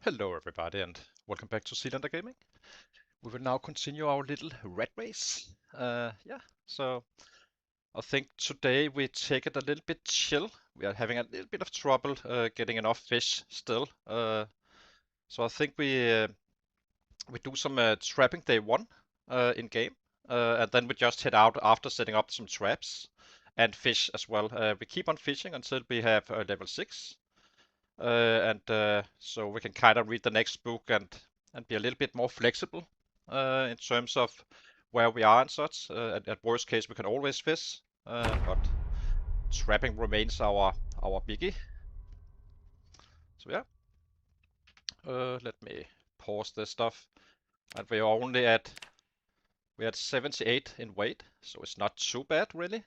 Hello everybody and welcome back to Seelander Gaming. We will now continue our little rat race. So I think today we take it a little bit chill. We are having a little bit of trouble getting enough fish still. So I think we do some trapping day one in game, and then we just head out after setting up some traps and fish as well. We keep on fishing until we have level 6. So we can kind of read the next book and be a little bit more flexible in terms of where we are and such. At worst case, we can always fish, but trapping remains our biggie. So yeah, let me pause this stuff. And we're at 78 in weight, so it's not too bad really.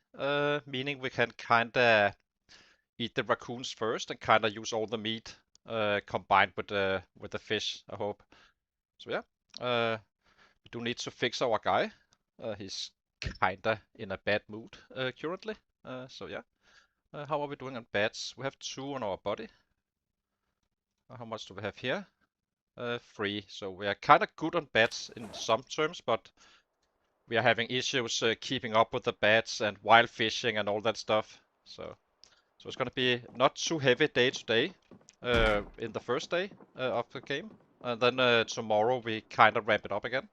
Meaning we can kinda eat the raccoons first and kind of use all the meat combined with the fish, I hope. So yeah, we do need to fix our guy. He's kinda in a bad mood currently. So yeah, how are we doing on bats? We have 2 on our body. How much do we have here? 3. So we are kind of good on bats in some terms, but we are having issues keeping up with the bats and wild fishing and all that stuff. So it's gonna be not too heavy day to day in the first day of the game. And then tomorrow we kind of ramp it up again.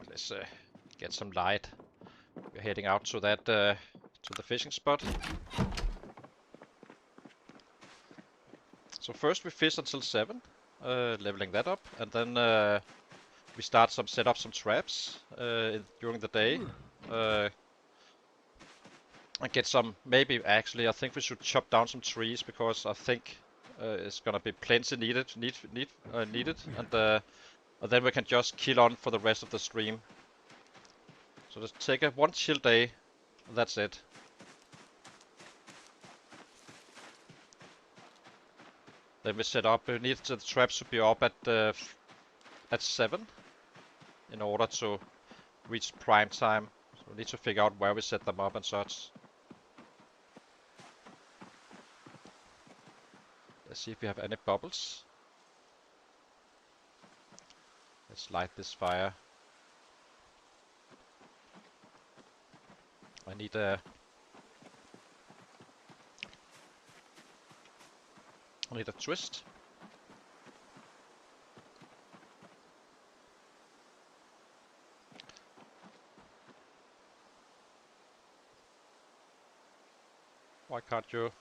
Let's get some light. We're heading out to that to the fishing spot. So first we fish until 7, leveling that up, and then we set up some traps during the day. And get some, maybe actually I think we should chop down some trees because I think it's gonna be plenty needed, and then we can just kill on for the rest of the stream. So just take one chill day, that's it. Then we set up, we need the traps to be up at 7 in order to reach prime time. So we need to figure out where we set them up and such. Let's see if we have any bubbles. Let's light this fire. I need a twist. Why can't you?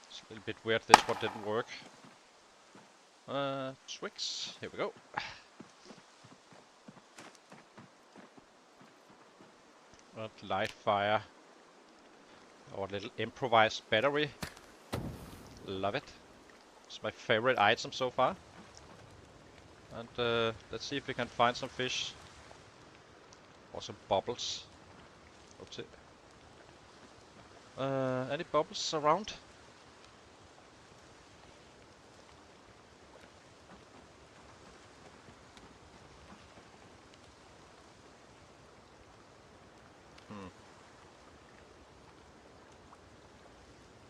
It's a little bit weird, this one didn't work. Twigs, here we go. Light fire. Our little improvised battery. Love it. It's my favorite item so far. And let's see if we can find some fish. Or some bubbles. Oopsie. Any bubbles around?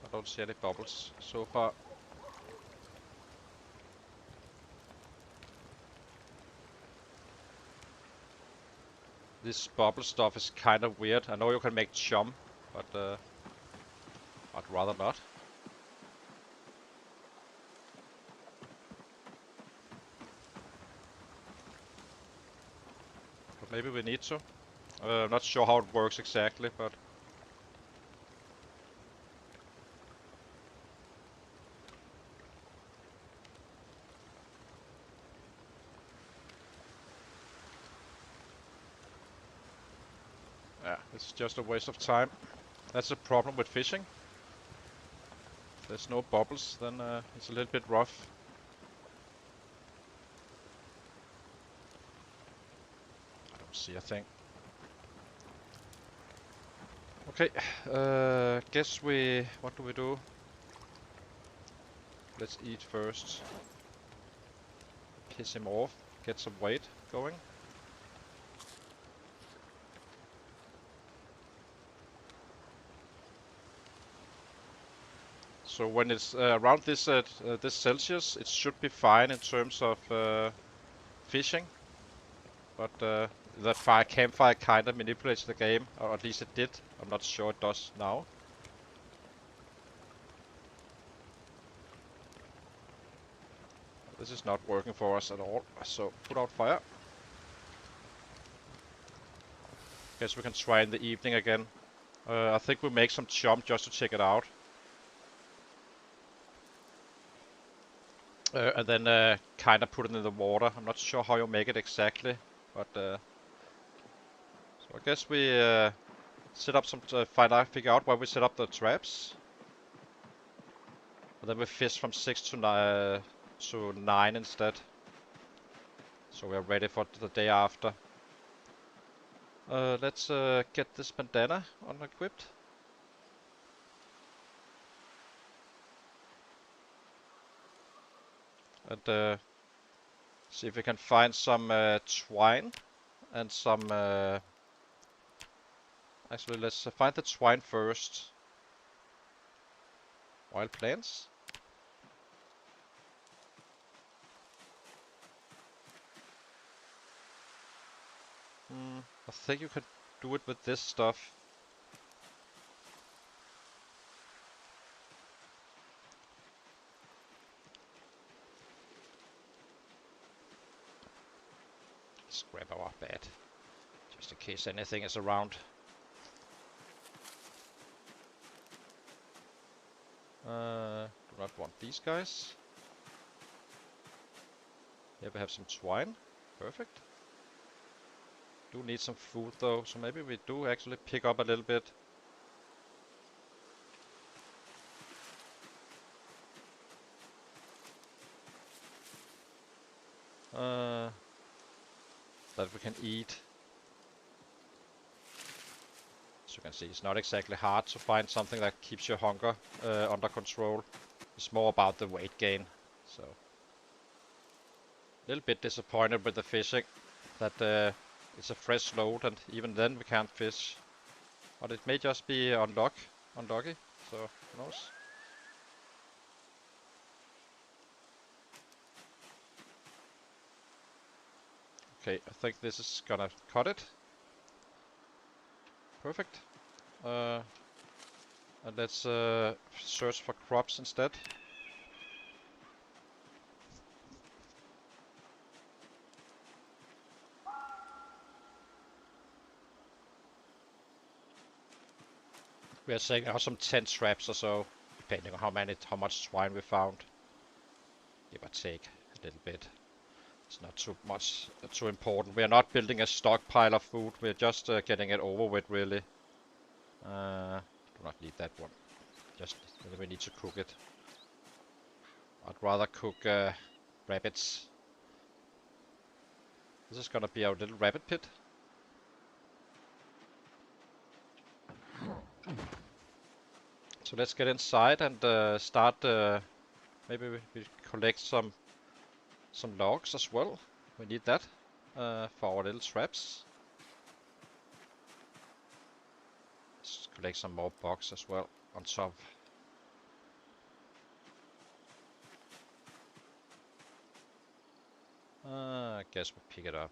I don't see any bubbles so far. This bubble stuff is kind of weird. I know you can make chum, but I'd rather not. But maybe we need to. I'm not sure how it works exactly, but... yeah, it's just a waste of time. That's the problem with fishing. If there's no bubbles, then it's a little bit rough. I don't see a thing. Okay, guess what do we do? Let's eat first. Piss him off, get some weight. going. So when it's around this this Celsius, it should be fine in terms of fishing. But the campfire kind of manipulates the game, or at least it did. I'm not sure it does now. This is not working for us at all, so put out fire. Guess we can try in the evening again. I think we make some chum just to check it out. And then kind of put it in the water. I'm not sure how you make it exactly, but so I guess we set up some figure out where we set up the traps. And then we fish from 6 to 9 instead. So we're ready for the day after. Let's get this bandana unequipped. And see if we can find some twine and some... Actually, let's find the twine first. Wild plants. I think you can do it with this stuff. Let's grab our bat, just in case anything is around. Do not want these guys. Here we have some twine. Perfect. Do need some food though, so maybe we do actually pick up a little bit. That we can eat. As you can see, it's not exactly hard to find something that keeps your hunger under control. It's more about the weight gain. So, a little bit disappointed with the fishing. That it's a fresh load, and even then we can't fish. But it may just be unlucky, so who knows. Okay, I think this is gonna cut it. Perfect. And let's search for crops instead. We are setting out some 10 traps or so, depending on how much twine we found. Give or take a little bit. It's not too much, too important. We are not building a stockpile of food. We're just getting it over with, really. Do not need that one. Just we need to cook it. I'd rather cook rabbits. This is gonna be our little rabbit pit. So let's get inside and start. Maybe we collect some logs as well. We need that for our little traps. Let's collect some more bugs as well on top. I guess we'll pick it up.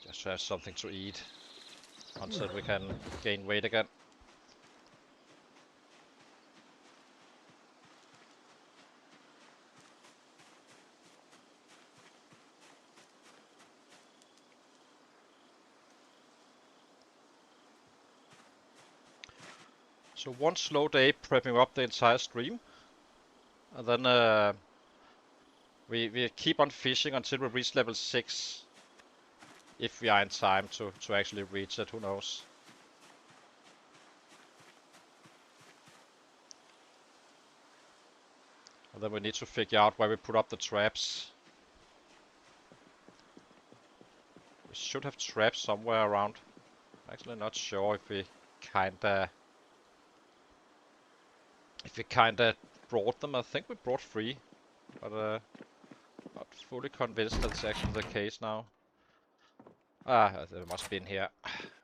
Just to have something to eat until we can gain weight again. So one slow day prepping up the entire stream, and then we keep on fishing until we reach level 6. If we are in time to actually reach it, who knows. And then we need to figure out where we put up the traps. We should have traps somewhere around. I'm actually not sure if we kinda brought them. I think we brought 3, but not fully convinced that's actually the case now. Ah, there must be in here.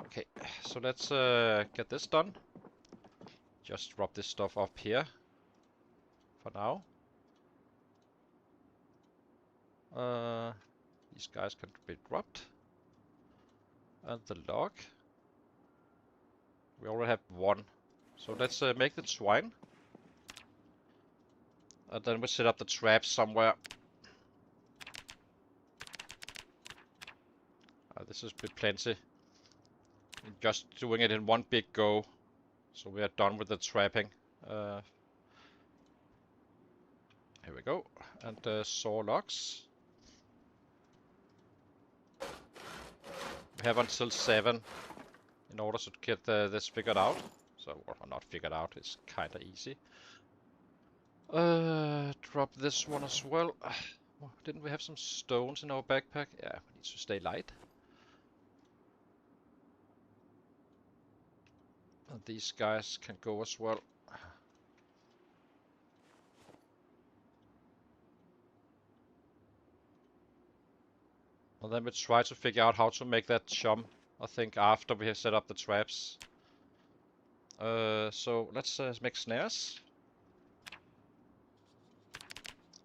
Okay, so let's get this done. Just drop this stuff up here for now. These guys can be dropped. And the log. We already have one. So let's make the twine. And then we set up the traps somewhere. This has been plenty. Just doing it in one big go. So we are done with the trapping. Here we go. And saw logs. We have until 7 in order to get this figured out. So, well, not figured out, it's kinda easy. Drop this one as well. Didn't we have some stones in our backpack? Yeah, we need to stay light. And these guys can go as well. And then we try to figure out how to make that jump, I think, after we have set up the traps. So let's make snares.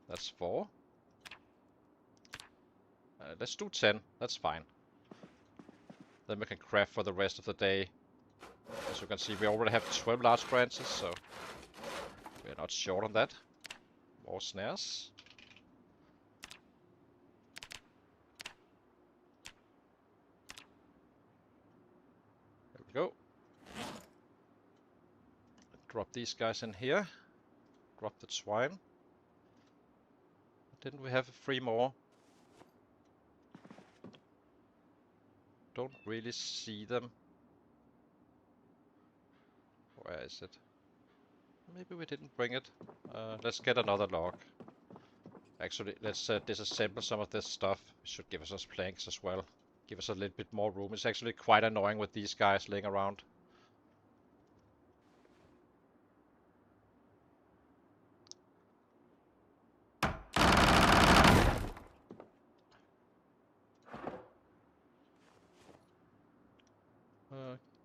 That's 4. Let's do 10, that's fine. Then we can craft for the rest of the day. As you can see, we already have 12 large branches, so we're not short on that. More snares. There we go. Drop these guys in here. Drop the twine. Didn't we have 3 more? Don't really see them. Where is it? Maybe we didn't bring it. Let's get another log. Actually, let's disassemble some of this stuff. It should give us planks as well. Give us a little bit more room. It's actually quite annoying with these guys laying around.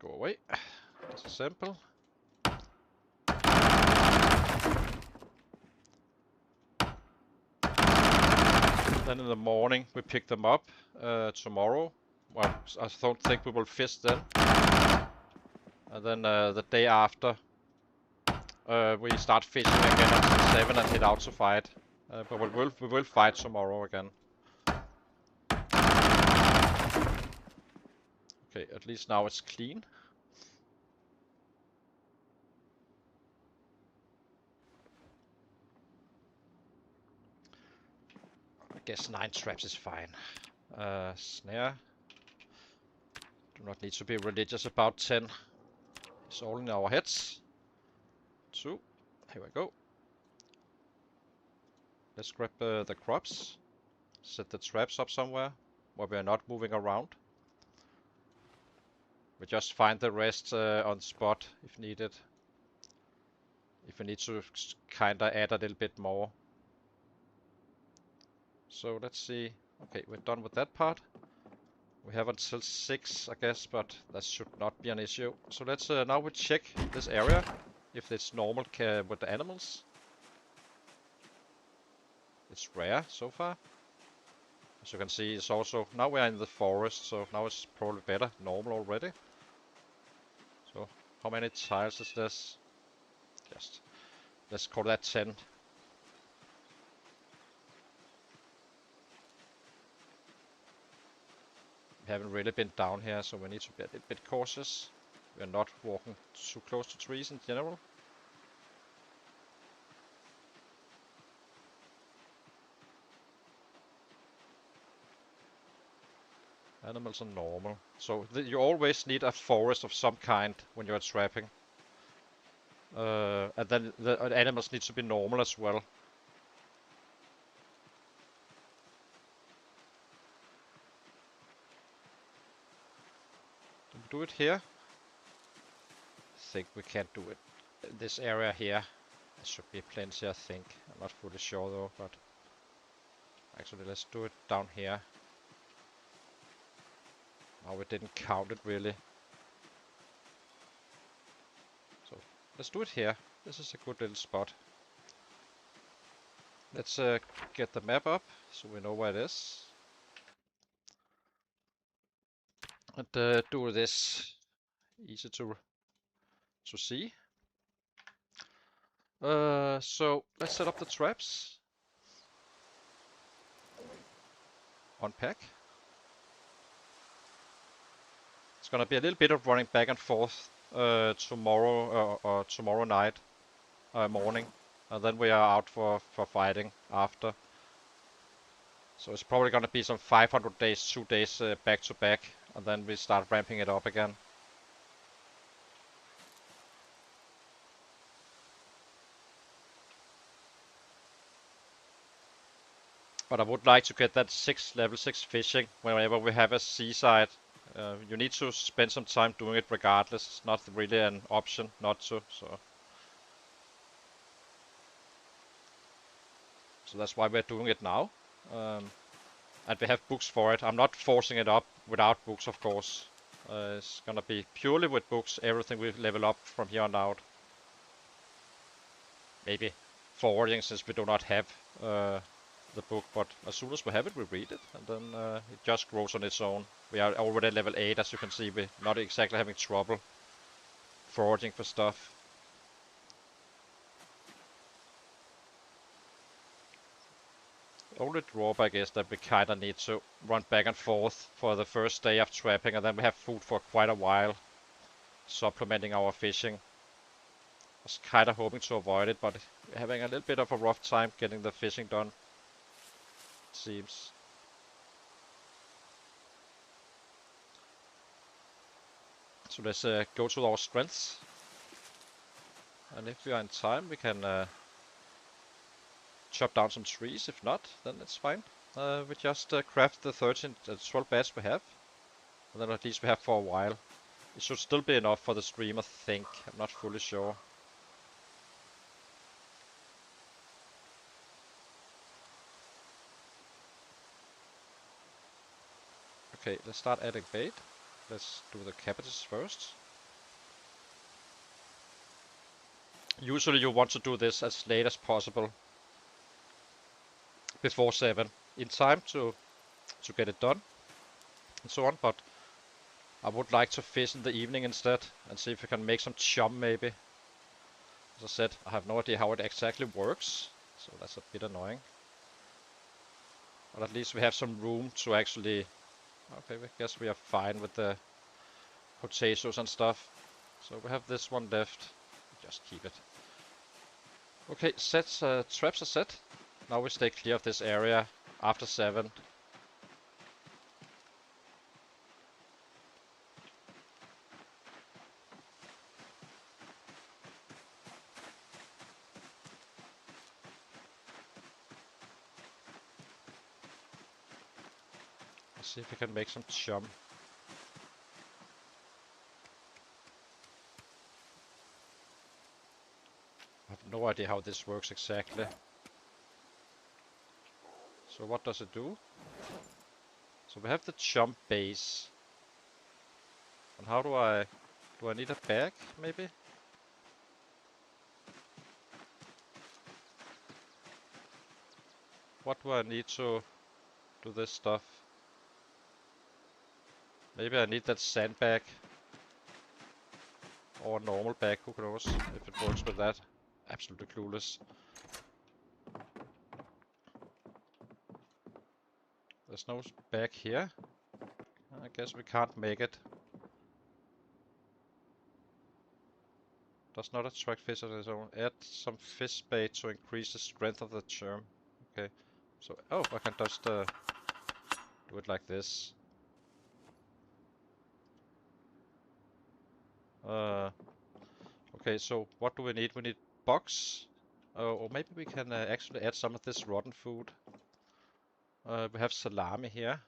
Go away. Disassemble. Then in the morning we pick them up. Tomorrow. Well, I don't think we will fish then. And then the day after we start fishing again until 7 and head out to fight. But we will fight tomorrow again. Okay, at least now it's clean. I guess 9 traps is fine. Snare. Do not need to be religious about 10. It's all in our heads. 2. Here we go. Let's grab the crops. Set the traps up somewhere where we are not moving around. We just find the rest on the spot if needed. If we need to kinda add a little bit more. So let's see. Okay, we're done with that part. We have until 6, I guess, but that should not be an issue. So let's now we check this area if it's normal with the animals. It's rare so far. As you can see, it's also now we're in the forest, so now it's probably better normal already. So how many tiles is this? Just let's call that 10. We haven't really been down here, so we need to be a little bit cautious. We're not walking too close to trees in general. Animals are normal. So you always need a forest of some kind when you're trapping. And then the animals need to be normal as well. Do we do it here? I think we can't do it in this area here. There should be plenty, I think. I'm not fully sure though, but actually let's do it down here. Now we didn't count it really. So let's do it here. This is a good little spot. Let's get the map up so we know where it is. And do this easy to see. So let's set up the traps. Unpack. It's gonna be a little bit of running back and forth tomorrow or tomorrow night, morning, and then we are out for fighting after. So it's probably gonna be some 500 days, 2 days back to back, and then we start ramping it up again. But I would like to get that level 6 fishing whenever we have a seaside. You need to spend some time doing it regardless. It's not really an option not to. So that's why we're doing it now. And we have books for it. I'm not forcing it up without books, of course. It's gonna be purely with books, everything we level up from here on out. Maybe forwarding, since we do not have the book, but as soon as we have it, we read it, and then it just grows on its own. We are already level 8, as you can see. We're not exactly having trouble foraging for stuff. The only drawback is that we kinda need to run back and forth for the first day of trapping, and then we have food for quite a while, supplementing our fishing. I was kinda hoping to avoid it, but we're having a little bit of a rough time getting the fishing done, it seems. So let's go to our strengths. And if we are in time, we can chop down some trees. If not, then it's fine. We just craft the 12 bats we have. And then at least we have for a while. It should still be enough for the stream, I think. I'm not fully sure. Okay, let's start adding bait. Let's do the cabbages first. Usually you want to do this as late as possible. Before 7. In time to get it done. And so on, but I would like to fish in the evening instead. And see if we can make some chum maybe. As I said, I have no idea how it exactly works. So that's a bit annoying. But at least we have some room to actually... Okay, I guess we are fine with the potatoes and stuff. So we have this one left. Just keep it. Okay, traps are set. Now we stay clear of this area after 7. Let's see if we can make some chum. I have no idea how this works exactly. So what does it do? So we have the chum base. And how do I need a bag maybe? What do I need to do this stuff? Maybe I need that sandbag. Or a normal bag, who knows if it works with that. Absolutely clueless. There's no bag here. I guess we can't make it. Does not attract fish on its own. Add some fish bait to increase the strength of the germ. Okay. So, oh, I can just do it like this. Okay, so what do we need? We need box. Or maybe we can actually add some of this rotten food. We have salami here.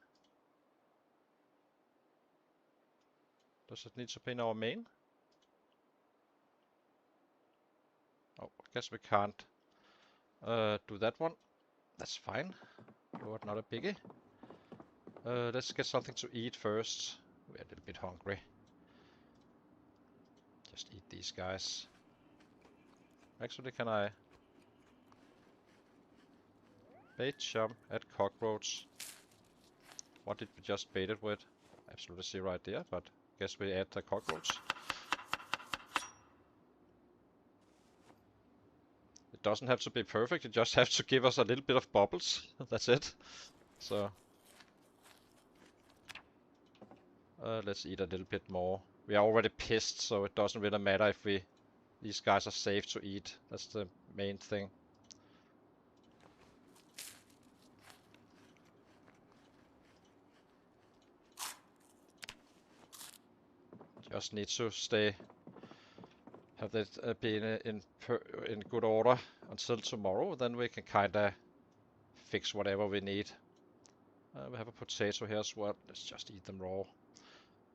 Does it need to be in our main? Oh, I guess we can't do that one. That's fine. But not a biggie. Let's get something to eat first. We're a little bit hungry. Just eat these guys. Actually, can I bait chum at cockroach? What did we just bait it with? Absolutely zero idea, but guess we add the cockroach. It doesn't have to be perfect, it just has to give us a little bit of bubbles. That's it. So let's eat a little bit more. We are already pissed, so it doesn't really matter if these guys are safe to eat. That's the main thing. Just need to have it be in good order until tomorrow. Then we can kinda fix whatever we need. We have a potato here as well. Let's just eat them raw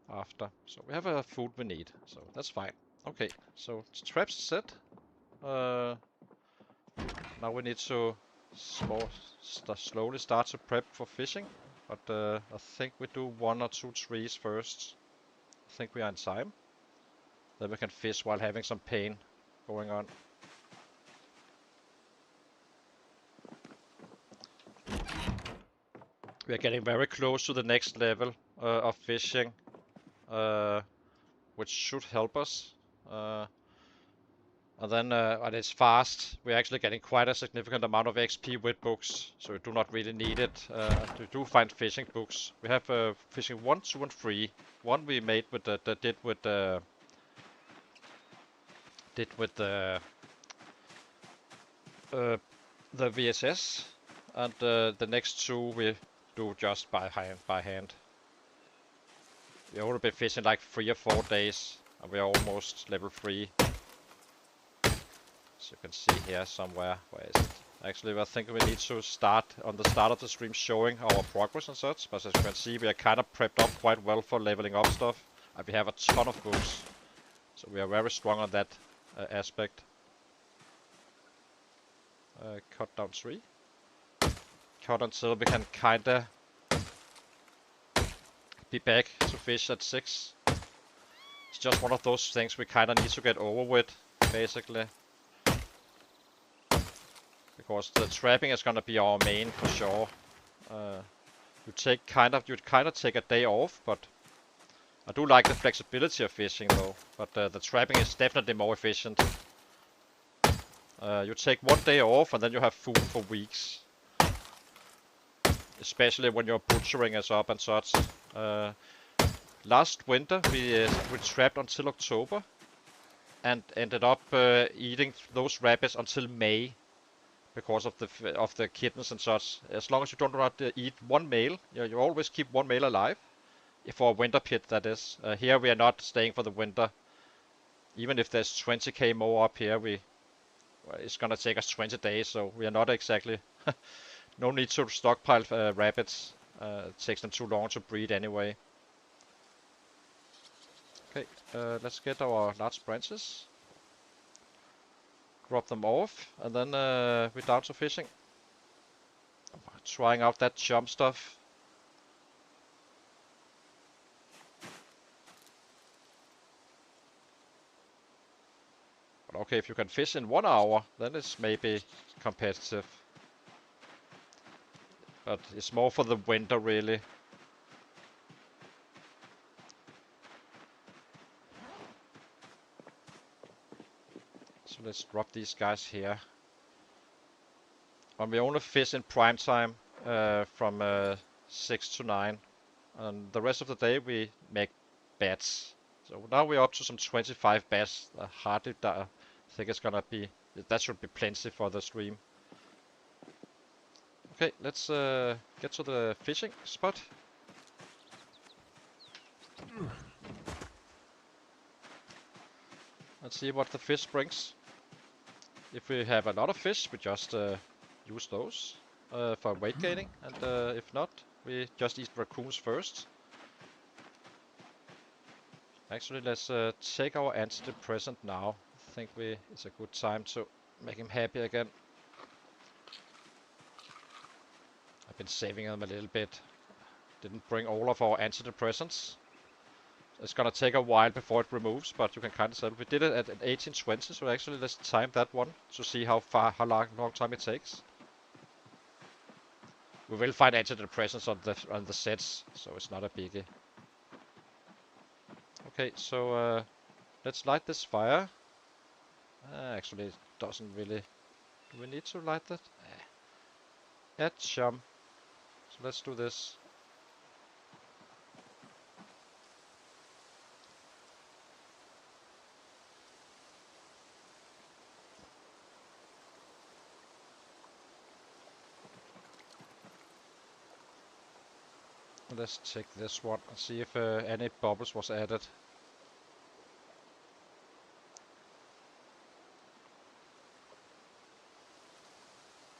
after. So we have a food we need, so that's fine. Okay, so traps set. Now we need to slowly start to prep for fishing. But I think we do 1 or 2 trees first. I think we are in time. Then we can fish while having some pain going on. We are getting very close to the next level of fishing, which should help us. And then, and it's fast. We're actually getting quite a significant amount of XP with books, so we do not really need it. We do find fishing books. We have fishing 1, 2, and 3. 1 we made with did with the VSS, and the next 2 we do just by hand. We already been fishing like 3 or 4 days, and we are almost level 3. So you can see here somewhere. Where is it? Actually, I think we need to start on the start of the stream showing our progress and such. But as you can see, we are kind of prepped up quite well for leveling up stuff, and we have a ton of books. So we are very strong on that aspect. Cut down 3. Cut until we can kinda be back to fish at 6. It's just one of those things we kinda need to get over with, basically. Because the trapping is gonna be our main for sure. You'd kind of take a day off, but I do like the flexibility of fishing though. But the trapping is definitely more efficient. You take 1 day off and then you have food for weeks. Especially when you're butchering us up and such. Last winter we trapped until October and ended up eating those rabbits until May because of the kittens and such. As long as you don't eat 1 male, you always keep 1 male alive. For a winter pit, that is. Here we are not staying for the winter. Even if there's 20k more up here, it's gonna take us 20 days, so we are not exactly... No need to stockpile rabbits. It takes them too long to breed anyway. Okay, let's get our large branches. Drop them off, and then we're down to fishing. Trying out that jump stuff. But okay, if you can fish in 1 hour, then it's maybe competitive. But it's more for the winter, really. So let's drop these guys here. And we only fish in prime time from 6 to 9. And the rest of the day we make bats. So now we're up to some 25 bats. I hardly think it's gonna be... That should be plenty for the stream. Okay, let's get to the fishing spot. Let's see what the fish brings. If we have a lot of fish, we just use those for weight gaining, and if not, we just eat raccoons first. Actually, let's take our antidepressant now. I think it's a good time to make him happy again. I've been saving them a little bit. Didn't bring all of our antidepressants. It's gonna take a while before it removes, but you can kind of tell. We did it at 1820, so actually let's time that one to see how long time it takes. We will find antidepressants on the sets, so it's not a biggie. Okay, so let's light this fire. Actually, it doesn't really. Do we need to light that? Add chum. So let's do this. Let's check this one and see if any bubbles was added.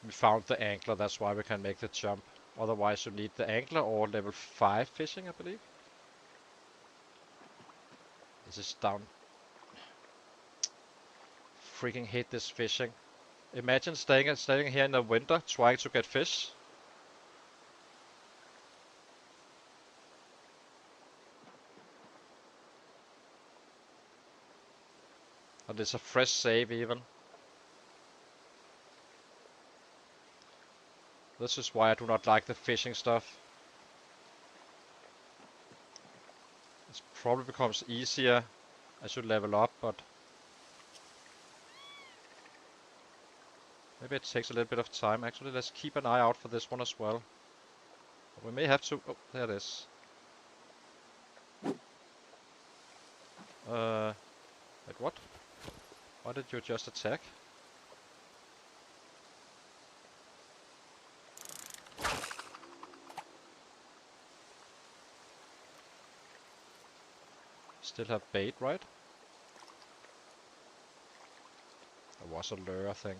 We found the angler, that's why we can make the jump. Otherwise you need the angler or level 5 fishing, I believe. This is down. Freaking hate this fishing. Imagine staying here in the winter trying to get fish. And it's a fresh save even. This is why I do not like the fishing stuff. It probably becomes easier as you level up, but maybe it takes a little bit of time. Actually, let's keep an eye out for this one as well. But we may have to... Oh, there it is. Wait, what? Why did you just attack? Still have bait, right? There was a lure, I think.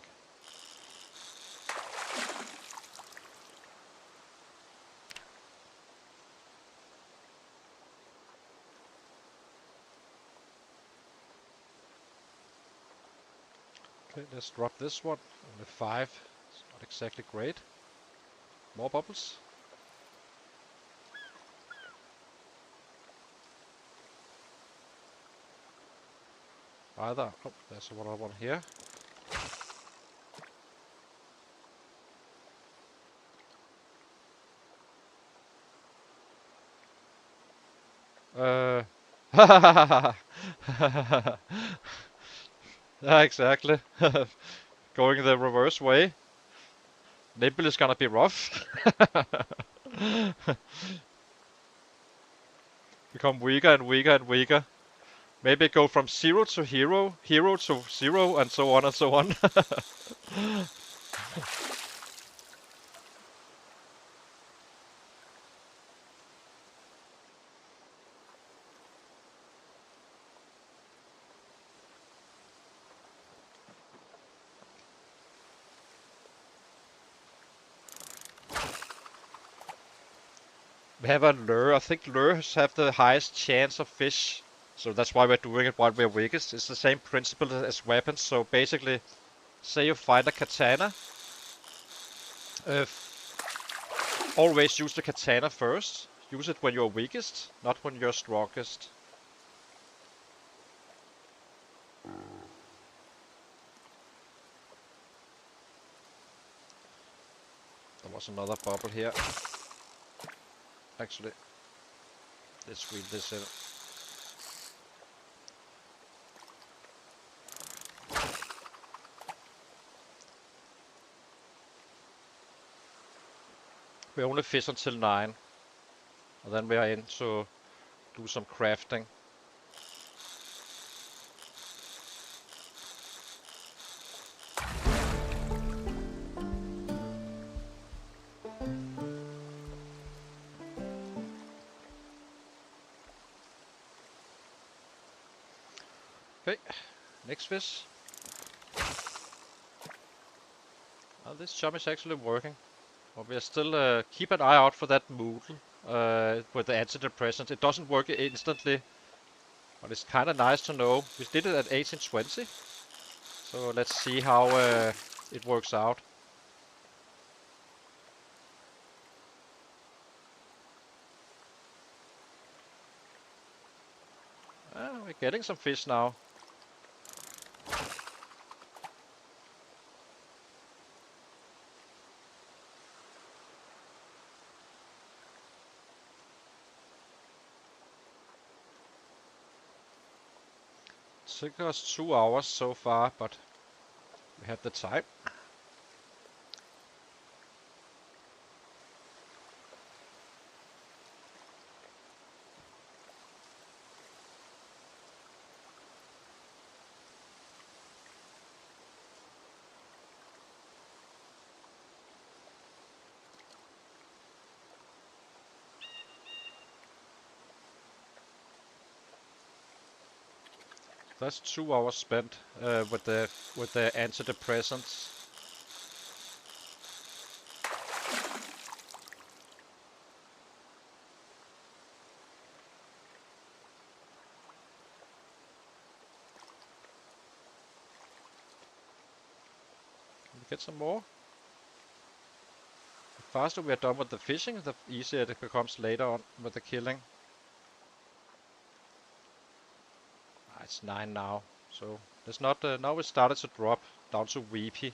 Okay, let's drop this one. Only 5. It's not exactly great. More bubbles. Either. Oh, there's another one here. Yeah, exactly. Going the reverse way. Nibble is gonna be rough. Become weaker and weaker and weaker. Maybe go from 0 to hero, hero to 0, and so on and so on. We have a lure. I think lures have the highest chance of fish. So that's why we're doing it while we're weakest. It's the same principle as weapons. So basically, say you find a katana. Always use the katana first. Use it when you're weakest, not when you're strongest. There was another bubble here. Actually, let's read this in. We only fish until 9. And then we are in to do some crafting. Okay, next fish. Well, this chum is actually working. But we are still keep an eye out for that moodle with the antidepressant. It doesn't work instantly, but it's kind of nice to know. We did it at 1820, so let's see how it works out. We're getting some fish now. Took us 2 hours so far, but we have the time. That's 2 hours spent with the antidepressants. Can we get some more? The faster we are done with the fishing, the easier it becomes later on with the killing. It's 9 now, so there's not. Now it started to drop down to weepy.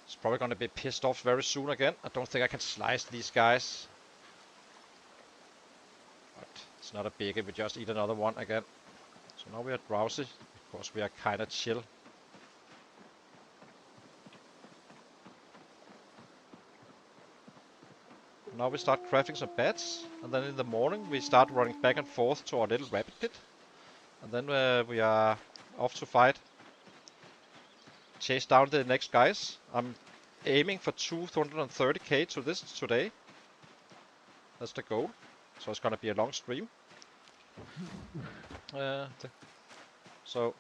It's probably gonna be pissed off very soon again. I don't think I can slice these guys. But it's not a biggie, we just eat another one again. So now we are drowsy, because we are kinda chill. Now we start crafting some beds, and then in the morning we start running back and forth to our little rabbit pit. And then we are off to fight. Chase down the next guys. I'm aiming for 230k to this today. That's the goal. So it's gonna be a long stream. So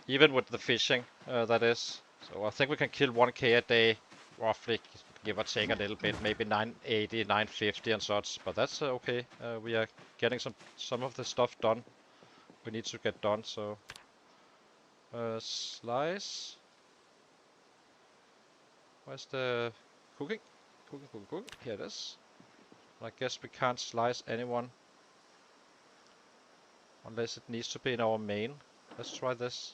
even with the fishing, that is. So I think we can kill 1k a day, roughly, give or take a little bit, maybe 980, 950 and such. But that's okay. We are getting some of the stuff done. We need to get done. So slice. Where's the cooking? Cooking. Here it is. I guess we can't slice anyone unless it needs to be in our main. Let's try this.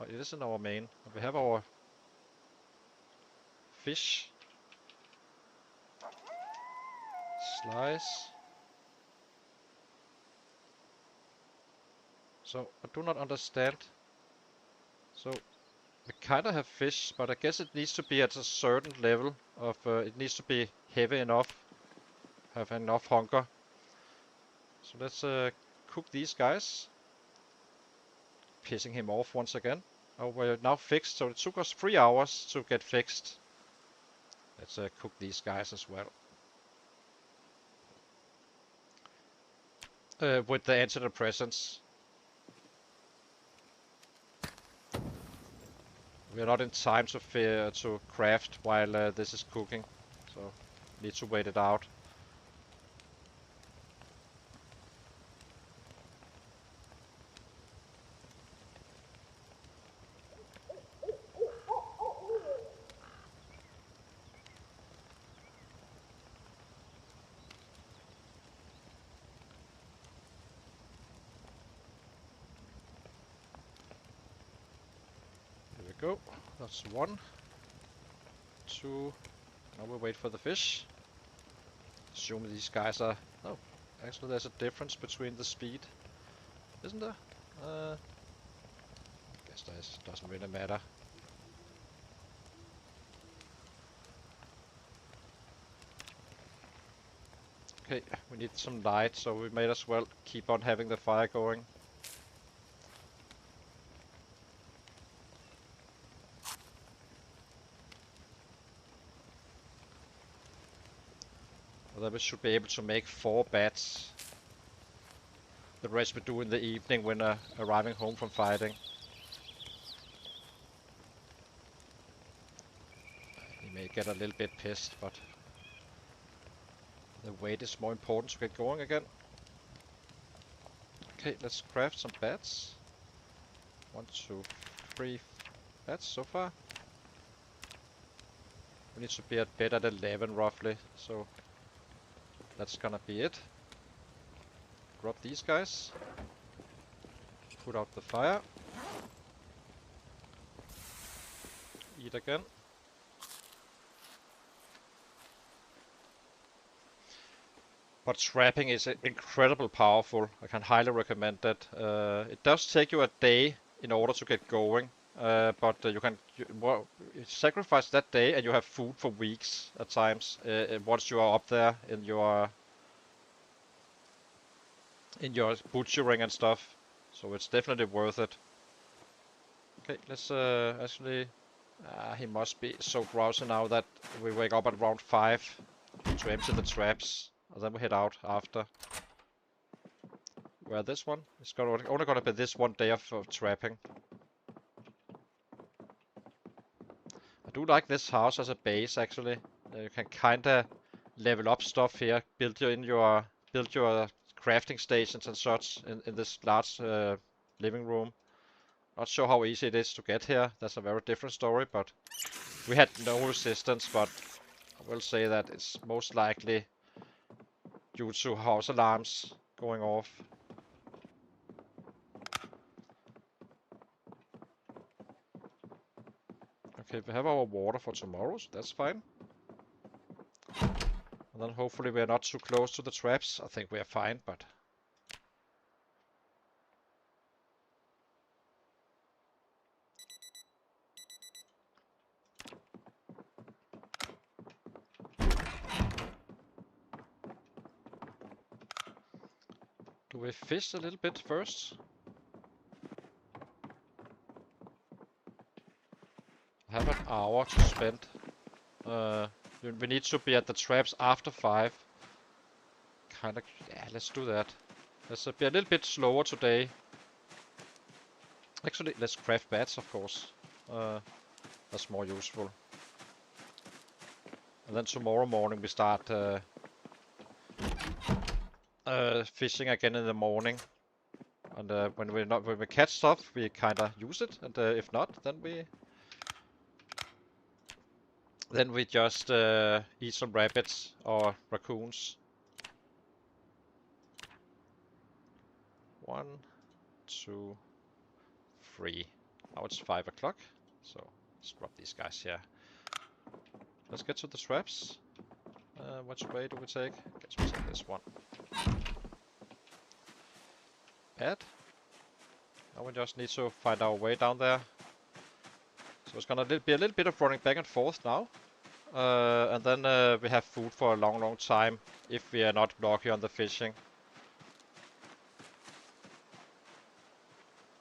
Oh, it is in our main. We have our fish. Slice. So I do not understand. So we kinda have fish, but I guess it needs to be at a certain level of. It needs to be heavy enough, have enough hunger. So let's cook these guys. Pissing him off once again. Oh, we're now fixed, so it took us 3 hours to get fixed. Let's cook these guys as well. With the antidepressants. We are not in time to craft while this is cooking, so need to wait it out. Go. That's 1, 2. Now we wait for the fish. Assume these guys are. Oh, actually, there's a difference between the speed, isn't there? Guess that doesn't really matter. Okay, we need some light, so we might as well keep on having the fire going. Then we should be able to make 4 bats. The rest we do in the evening when arriving home from fighting. He may get a little bit pissed, but the weight is more important to get going again. Okay, let's craft some bats. 1, 2, 3 bats so far. We need to be at bed at 11 roughly, so that's gonna be it. Drop these guys. Put out the fire. Eat again. But trapping is incredibly powerful. I can highly recommend that. It does take you a day in order to get going, but you can sacrifice that day and you have food for weeks at times. Once you are up there in your butchering and stuff, so it's definitely worth it. Okay, let's actually. He must be so drowsy now that we wake up at around 5 to empty the traps. And then we head out after. Where this one? It's only gonna be this one day of trapping. I do like this house as a base actually. You can kinda level up stuff here, build your crafting stations and such in this large living room. Not sure how easy it is to get here. That's a very different story, but we had no resistance, but I will say that it's most likely due to house alarms going off. Okay, we have our water for tomorrow, so that's fine. And then hopefully we are not too close to the traps. I think we are fine, but... Do we fish a little bit first? I have an hour to spend. We need to be at the traps after 5. Kinda, yeah, let's do that. Let's be a little bit slower today. Actually, let's craft bats, of course. That's more useful. And then tomorrow morning we start fishing again in the morning. And when we catch stuff, we kinda use it, and if not, then we just eat some rabbits or raccoons. 1, 2, 3. Now it's 5 o'clock, so let's drop these guys here. Let's get to the traps. Which way do we take? Guess we take this one. Bad. Now we just need to find our way down there. So it's gonna be a little bit of running back and forth now. And then we have food for a long time if we are not lucky on the fishing.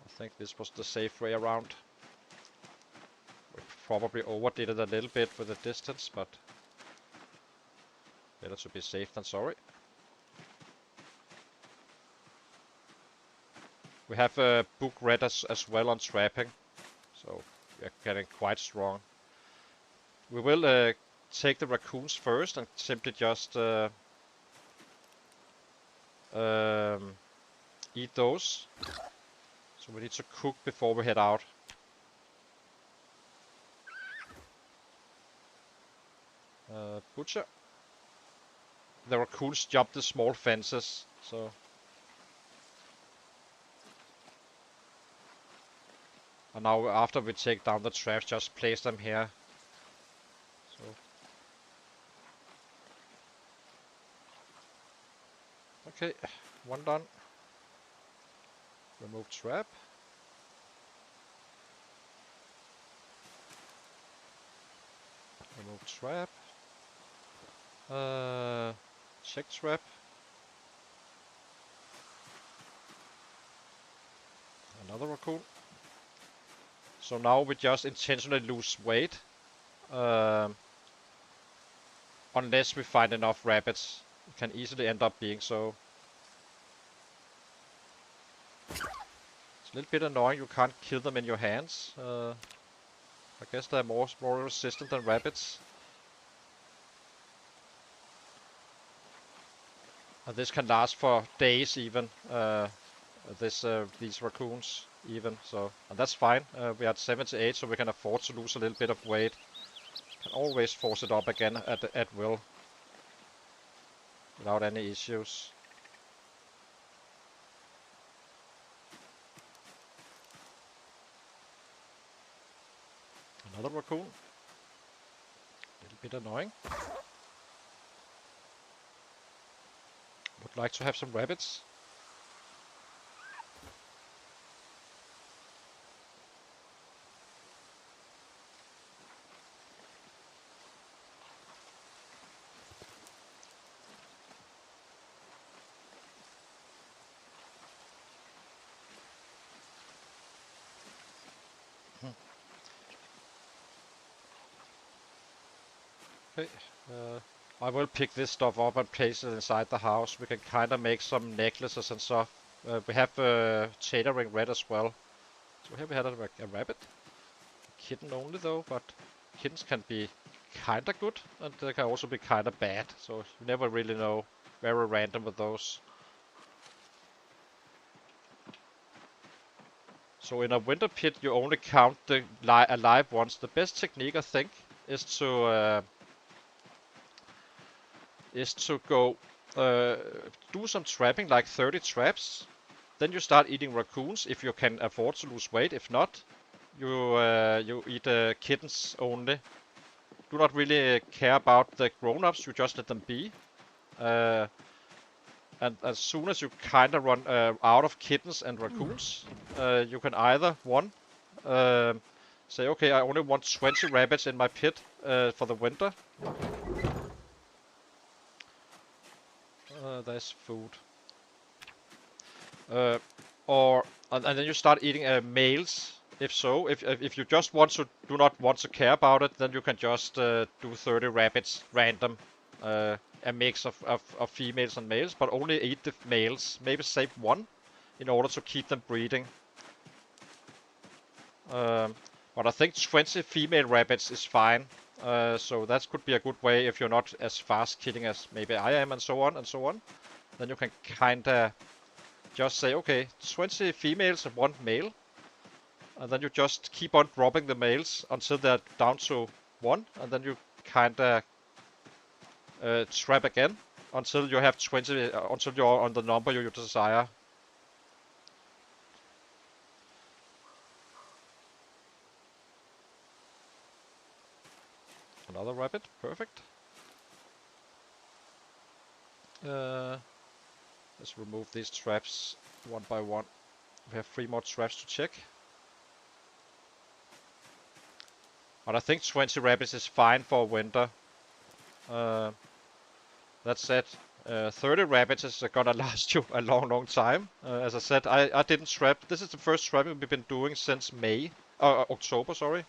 I think this was the safe way around. We probably overdid it a little bit with the distance, but better to be safe than sorry. We have a book read as well on trapping, so we are getting quite strong. We will take the raccoons first and simply just eat those. So we need to cook before we head out. Butcher. The raccoons jump the small fences, so... And now after we take down the traps, just place them here. So. Okay, one done. Remove trap. Remove trap. Check trap. Another raccoon. So now we just intentionally lose weight. Unless we find enough rabbits. It can easily end up being so. It's a little bit annoying, you can't kill them in your hands. I guess they're more resistant than rabbits. And this can last for days even. These raccoons even, so, and that's fine. We are at 78, so we can afford to lose a little bit of weight. Can always force it up again at will, without any issues. Another raccoon. A little bit annoying. Would like to have some rabbits. Okay, I will pick this stuff up and place it inside the house. We can kind of make some necklaces and stuff. We have tailoring red as well. So here we had a rabbit. Kitten only though, but kittens can be kind of good and they can also be kind of bad. So you never really know. Very random with those. So in a winter pit you only count the alive ones. The best technique I think is to go do some trapping, like 30 traps. Then you start eating raccoons if you can afford to lose weight. If not, you eat kittens only. Do not really care about the grown-ups. You just let them be. And as soon as you kind of run out of kittens and raccoons, you can either say, okay, I only want 20 rabbits in my pit for the winter. There's food. And then you start eating males. If so, if you just do not want to care about it, then you can just do 30 rabbits random, a mix of females and males, but only eat the males. Maybe save one in order to keep them breeding. But I think 20 female rabbits is fine. So that could be a good way if you're not as fast killing as maybe I am, and so on and so on. Then you can kinda just say, okay, 20 females and 1 male. And then you just keep on dropping the males until they're down to 1. And then you kinda trap again until you have 20, until you're on the number you desire. Another rabbit, perfect. Let's remove these traps one by one. We have 3 more traps to check. But I think 20 rabbits is fine for winter. That said, 30 rabbits is gonna last you a long time. As I said, I didn't trap. This is the first trapping we've been doing since October, sorry.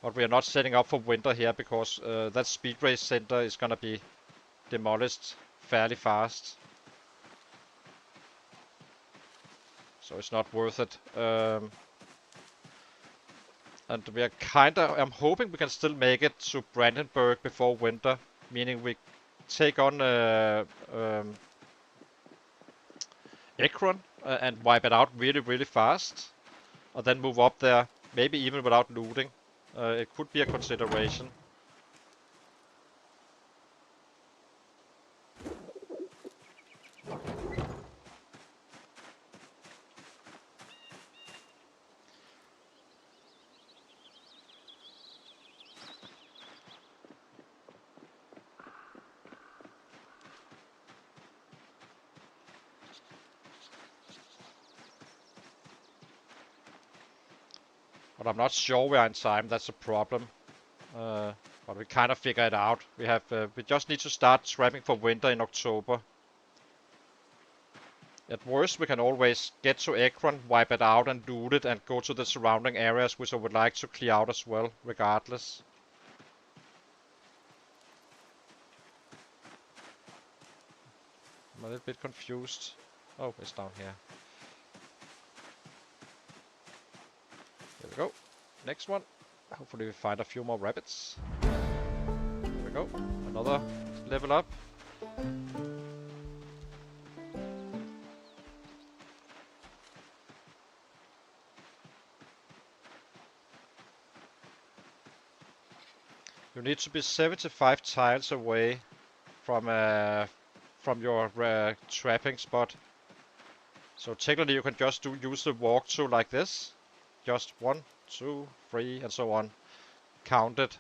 But we are not setting up for winter here because that speedway center is gonna be demolished fairly fast. So it's not worth it. And we are I'm hoping we can still make it to Brandenburg before winter. Meaning we take on Ekron and wipe it out really fast. And then move up there, maybe even without looting. It could be a consideration. But I'm not sure we are in time, that's a problem. But we kind of figure it out. We just need to start trapping for winter in October. At worst, we can always get to Ekron, wipe it out and loot it and go to the surrounding areas, which I would like to clear out as well, regardless. I'm a little bit confused. Oh, it's down here. There we go. Next one. Hopefully we find a few more rabbits. There we go. Another level up. You need to be 75 tiles away from your trapping spot. So technically you can just use the walkthrough like this. Just 1, 2, 3, and so on, counted.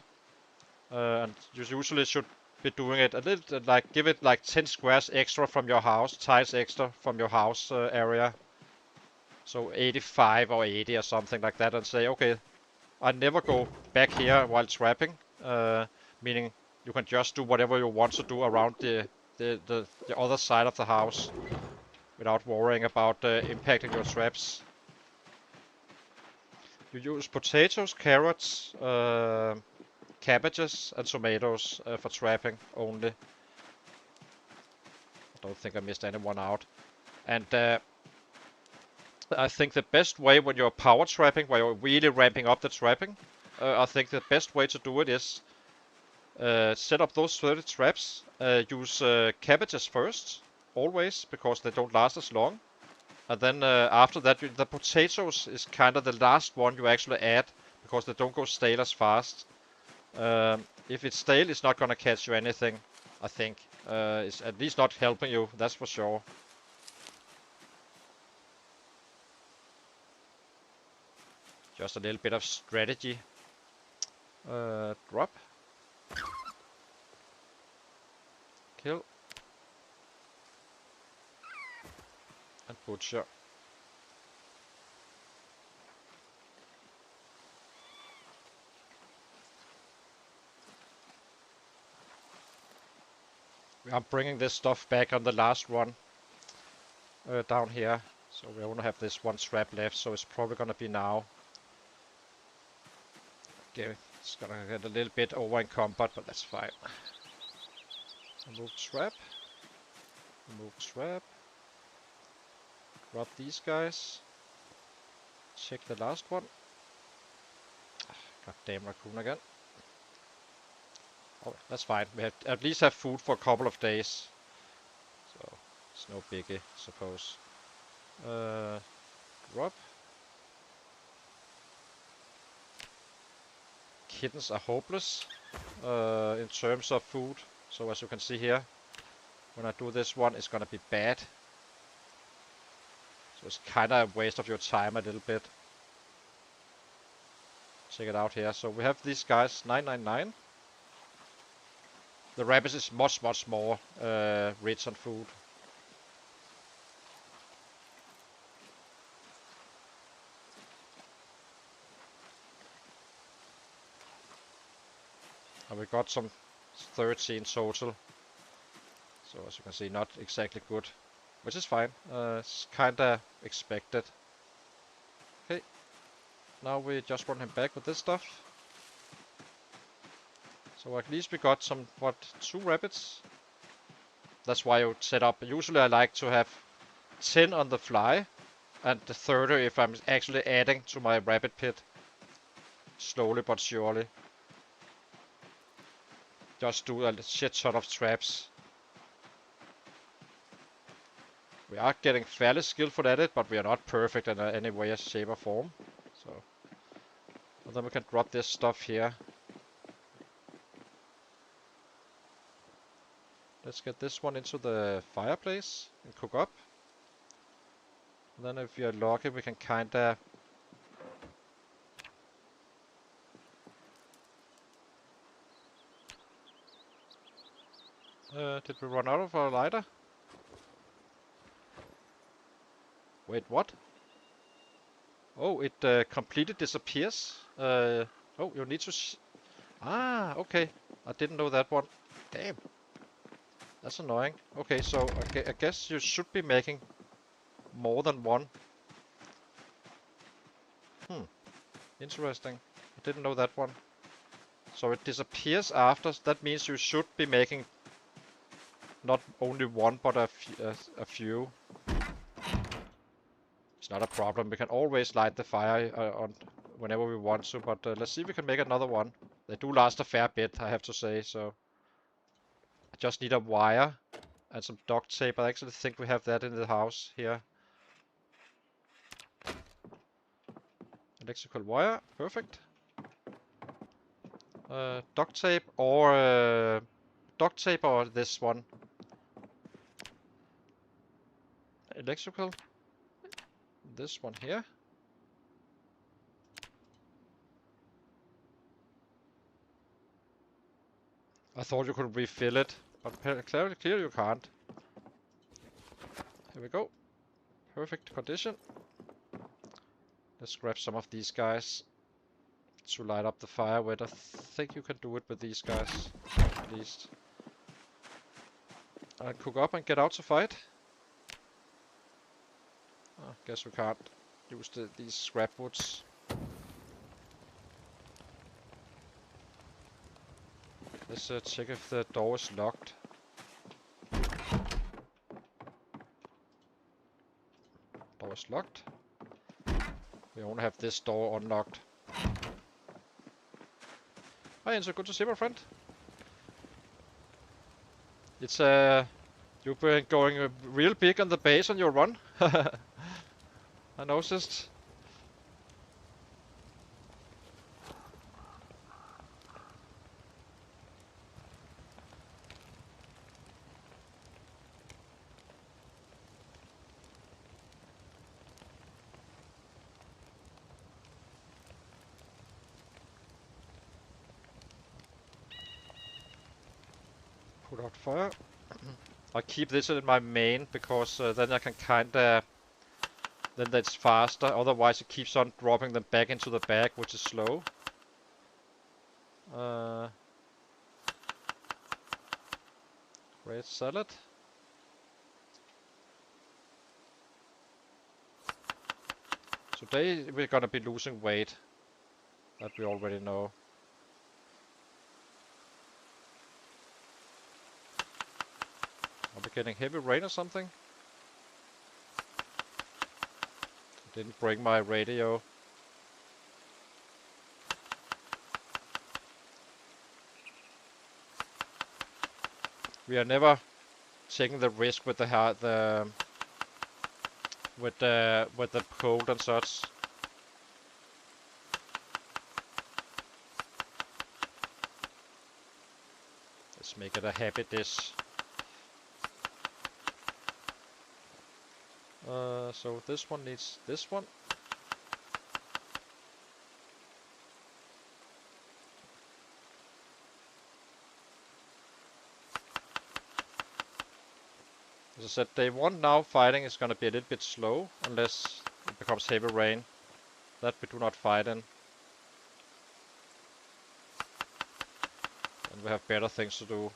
And you usually should be doing it a little, like give it like 10 squares extra from your house, tiles extra from your house area. So 85 or 80 or something like that, and say, okay, I never go back here while trapping, meaning you can just do whatever you want to do around the other side of the house without worrying about impacting your traps. You use potatoes, carrots, cabbages, and tomatoes for trapping only. I don't think I missed anyone out. And I think the best way when you're power trapping, where you're really ramping up the trapping, I think the best way to do it is set up those 30 traps, use cabbages first, always, because they don't last as long. And then after that, the potatoes is kind of the last one you actually add, because they don't go stale as fast. If it's stale, it's not gonna catch you anything, I think. It's at least not helping you, that's for sure. Just a little bit of strategy. Drop. Kill. And butcher. I'm bringing this stuff back on the last one. Down here. So we only have this one trap left, so it's probably gonna be now. Okay, it's gonna get a little bit over encumbered, but that's fine. Remove trap. Remove trap. Drop these guys. Check the last one. Goddamn raccoon again. Oh, that's fine. We have at least have food for a couple of days. So, it's no biggie, I suppose. Drop. Kittens are hopeless in terms of food. So as you can see here, when I do this one, it's gonna be bad. So it's kind of a waste of your time a little bit. Check it out here. So we have these guys, 999. The rabbit is much more rich on food. And we got some 13 total. So as you can see, not exactly good. Which is fine. It's kinda expected. Okay. Now we just want him back with this stuff. So at least we got some, what, 2 rabbits? That's why I would set up. Usually I like to have 10 on the fly, and the 30 if I'm actually adding to my rabbit pit. Slowly but surely. Just do a shit ton of traps. We are getting fairly skillful at it, but we are not perfect in any way, shape or form. So, and then we can drop this stuff here. Let's get this one into the fireplace and cook up. And then if we are lucky, we can kinda... did we run out of our lighter? Wait, what? Oh, it completely disappears. Oh, you need to... Ah, okay. I didn't know that one. Damn. That's annoying. Okay, so I guess you should be making more than one. Interesting. I didn't know that one. So it disappears after. That means you should be making not only one, but a few. It's not a problem. We can always light the fire on whenever we want to. But let's see if we can make another one. They do last a fair bit, I have to say. So I just need a wire and some duct tape. I actually think we have that in the house here. Electrical wire, perfect. Duct tape or this one. Electrical. This one here. I thought you could refill it, but clearly you can't. Here we go. Perfect condition. Let's grab some of these guys to light up the fire with. I think you can do it with these guys, at least. And cook up and get out to fight. Oh, guess we can't use these scrap woods. Let's check if the door is locked. Door is locked. We only have this door unlocked. Hi Enzo, good to see you, my friend. It's you've been going real big on the base on your run. I noticed. Put out fire. I keep this in my main because then I can kinda... Then that's faster, otherwise it keeps on dropping them back into the bag, which is slow. Great salad. Today we're gonna be losing weight. That we already know. Are we getting heavy rain or something? I didn't bring my radio. We are never taking the risk with the with the cold and such. Let's make it a happy dish. So this one needs this one. As I said, day 1 now fighting is gonna be a little bit slow unless it becomes heavy rain. That we do not fight in. And we have better things to do.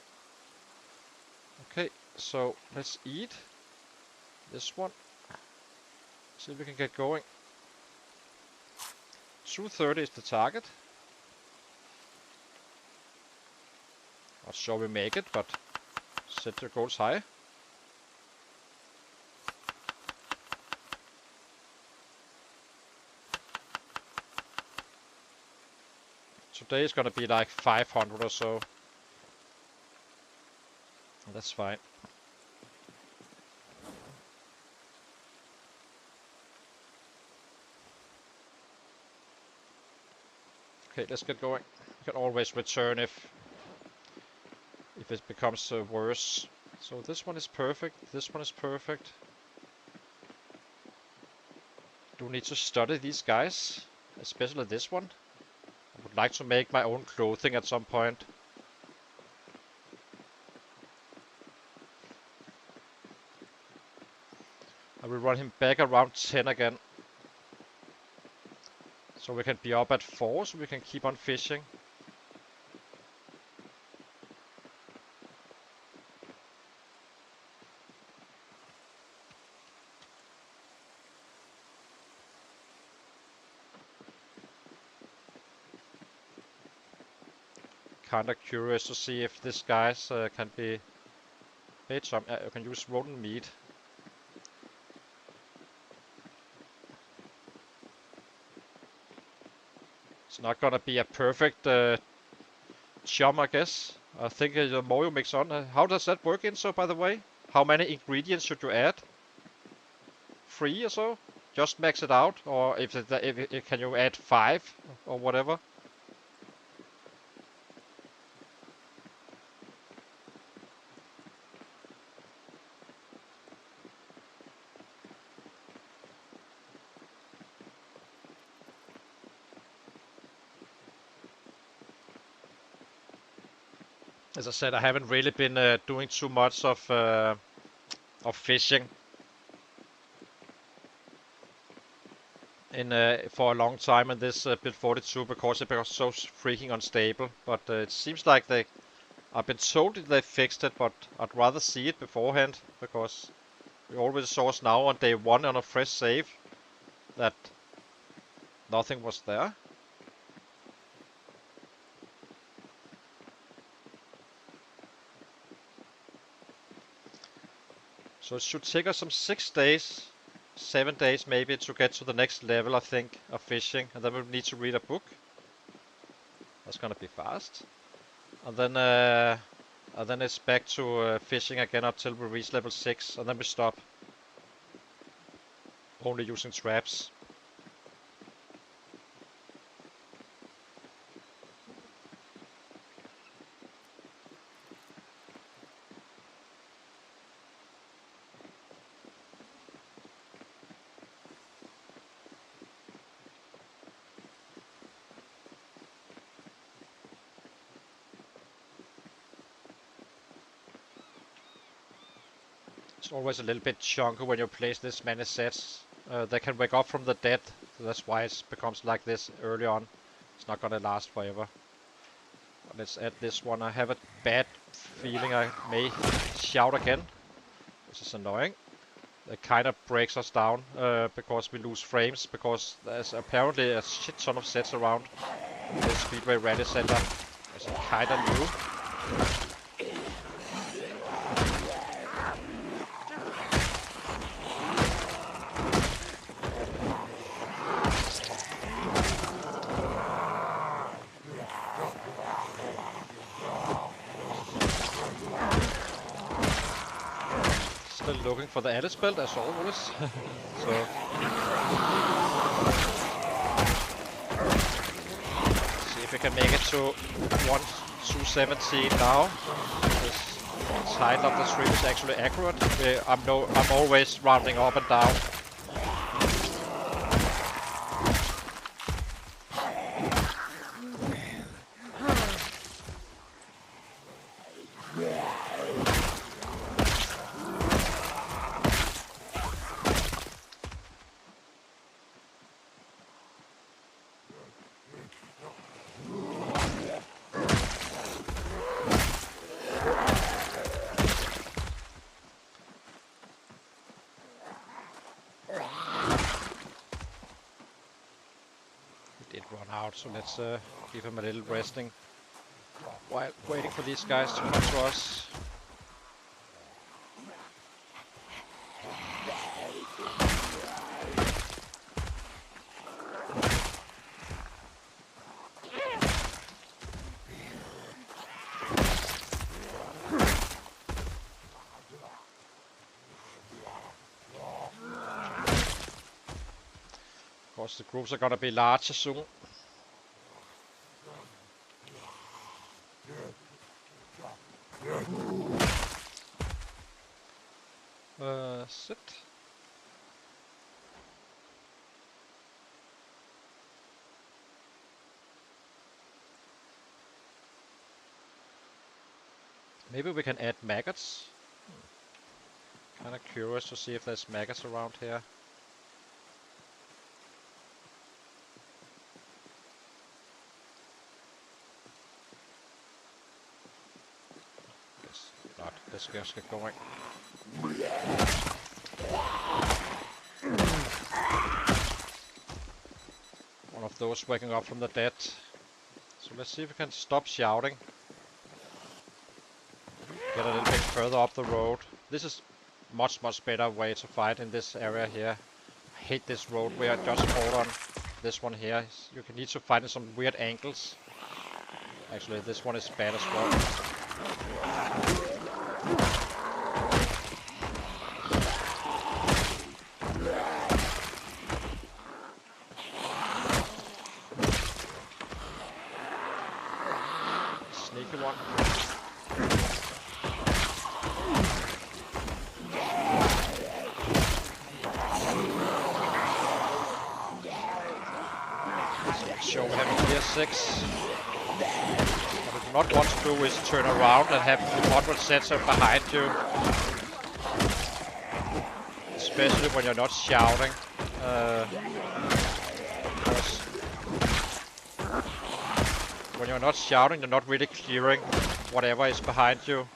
Okay, so let's eat this one. See if we can get going. 230 is the target. Not sure we make it, but set your goals high. Today is gonna be like 500 or so. That's fine. Okay, let's get going. We can always return if it becomes worse. So this one is perfect. This one is perfect. Do need to study these guys, especially this one. I would like to make my own clothing at some point. I will run him back around 10 again. So we can be up at 4, so we can keep on fishing. Kinda curious to see if this guys can be made some. You can use rodent meat. It's not gonna be a perfect chum, I guess. I think the more you mix on. How does that work in? So, by the way, how many ingredients should you add? 3 or so? Just max it out, or if can you add 5 or whatever? As I said, I haven't really been doing too much of fishing for a long time in this build 42 because it was so freaking unstable. But it seems like I've been told that they fixed it, but I'd rather see it beforehand because we already saw us now on day 1 on a fresh save that nothing was there. So it should take us some 6 days, 7 days maybe to get to the next level, I think, of fishing. And then we'll need to read a book. That's gonna be fast. And then it's back to fishing again until we reach level 6, and then we stop. Only using traps. It's always a little bit chunky when you place this many sets. They can wake up from the dead, so that's why it becomes like this early on. It's not gonna last forever. Let's add this one. I have a bad feeling I may shout again, which is annoying. It kind of breaks us down because we lose frames, because there's apparently a shit ton of sets around this Speedway Rally Center. It's kind of new. Looking for the Alice belt as always. So see if we can make it to 217 now. This title of the stream is actually accurate. I'm always rounding up and down. So let's give him a little resting while waiting for these guys to come to us. Of course, the groups are gonna be larger soon. Sit. Maybe we can add maggots. Kinda curious to see if there's maggots around here. Guess not. Let's just get going. One of those waking up from the dead. So let's see if we can stop shouting. Get a little bit further up the road. This is much better way to fight in this area here. I hate this road we are just caught on. This one here, you can need to find in some weird angles. Actually, this one is bad as well. Sneaky one. Sure, we have a tier 6. But it not want to do is turn around and have the moderate sensor behind you. Especially when you're not shouting. Because when you're not shouting, you're not really clearing whatever is behind you.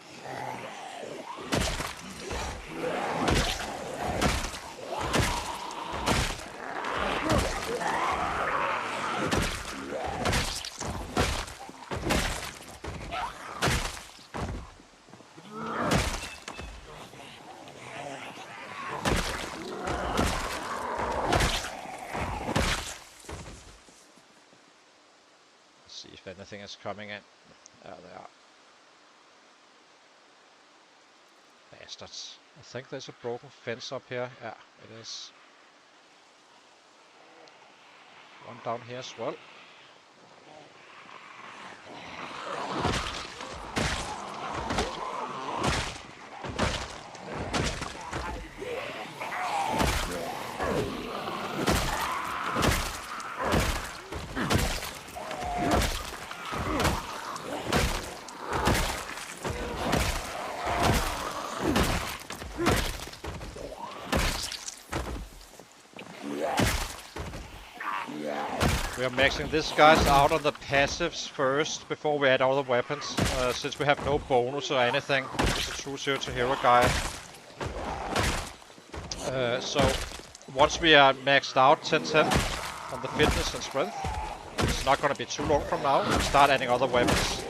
See if anything is coming in. There they are. Bastards. I think there's a broken fence up here. Yeah, it is. One down here as well. We are maxing this guys out on the passives first before we add all the weapons, since we have no bonus or anything. It's a true zero to hero guy. So once we are maxed out 10-10 on the fitness and strength, it's not going to be too long from now, we'll start adding other weapons.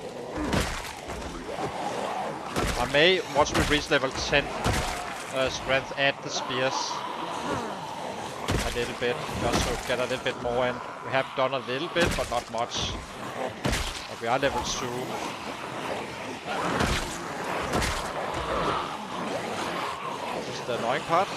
I may, once we reach level 10 strength, add the spears. A little bit, just to get a little bit more in. We have done a little bit, but not much. But we are level 2. This is the annoying part.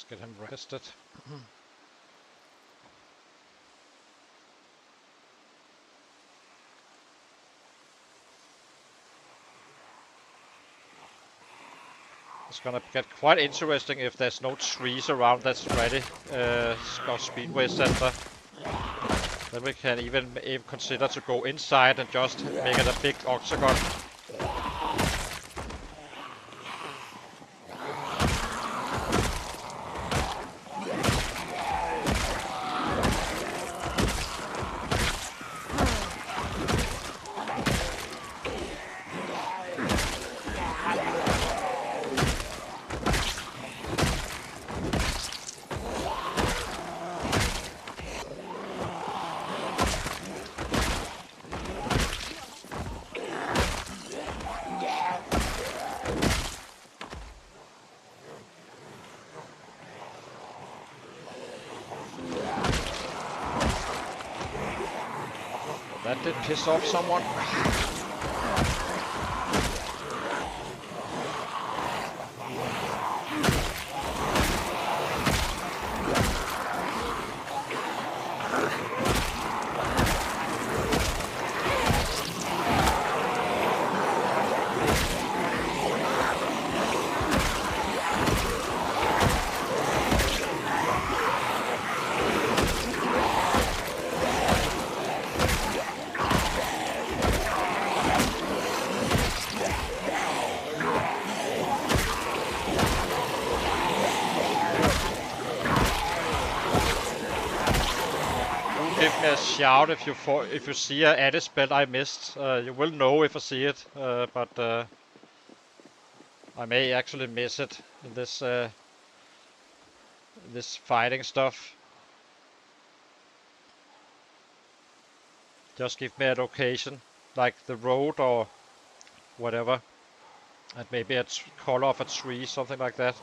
Get him rested. It's gonna get quite interesting if there's no trees around that's ready. Speedway center. Then we can even consider to go inside and just make it a big octagon. That did piss off someone. Give me a shout if you see a added spell I missed. You will know if I see it, but I may actually miss it in this this fighting stuff. Just give me a location, like the road or whatever, and maybe a color of a tree, something like that.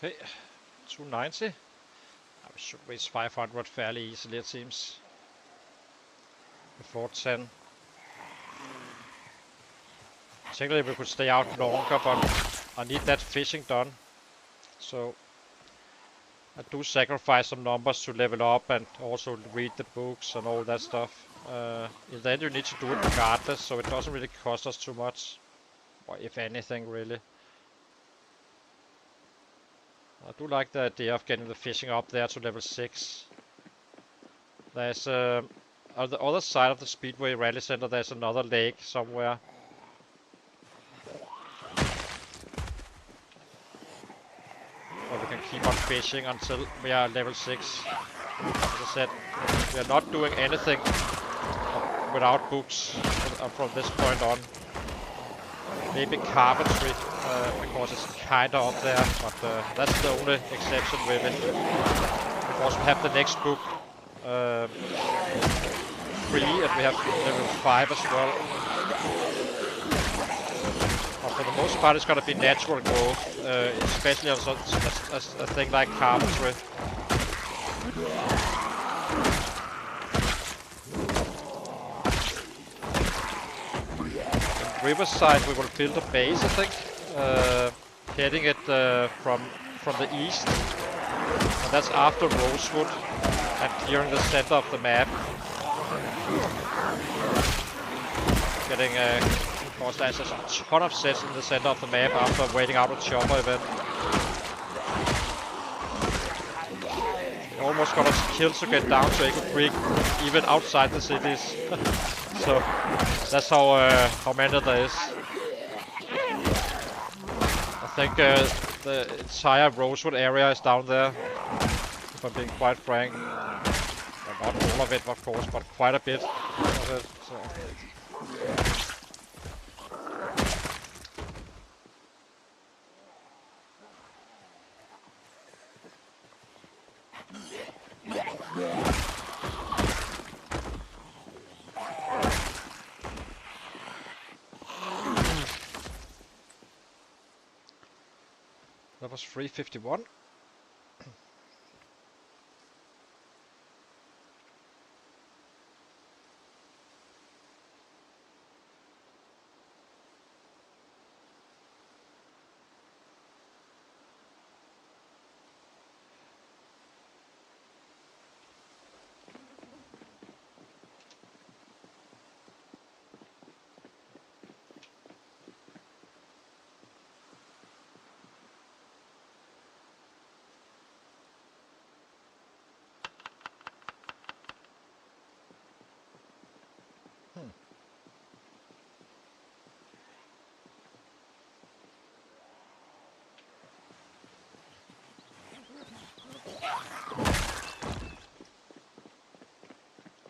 Okay, 290. We should reach 500 fairly easily, it seems. Before 10. Technically we could stay out longer, but I need that fishing done. So I do sacrifice some numbers to level up and also read the books and all that stuff. In the end you need to do it regardless, so it doesn't really cost us too much. Or if anything, really. I do like the idea of getting the fishing up there to level 6. There's on the other side of the Speedway Rally Center, there's another lake somewhere. Where we can keep on fishing until we are level 6. As I said, we are not doing anything without books from this point on. Maybe carpentry, because it's kinda up there, but that's the only exception really. Because we have the next book free, and we have level 5 as well. But for the most part it's gonna be natural growth, especially on a thing like carpentry. Riverside we will build a base, I think, heading it from the east, and that's after Rosewood and clearing the center of the map. Getting of course there's a ton of sets in the center of the map after waiting out a chopper event. It almost got us killed to get down to Echo Creek, even outside the cities. So that's how many there is. I think the entire Rosewood area is down there, if I'm being quite frank. Well, not all of it, of course, but quite a bit of it. So. That was 351.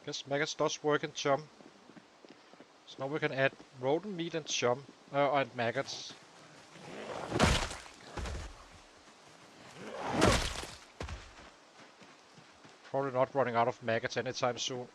Guess maggots does work in chum. So now we can add rodent meat and chum, and maggots. Probably not running out of maggots anytime soon.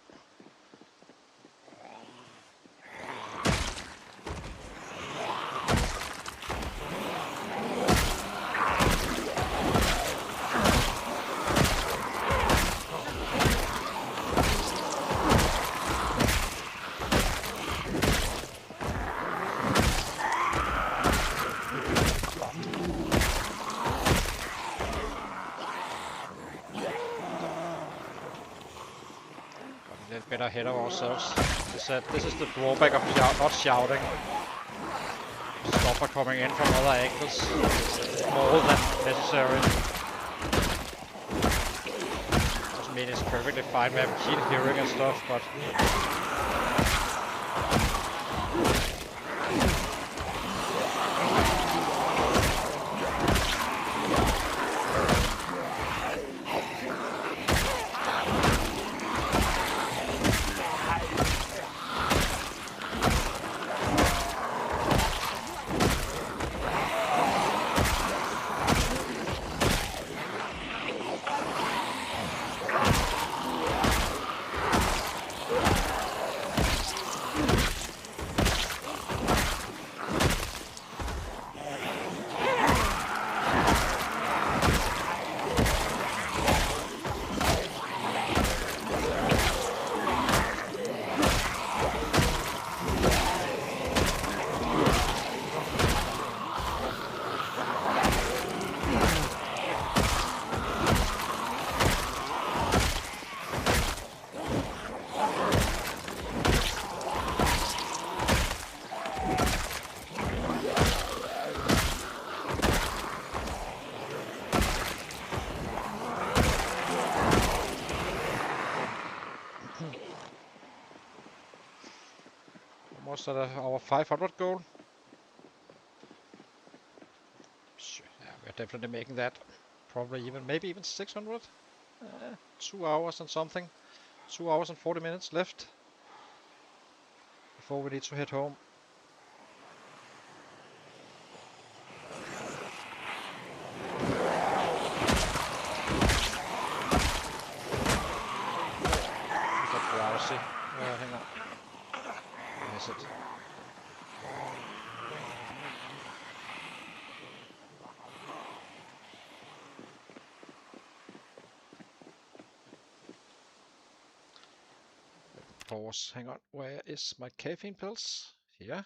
Get ahead of ourselves. This is the drawback of not shouting. Stuff are coming in from other angles more than necessary. Doesn't mean it's perfectly fine. We have keen hearing and stuff, but almost at our 500 goal. Sure, yeah, we're definitely making that. Probably even, maybe even 600. 2 hours and something. 2 hours and 40 minutes left before we need to head home. Hang on. Where is it? Pause. Hang on. Where is my caffeine pills? Here.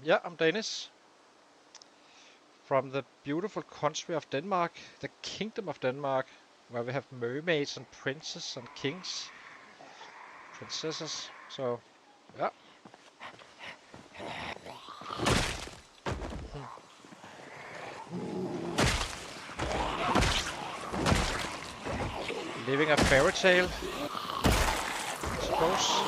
Yeah, I'm Danish. From the beautiful country of Denmark, the Kingdom of Denmark, where we have mermaids and princes and kings, princesses. So, yeah. Living a fairy tale, I suppose.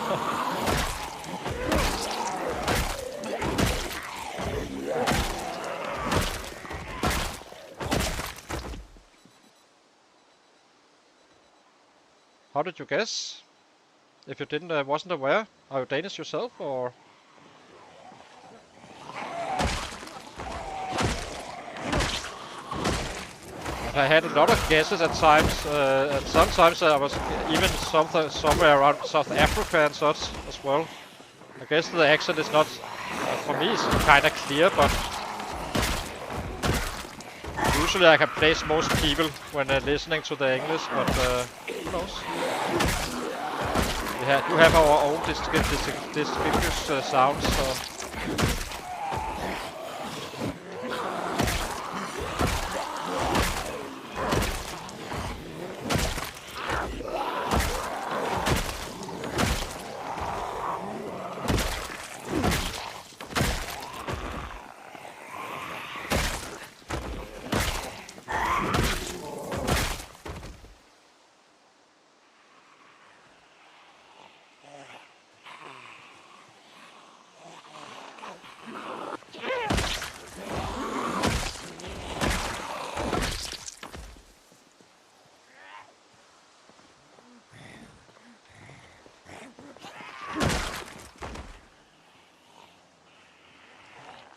How did you guess? If you wasn't aware, are you Danish yourself, or? I had a lot of guesses at times, and sometimes I was even somewhere around South Africa and such as well. I guess the accent is not, for me, it's kind of clear, but usually I can place most people when they're listening to the English, but who knows? We have our own distributed sounds, so...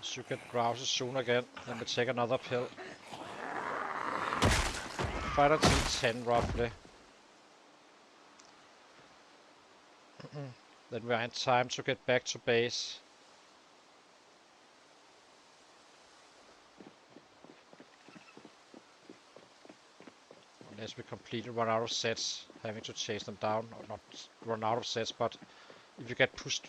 Should get drowsy soon again, then we take another pill. 5 until 10 roughly. Then we are in time to get back to base. Unless we completely run out of sets, having to chase them down, or not run out of sets, but if you get pushed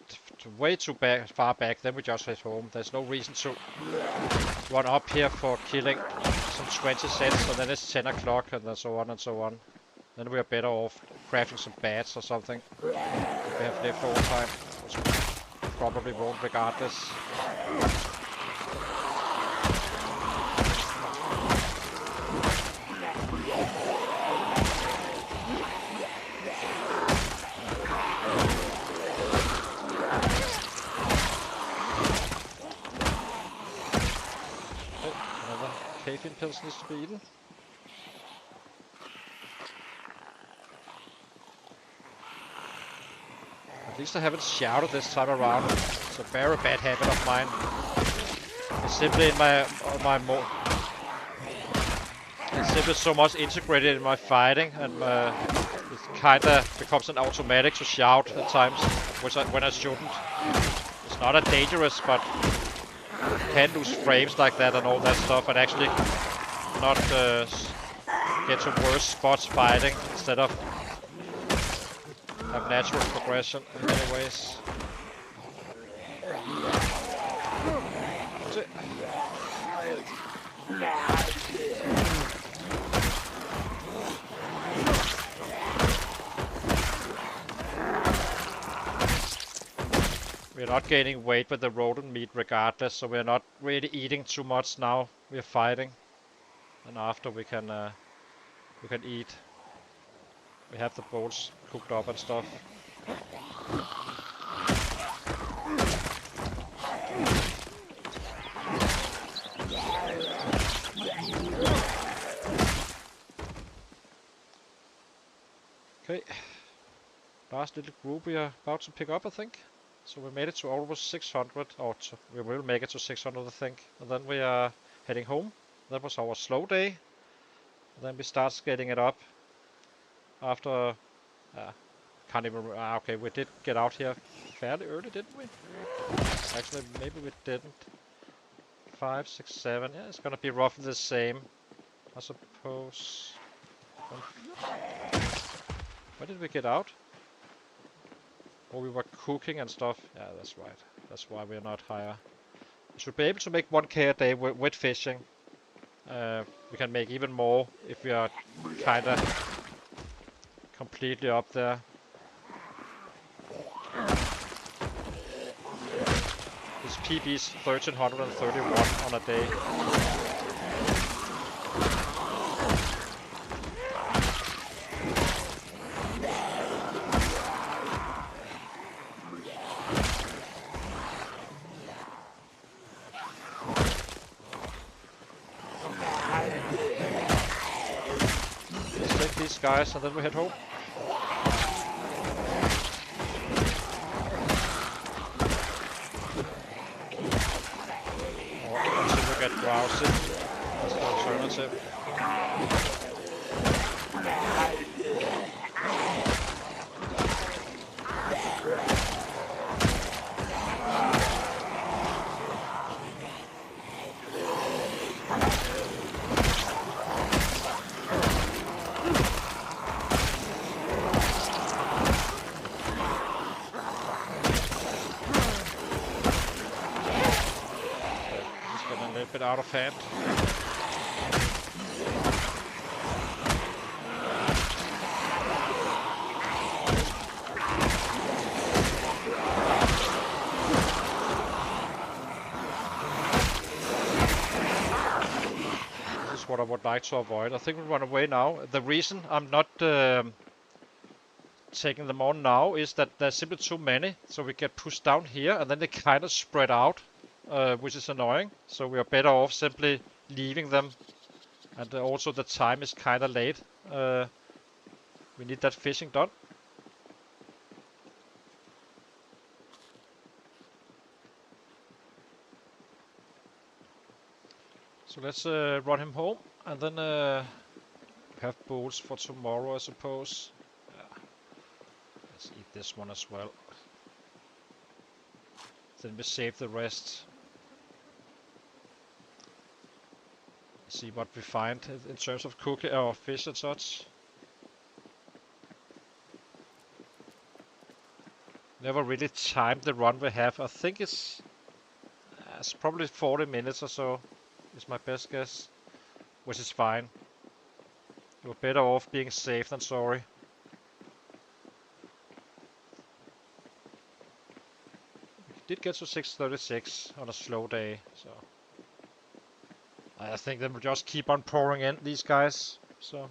way too far back, then we just head home. There's no reason to run up here for killing some 20 sets, and then it's 10 o'clock, and then so on and so on. Then we are better off crafting some bats or something. If we have left all time, which we probably won't regardless. Caffeine pills needs to be eaten. At least I haven't shouted this time around. It's a very bad habit of mine. It's simply in it's simply so much integrated in my fighting, and it kinda becomes an automatic to shout at times, when I shouldn't. It's not that dangerous, but can lose frames like that and all that stuff, and actually not get to worse spots fighting instead of have natural progression in many ways. We're not gaining weight with the rodent meat regardless, so we're not really eating too much now. We're fighting, and after we can eat. We have the bones cooked up and stuff. Okay, last little group we are about to pick up, I think. So we made it to almost 600, or we will make it to 600, I think. And then we are heading home. That was our slow day. And then we start scaling it up after. Can't even. Okay, we did get out here fairly early, didn't we? Actually, maybe we didn't. 5, 6, 7. Yeah, it's gonna be roughly the same, I suppose. Where did we get out? Oh, we were cooking and stuff. Yeah, that's right. That's why we're not higher. We should be able to make 1k a day with fishing. We can make even more if we are kinda completely up there. This PB's 1331 on a day. These guys, and then we head home. Or until we get drowsy. That's the alternative. of hand. This is what I would like to avoid. I think we run away now. The reason I'm not taking them on now is that there's simply too many, so we get pushed down here and then they kind of spread out, which is annoying. So we are better off simply leaving them, and also the time is kind of late. We need that fishing done. So let's run him home, and then have bowls for tomorrow, I suppose. Yeah. Let's eat this one as well. Then we save the rest. See what we find in terms of cooking or fish and such. Never really timed the run we have. I think it's probably 40 minutes or so, is my best guess, which is fine. You're better off being safe than sorry. We did get to 6:36 on a slow day, so I think they will just keep on pouring in, these guys. So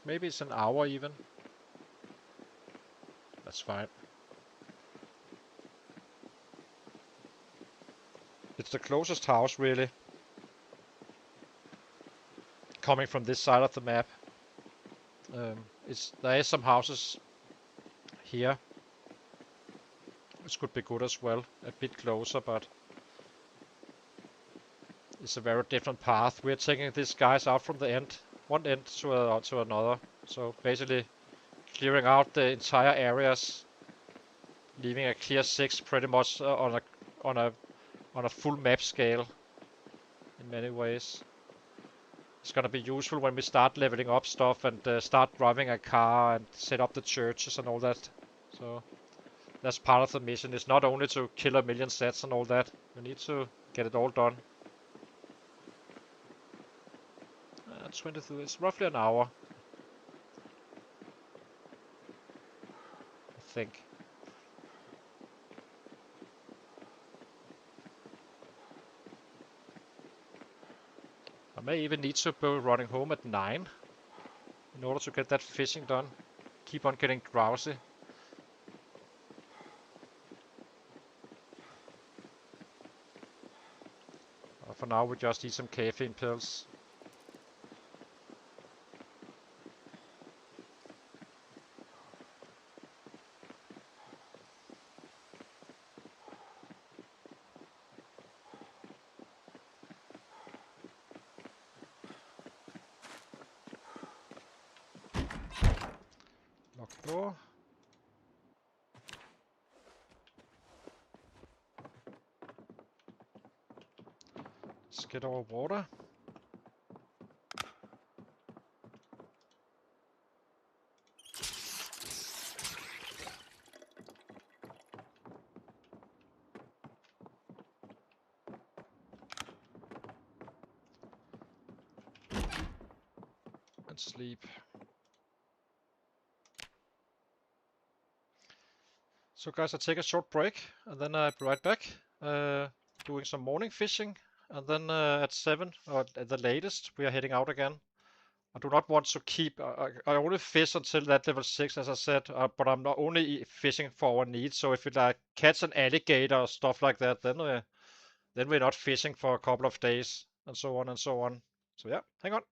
maybe it's an hour even. That's fine. It's the closest house, really, coming from this side of the map. There is some houses here, which could be good as well, a bit closer, but it's a very different path. We're taking these guys out from the end, one end to another. So basically clearing out the entire areas, leaving a clear 6 pretty much on a full map scale in many ways. It's gonna be useful when we start leveling up stuff and start driving a car and set up the churches and all that. So that's part of the mission. It's not only to kill a million sets and all that. We need to get it all done. 23. It's roughly an hour, I think. I may even need to be running home at 9 in order to get that fishing done. Keep on getting drowsy. For now we just need some caffeine pills. Lock the door. Let's get our water. And sleep. So guys, I take a short break and then I'll be right back, doing some morning fishing, and then at 7 or at the latest we are heading out again. I do not want to keep, I only fish until that level 6 as I said, but I'm not only fishing for our needs, so if we like catch an alligator or stuff like that, then we're not fishing for a couple of days, and so on and so on. So yeah, hang on.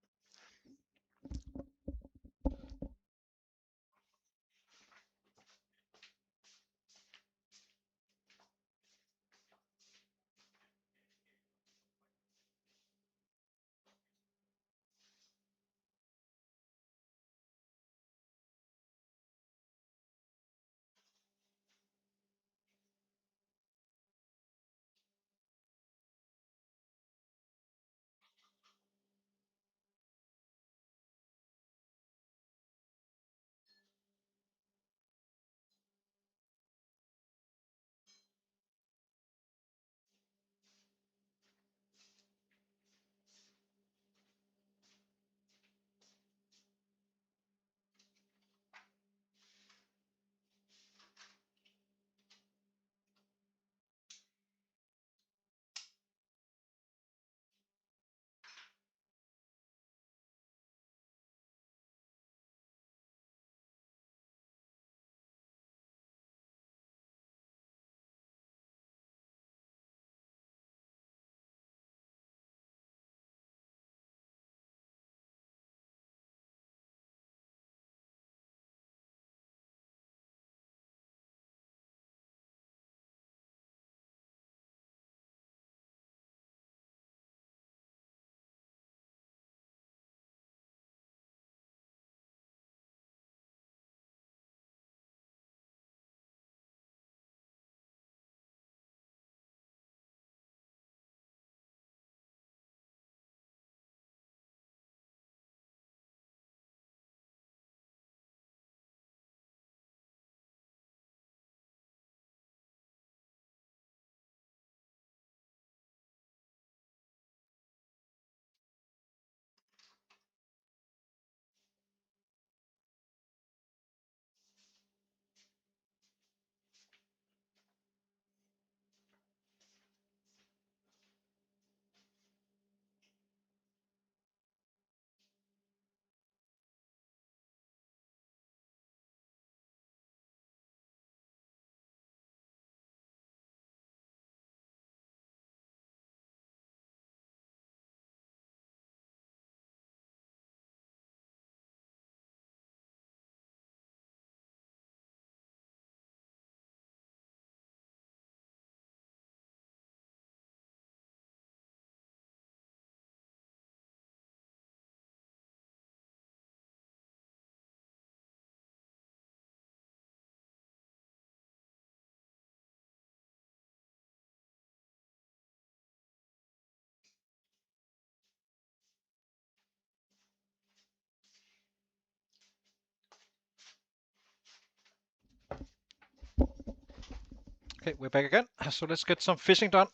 Okay, we're back again. So let's get some fishing done.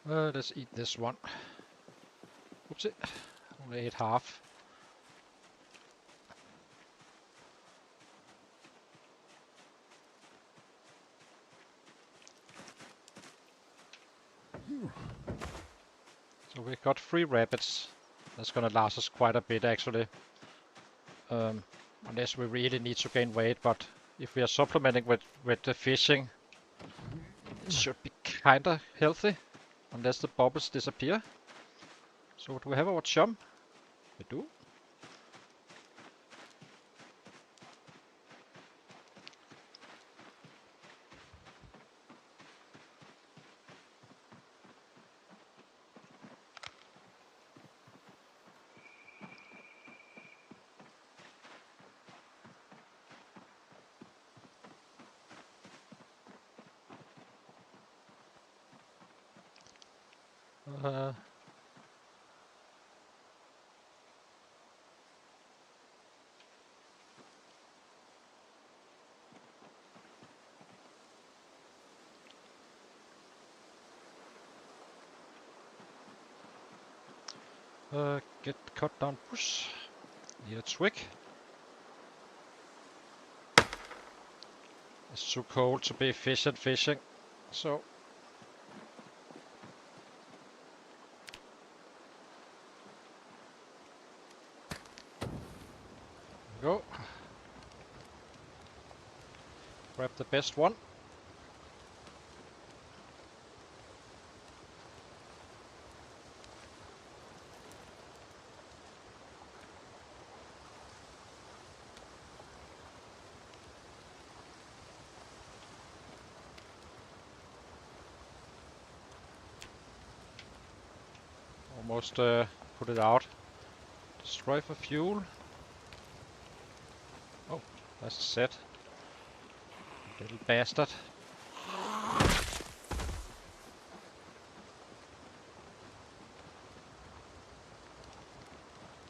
Let's eat this one. Oopsie, only ate half. So we got 3 rabbits. That's gonna last us quite a bit actually. Unless we really need to gain weight, but if we are supplementing with the fishing, it should be kinda healthy. Unless the bubbles disappear. So do we have our chum? We do. Get cut down bush. Need a twig. It's too cold to be efficient fishing, so go. Grab the best one. Almost put it out. Destroy for fuel. Oh, that's a set. Little bastard.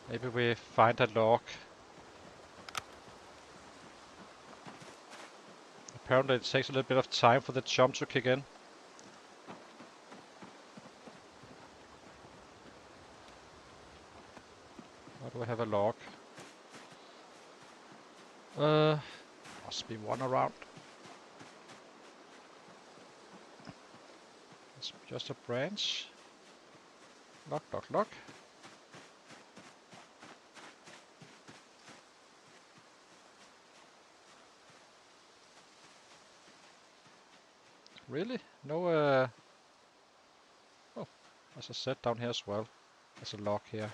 Maybe we find a log. Apparently it takes a little bit of time for the jump to kick in. Why do I have a log? Must be one around. It's just a branch. Lock, lock, lock. Really? No, oh, there's a set down here as well. There's a log here.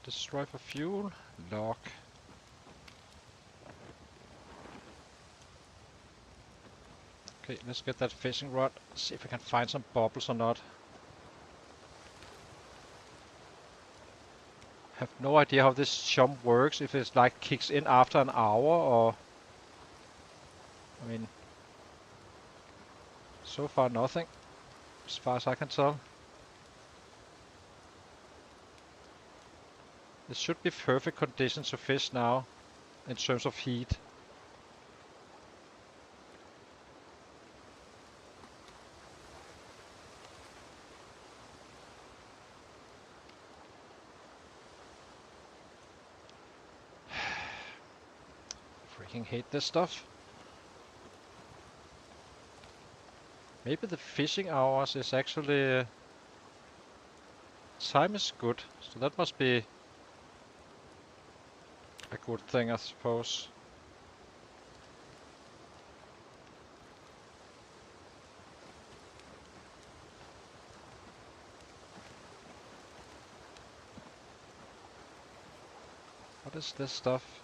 Destroy for fuel. Log. Okay, let's get that fishing rod. See if we can find some bubbles or not. Have no idea how this jump works. If it's like kicks in after an hour or... I mean... So far nothing. As far as I can tell. It should be perfect conditions to fish now. In terms of heat. Freaking hate this stuff. Maybe the fishing hours is actually... time is good, so that must be a good thing, I suppose. What is this stuff?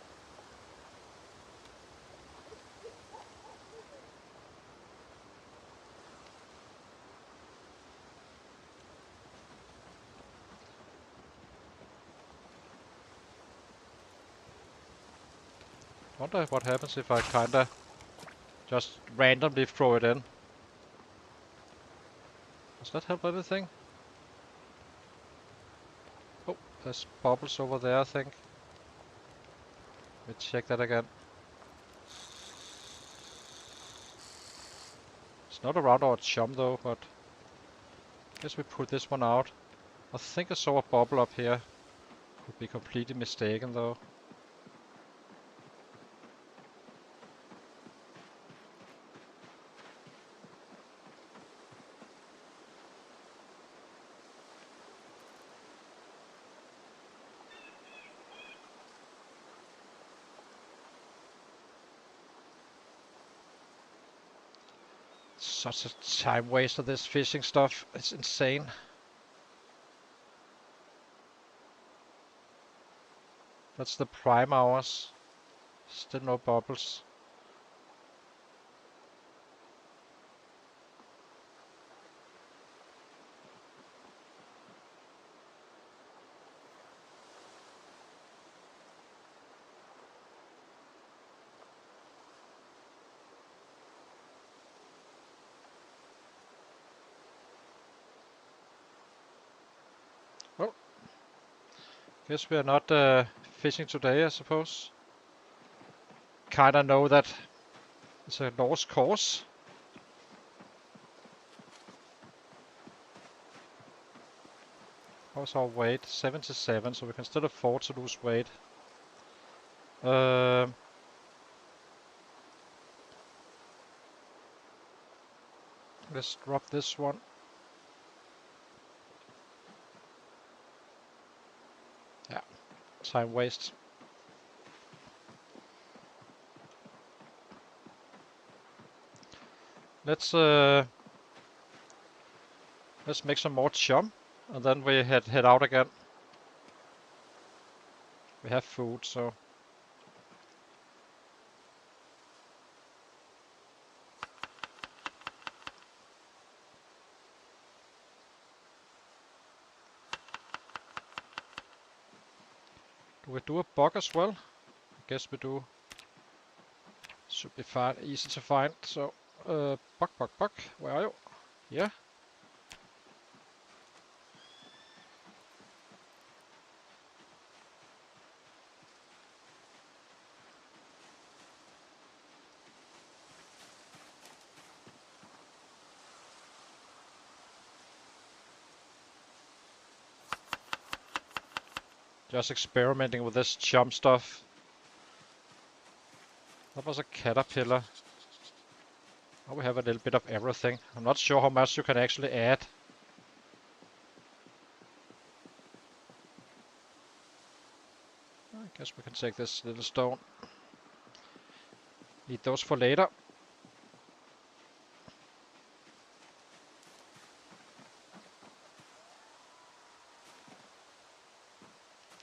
Wonder what happens if I kinda just randomly throw it in. Does that help anything? Oh, there's bubbles over there, I think. Let me check that again. It's not around our chum though, but I guess we put this one out. I think I saw a bubble up here. Could be completely mistaken though. Such a time waste of this fishing stuff. It's insane. That's the prime hours. Still no bubbles. Well, guess we are not fishing today, I suppose. Kinda know that it's a lost cause. How's our weight? 77, so we can still afford to lose weight. Let's drop this one. Yeah, time waste. Let's make some more chum, and then we head out again. We have food, so do we do a bug as well? I guess we do. Should be fine, easy to find. So, bug, where are you? Yeah. Just experimenting with this chum stuff. That was a caterpillar. Now we have a little bit of everything. I'm not sure how much you can actually add. I guess we can take this little stone. Need those for later.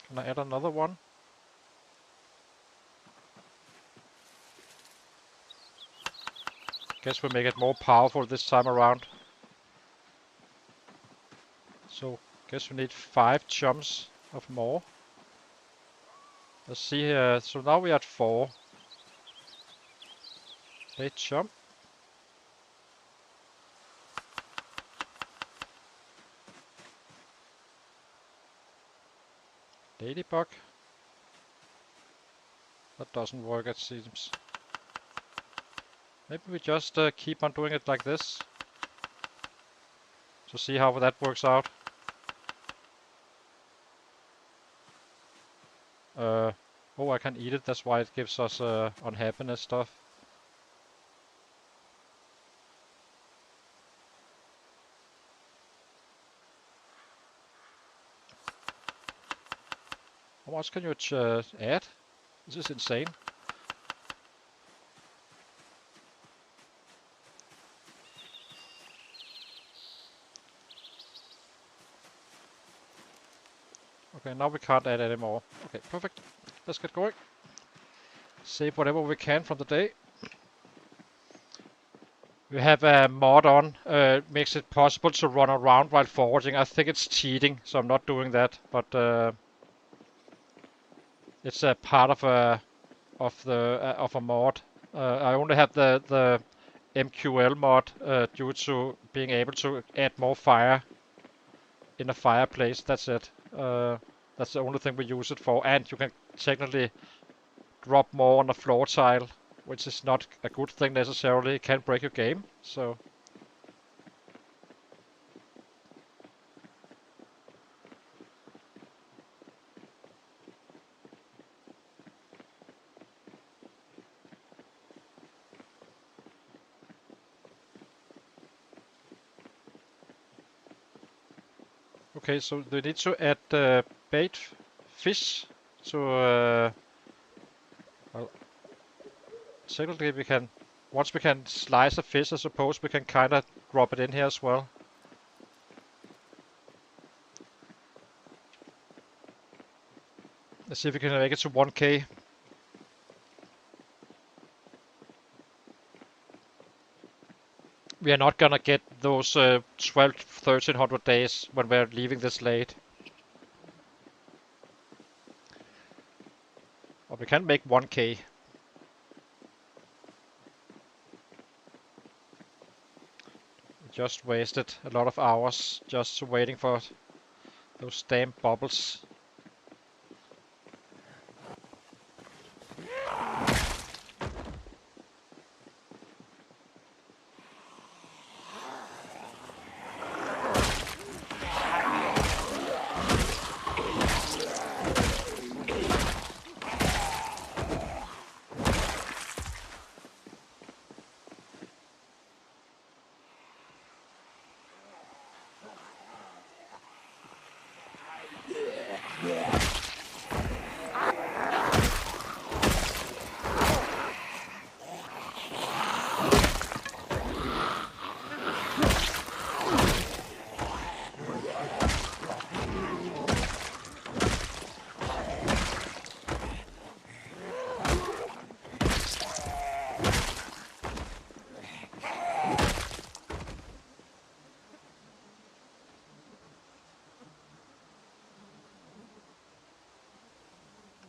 Can I add another one? Guess we make it more powerful this time around. So, guess we need 5 chums of more. Let's see here. So now we're at 4. 8 chum. Ladybug. That doesn't work, it seems. Maybe we just keep on doing it like this. To see how that works out. Oh, I can eat it, that's why it gives us unhappiness stuff. How much can you add? This is insane. Okay, now we can't add anymore. Okay, perfect. let's get going. Save whatever we can from the day. We have a mod on, makes it possible to run around while foraging. I think it's cheating, so I'm not doing that. But it's a part of a mod. I only have the MQL mod due to being able to add more fire in a fireplace. That's it. That's the only thing we use it for. And you can technically drop more on a floor tile, which is not a good thing necessarily. It can break your game. So okay, so we need to add bait fish to well, technically we can, once we can slice a fish, I suppose we can kind of drop it in here as well. Let's see if we can make it to 1k. We are not gonna get those 1300 days when we're leaving this late. But we can make 1k. We just wasted a lot of hours just waiting for those damn bubbles.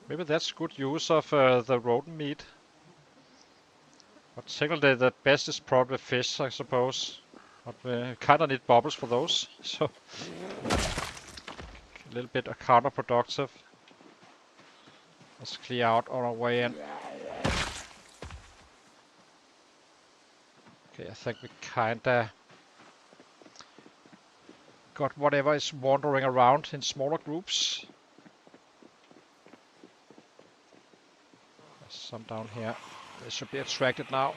Maybe that's good use of the rodent meat. But technically the best is probably fish, I suppose. But we kinda need bubbles for those, so a little bit counterproductive. Let's clear out on our way in. Okay, I think we kinda got whatever is wandering around in smaller groups. There's some down here. They should be attracted now.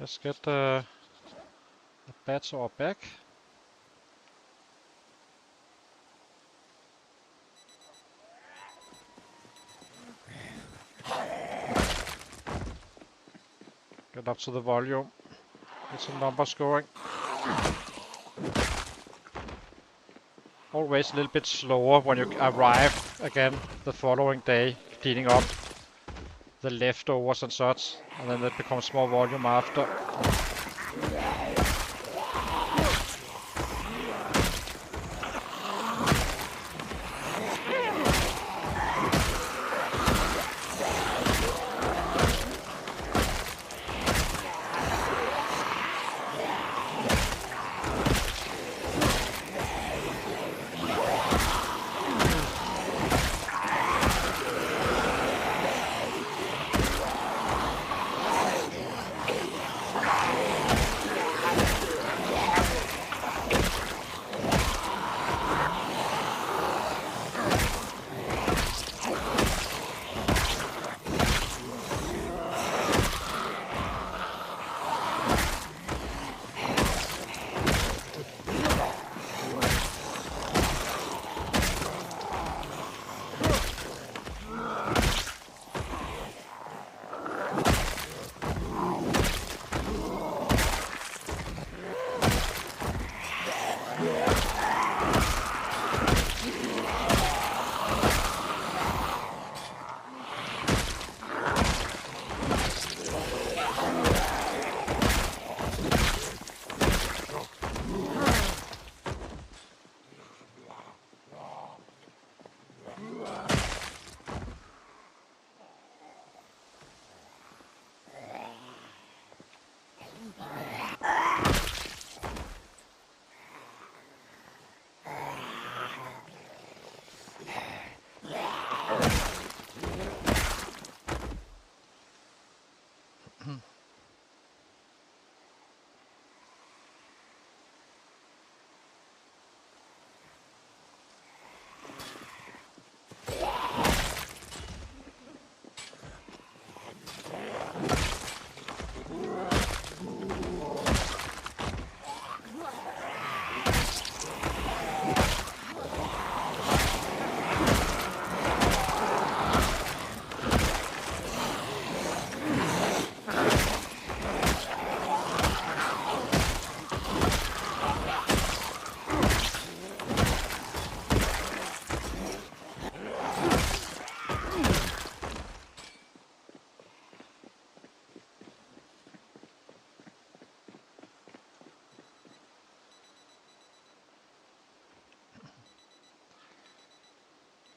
Let's get the bat to our back. Get up to the volume. Get some numbers going. always a little bit slower when you arrive again the following day, cleaning up the leftovers and such, and then it becomes more volume after.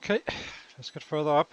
Okay, let's get further up.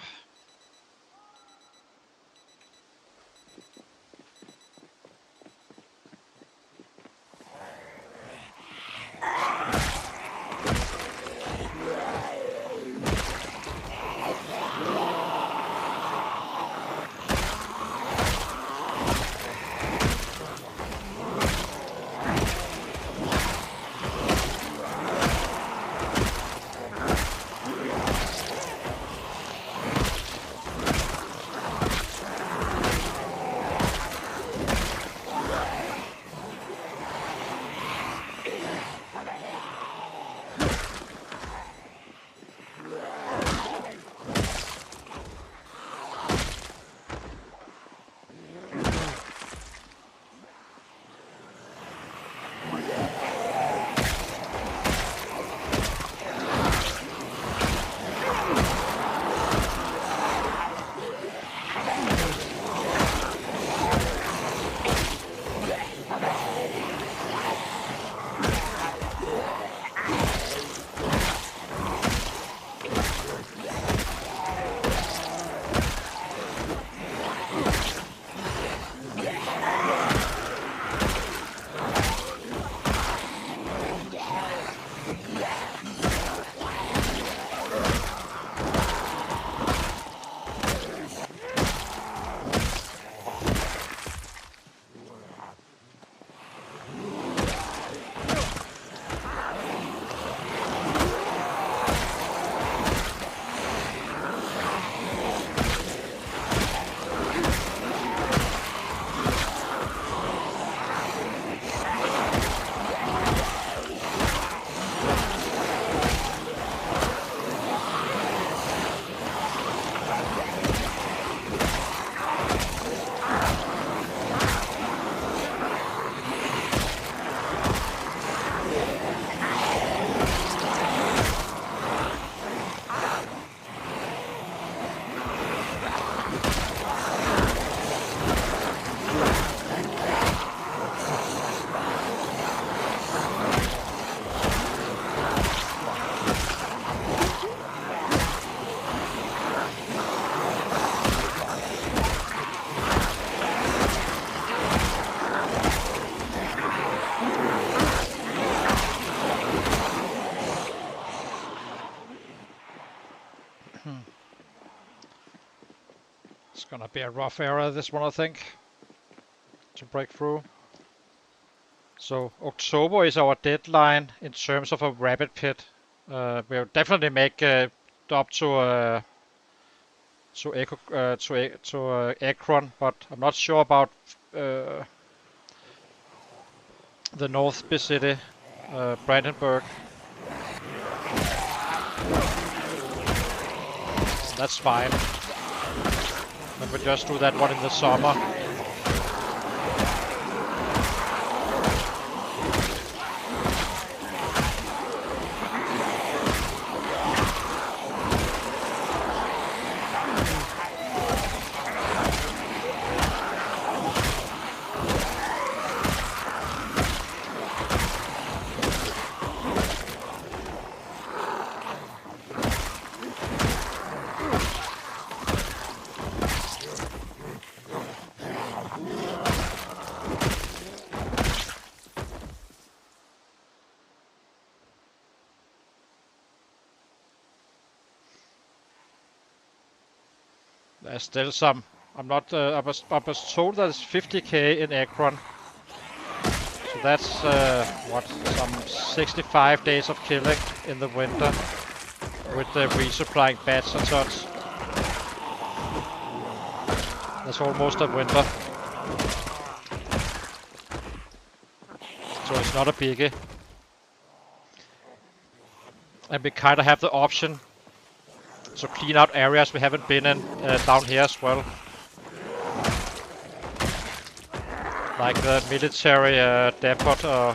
be a rough area, this one, I think, to break through. So October is our deadline in terms of a rapid pit. We'll definitely make up to Ekron, but I'm not sure about the North B city, Brandenburg. That's fine. And we'll just do that one in the summer. There's still some. I'm not. I was told that it's 50k in Ekron. So that's what, some 65 days of killing in the winter with the resupplying bats and such. That's almost a winter. So it's not a biggie. And we kind of have the option to clean out areas we haven't been in down here as well. Like the military depot,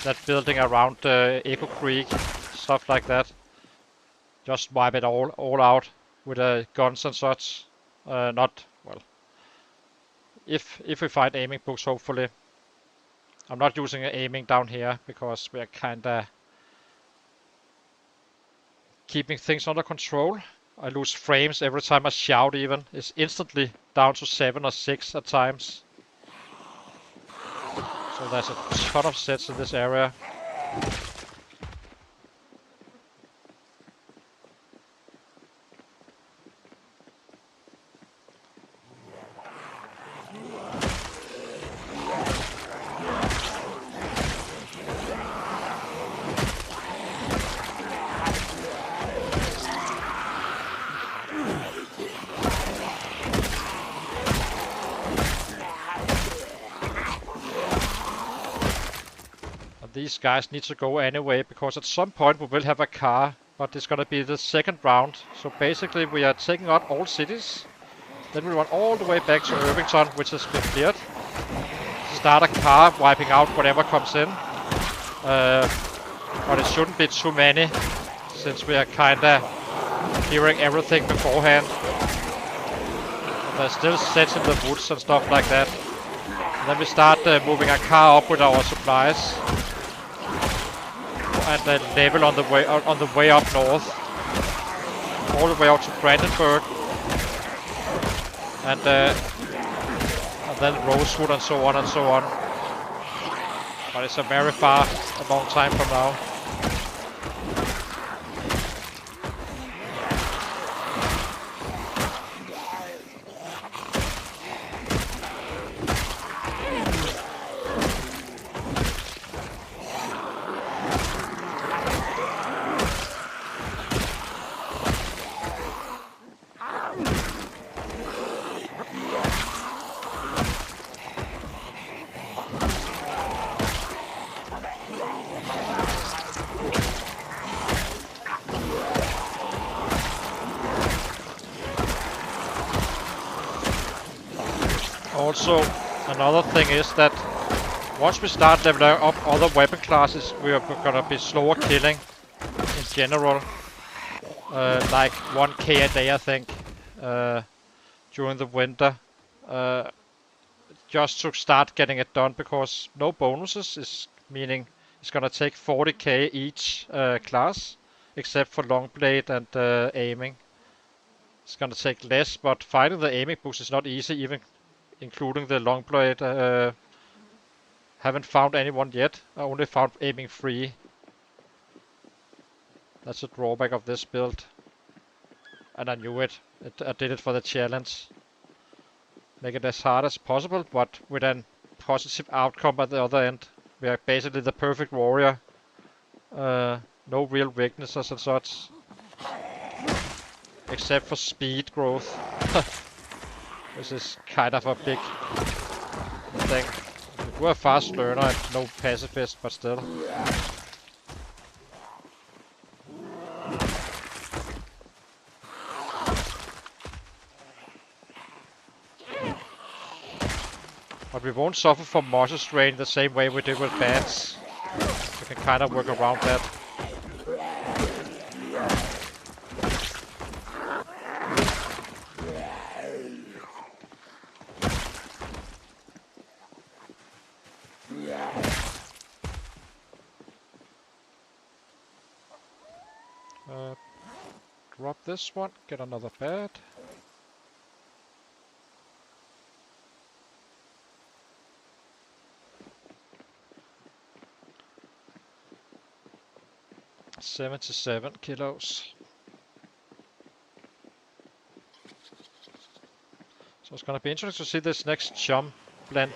that building around Echo Creek, stuff like that. Just wipe it all out with guns and such. Not, well, if we find aiming books, hopefully. I'm not using aiming down here because we're kinda keeping things under control. I lose frames every time I shout even. It's instantly down to 7 or 6 at times. So there's a ton of sets in this area. These guys need to go anyway, because at some point we will have a car, but it's gonna be the second round. So basically we are taking out all cities, then we run all the way back to Irvington, which has been cleared. Start a car, wiping out whatever comes in. But it shouldn't be too many, since we are kinda clearing everything beforehand. And there's still sets in the woods and stuff like that. And then we start moving a car up with our supplies. And then level on the way up north, all the way up to Brandenburg, and then Rosewood and so on and so on. But it's a long time from now. Also, another thing is that once we start leveling up other weapon classes, we are gonna be slower killing in general. Like 1k a day, I think, during the winter. Just to start getting it done, because no bonuses is meaning it's gonna take 40k each class, except for Longblade and aiming. It's gonna take less, but finding the aiming boost is not easy, even including the Longblade. Haven't found anyone yet. I only found aiming 3. That's a drawback of this build. And I knew it. I did it for the challenge. make it as hard as possible, but with an positive outcome at the other end. We are basically the perfect warrior. No real weaknesses and such. Except for speed growth. This is kind of a big thing. We're a fast learner and no pacifist, but still. But we won't suffer from muscle strain the same way we did with bats. We can kind of work around that. Drop this one, get another bat. $77 kilos. So it's gonna be interesting to see this next chum blend.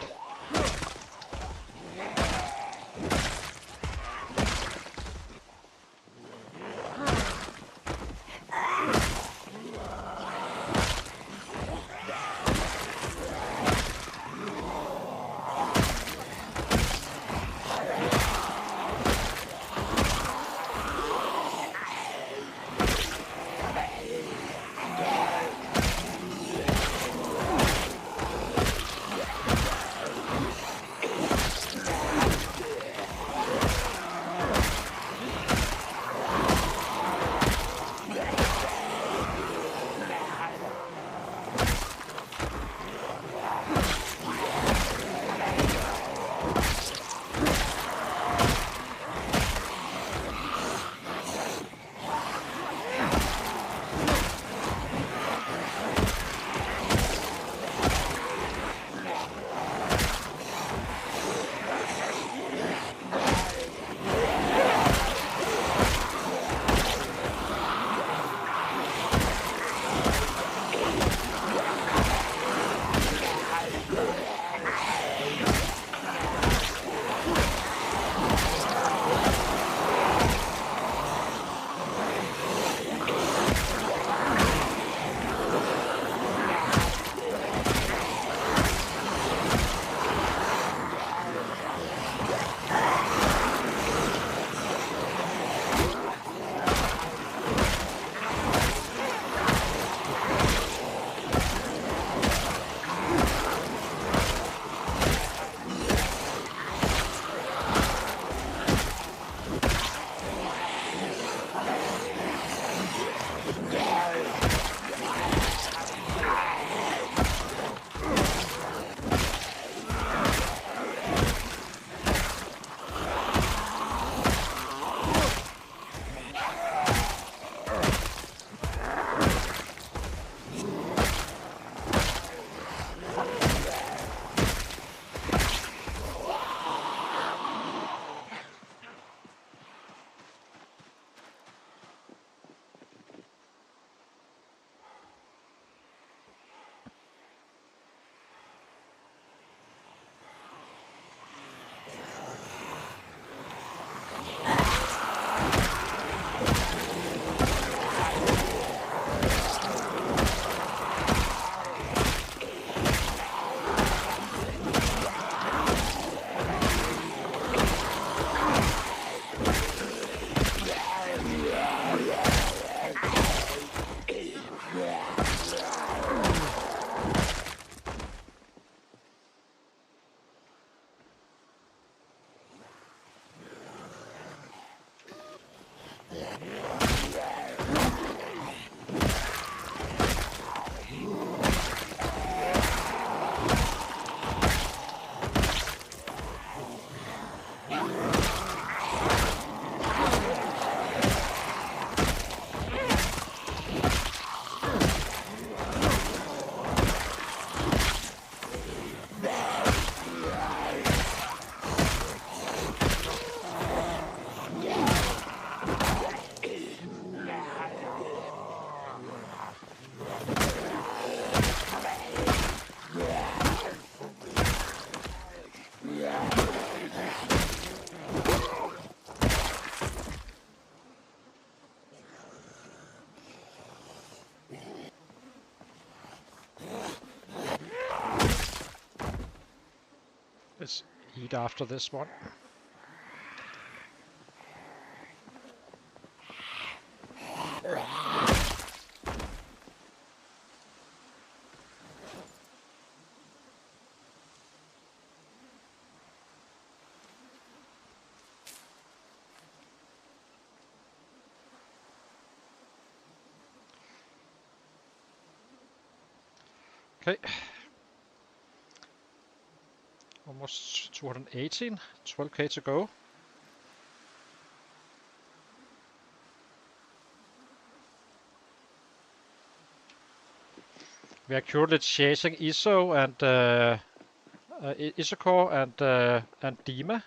Let's eat after this one. Okay. Almost 218, 12k to go. We are currently chasing Iso and Isokor and Dima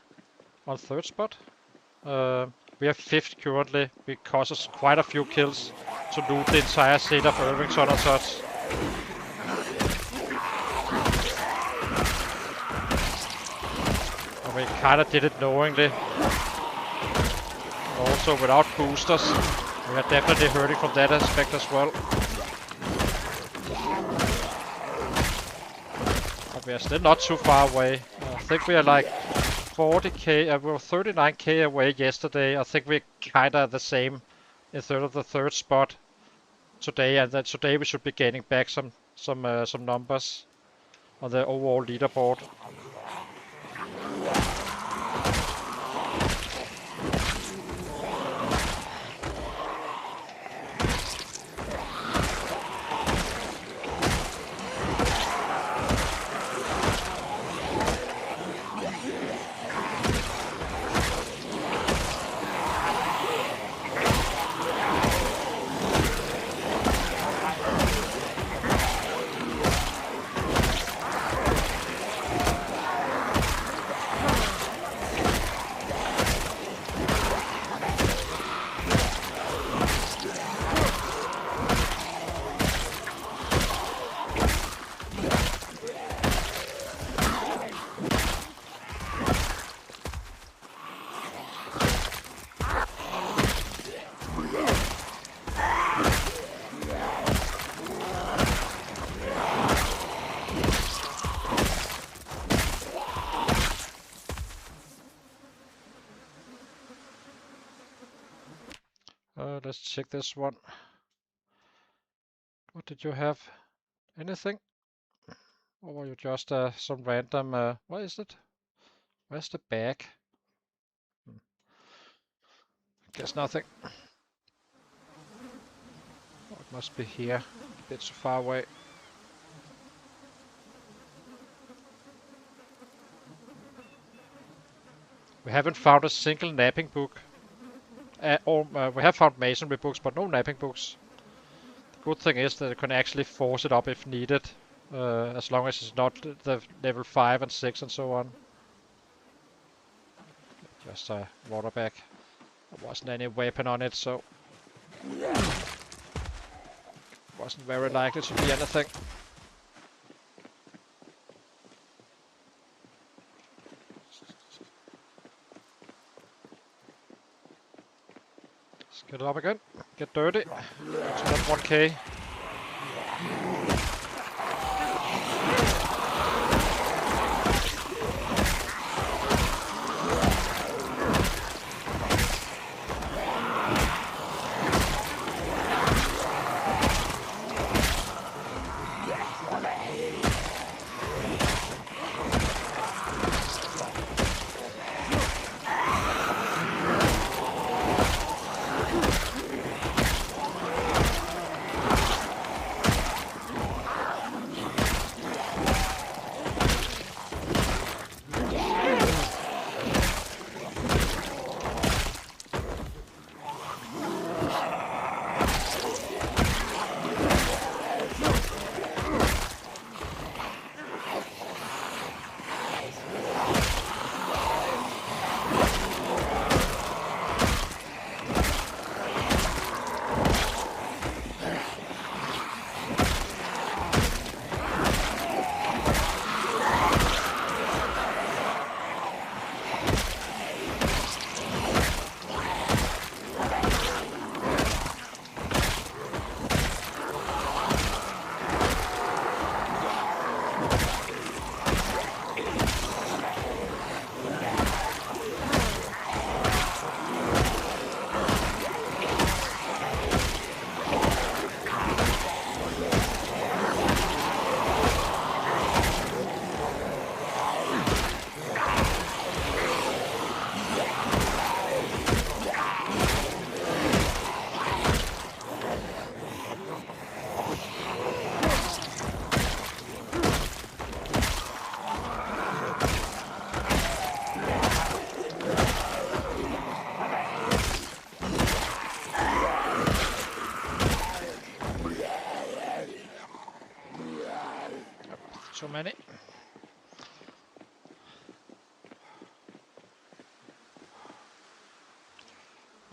on third spot. We have fifth currently. It costs us quite a few kills to loot the entire city of Irvington and such. And we kinda did it knowingly. Also without boosters. We are definitely hurting from that aspect as well. But we are still not too far away. I think we are like 40k, we were 39k away yesterday. I think we're kinda the same in the third spot today, and then today we should be gaining back some numbers on the overall leaderboard. Let's check this one. What did you have? Anything? Or were you just some random... what is it? Where's the bag? Guess nothing. Oh, it must be here. A bit too far away. We haven't found a single napping book. We have found masonry books, but no napping books. The good thing is that you can actually force it up if needed, as long as it's not the level 5 and 6 and so on. Just a water bag. There wasn't any weapon on it, so wasn't very likely to be anything. Let's get it up again. Get dirty. To that 1k.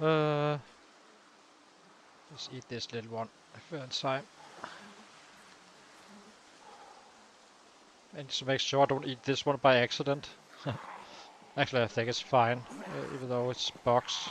Let's eat this little one if we're in time. And to make sure I don't eat this one by accident. Actually, I think it's fine, even though it's bugs.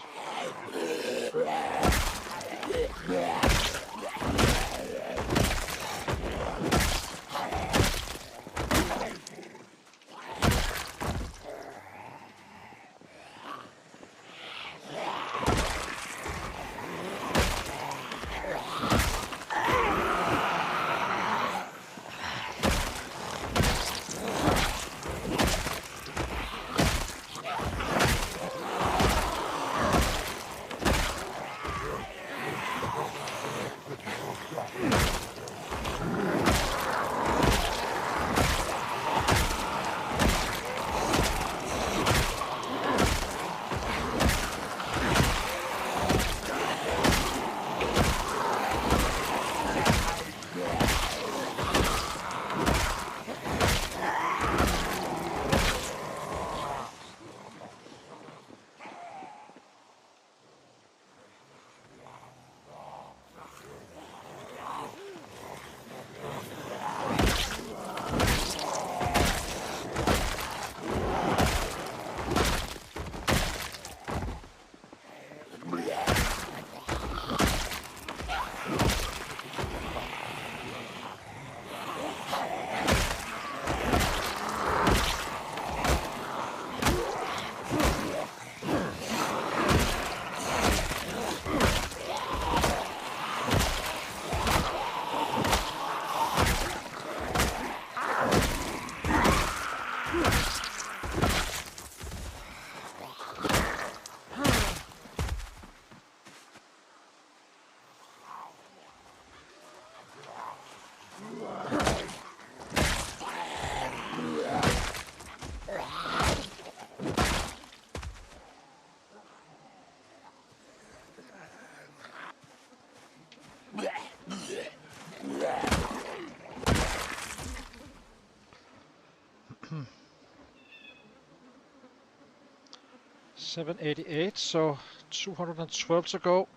$788, so 212 to go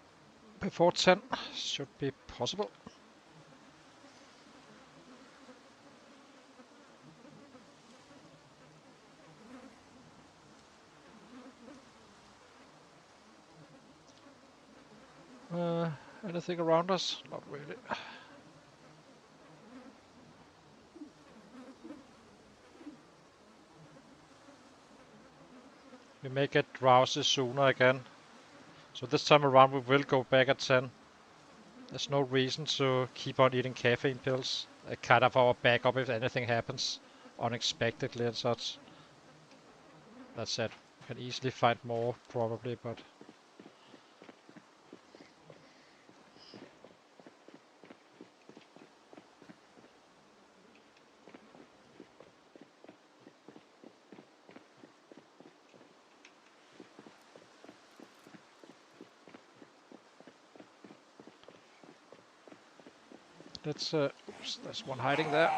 before 10 should be possible. Anything around us? Not really. We may get drowsy sooner again. So this time around we will go back at 10. There's no reason to keep on eating caffeine pills. Kind of our backup if anything happens unexpectedly and such. That said, we can easily find more probably, but... Let's, oops, there's one hiding there.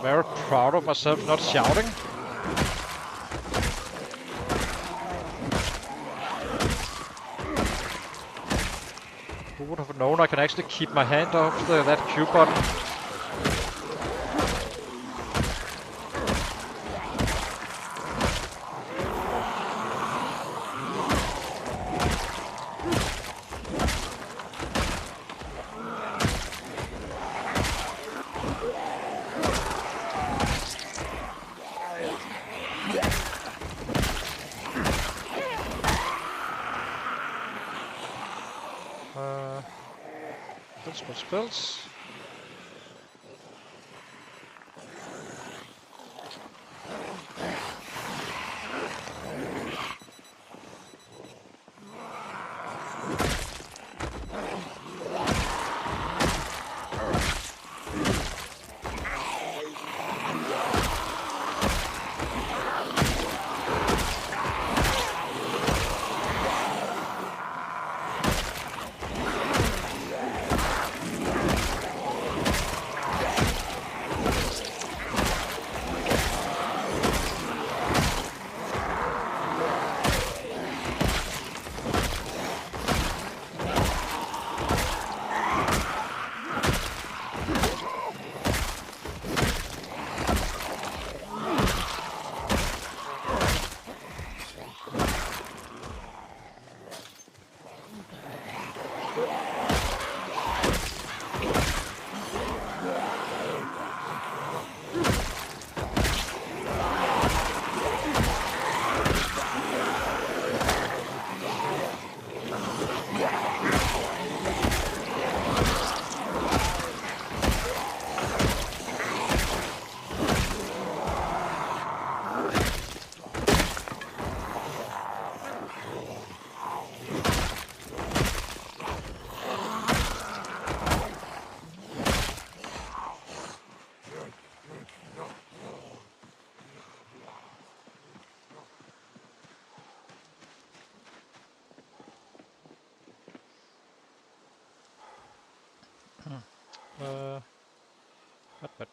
Very proud of myself not shouting. Who would have known I can actually keep my hand off that Q button? Spells.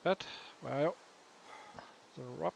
Bad. Well, drop.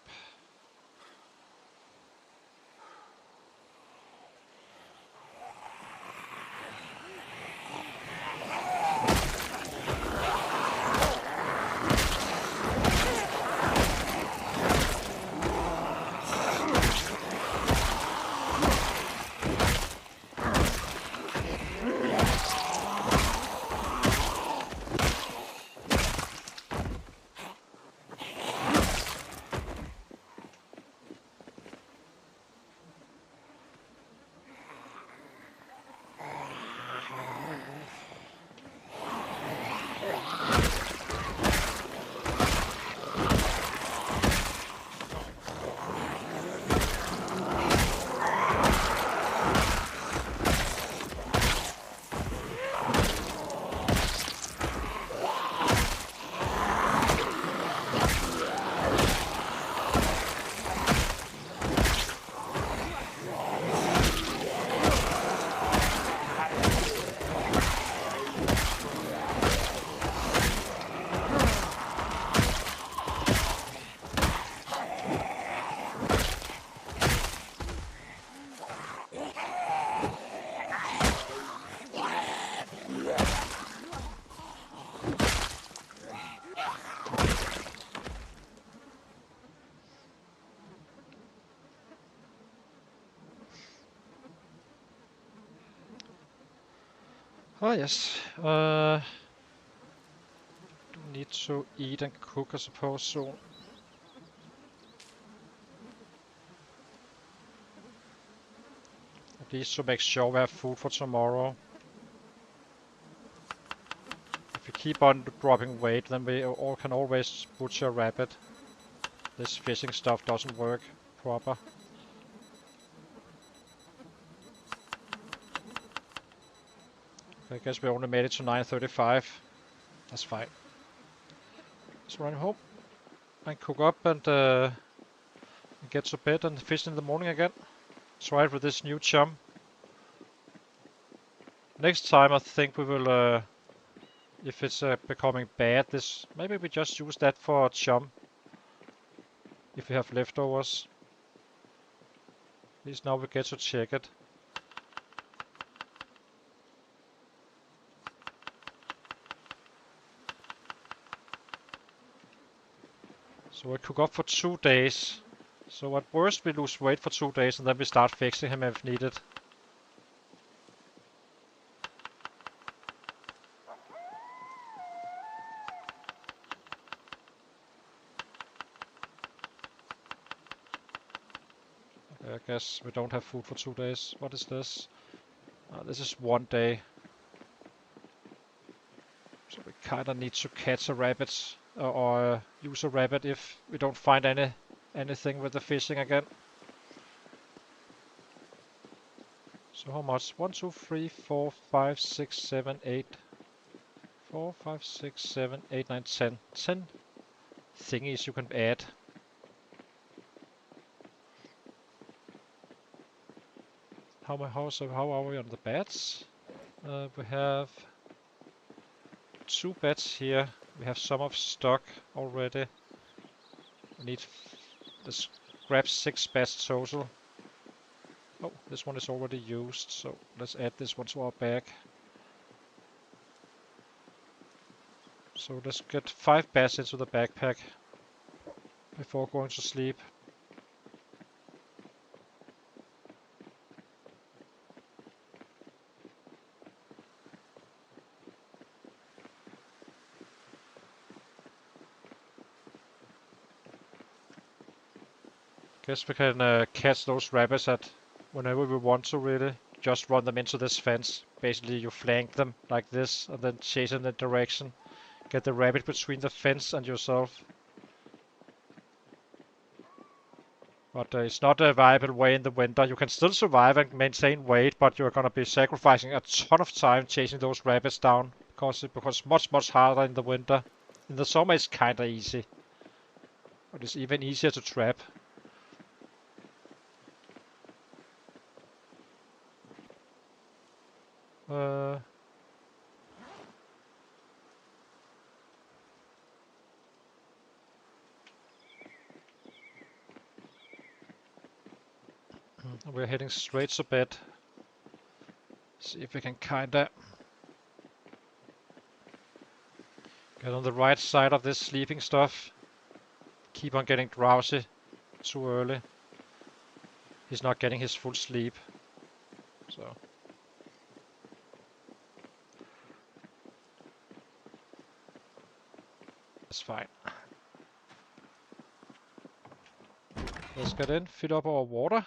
Oh yes. Do need to eat and cook, I suppose, soon. At least to make sure we have food for tomorrow. If we keep on dropping weight, then we all can always butcher a rabbit. This fishing stuff doesn't work proper. I guess we only made it to 9:35. That's fine. Let's run home and cook up and get to bed and fish in the morning again. Try it with this new chum. Next time I think we will, if it's becoming bad, maybe we just use that for chum. If we have leftovers. At least now we get to check it. So we cook up for 2 days. So at worst we lose weight for 2 days and then we start fixing him if needed. I guess we don't have food for 2 days. What is this? This is 1 day. So we kinda need to catch a rabbit or use a rabbit if we don't find anything with the fishing again. So how much? 1, 2, 3, 4, 5, 6, 7, 8. 4, 5, 6, 7, 8, 9, 10. 10 thingies you can add. How are we on the bats? We have 2 bats here. We have some of stock already. We need let's grab 6 bats total. Oh, this one is already used, so let's add this one to our bag. So let's get 5 bats into the backpack before going to sleep. Guess we can catch those rabbits at whenever we want to, really. Just run them into this fence. Basically, you flank them like this and then chase in that direction. Get the rabbit between the fence and yourself. But it's not a viable way in the winter. You can still survive and maintain weight, but you're gonna be sacrificing a ton of time chasing those rabbits down. Because it becomes much harder in the winter. In the summer it's kinda easy. But it's even easier to trap. We're heading straight to bed. See if we can kinda get on the right side of this sleeping stuff. Keep on getting drowsy too early. He's not getting his full sleep. So that's fine. Let's get in, fill up our water,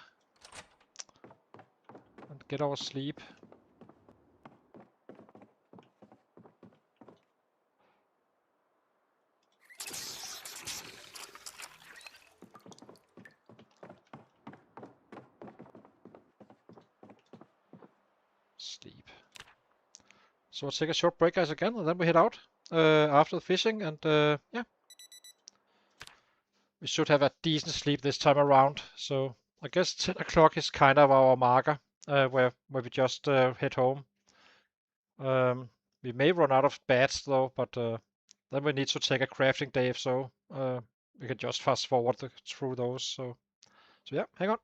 and get our sleep. Sleep. So I'll take a short break, guys, again, and then we head out after the fishing, and yeah. We should have a decent sleep this time around, so I guess 10 o'clock is kind of our marker, where we just head home. We may run out of bats though, but then we need to take a crafting day, if so. We can just fast forward through those, so yeah, hang on.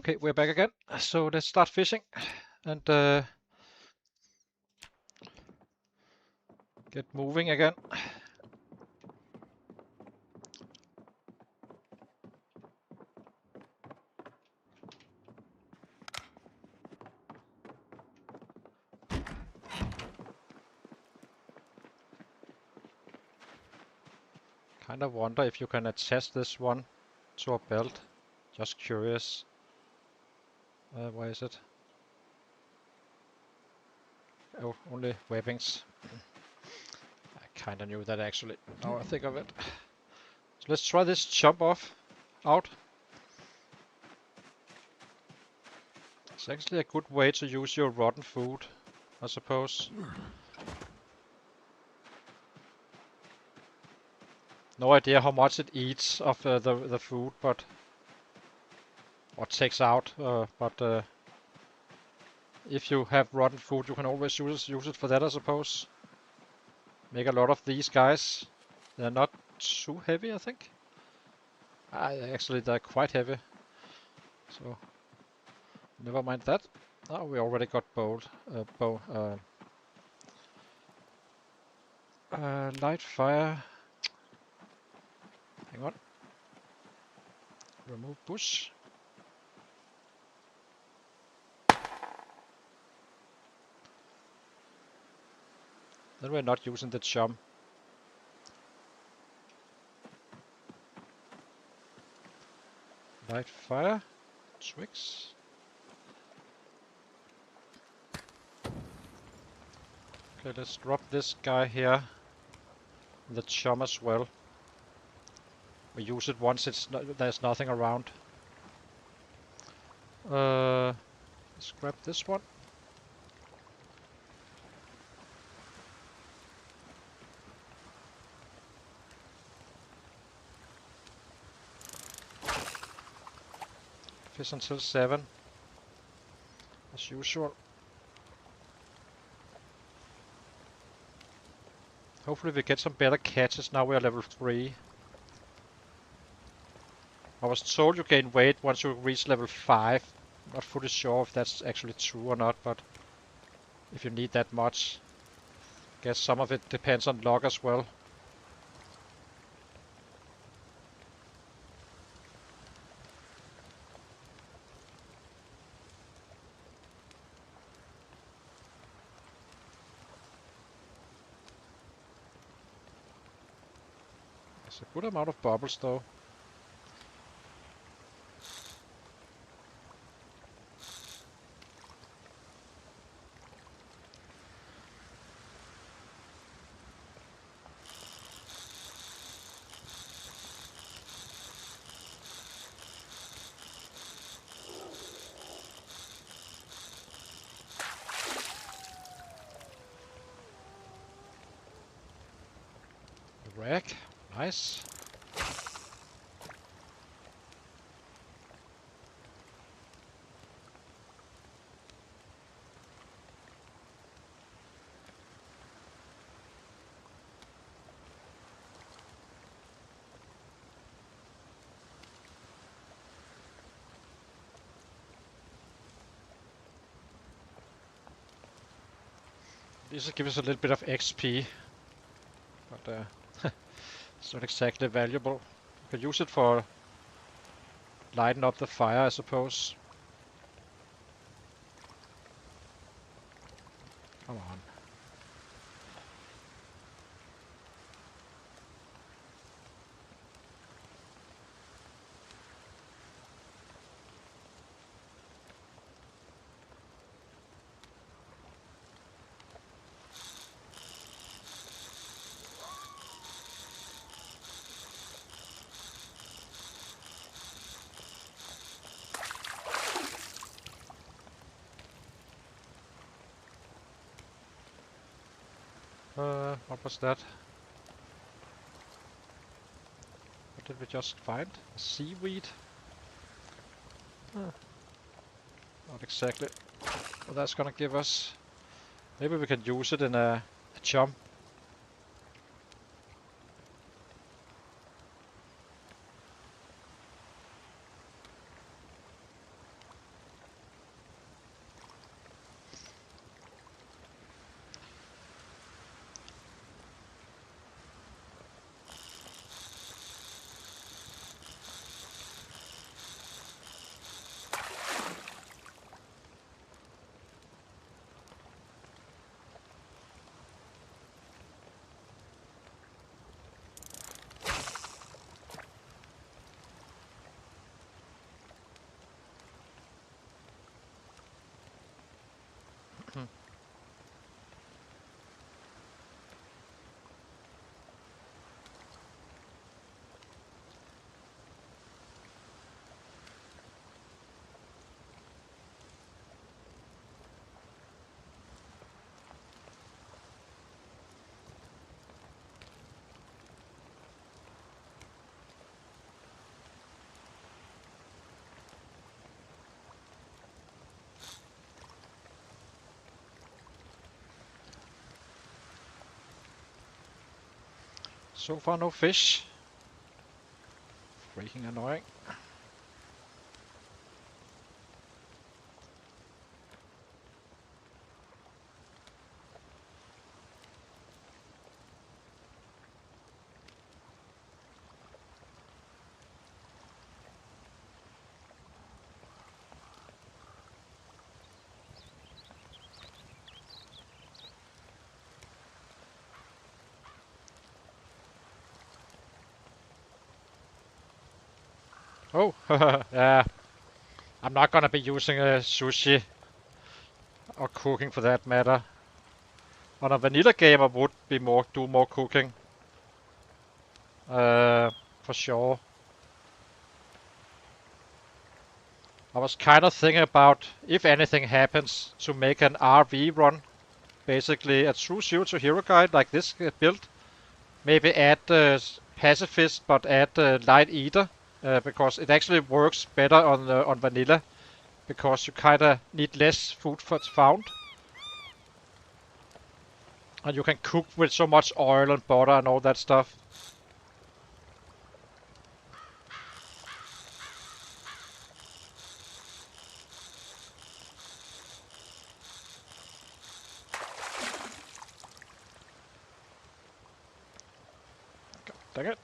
Okay, we're back again. So let's start fishing and get moving again. Kind of wonder if you can attach this one to a belt. Just curious. Where is it? Oh, only weapons. I kinda knew that actually, now I think of it. So let's try this jump off, out. It's actually a good way to use your rotten food, I suppose. No idea how much it eats of the food, but what takes out. But if you have rotten food, you can always use it for that, I suppose. Make a lot of these guys. They're not too heavy, I think. Actually, they're quite heavy. So never mind that. Oh, we already got bow. Light fire. Hang on. Remove bush. Then we're not using the chum. Light fire. Twigs. Okay, let's drop this guy here. The chum as well. We use it once there's nothing around. Let's grab this one. Fish until 7. As usual. Hopefully we get some better catches now we are level 3. I was told you gain weight once you reach level 5. Not fully sure if that's actually true or not, but if you need that much. Guess some of it depends on luck as well. There's a good amount of bubbles though. Rack, nice. This will give us a little bit of XP, but it's not exactly valuable. You can use it for lighting up the fire, I suppose. Come on. What was that? What did we just find? Seaweed? Not exactly what that's gonna give us. Maybe we can use it in a chum. So far no fish. Freaking annoying. Oh, yeah. I'm not gonna be using a sushi or cooking for that matter. On a vanilla game, I would be do more cooking. For sure. I was kind of thinking about if anything happens to make an RV run, basically a true zero to hero guide like this build. Maybe add pacifist, but add light eater, because it actually works better on vanilla, because you kind of need less food found, and you can cook with so much oil and butter and all that stuff. Dang it.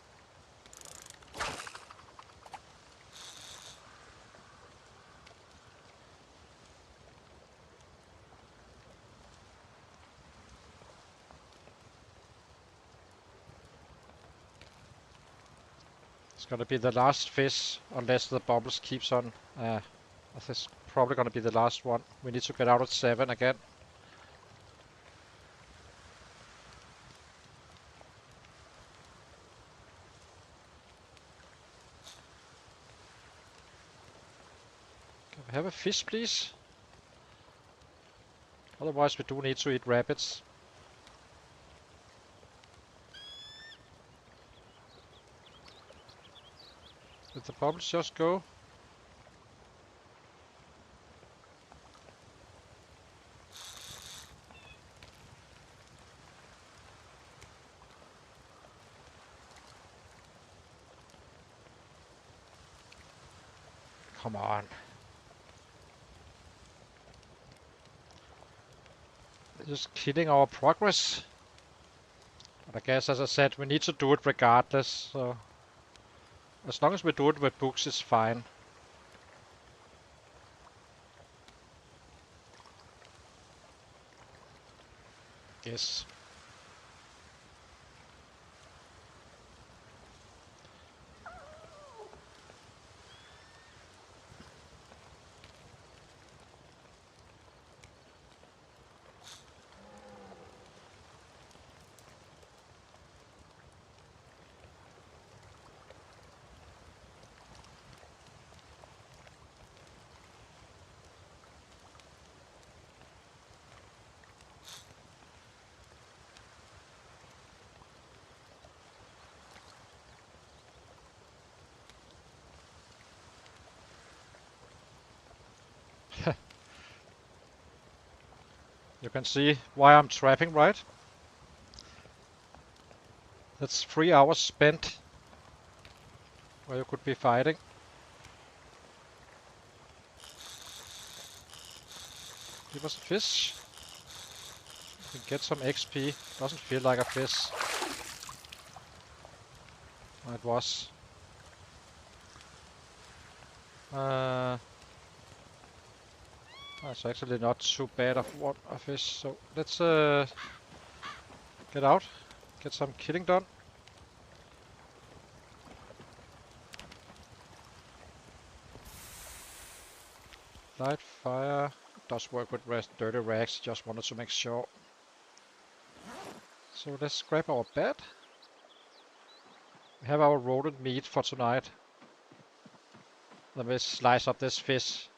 It's gonna be the last fish, unless the bubbles keeps on. This is probably gonna be the last one. We need to get out at 7 again. Can we have a fish, please? Otherwise, we do need to eat rabbits. Did the bubbles just go? Come on. They're just killing our progress. But I guess, as I said, we need to do it regardless, so as long as we do it with books, it's fine. Yes. You can see why I'm trapping, right? That's 3 hours spent where you could be fighting. Give us a fish. We can get some XP. Doesn't feel like a fish. Oh, it was. It's actually not too bad of what a fish. So let's get out, get some killing done. Light fire does work with dirty rags. Just wanted to make sure. So let's grab our bed. We have our rodent meat for tonight. Let me slice up this fish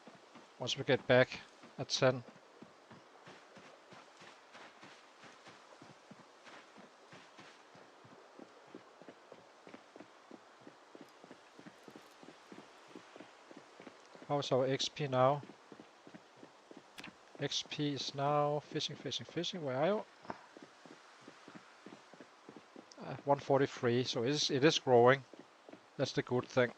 once we get back at 10. How's our XP now? XP is now fishing, fishing, fishing. Where are you? 143, so it is growing. That's the good thing.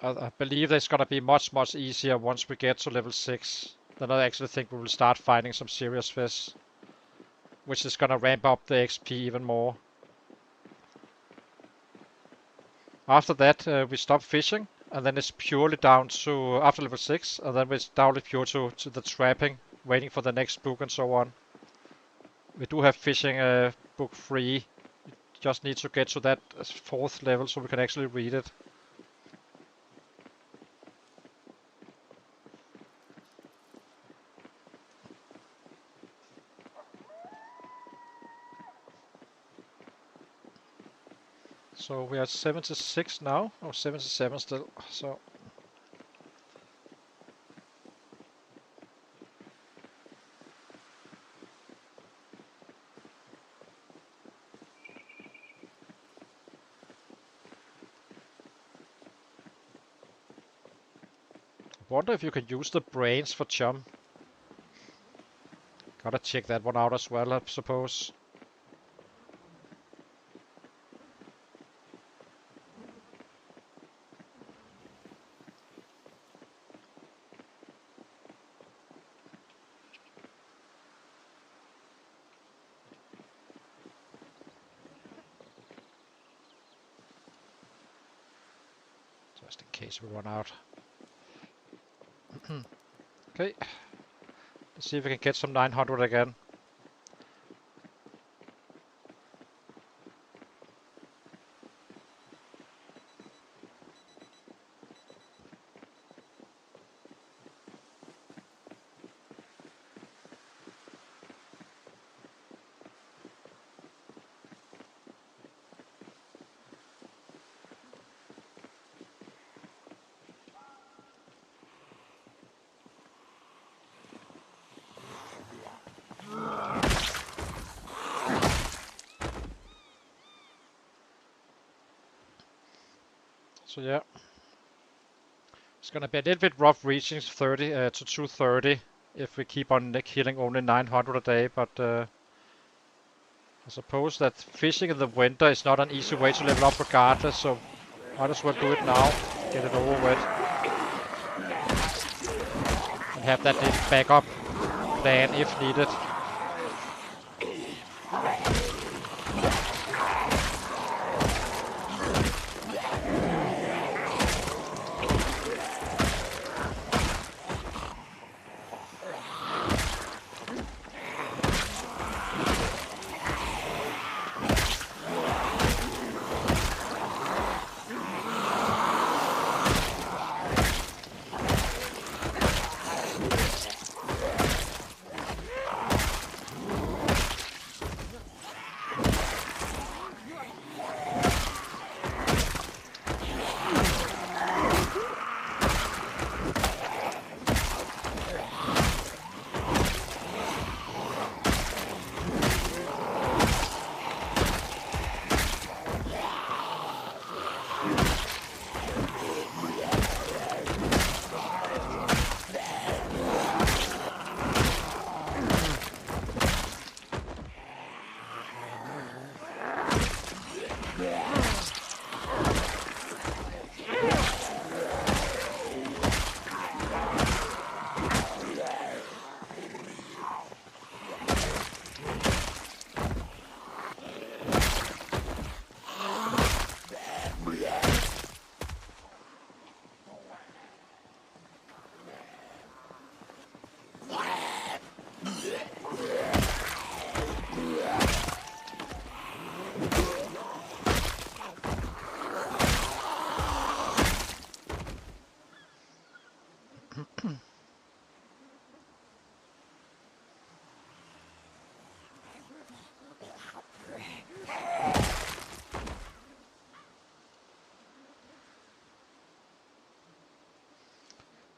I believe it's gonna be much easier once we get to level 6. Then I actually think we will start finding some serious fish, which is gonna ramp up the XP even more. After that, we stop fishing, and then it's purely down to after level 6, and then it's down pure to the trapping, waiting for the next book and so on. We do have fishing book 3. We just need to get to that 4th level so we can actually read it. So we are 76 now, or 77 still, so... I wonder if you can use the brains for chum. Gotta check that one out as well, I suppose. Just in case we run out. Okay. Let's see if we can get some 900 again. So yeah, it's gonna be a little bit rough reaching 30 to 230 if we keep on killing only 900 a day, but I suppose that fishing in the winter is not an easy way to level up regardless, so might as well do it now, get it over with, and have that little backup plan if needed.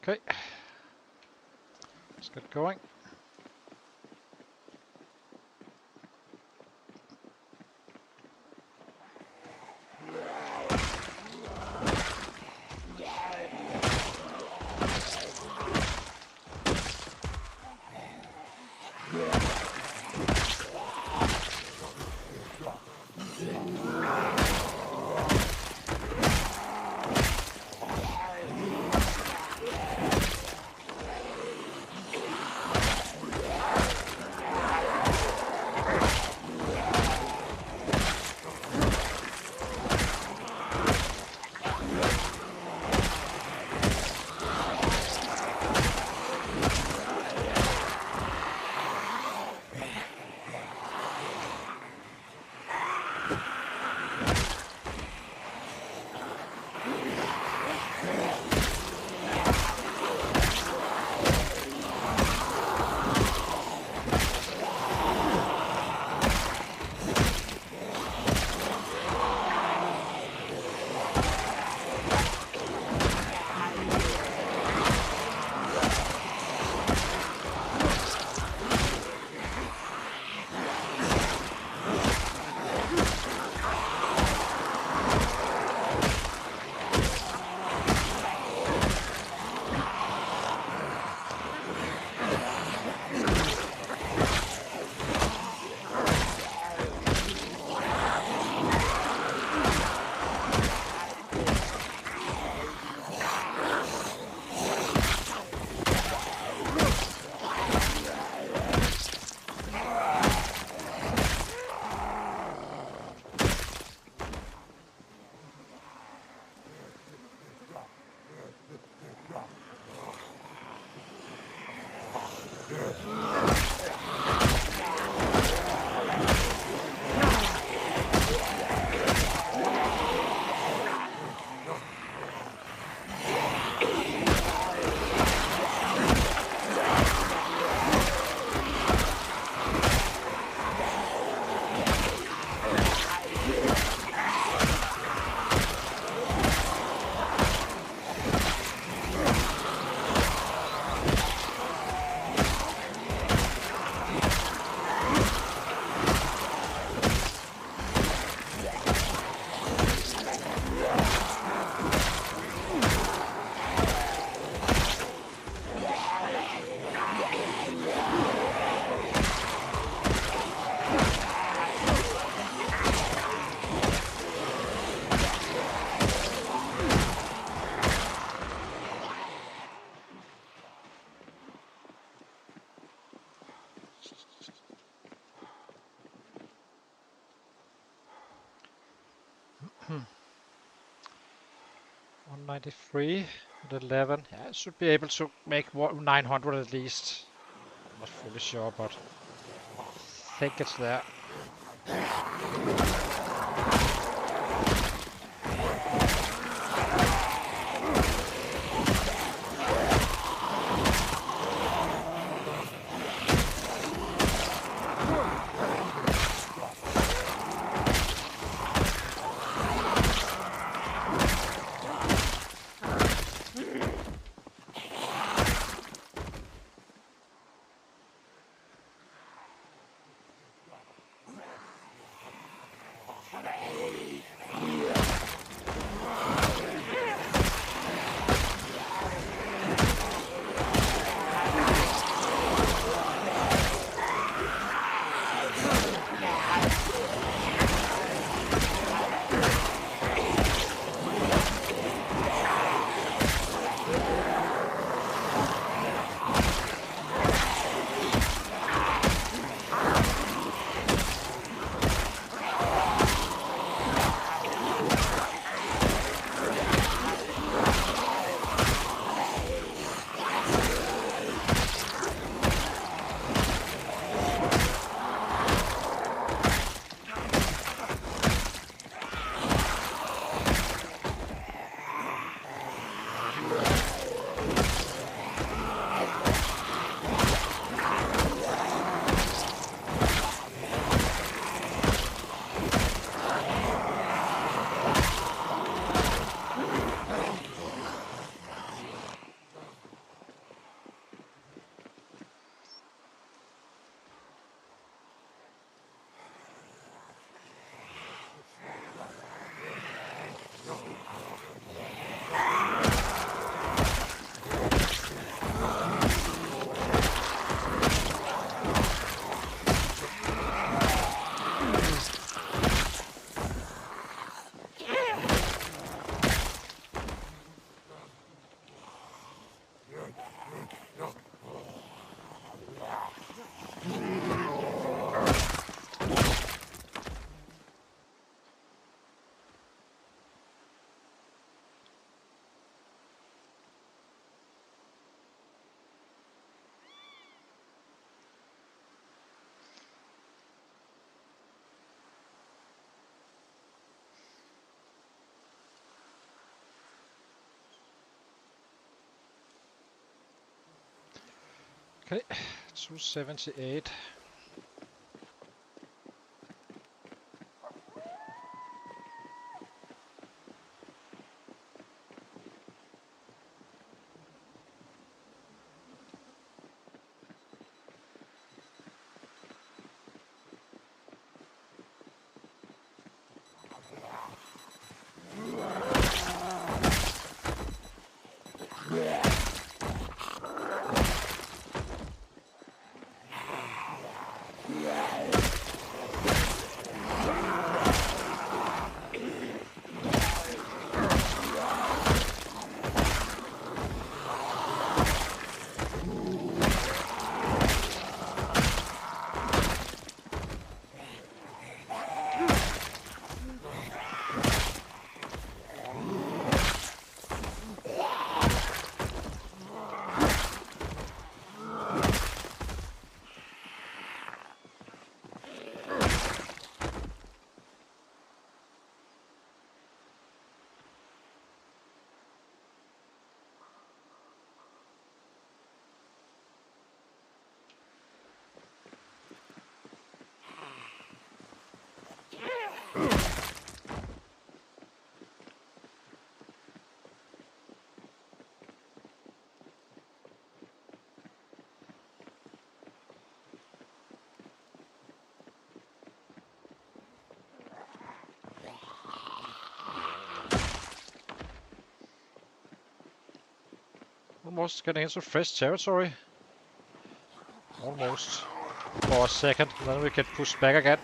Okay, let's get going. 193 at 11. Yeah, I should be able to make 900 at least. I'm not fully sure, but I think it's there. Okay, 278. Almost getting into fresh territory. Almost. For a second, then we get pushed back again.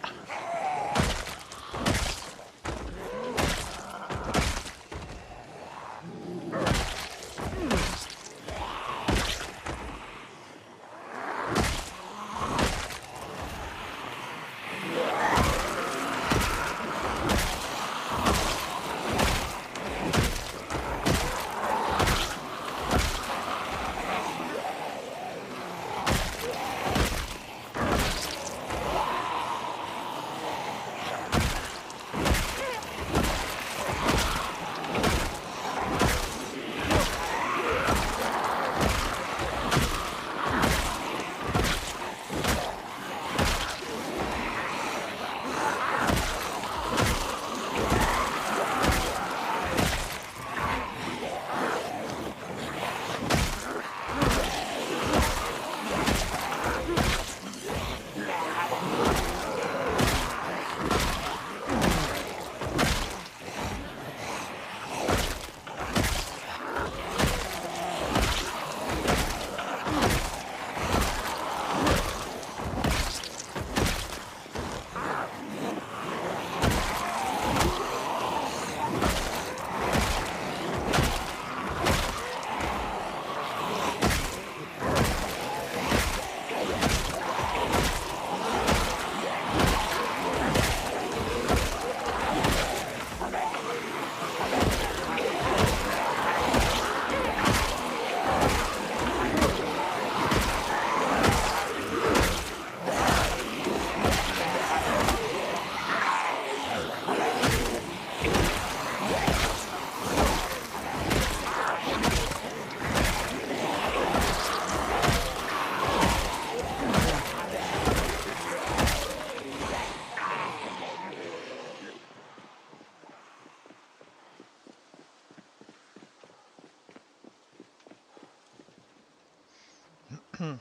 Hmm.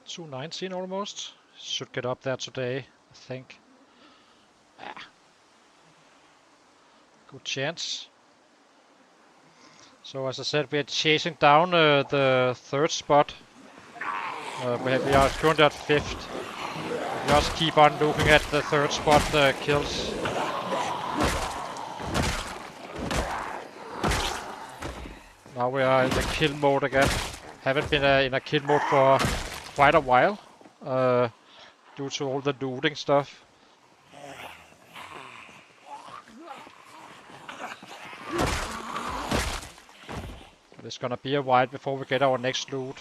219 almost. Should get up there today, I think. Ah. Good chance. So as I said, we are chasing down the third spot. We are currently at 5th. Just keep on looking at the third spot kills. Now we are in the kill mode again. Haven't been in a kill mode for quite a while, due to all the looting stuff. It's gonna be a while before we get our next loot.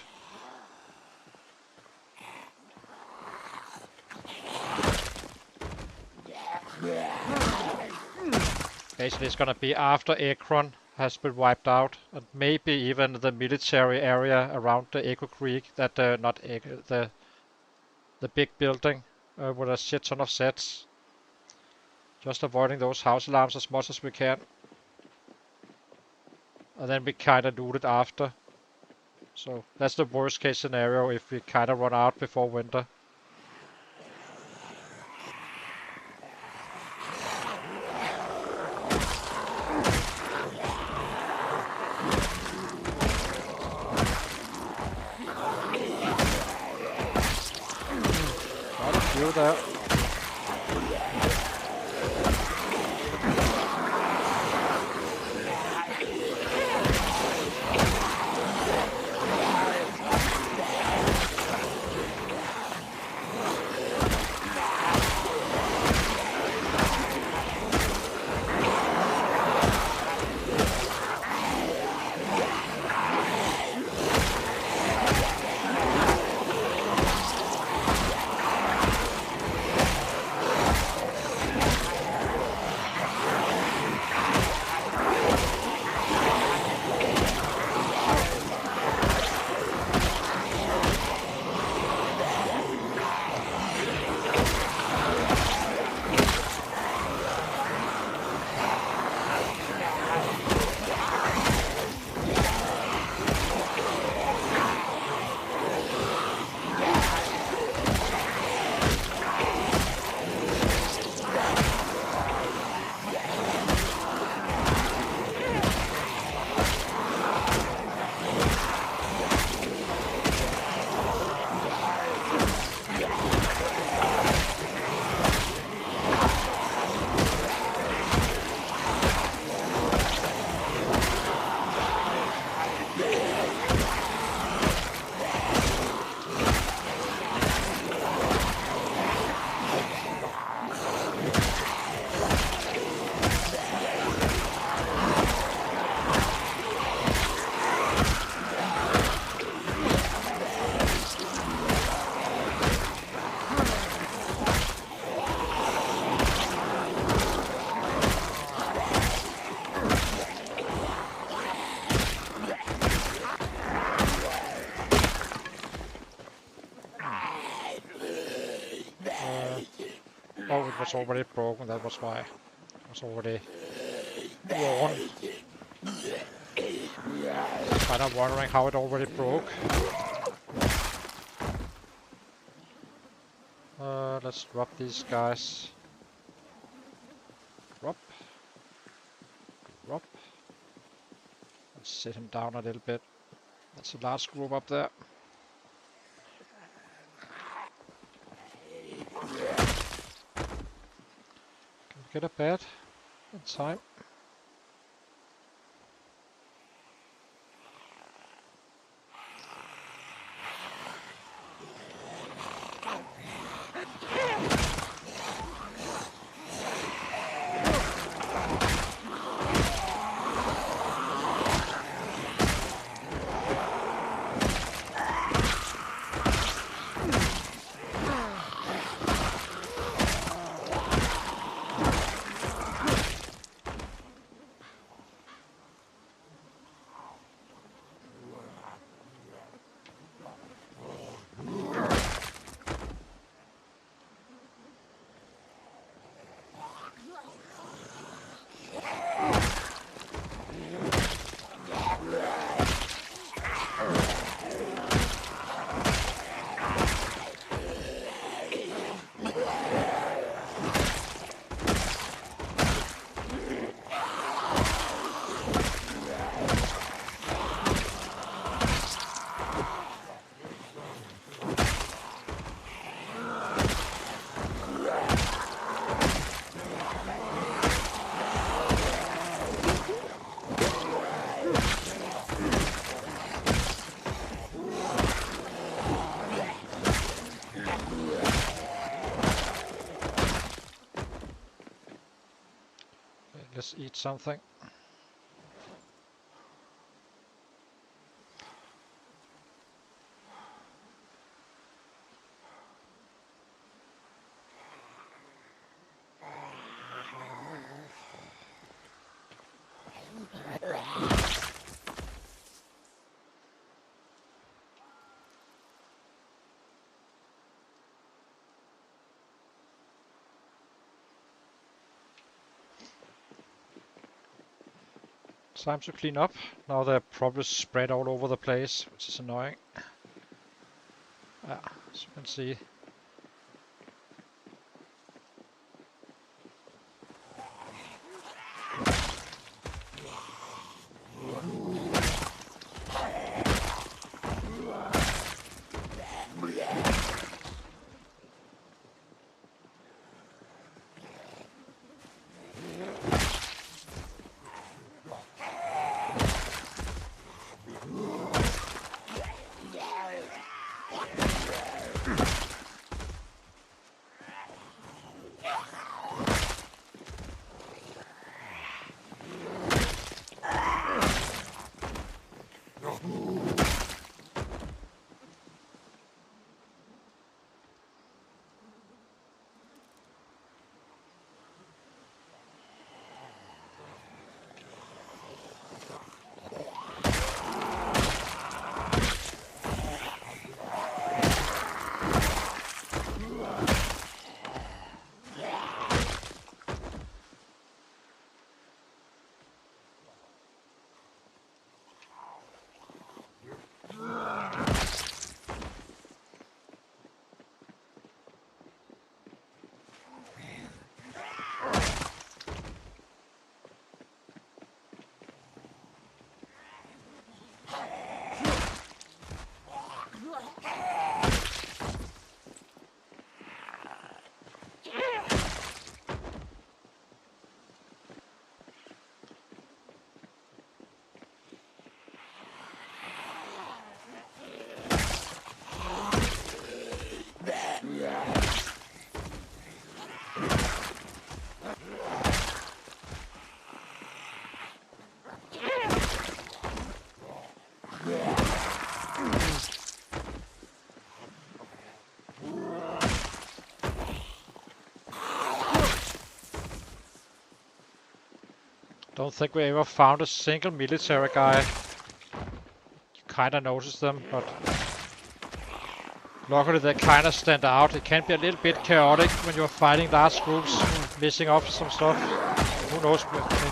Basically, it's gonna be after Ekron, has been wiped out, and maybe even the military area around the Echo Creek, that not Echo, the big building with a shit ton of sets. Just avoiding those house alarms as much as we can. And then we kinda loot it after. So that's the worst case scenario if we kinda run out before winter. Got a few there. Oh, it was already broken, that was why. It was already worn. Kind of wondering how it already broke. Let's drop these guys. Drop. Drop. Let's sit him down a little bit. That's a large group up there. Can we get a bed in time? Let's eat something. Time to clean up. Now they're probably spread all over the place, which is annoying. Yeah, as you can see. Don't think we ever found a single military guy. You kinda notice them, but luckily they kinda stand out. It can be a little bit chaotic when you're fighting large groups, missing off some stuff. Who knows,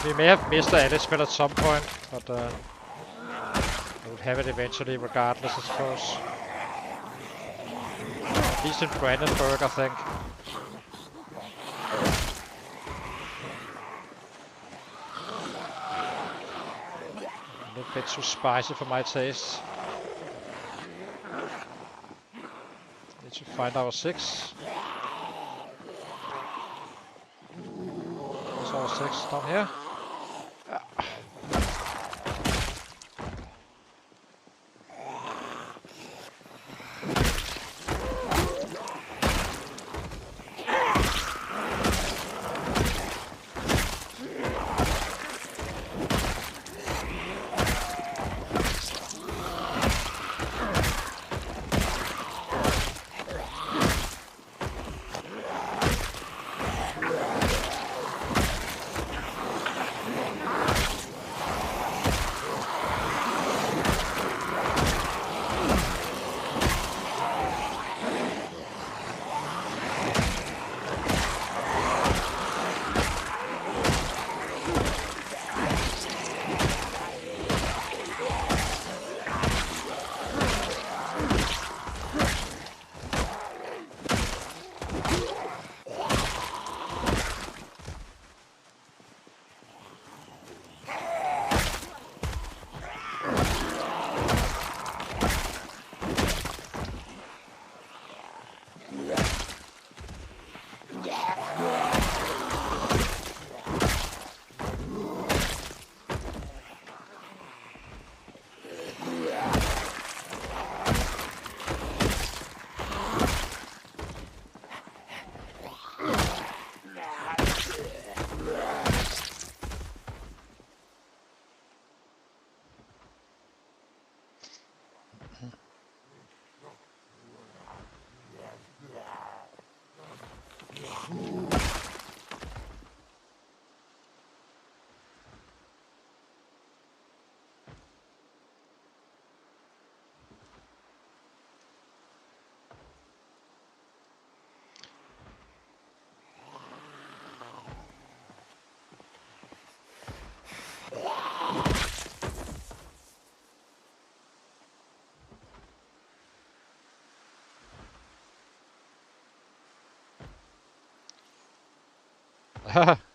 we may have missed the Alispel at some point, but we'll have it eventually regardless, I suppose. At least in Brandenburg, I think. A little bit too spicy for my taste. Need to find our 6. Where's our 6? Down here?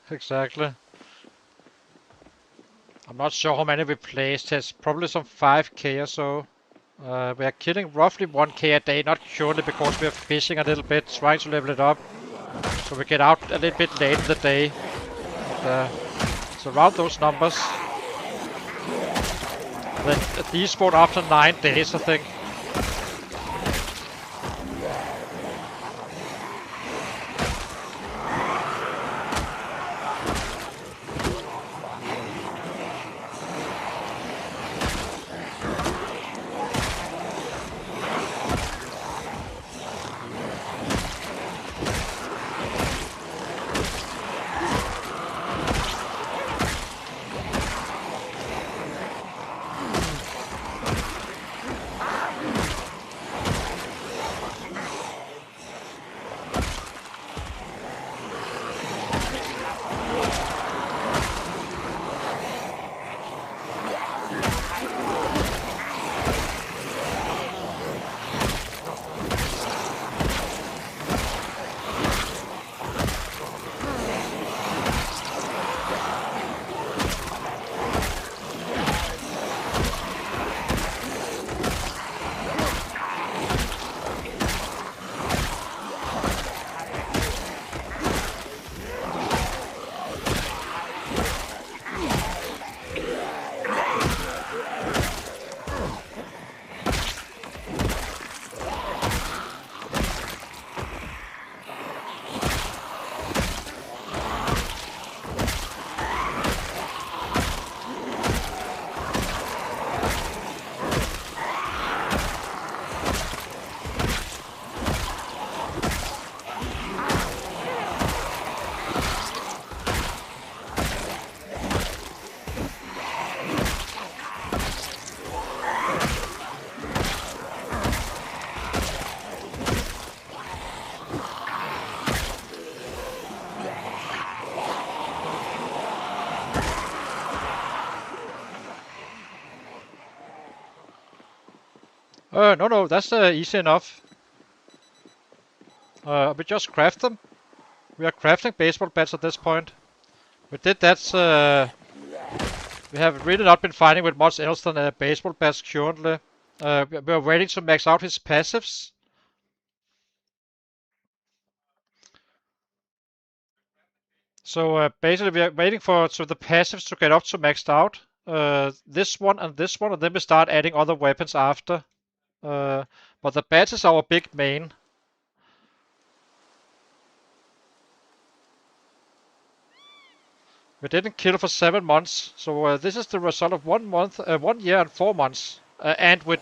Exactly. I'm not sure how many we placed. It's probably some 5k or so. We are killing roughly 1k a day, not purely because we are fishing a little bit, trying to level it up. So we get out a little bit late in the day. But it's around those numbers. Then these spawn after 9 days, I think. No, that's easy enough. We just craft them. We are crafting baseball bats at this point. We did that. We have really not been fighting with much else than baseball bats currently. We are waiting to max out his passives. So basically we are waiting for the passives to get up to maxed out. This one, and then we start adding other weapons after. But the bats is our big main. We didn't kill for 7 months, so this is the result of 1 month, 1 year and 4 months, and with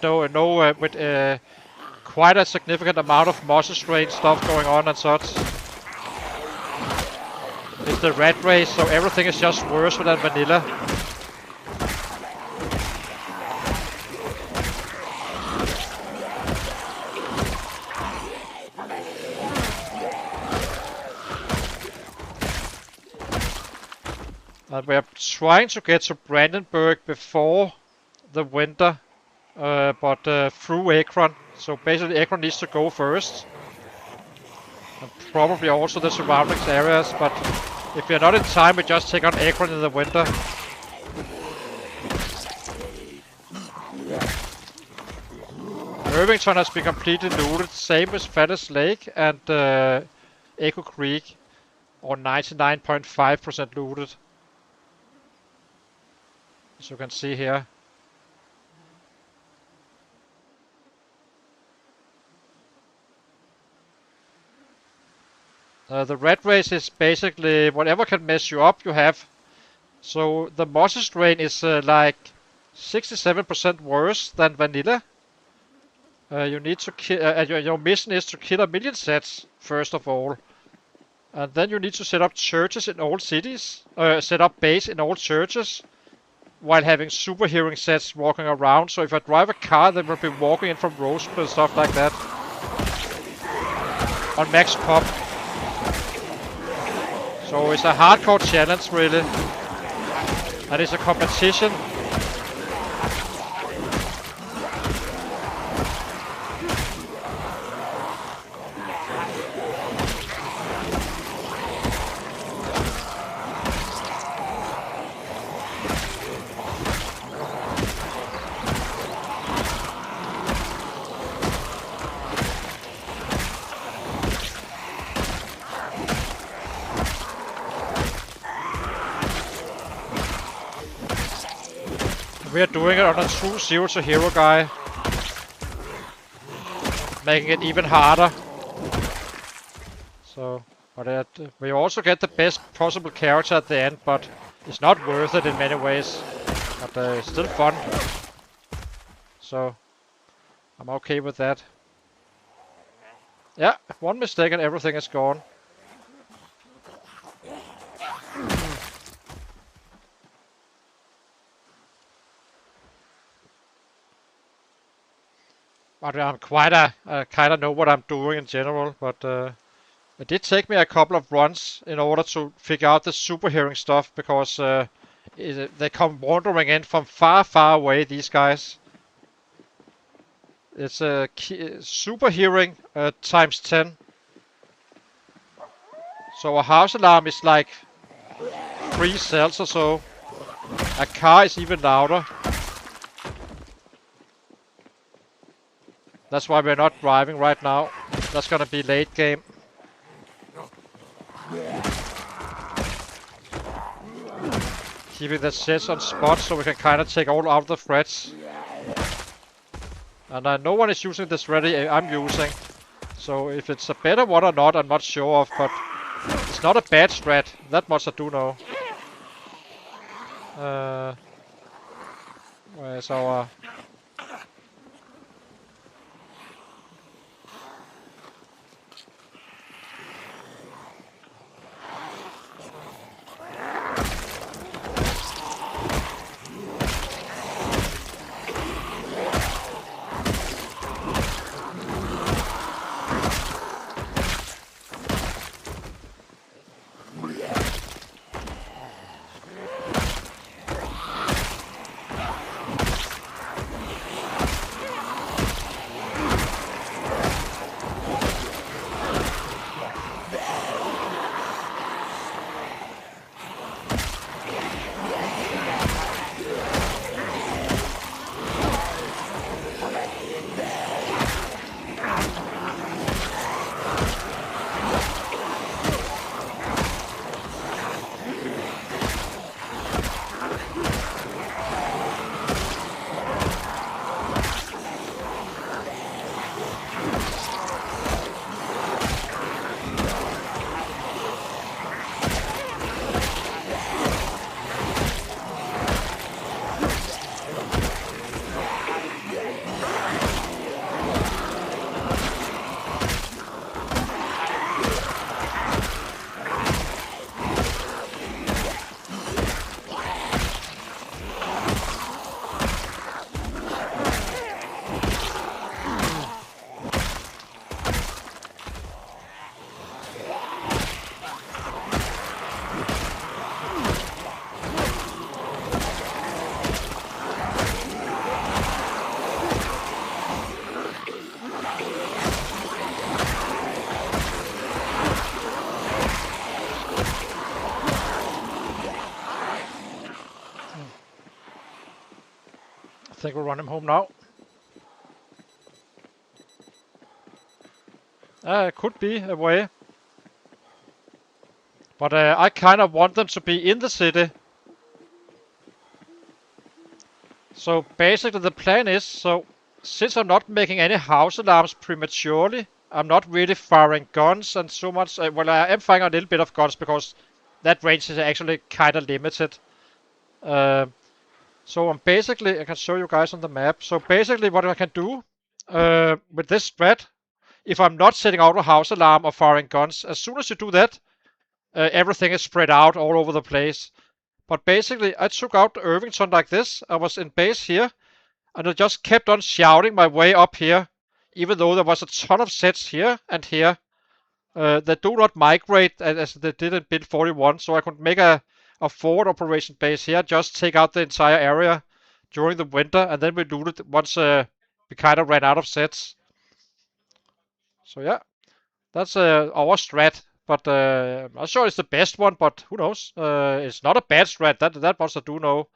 quite a significant amount of muscle strain stuff going on and such. It's the Ratrace, so everything is just worse than vanilla. And we are trying to get to Brandenburg before the winter, but through Akron. So basically Akron needs to go first. And probably also the surrounding areas, but if we are not in time, we just take on Akron in the winter. Irvington has been completely looted, same with Fattest Lake and Echo Creek, or 99.5% looted. As you can see here. The Ratrace is basically whatever can mess you up, you have. So the muscle strain is like 67% worse than vanilla. You need to kill. Your mission is to kill 1 million sets first of all, and then you need to set up churches in all cities. Set up base in all churches, while having super hearing sets walking around. So if I drive a car, they will be walking in from Rosewood and stuff like that. On max pop. So it's a hardcore challenge really. And it's a competition. We are doing it on a true zero to hero guy. Making it even harder. So, but we also get the best possible character at the end, but it's not worth it in many ways. But it's still fun. So, I'm okay with that. Yeah, one mistake and everything is gone. But I'm quite I kind of know what I'm doing in general, but it did take me a couple of runs in order to figure out the super hearing stuff, because they come wandering in from far, far away, these guys. It's a super hearing times 10. So a house alarm is like 3 cells or so. A car is even louder. That's why we're not driving right now. That's gonna be late game. Keeping the sets on spot so we can kind of take all out of the threats. And no one is using this ready, I'm using. So if it's a better one or not, I'm not sure of, but it's not a bad strat. That much I do know. Where's our... I think we'll run him home now. It could be a way. But I kind of want them to be in the city. So basically the plan is, so since I'm not making any house alarms prematurely, I'm not really firing guns and so much. Well, I am firing a little bit of guns because that range is actually kind of limited. So I'm basically, I can show you guys on the map. So basically what I can do with this strat, if I'm not setting out a house alarm or firing guns, as soon as you do that, everything is spread out all over the place. But basically I took out Irvington like this. I was in base here, and I just kept on shouting my way up here, even though there was a ton of sets here and here. They do not migrate as they did in build 41, so I could make a forward operation base here, just take out the entire area during the winter, and then we looted once we kind of ran out of sets. So yeah, that's our strat, but I'm not sure it's the best one, but who knows? It's not a bad strat, that much I do know.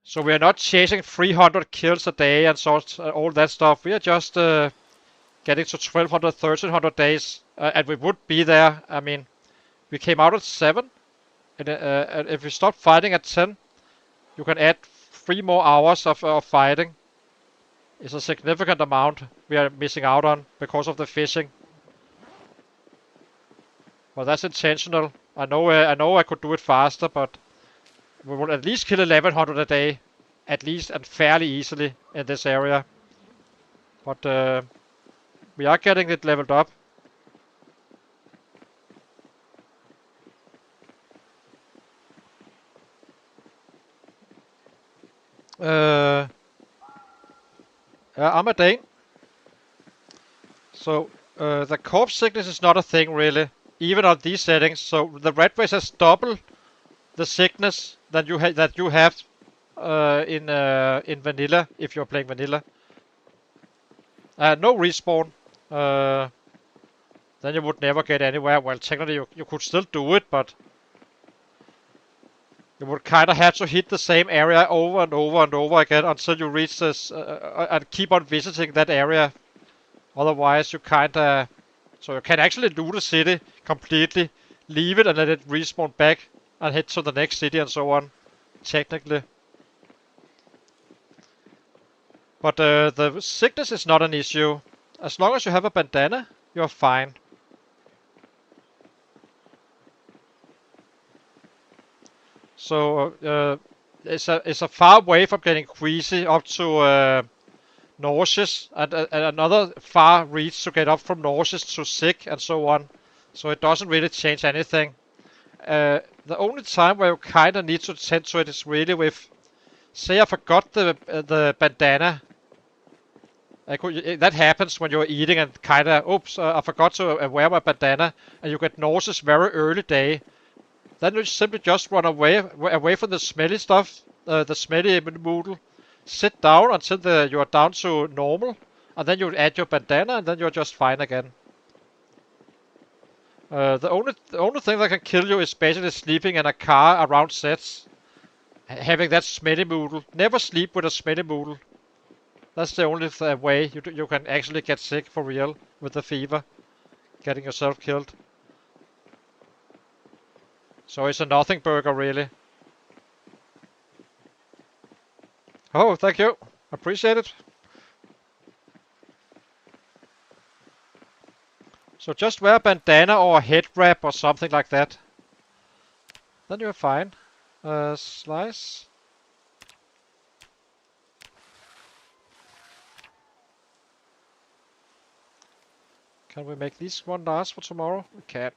So we are not chasing 300 kills a day and sort all that stuff. We are just getting to 1200, 1300 days, and we would be there. I mean, we came out at 7, and if we stopped fighting at 10, you can add 3 more hours of fighting. It's a significant amount we are missing out on because of the fishing. But that's intentional. I know I could do it faster, but we will at least kill 1100 a day, at least, and fairly easily in this area. But we are getting it leveled up. I'm a Dane. So the corpse sickness is not a thing really, even on these settings. So the Ratrace has double the sickness that you have in vanilla if you're playing vanilla. No respawn. Then you would never get anywhere. Well, technically you could still do it, but you would kind of have to hit the same area over and over and over again until you reach this and keep on visiting that area. Otherwise, you kinda... So you can actually do the city completely, leave it and let it respawn back and head to the next city and so on, technically. But the sickness is not an issue. As long as you have a bandana, you're fine. So it's a far way from getting queasy up to nauseous, and another far reach to get up from nauseous to sick and so on. So it doesn't really change anything. The only time where you kinda need to tend to it is really with, say I forgot the bandana. That happens when you're eating and kinda, oops, I forgot to wear my bandana, and you get nauseous very early day. Then you simply just run away from the smelly stuff, the smelly noodle. Sit down until you are down to normal, and then you add your bandana, and then you're just fine again. The only thing that can kill you is basically sleeping in a car around sets, having that smelly noodle. Never sleep with a smelly noodle. That's the only way you can actually get sick for real with the fever, getting yourself killed. So it's a nothing burger, really. Oh, thank you. Appreciate it. So just wear a bandana or a head wrap or something like that. Then you're fine. Slice. Can we make these one last for tomorrow? We can.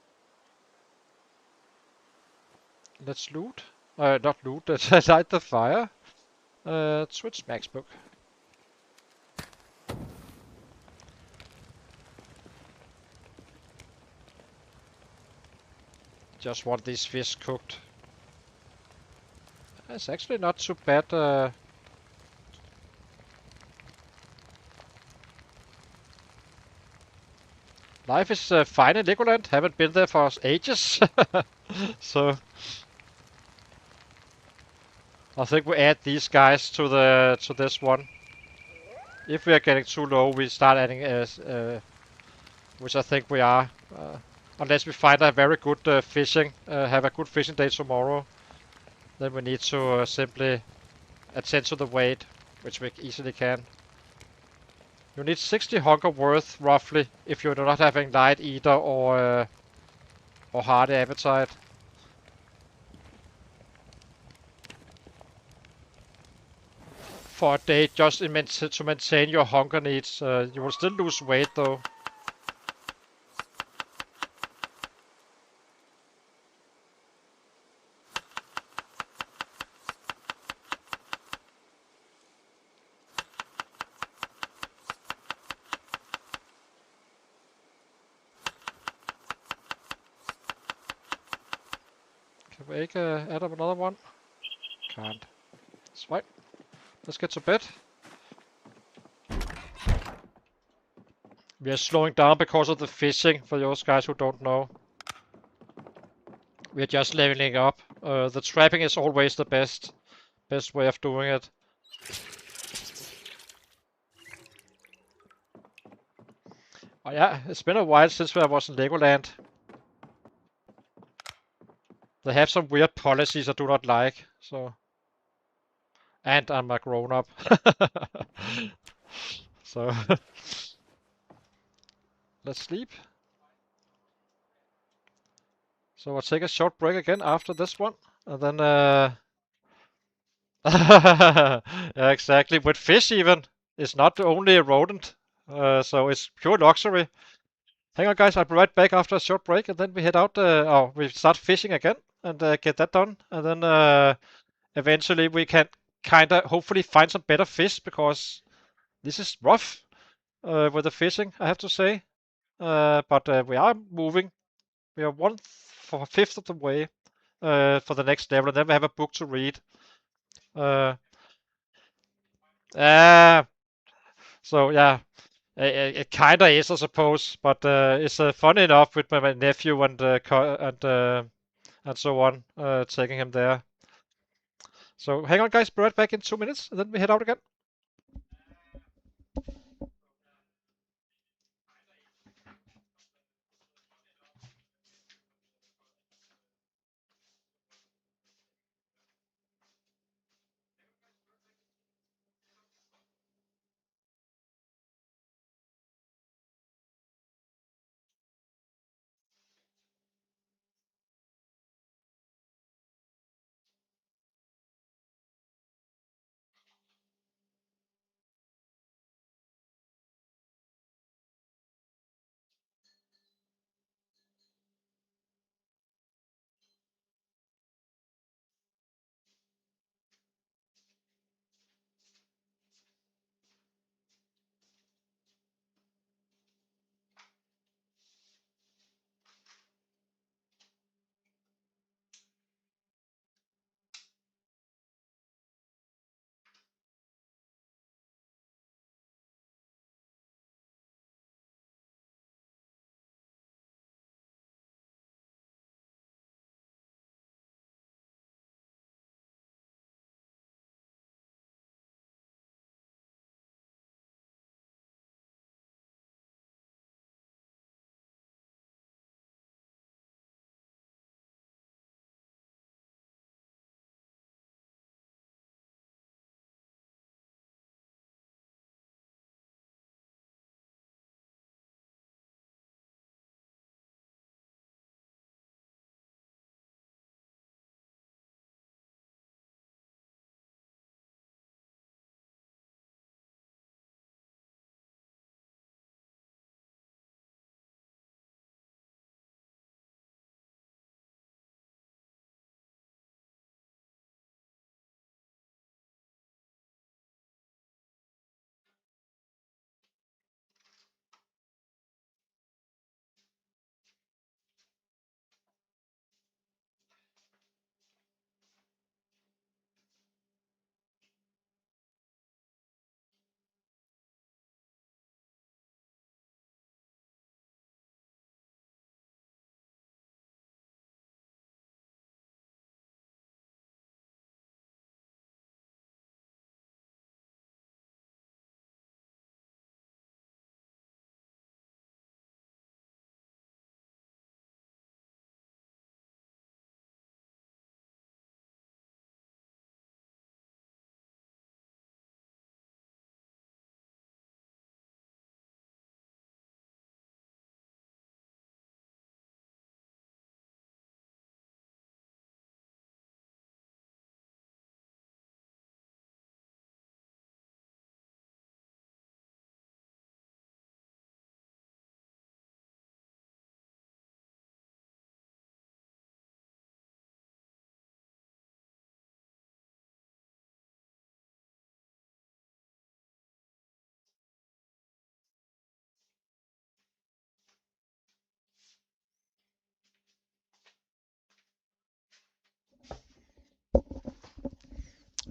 Let's loot. Not loot, let's light the fire. Switch Max book. Just want these fish cooked. It's actually not too bad. Life is fine in Legoland. Haven't been there for ages. So I think we add these guys to this one. If we are getting too low, we start adding which I think we are. Unless we find a very good fishing, have a good fishing day tomorrow, then we need to simply attend to the weight, which we easily can. You need 60 hunger worth, roughly, if you're not having light eater or hearty appetite. For a day, just to maintain your hunger needs. You will still lose weight, though. Can we add up another one? Can't. It's fine. Let's get to bed. We are slowing down because of the fishing, for those guys who don't know. We are just leveling up. The trapping is always the best way of doing it. Oh yeah, it's been a while since I was in Legoland. They have some weird policies I do not like, so... And I'm a grown-up. So let's sleep. So I'll take a short break again after this one, and then yeah, exactly. With fish even, it's not only a rodent, so it's pure luxury. Hang on, guys. I'll be right back after a short break, and then we head out. Oh, we start fishing again and get that done, and then eventually we can kinda hopefully find some better fish because this is rough with the fishing, I have to say. But we are moving. We are 1/5 of the way for the next level, and then we have a book to read. Uh, uh, so yeah, it kinda is, I suppose, but it's funny enough with my nephew and so on, taking him there. So hang on, guys, be right back in 2 minutes, and then we head out again.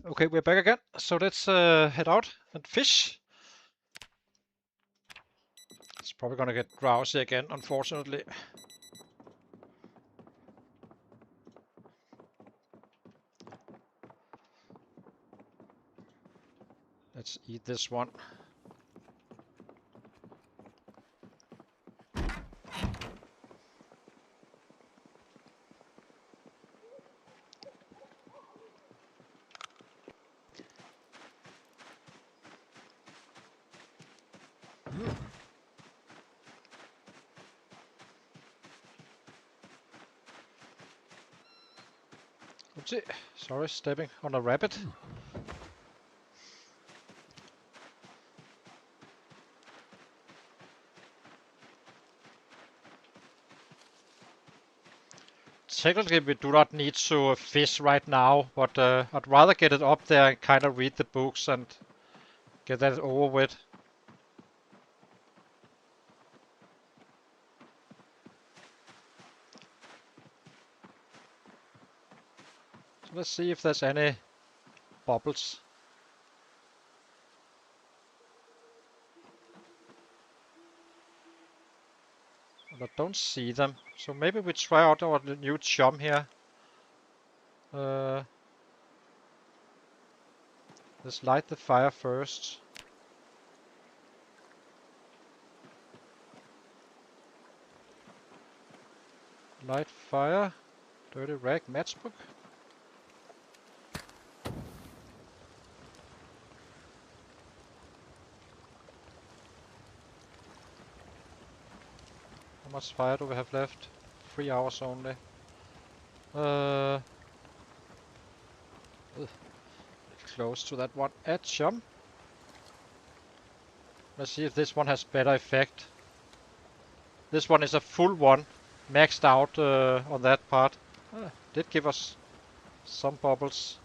Okay, we're back again. So let's head out and fish. It's probably gonna get drowsy again, unfortunately. Let's eat this one. Oopsie. Sorry, stepping on a rabbit. Technically, we do not need to fish right now, but I'd rather get it up there and kind of read the books and get that over with. So let's see if there's any bubbles. But I don't see them, so maybe we try out our new chum here. Let's light the fire first. Light fire. Dirty rag matchbook. How much fire do we have left? 3 hours only. Close to that one. Add chum. Let's see if this one has better effect. This one is a full one, maxed out on that part. Did give us some bubbles.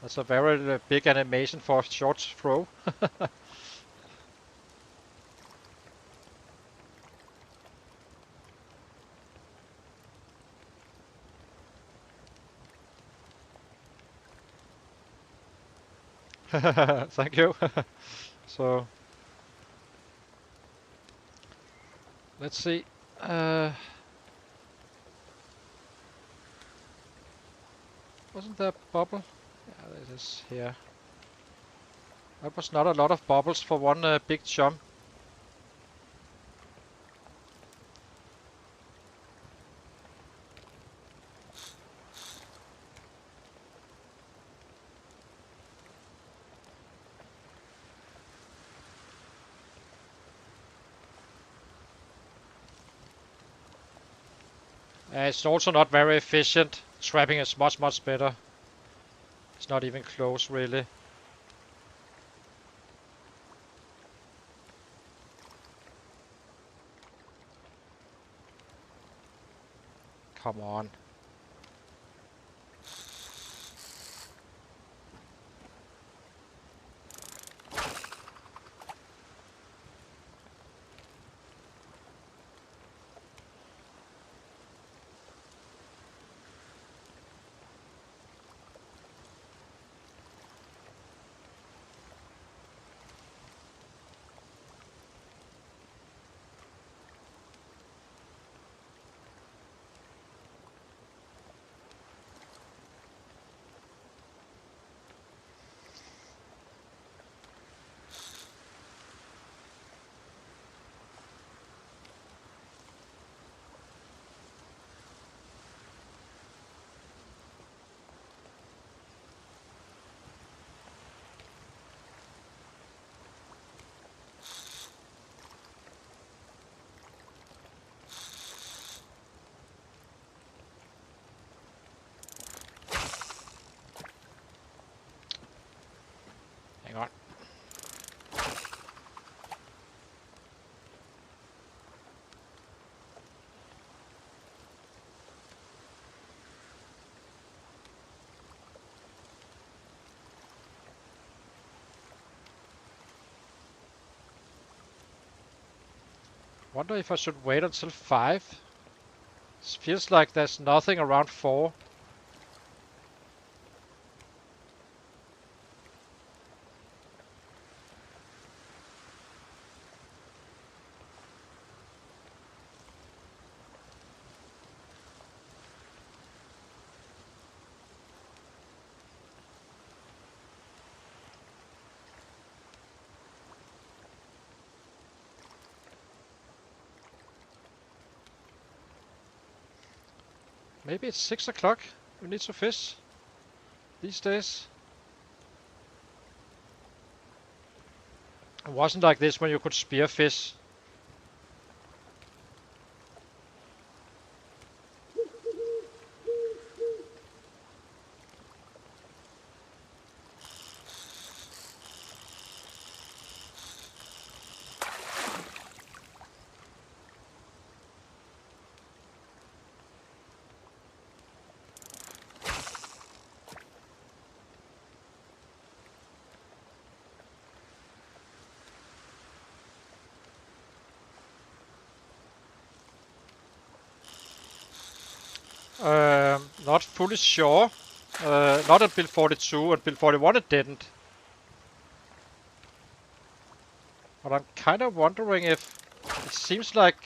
That's a very big animation for a short throw. Thank you. So let's see. Wasn't there a bubble? Yeah, it is here. That was not a lot of bubbles for one big chum. It's also not very efficient. Trapping is much better. It's not even close, really. Come on. Hang on. Wonder if I should wait until 5. It feels like there's nothing around 4. Maybe it's 6 o'clock. We need to fish these days. It wasn't like this when you could spear fish. Not fully sure. Not at build 42, and build 41 it didn't. But I'm kind of wondering if it seems like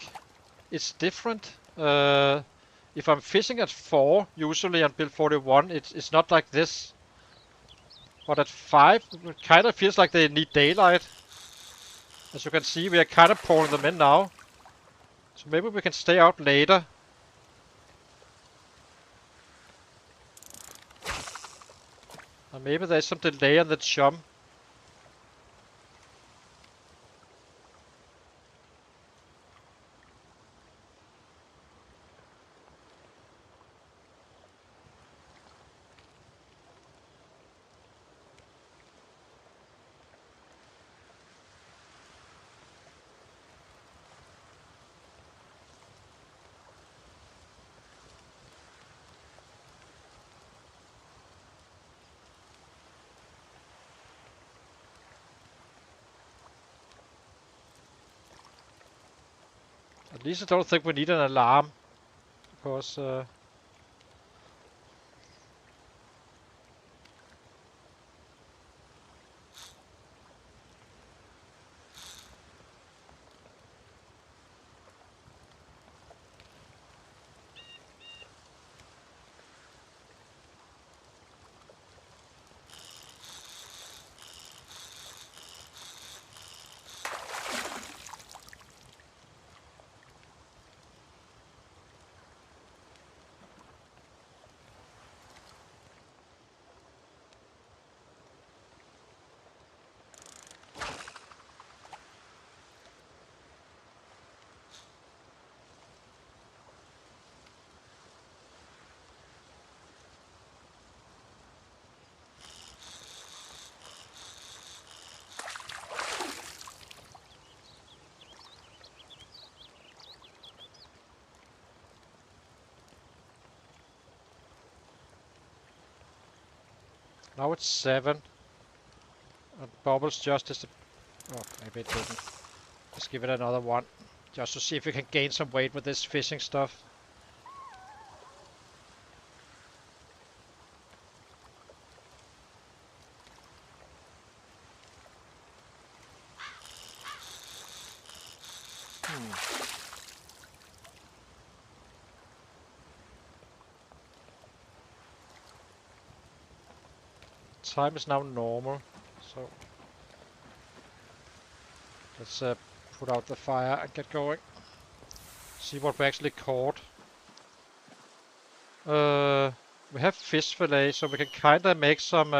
it's different. If I'm fishing at 4, usually on build 41, it's not like this. But at 5, it kind of feels like they need daylight. As you can see, we are kind of pouring them in now. So maybe we can stay out later. And maybe there's some delay on the chum. At least I don't think we need an alarm. Because now it's 7. And bubbles just as oh, maybe it didn't. Let's give it another one. Just to see if we can gain some weight with this fishing stuff. Time is now normal, so let's put out the fire and get going. See what we actually caught. We have fish fillet, so we can kinda make some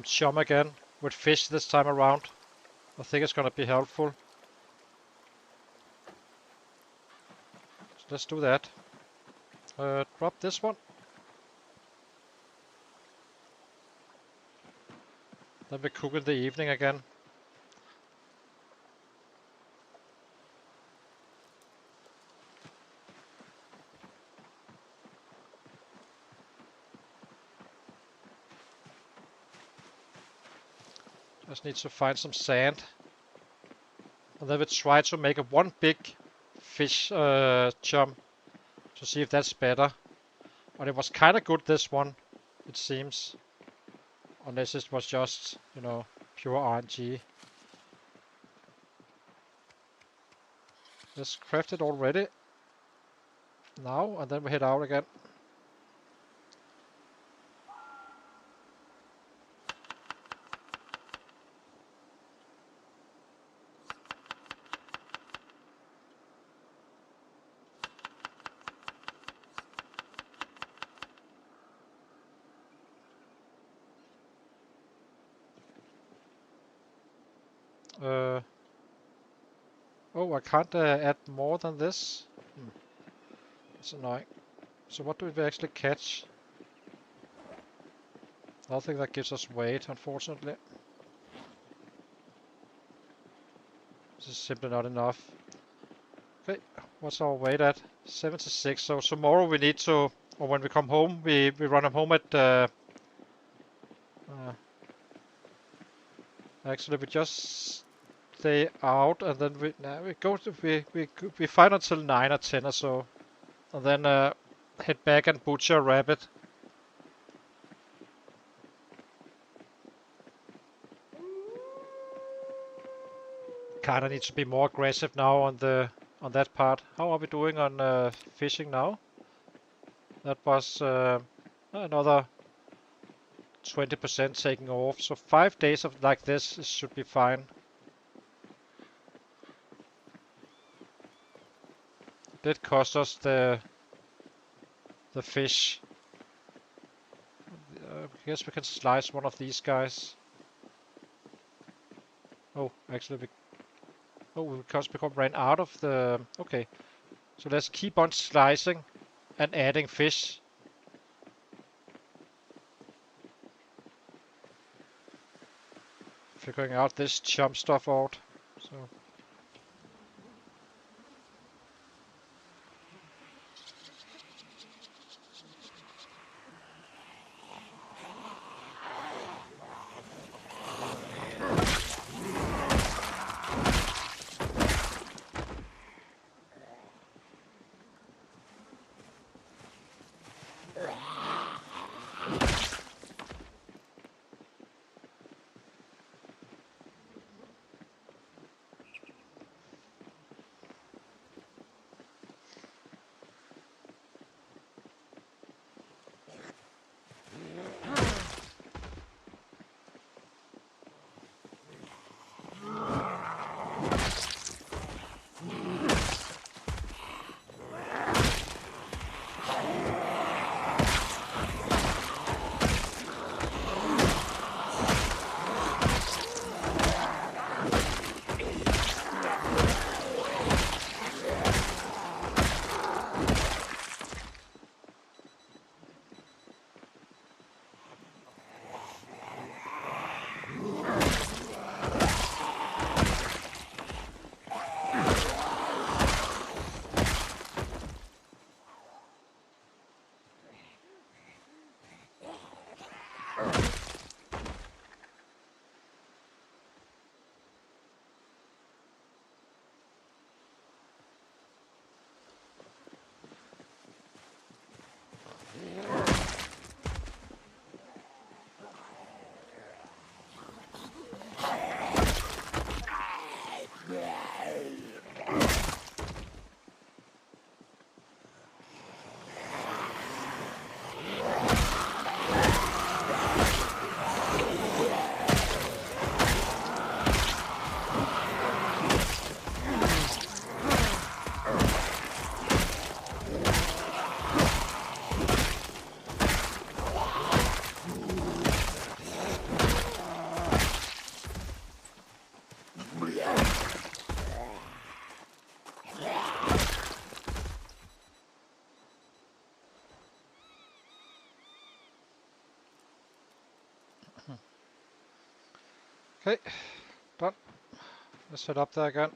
chum again with fish this time around. I think it's gonna be helpful. So let's do that. Drop this one. Then we cook in the evening again. Just need to find some sand. And then we try to make one big fish chum to see if that's better. But it was kind of good, this one, it seems. Unless it was just, you know, pure RNG. Let's craft it already. Now, and then we head out again. Oh, I can't add more than this. That's annoying. So what do we actually catch? Nothing that gives us weight, unfortunately. This is simply not enough. Okay, what's our weight at? 76. So tomorrow we need to, or when we come home, we run them home at actually we just stay out, and then we fight until 9 or 10 or so, and then head back and butcher a rabbit. Kinda need to be more aggressive now on that part. How are we doing on fishing now? That was another 20% taking off. So 5 days of like this should be fine. It did cost us the fish. I guess we can slice one of these guys. Oh, actually because we ran out of the... Okay, so let's keep on slicing and adding fish. Figuring out this chump stuff out. So okay, done. Let's head up there again.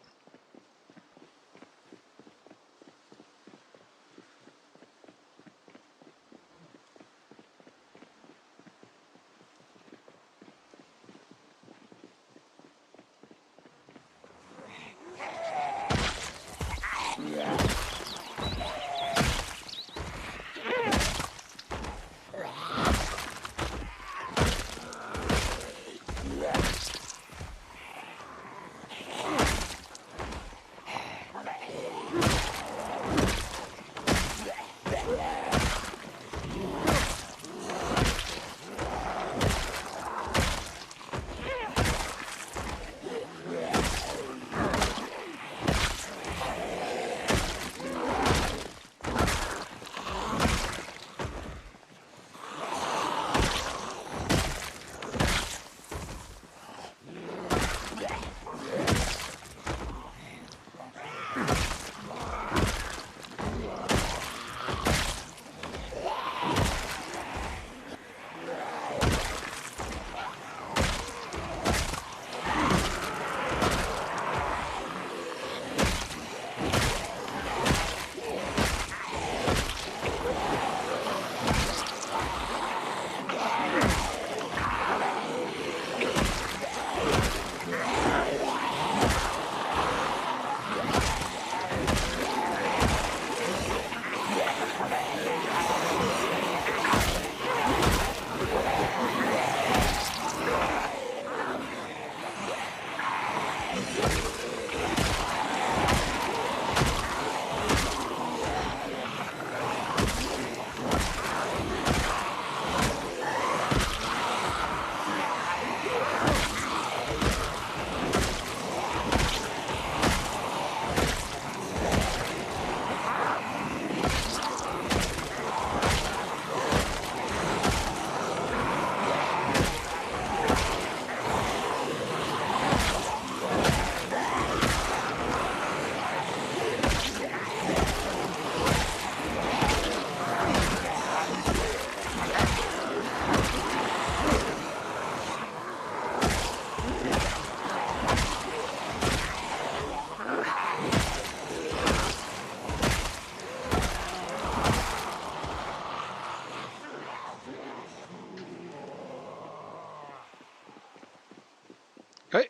Okay.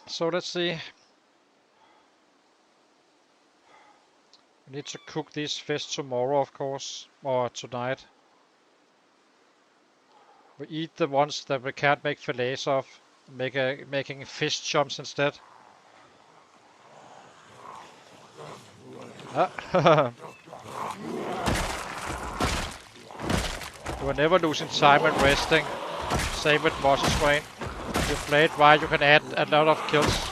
So let's see. We need to cook these fish tomorrow, of course, or tonight. We eat the ones that we can't make fillets of, making fish chumps instead. Ah. We're never losing time and resting. Same with muscle strain. If you play it right, you can add a lot of kills.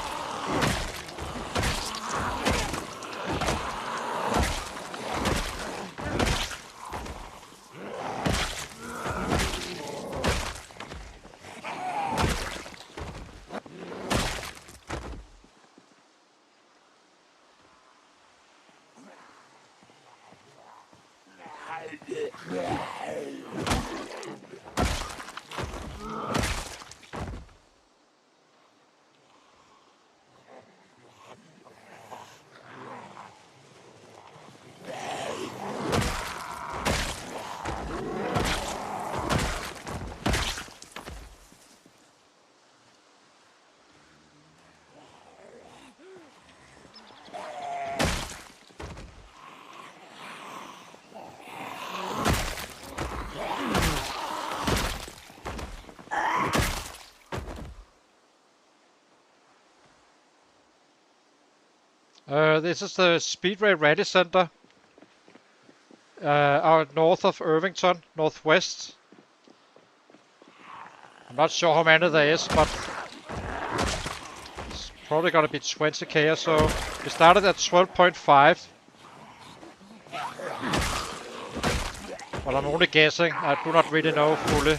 This is the Speedway Rally Center, out north of Irvington, northwest. I'm not sure how many there is, but it's probably gonna be 20k or so. We started at 12.5, but I'm only guessing. I do not really know fully.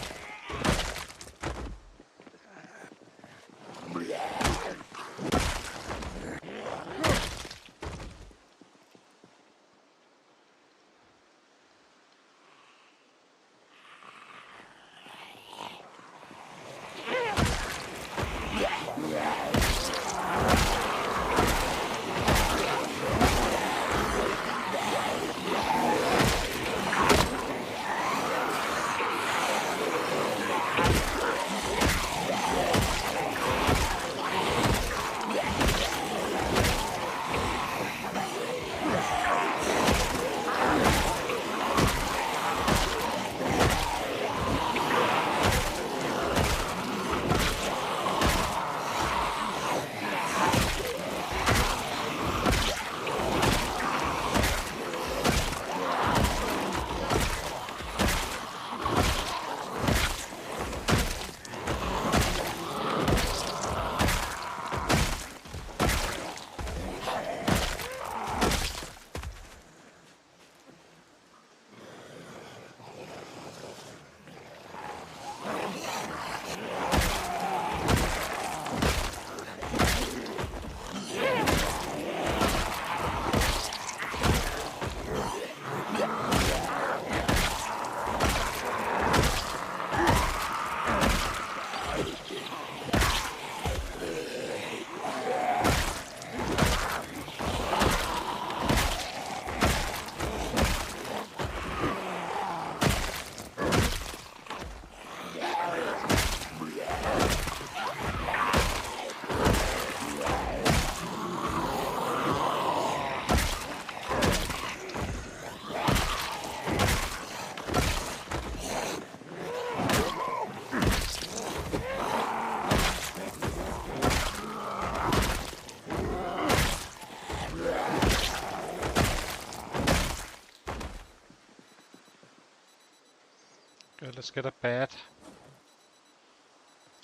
Okay, let's get a bat.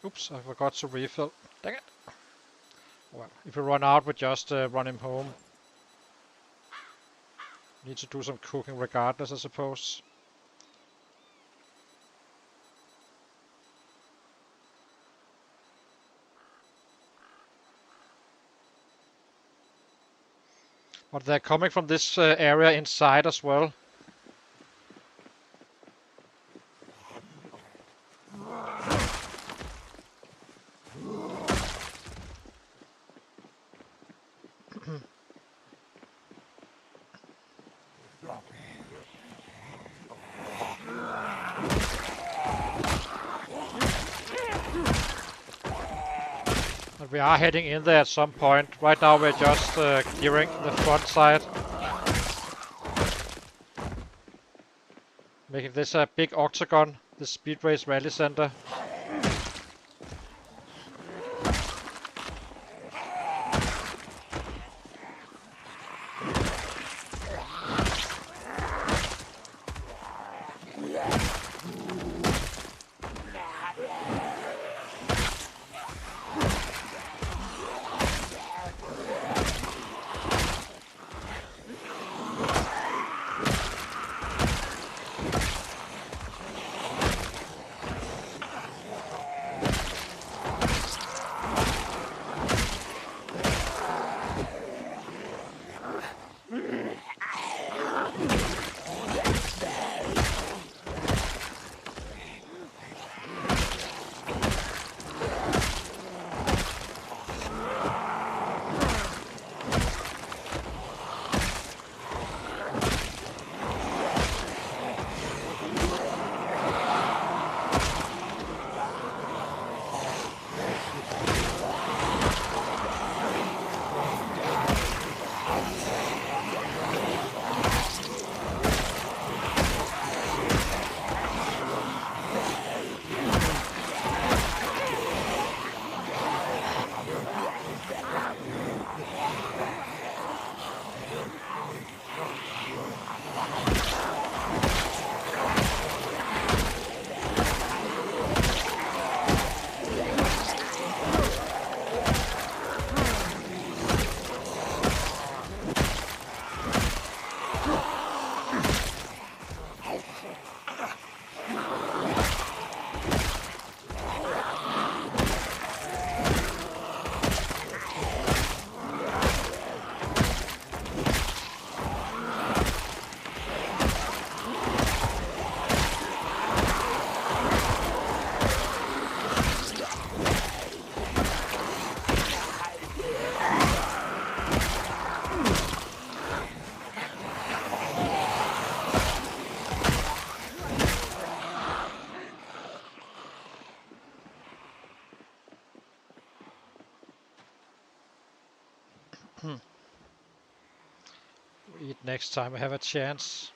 Oops, I forgot to refill. Dang it. Well, if we run out, we just run him home. Need to do some cooking regardless, I suppose. But they're coming from this area inside as well. we are heading in there at some point. Right now we're just clearing the front side. Making this a big octagon, the Speedway's rally center. Eat next time we have a chance.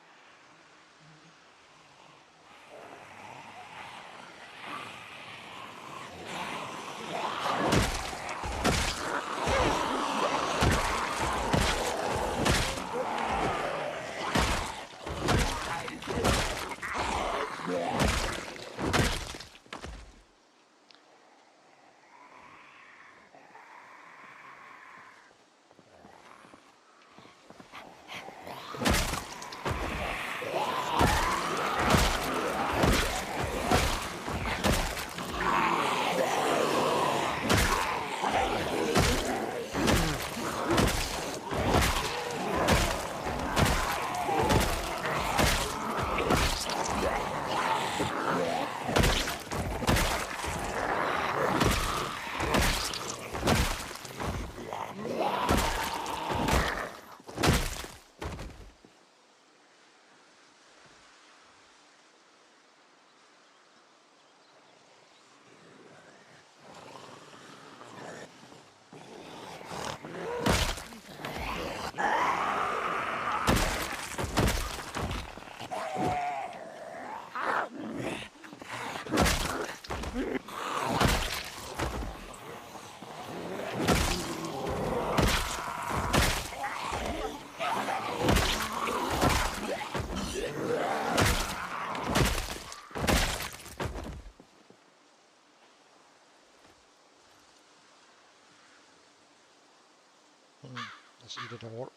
Let's eat it all.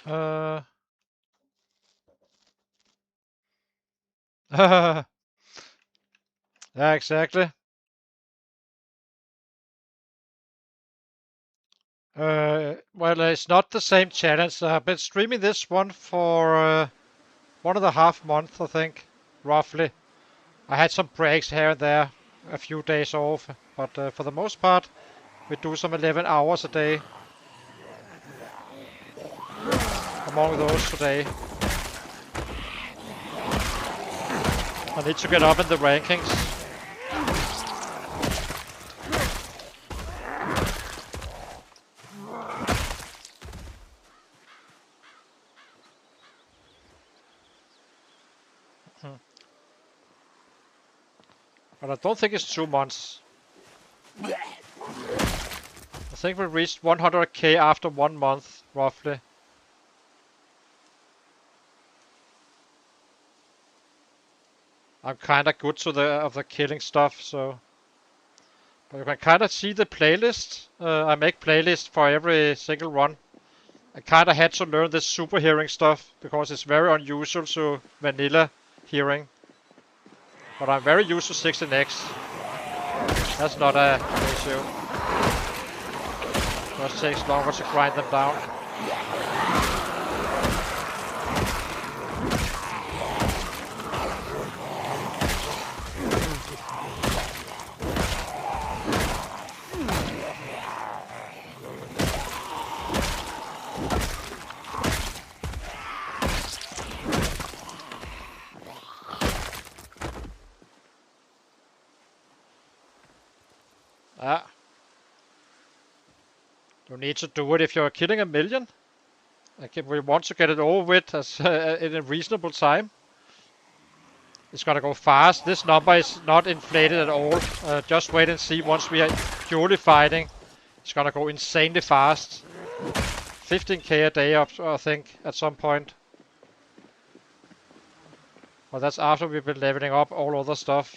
Yeah, exactly. Well, it's not the same challenge. I've been streaming this one for 1.5 months, I think, roughly. I had some breaks here and there, a few days off, but for the most part, we do some 11 hours a day. Among those today. I need to get up in the rankings. But I don't think it's 2 months. I think we reached 100k after 1 month, roughly. I'm kinda good to the killing stuff, so. But you can kinda see the playlist. I make playlists for every single run. I kinda had to learn this super hearing stuff because it's very unusual to vanilla hearing. But I'm very used to 16x. That's not an issue. Just takes longer to grind them down. Ah. You need to do it if you're killing 1 million. Like if we want to get it over with as in a reasonable time. It's gonna go fast. This number is not inflated at all. Just wait and see once we are purely fighting. It's gonna go insanely fast. 15k a day up, I think, at some point. But that's after we've been leveling up all other stuff.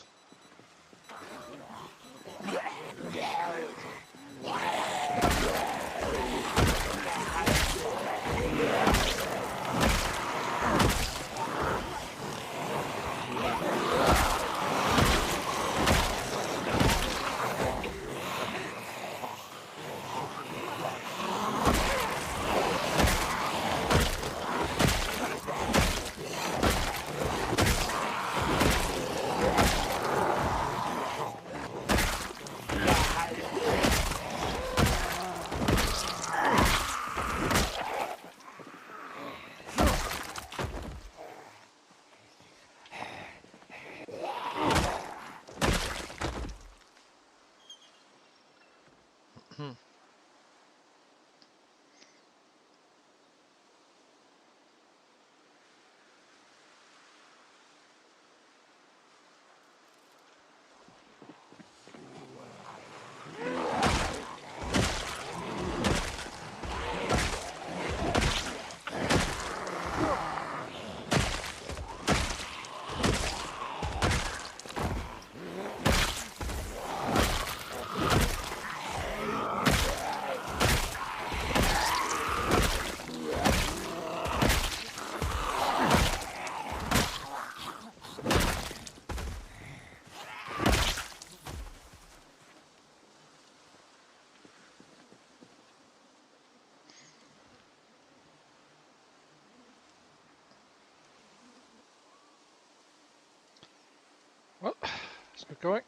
Well, let's get going.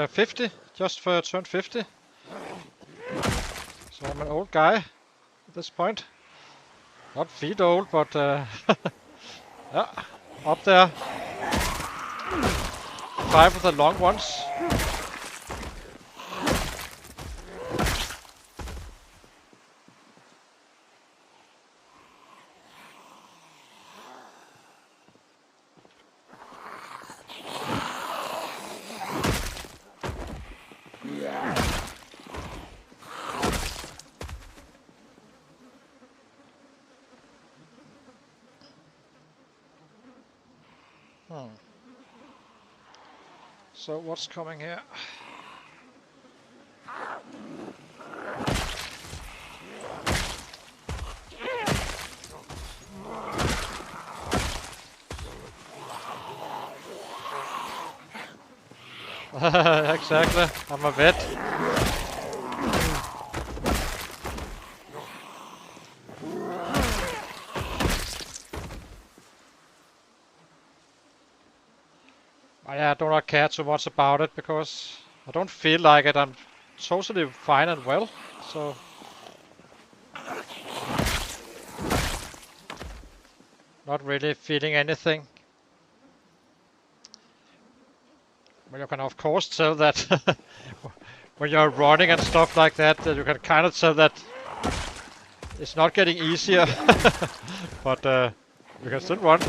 50, just for turn 50. So I'm an old guy at this point. Not feet old, but yeah, up there. 5 of the long ones. So what's coming here? Exactly, I'm a vet. I do not care too much about it because I don't feel like it. I'm totally fine and well, so not really feeling anything. Well, you can of course tell that when you're running and stuff like that, you can kind of tell that it's not getting easier, but you can still run.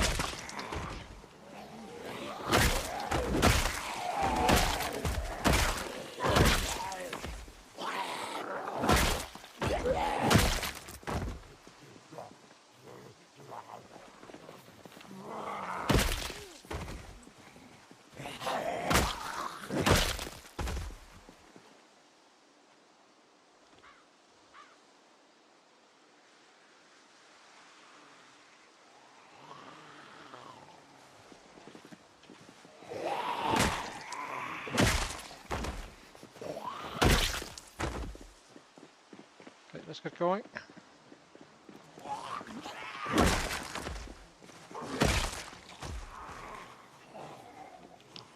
get going.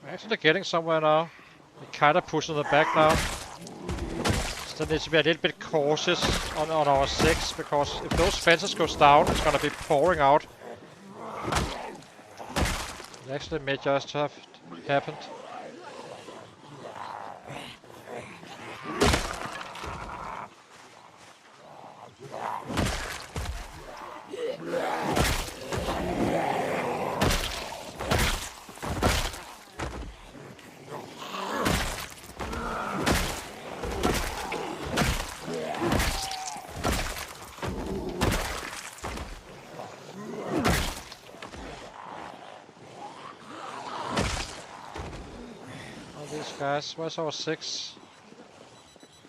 We're actually getting somewhere now. We're kinda pushing the back now. Still need to be a little bit cautious on our 6, because if those fences goes down, it's gonna be pouring out. It actually may just have happened. Guys, where's our 6?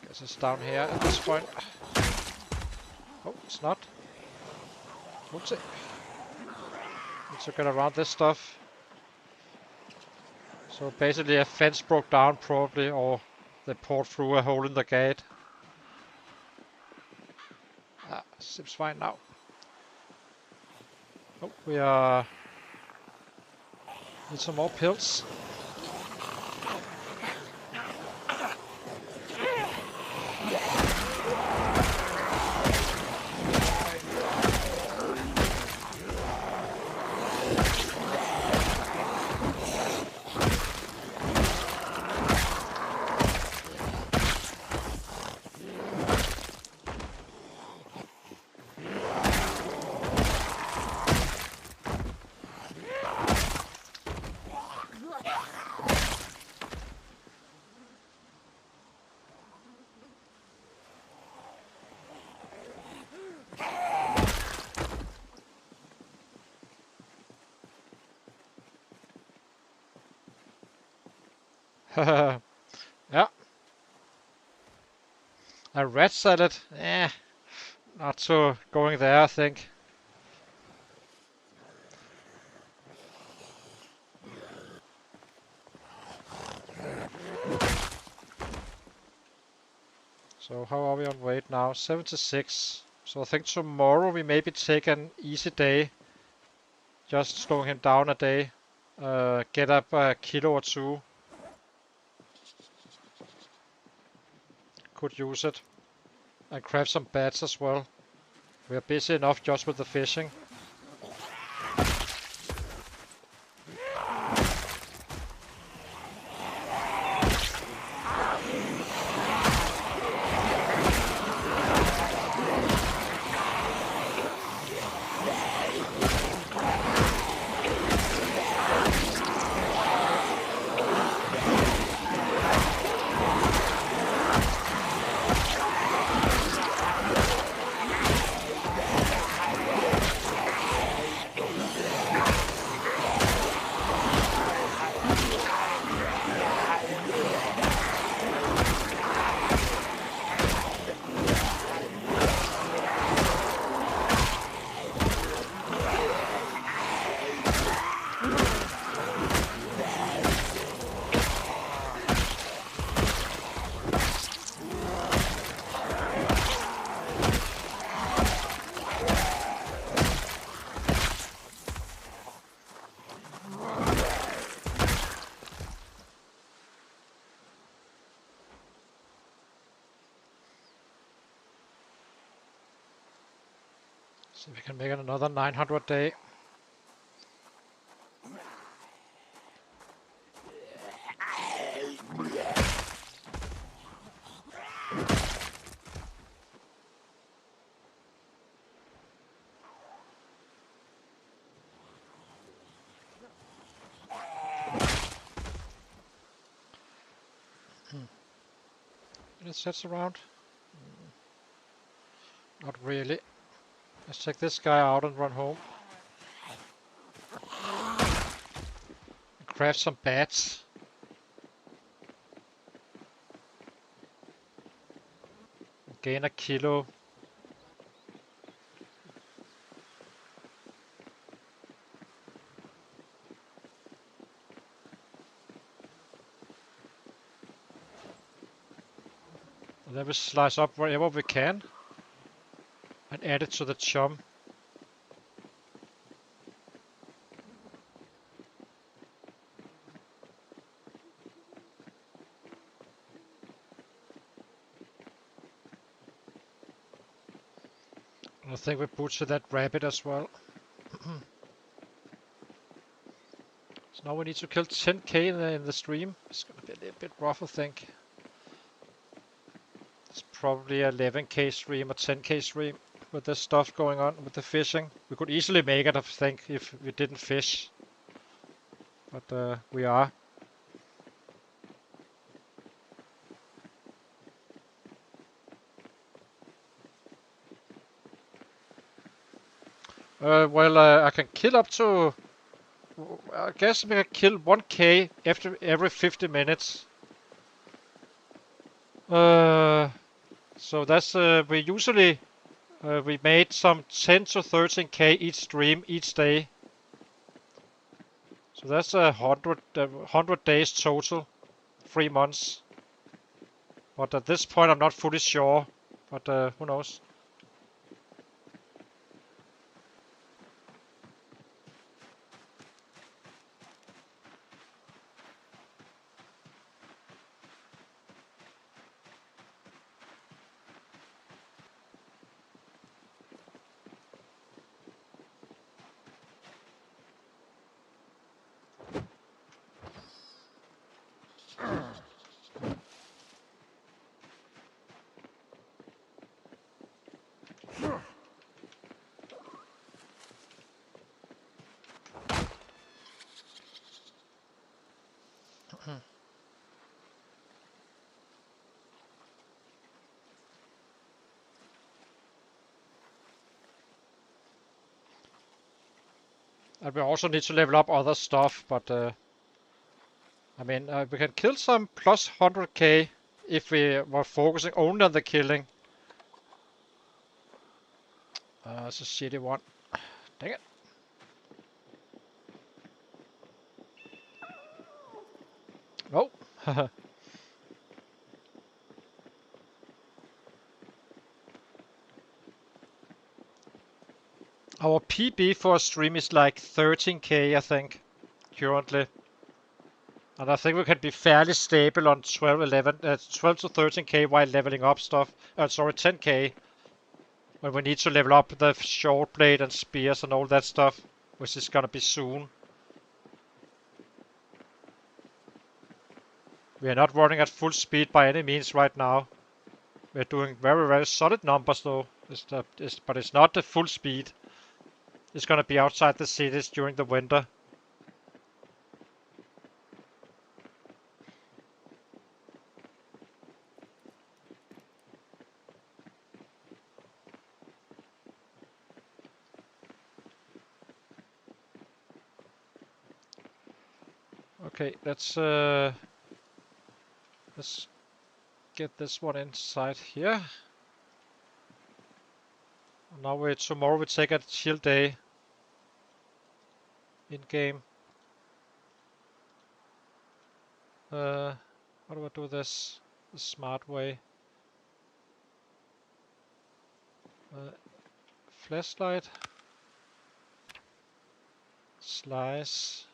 Guess it's down here at this point. Oh, it's not. Oopsie. Need to get around this stuff. So basically a fence broke down probably, or they poured through a hole in the gate. Ah, seems fine now. Oh, we need some more pills. Yeah. A rat salad? Not so going there, I think. So how are we on weight now? 76. So I think tomorrow we maybe take an easy day. Just slowing him down a day. Get up a kilo or 2. Could use it. And grab some bats as well. We are busy enough just with the fishing. So we can make it another 900 day. Any sets around? Not really. Let's check this guy out and run home. Craft some bats. Gain a kilo. And then we slice up wherever we can. add it to the chum. I think we butcher that rabbit as well. So now we need to kill 10k in the stream. It's gonna be a little bit rough, I think. It's probably a 11k stream or 10k stream with this stuff going on with the fishing. We could easily make it, I think, if we didn't fish. But we are. Well, I can kill up to... I guess we can kill 1k after every 50 minutes. So that's... we usually... we made some 10 to 13k each stream each day. So that's 100 days total. 3 months. But at this point I'm not fully sure. But who knows? And we also need to level up other stuff, but I mean, we can kill some plus 100k if we were focusing only on the killing. It's a shitty one. Dang it. No. Our PB for a stream is like 13k, I think, currently. And I think we can be fairly stable on 12 to 13k while leveling up stuff. Sorry, 10k. When we need to level up the short blade and spears and all that stuff, which is gonna be soon. We are not running at full speed by any means right now. We're doing very, very solid numbers though. But it's not the full speed. It's gonna be outside the cities during the winter. Okay, let's get this one inside here. Now tomorrow we take a chill day in game. How do I do this the smart way? Flashlight, slice.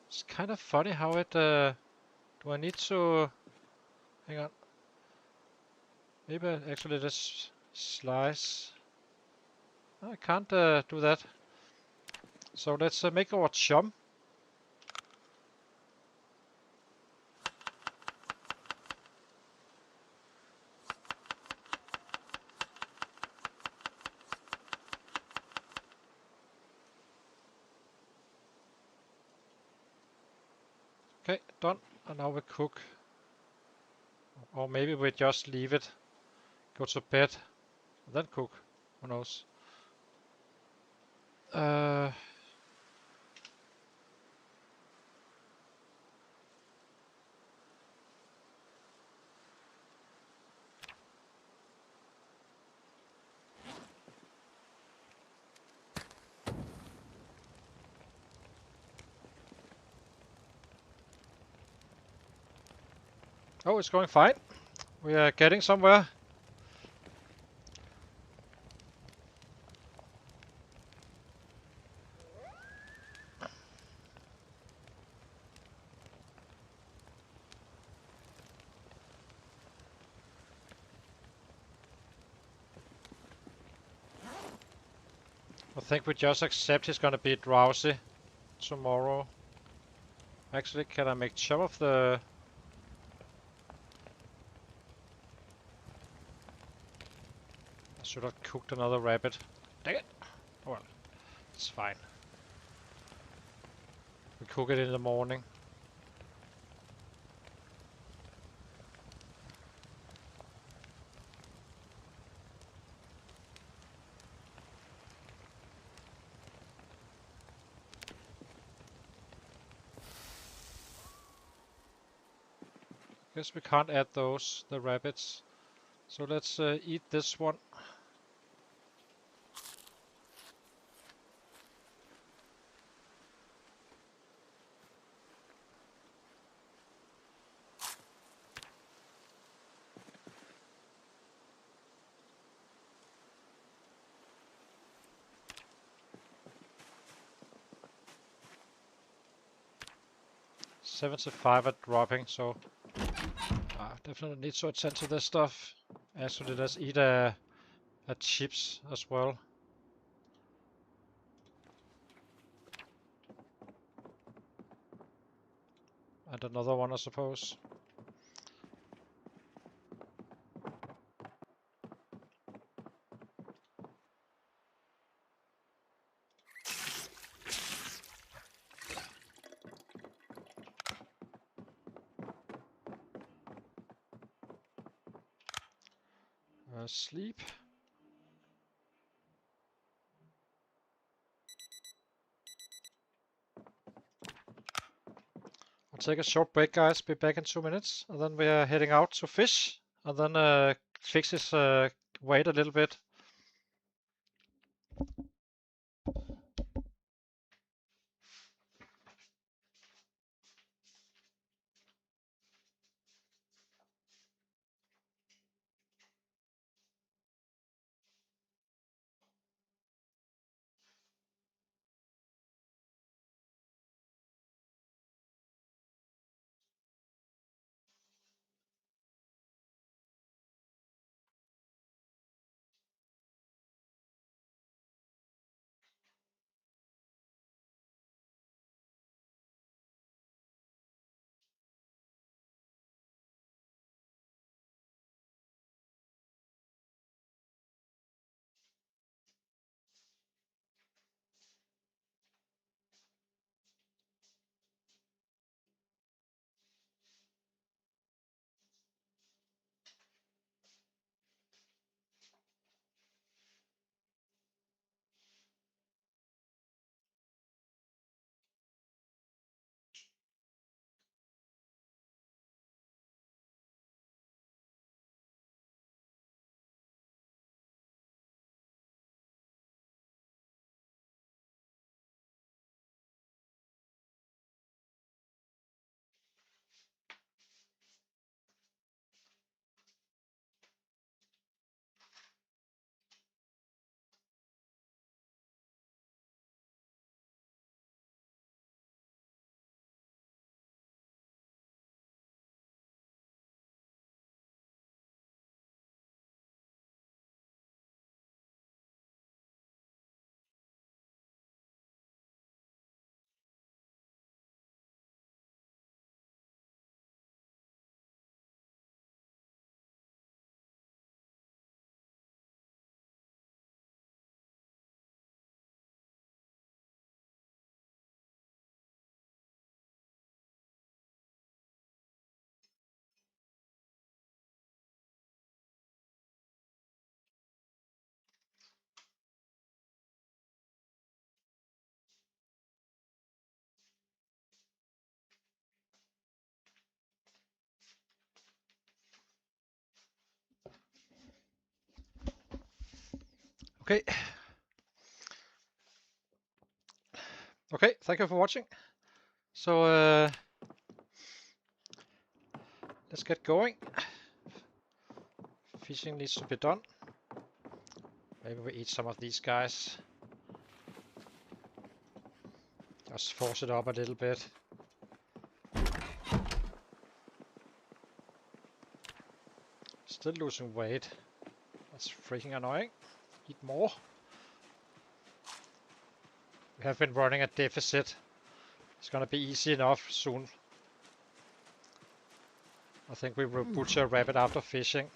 It's kind of funny how it. Do I need to? Hang on. Maybe actually just slice. I can't do that. So let's make our chum. Okay, done. And now we cook. Or maybe we just leave it, go to bed, and then cook. Who knows? Oh, it's going fine. We are getting somewhere. I think we just accept he's gonna be drowsy tomorrow. Actually, can I make some of the... I should have cooked another rabbit. Dang it! Oh well, it's fine. We cook it in the morning. Guess we can't add those, the rabbits. So let's eat this one. $75 at dropping, so definitely need to attend to this stuff. Actually, let's eat a chips as well. And another one, I suppose. Sleep. I'll take a short break, guys. Be back in 2 minutes. And then we are heading out to fish. And then fix his weight a little bit. Okay. Okay, thank you for watching. So let's get going. Fishing needs to be done. Maybe we eat some of these guys. Just force it up a little bit. Still losing weight. That's freaking annoying. Eat more. We have been running a deficit. It's gonna be easy enough soon. I think we will butcher a rabbit after fishing.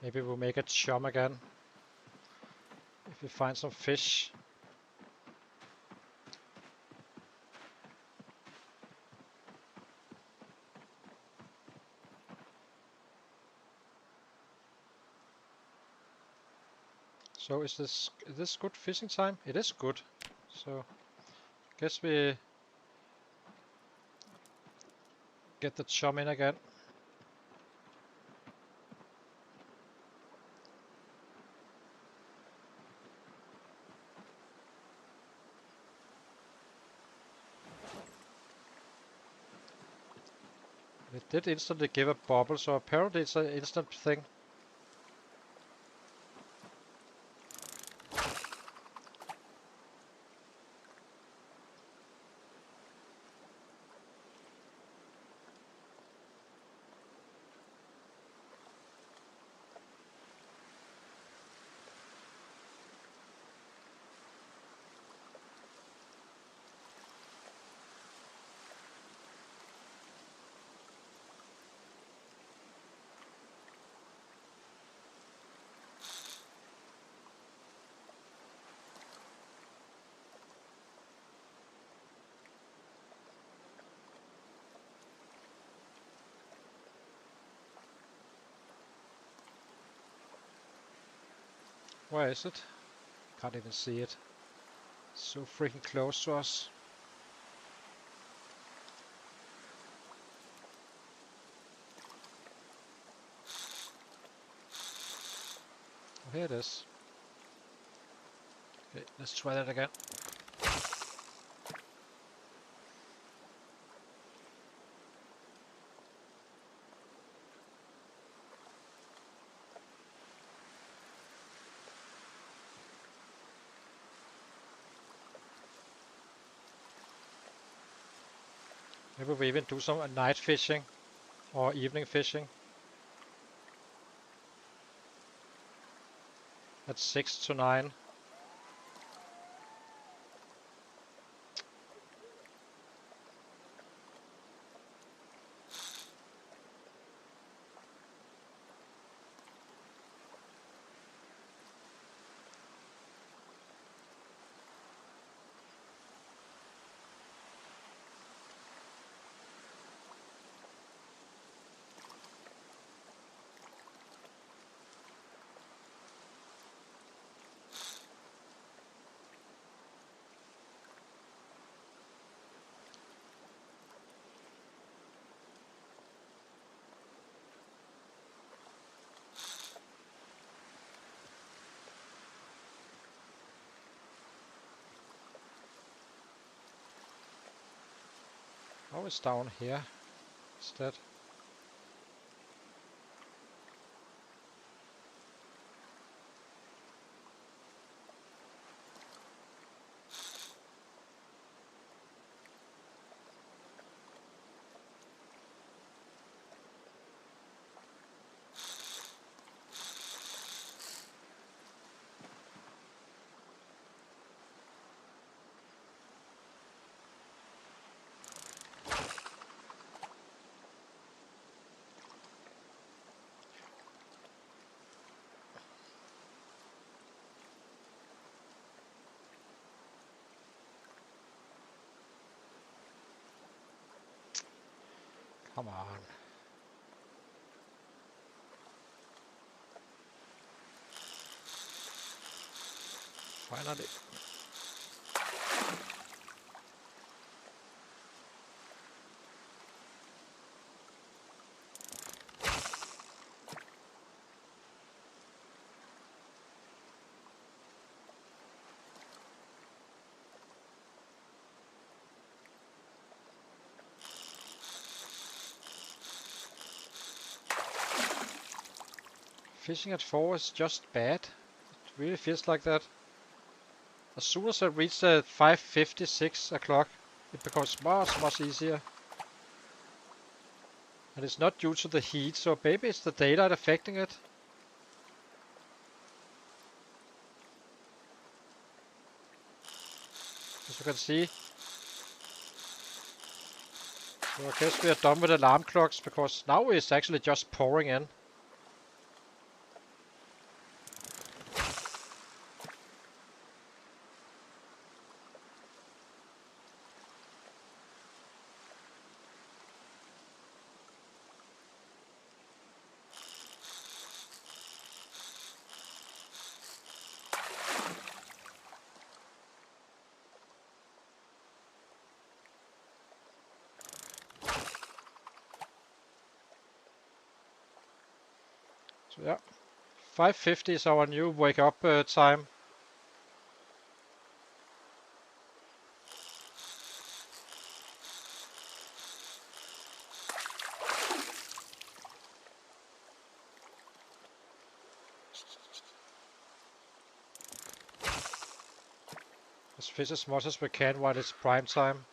Maybe we'll make a chum again. If we find some fish. So is this good fishing time? It is good. So guess we get the chum in again. It did instantly give a bubble, so apparently it's an instant thing. Where is it? Can't even see it. So freaking close to us. Oh, here it is. Okay, let's try that again. Maybe we even do some night fishing or evening fishing. At 6 to 9. Oh, it's down here instead. Come on. Finally. Fishing at 4 is just bad. It really feels like that. As soon as I reach the 5:50, 6 o'clock, it becomes much easier. And it's not due to the heat, so maybe it's the daylight affecting it. As you can see. So I guess we are done with alarm clocks, because now it's actually just pouring in. So yeah, 5:50 is our new wake up time. Let's fish as much as we can while it's prime time.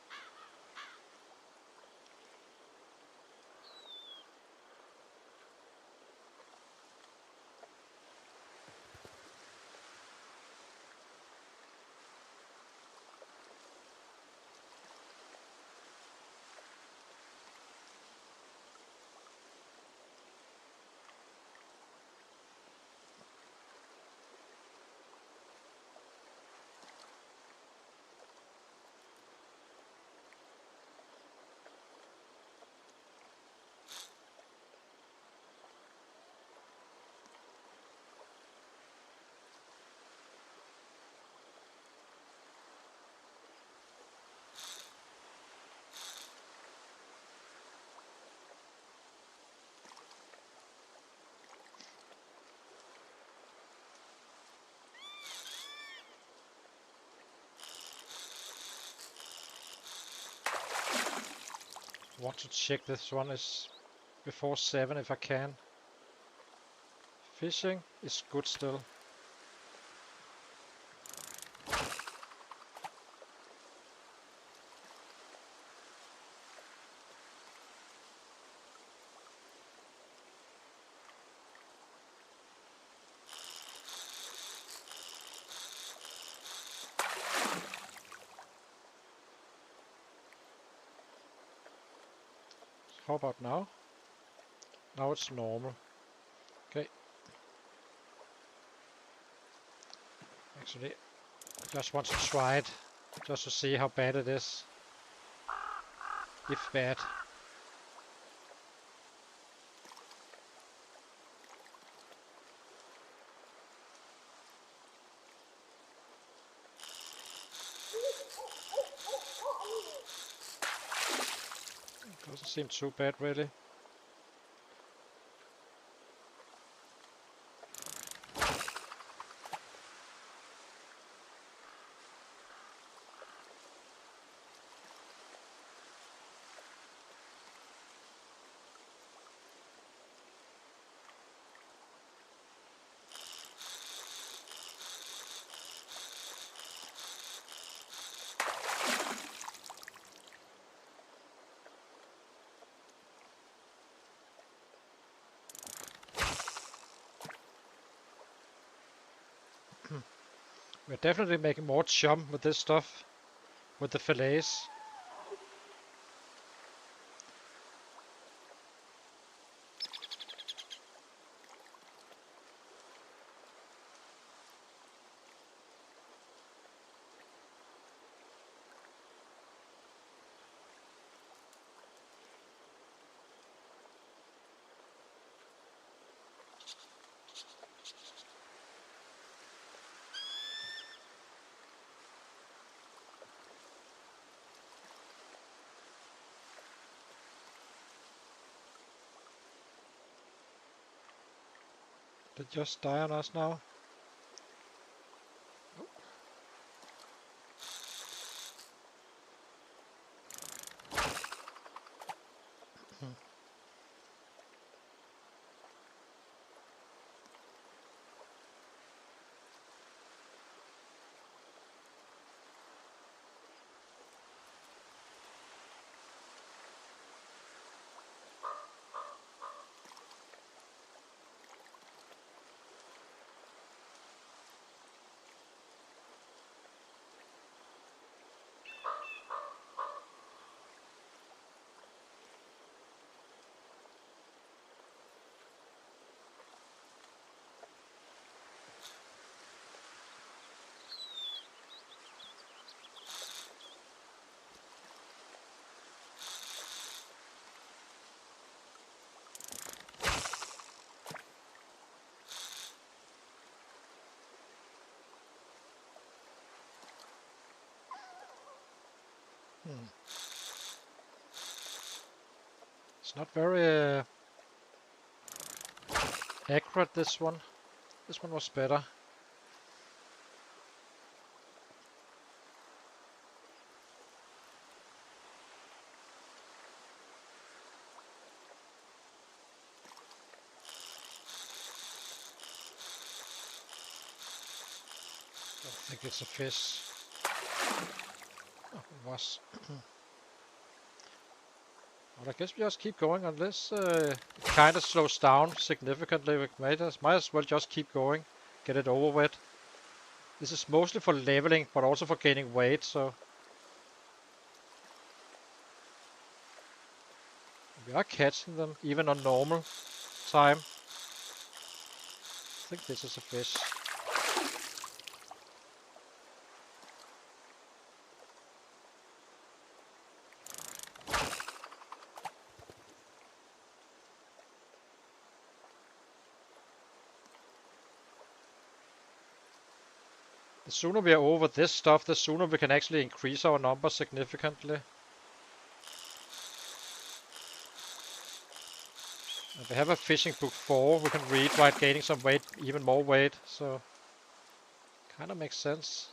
Want to check this one is before 7 if I can. Fishing is good still. How about now? Now it's normal. Okay. Actually, I just want to try it, just to see how bad it is. If bad. Doesn't seem too bad really. We're definitely making more chum with this stuff, with the fillets. They just die on us now. It's not very accurate, this one. This one was better. I think it's a fish. Oh, it was. Well, I guess we just keep going unless it kind of slows down significantly. We might as well just keep going, get it over with. This is mostly for leveling, but also for gaining weight, so we are catching them even on normal time. I think this is a fish. The sooner we are over this stuff, the sooner we can actually increase our numbers significantly. And we have a fishing book 4 we can read while gaining some weight, even more weight, so kind of makes sense.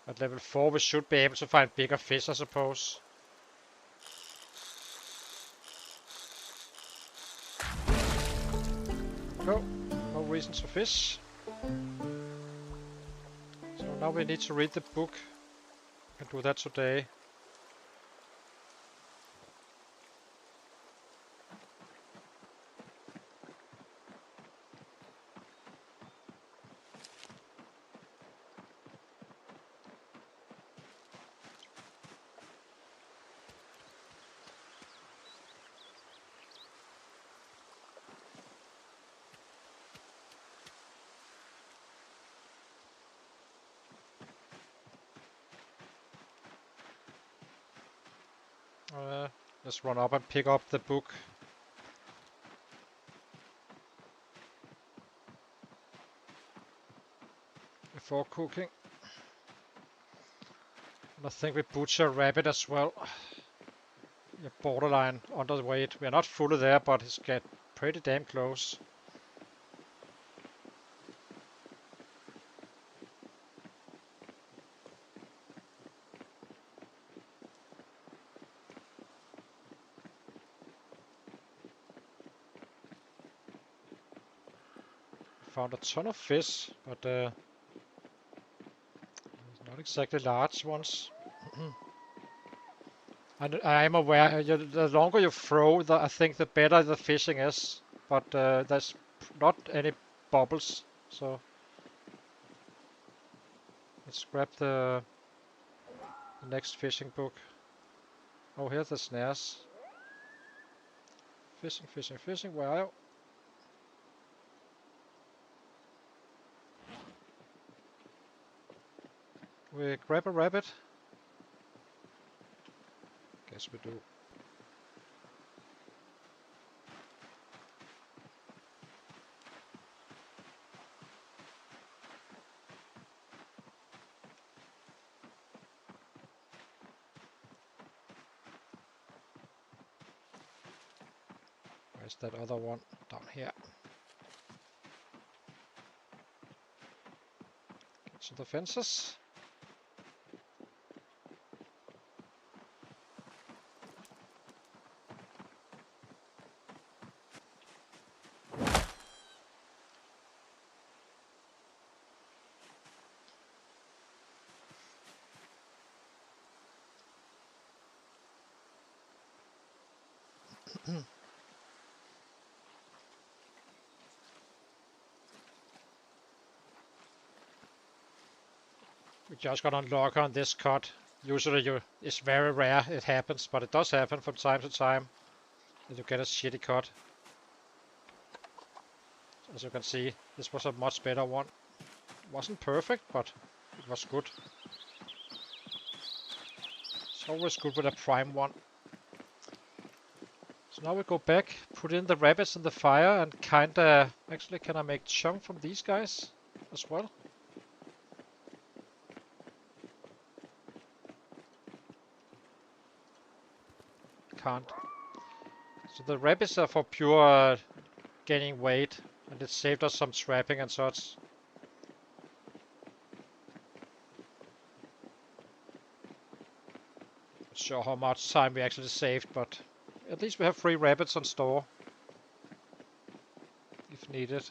At level 4 we should be able to find bigger fish, I suppose. No reasons for fish. So now we need to read the book. We can do that today. Let's run up and pick up the book. Before cooking. And I think we butcher a rabbit as well. Yeah, borderline underweight. We are not fully there, but it's get pretty damn close. Found a ton of fish, but not exactly large ones. And I am aware, the longer you throw, I think the better the fishing is. But there's not any bubbles, so let's grab the The next fishing book. Oh, here's the snares. Fishing, fishing, fishing. Where are you? We grab a rabbit. Guess we do. Where's that other one? Down here. Get to the fences. We just got unlock on this cut. Usually it's very rare it happens, but it does happen from time to time that you get a shitty cut. As you can see, this was a much better one. It wasn't perfect, but it was good. It's always good with a prime one. So now we go back, put in the rabbits in the fire, and kinda... Actually, can I make chum from these guys as well? Can't. So the rabbits are for pure gaining weight, and it saved us some trapping and such. Not sure how much time we actually saved, but at least we have 3 rabbits on store if needed.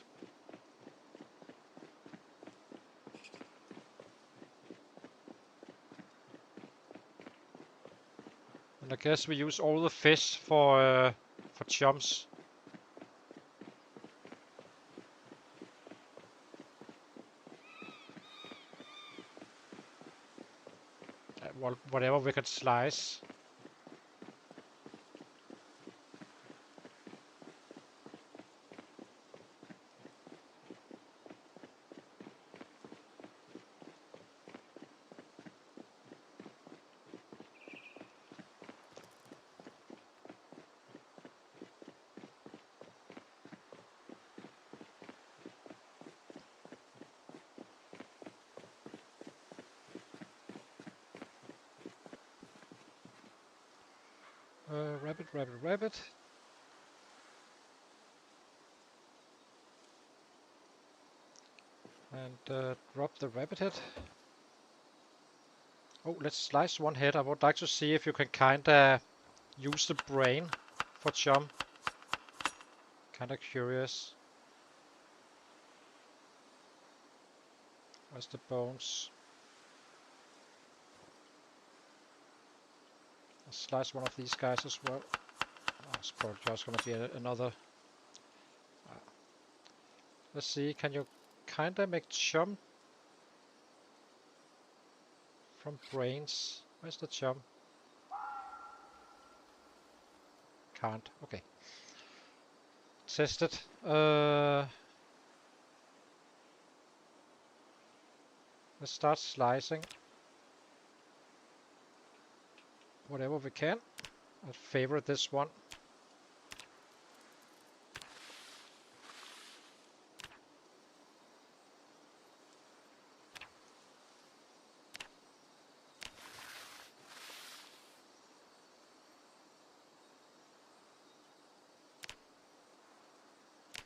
And I guess we use all the fish for chums. Whatever we could slice. Rabbit, rabbit, rabbit. And drop the rabbit head. Oh, let's slice one head. I would like to see if you can kinda use the brain for chum. Kinda curious. Where's the bones? I'll slice one of these guys as well. Oh, it's probably just gonna be another. Let's see, can you kinda make chum from brains? Where's the chum? Can't. Okay. Test it. Let's start slicing. Whatever we can. I'll favorite this one.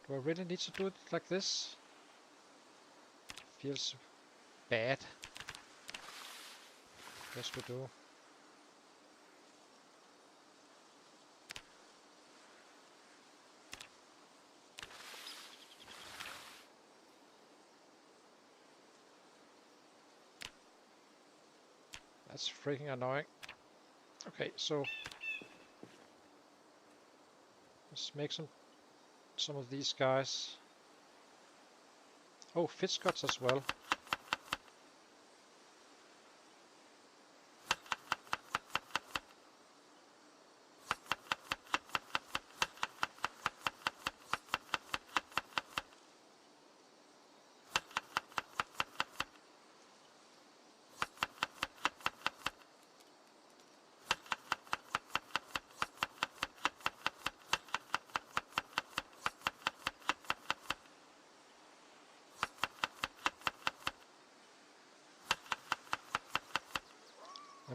Do I really need to do it like this? Feels bad. Guess we do. That's freaking annoying. Okay, so let's make some of these guys. Oh, fish guts as well.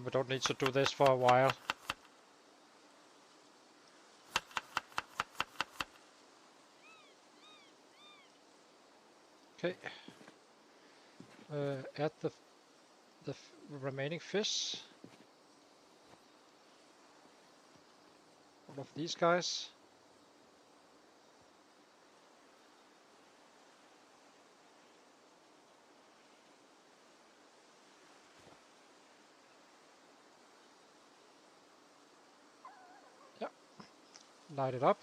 we don't need to do this for a while. Okay. Add the remaining fish. All of these guys. Yeah. Light it up.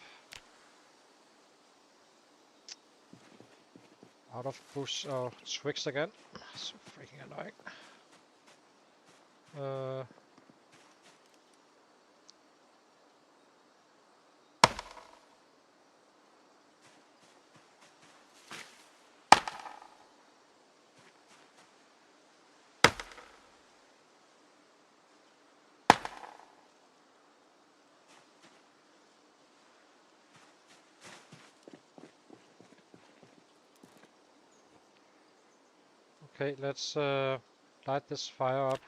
Out of push or twigs again. So freaking annoying. Okay, let's light this fire up.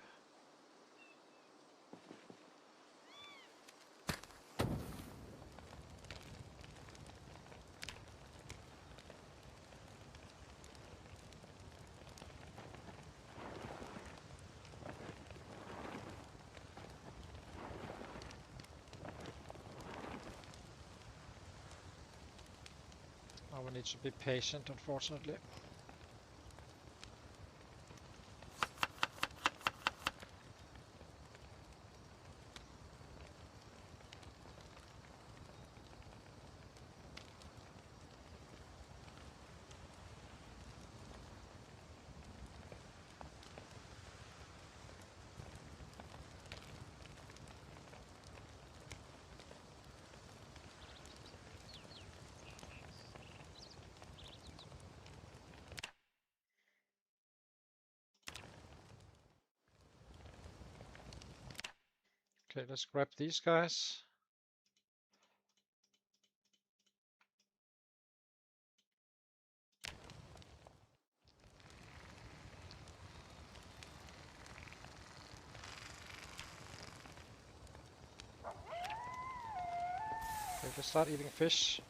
Now we need to be patient, unfortunately. Okay, let's grab these guys. Okay, let's start eating fish.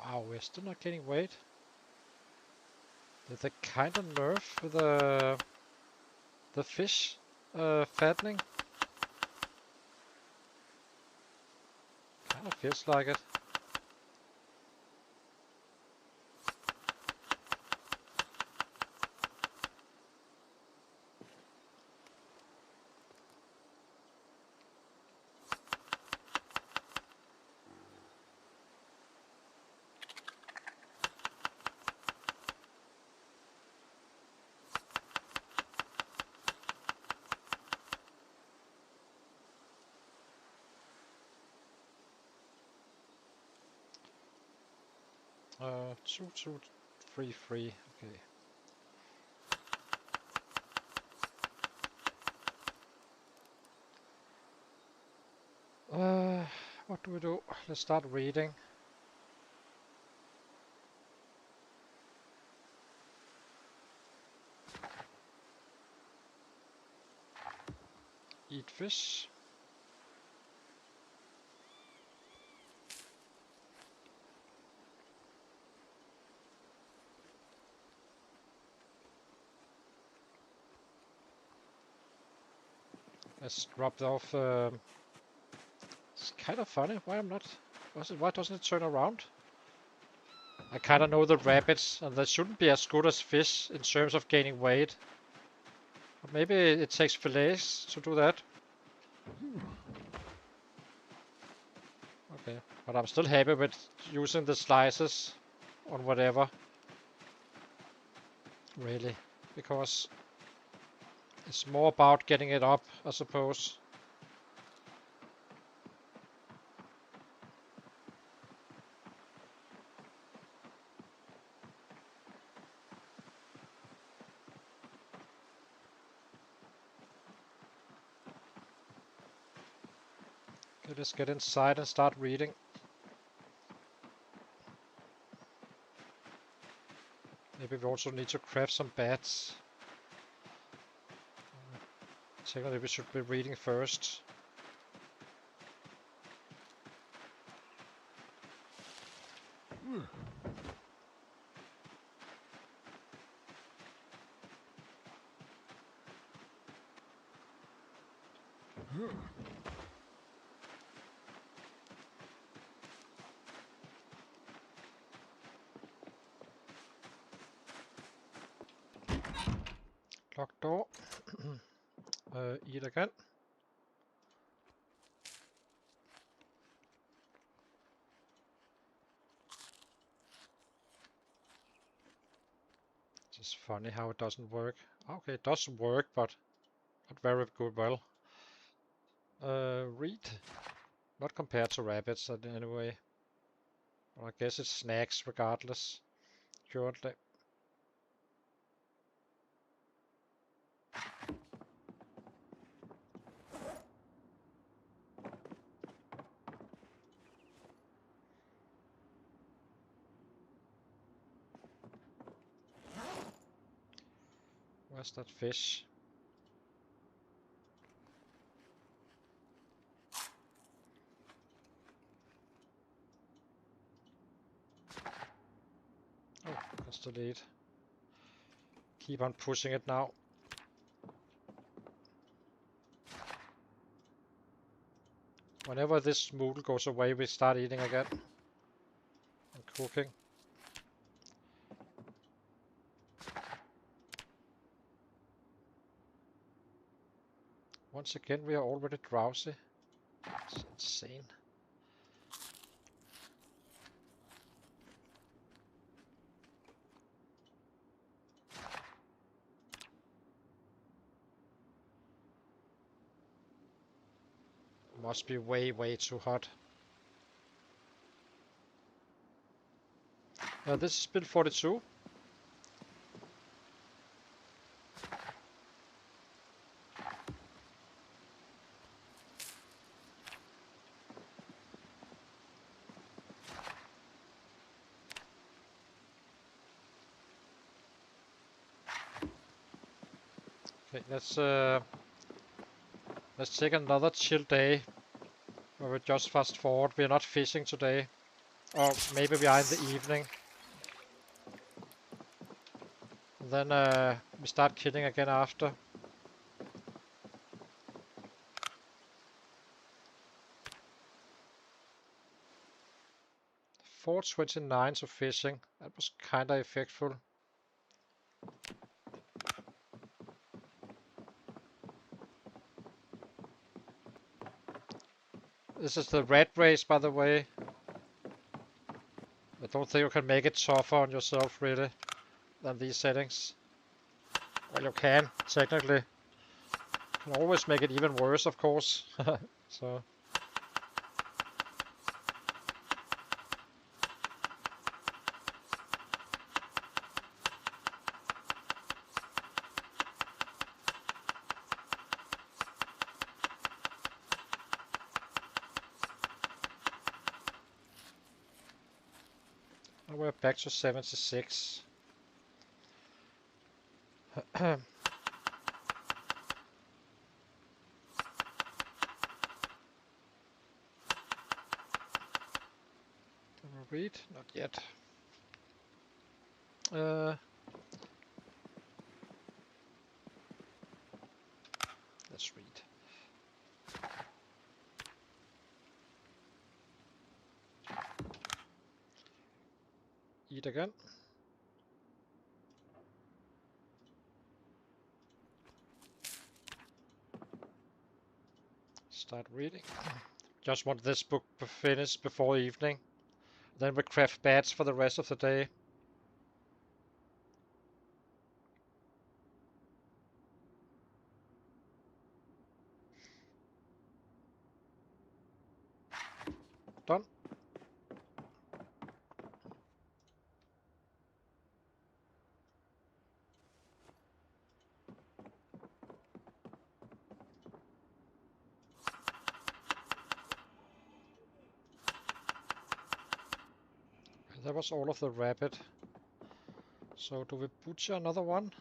Wow, we're still not getting weight. Did they kind of nerf with the fish fattening? Kind of feels like it. Uh, 2233. Okay. What do we do? Let's start reading. Eat fish. Let's drop off. It's kind of funny. Why I'm not? Why doesn't it turn around? I kind of know the rabbits, and they shouldn't be as good as fish in terms of gaining weight. But maybe it takes fillets to do that. Okay, but I'm still happy with using the slices on whatever. Really, because it's more about getting it up, I suppose. Okay, let's get inside and start reading. Maybe we also need to craft some bats. Technically we should be reading first. Locked door. Eat again. It's just funny how it doesn't work. Okay, it does work, but not very good. Well, read. Not compared to rabbits anyway. Well, I guess it's snacks regardless. Currently. Where's that fish? Oh, that's the lead. Keep on pushing it now. Whenever this moodle goes away, we start eating again. And cooking. Once again, we are already drowsy. It's insane. Must be way, way too hot. This is build 42. Okay, let's take another chill day where we just fast forward. We are not fishing today, or maybe we are in the evening. And then we start killing again after. 429 to fishing. That was kinda effectful. This is the Ratrace, by the way. I don't think you can make it tougher on yourself, really, than these settings. Well, you can, technically. You can always make it even worse, of course. So. We're back to 76. Read? Not yet. Let's read. Eat again. Start reading. Just want this book finished before evening. Then we craft bats for the rest of the day. Done. That was all of the rabbit. So do we butcher another one?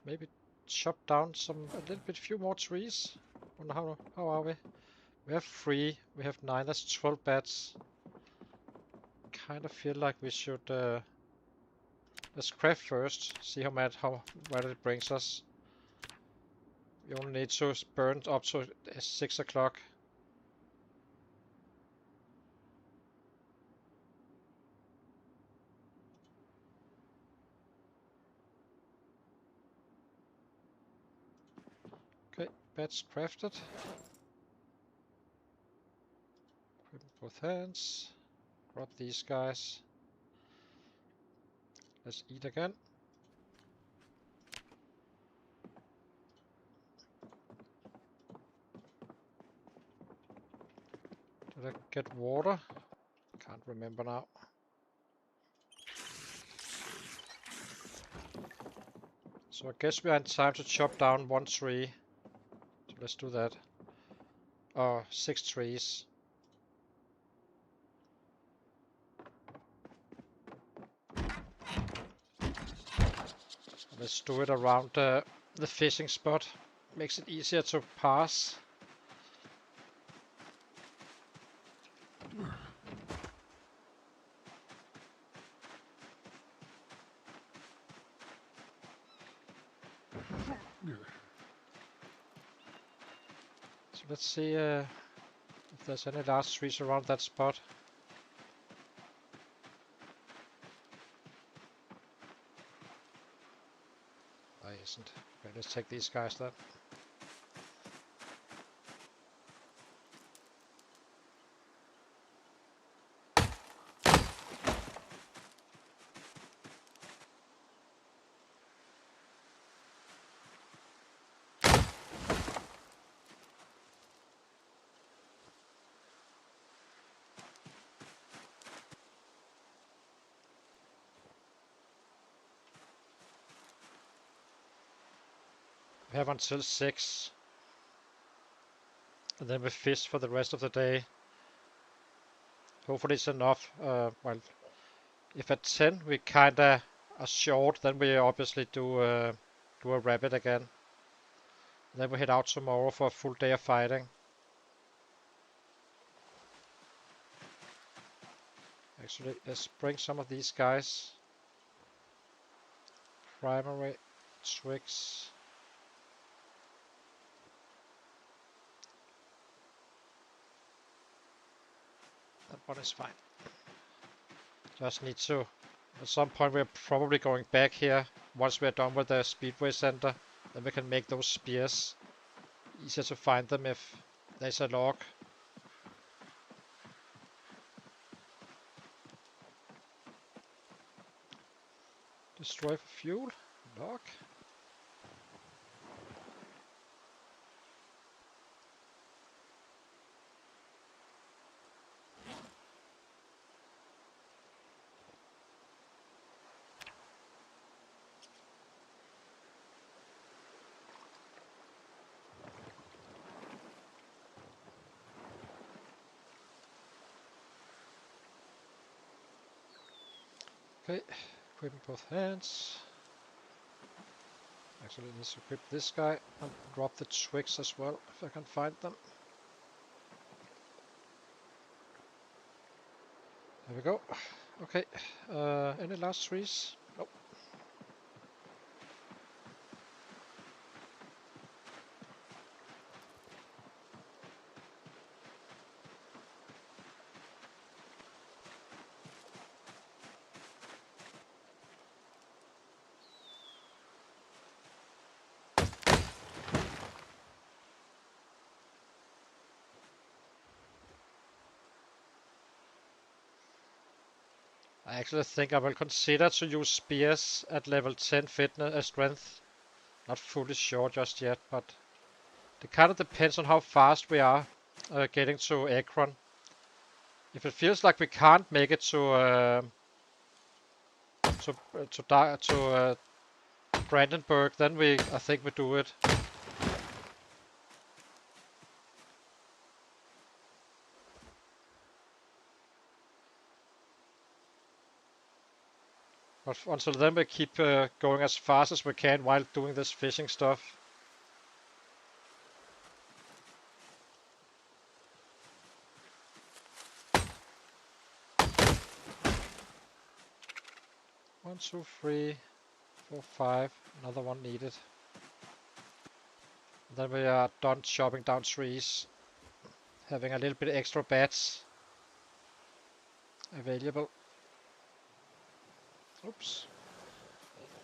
Maybe chop down a little bit, few more trees. Wonder how are we? We have 3. We have 9. That's 12 bats. Kind of feel like we should let's craft first. See where it brings us. We only need to burn up to 6 o'clock. Okay, bats crafted. Equip both hands. Grab these guys. Let's eat again. Did I get water? Can't remember now. So I guess we are in time to chop down 1 tree. So let's do that. 6 trees. Let's do it around the fishing spot. Makes it easier to pass. So let's see if there's any large trees around that spot. There isn't. Okay, let's take these guys then. We have until 6. And then we fish for the rest of the day. Hopefully it's enough. Well, if at 10 we kinda are short, then we obviously do a rabbit again. Then we head out tomorrow for a full day of fighting. Actually, let's bring some of these guys. Primary twigs. That one is fine. Just need to, at some point we're probably going back here once we're done with the speedway center. Then we can make those spears. Easier to find them if there's a log. Destroy for fuel. Log. Okay, equip both hands. Actually, let's equip this guy and drop the twigs as well, if I can find them. There we go. Okay, any last trees? Nope. I actually think I will consider to use spears at level 10 fitness strength. Not fully sure just yet, but it kind of depends on how fast we are getting to Akron. If it feels like we can't make it to Brandenburg, then I think we do it. But until then we keep going as fast as we can while doing this fishing stuff. One, two, three, 4, 5. Another one needed. Then we are done chopping down trees. Having a little bit extra bats available. Oops.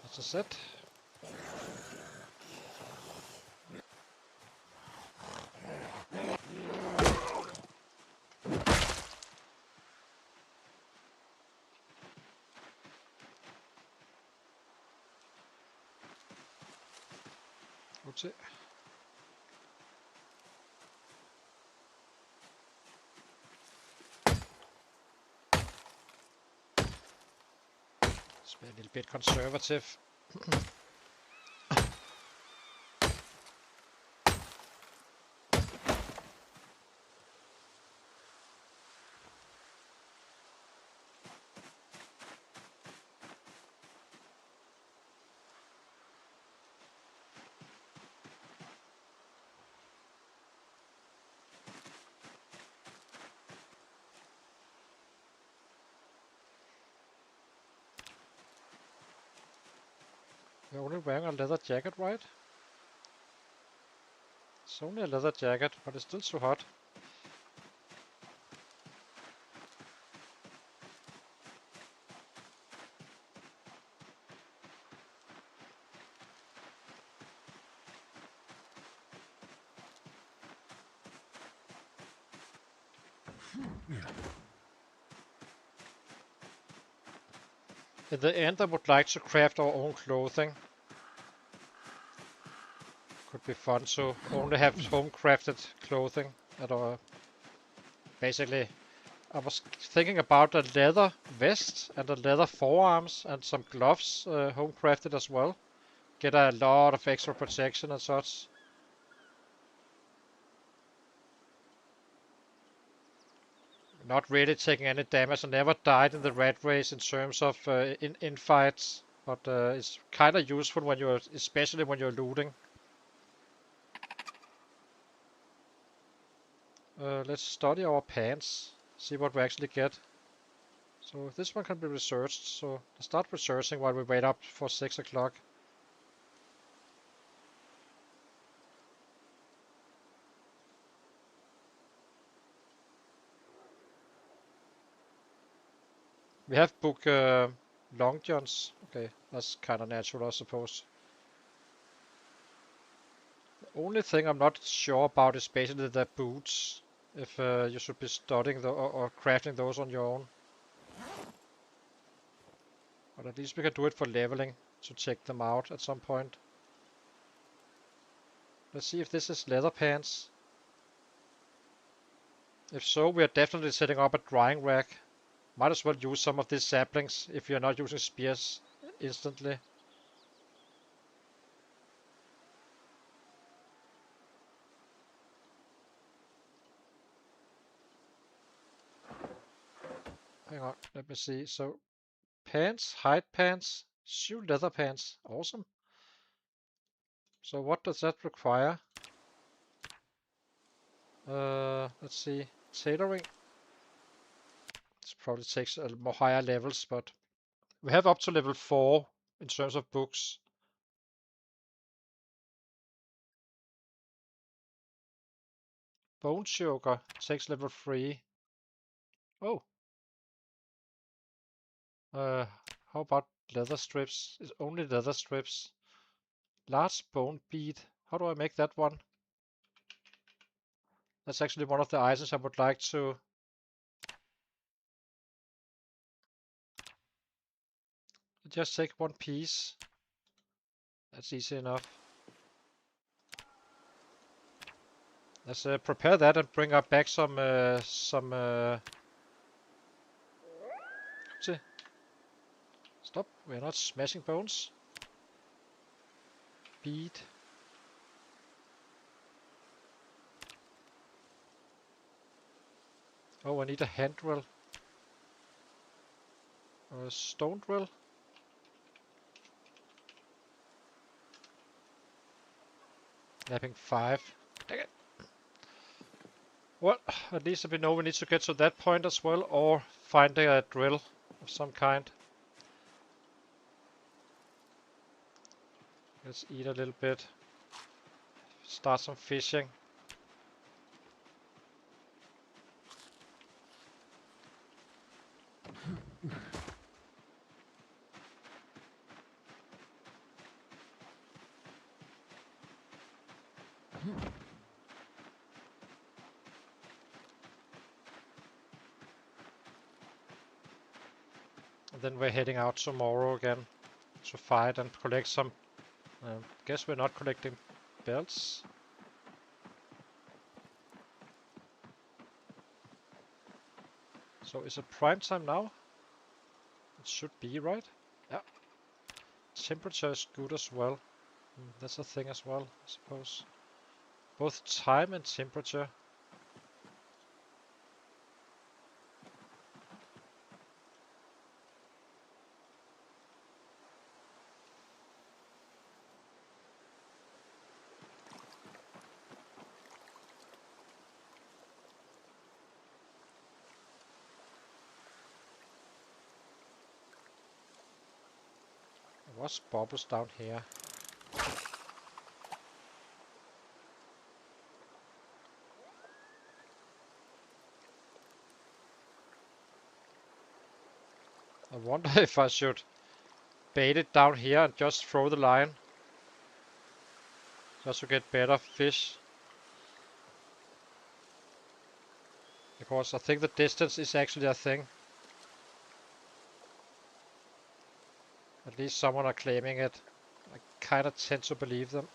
That's a set. What's it? Let's be a little bit conservative. We're only wearing a leather jacket, right? It's only a leather jacket, but it's still too hot. In the end, I would like to craft our own clothing. Could be fun to only have home-crafted clothing at our... Basically, I was thinking about a leather vest and a leather forearms and some gloves, home-crafted as well. Get a lot of extra protection and such. Not really taking any damage. I never died in the Ratrace in terms of in fights, but it's kind of useful when you're, especially when you're looting. Let's study our pants, see what we actually get. So this one can be researched, so let's start researching while we wait up for 6 o'clock. We have book long johns. Okay, that's kind of natural, I suppose. The only thing I'm not sure about is basically the boots. If you should be studying or crafting those on your own. But at least we can do it for leveling to check them out at some point. Let's see if this is leather pants. If so, we are definitely setting up a drying rack. Might as well use some of these saplings if you're not using spears instantly. Hang on, let me see. So, pants, hide pants, shoe leather pants. Awesome. So what does that require? Let's see. Tailoring. This probably takes more higher levels, but we have up to level 4 in terms of books. Bone choker takes level 3. Oh. How about leather strips? It's only leather strips. Large bone bead. How do I make that one? That's actually one of the items I would like to... Just take one piece. That's easy enough. Let's prepare that and bring up back some Stop, we're not smashing bones. Bead. Oh, I need a hand drill. Or a stone drill. Napping 5. Dang it. Well, at least we know we need to get to that point as well, or find a drill of some kind. Let's eat a little bit. Start some fishing. And then we're heading out tomorrow again to fight and collect some. Guess we're not collecting belts. So is it prime time now? It should be, right? Yeah. Temperature is good as well. That's a thing as well, I suppose. Both time and temperature. There was bubbles down here. I wonder if I should bait it down here and just throw the line. Just to get better fish. Because I think the distance is actually a thing. At least someone are claiming it. I kinda tend to believe them.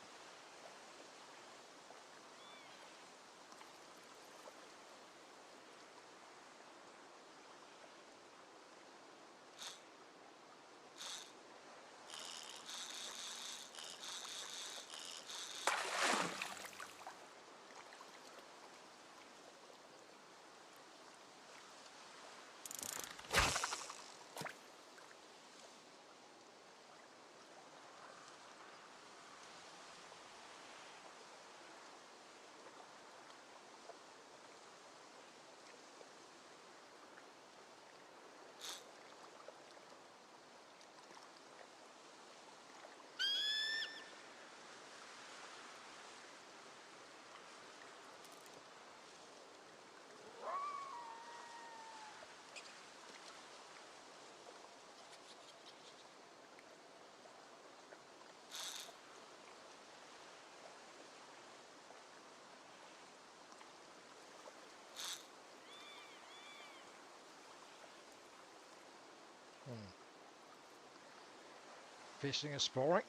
Fishing is boring.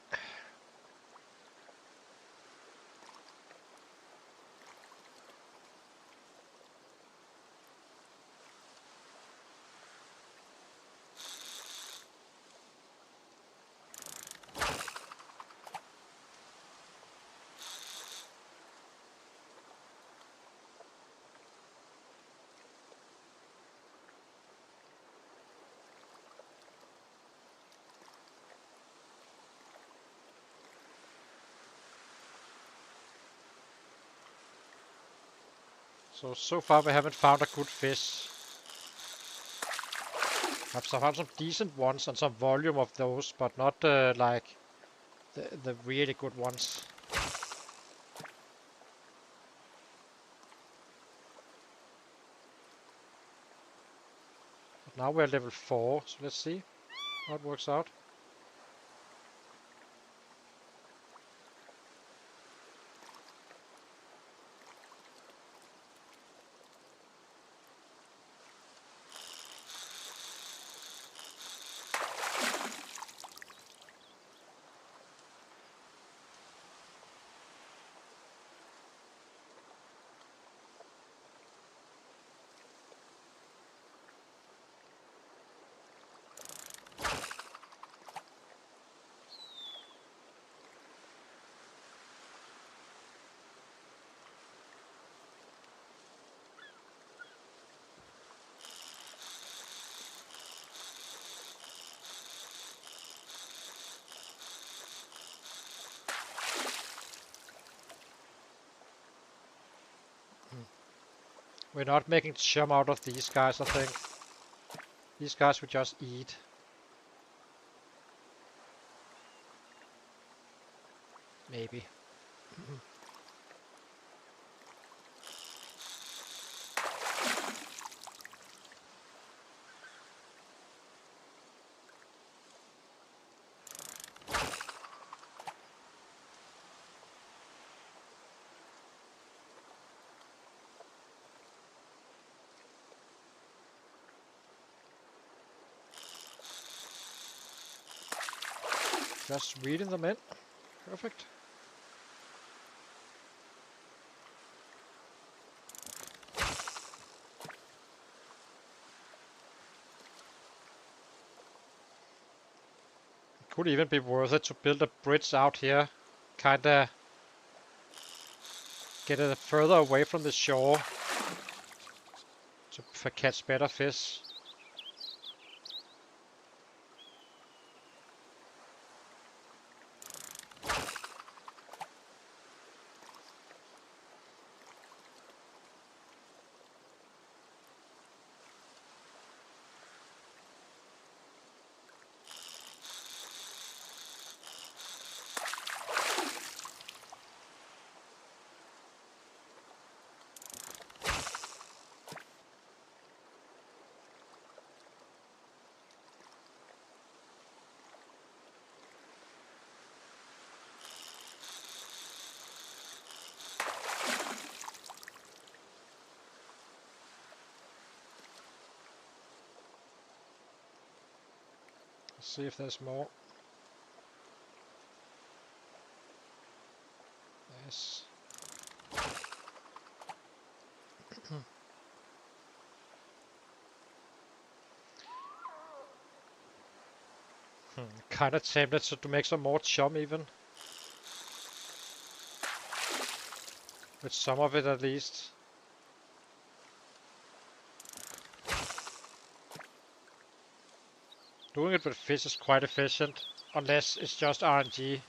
So far we haven't found a good fish. I've found some decent ones and some volume of those, but not like the really good ones. But now we're level 4, so let's see how it works out. We're not making chum out of these guys, I think. These guys we just eat. Maybe. Just reading them in. Perfect. Could even be worth it to build a bridge out here. Kinda get it further away from the shore to catch better fish. Let's see if there's more. Yes. Kinda tempted to make some more chum even. With some of it at least. Doing it with fish is quite efficient, unless it's just RNG.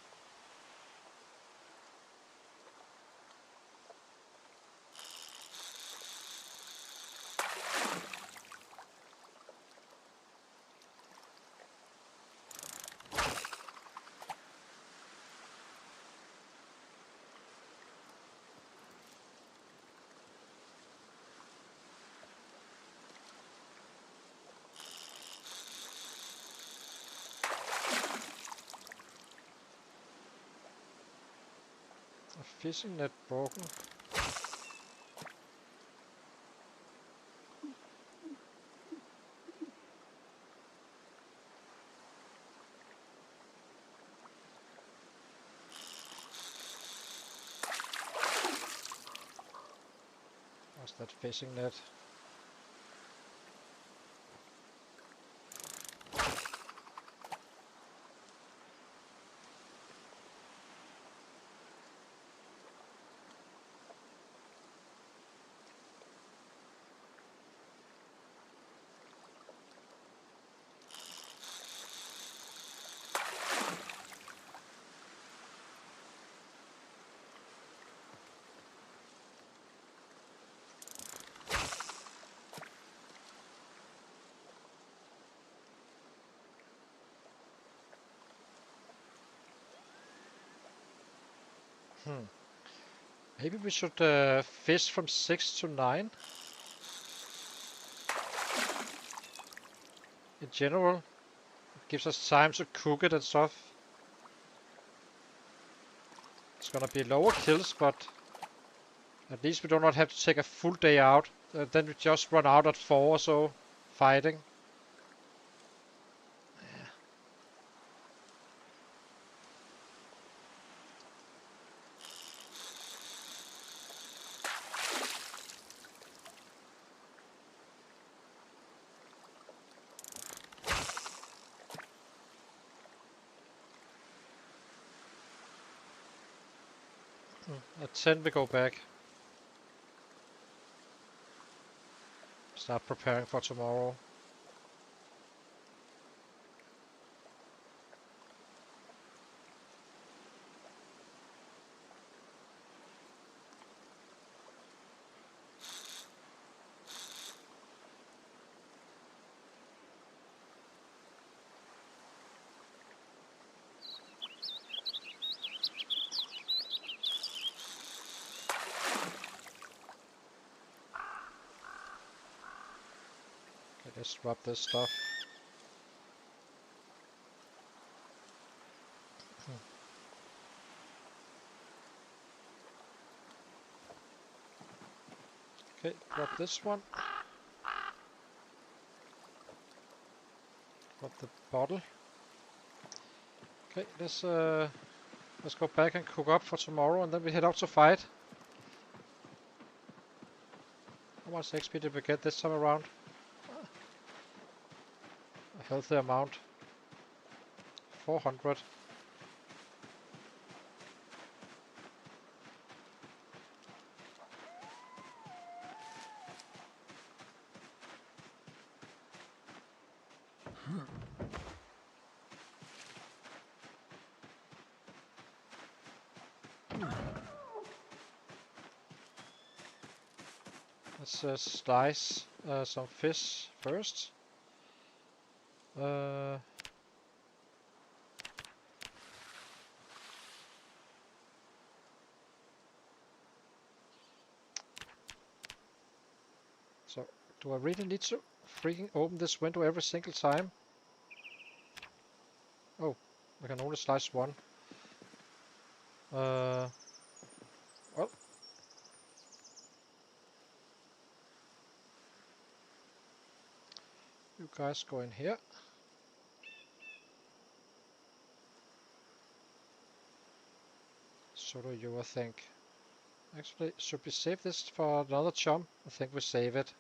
A fishing net broken. What's that fishing net? Maybe we should fish from 6 to 9. In general, it gives us time to cook it and stuff. It's gonna be lower kills, but at least we do not have to take a full day out. Then we just run out at 4 or so, fighting. At 10 we go back. Start preparing for tomorrow. Let's drop this stuff. Okay, drop this one. Drop the bottle. Okay, let's go back and cook up for tomorrow, and then we head out to fight. How much XP did we get this time around? A healthy amount. 400. Let's slice some fish first. So, do I really need to freaking open this window every single time? Oh, I can only slice one. Well. You guys go in here. So do you, I think. Actually, should we save this for another chum? I think we save it.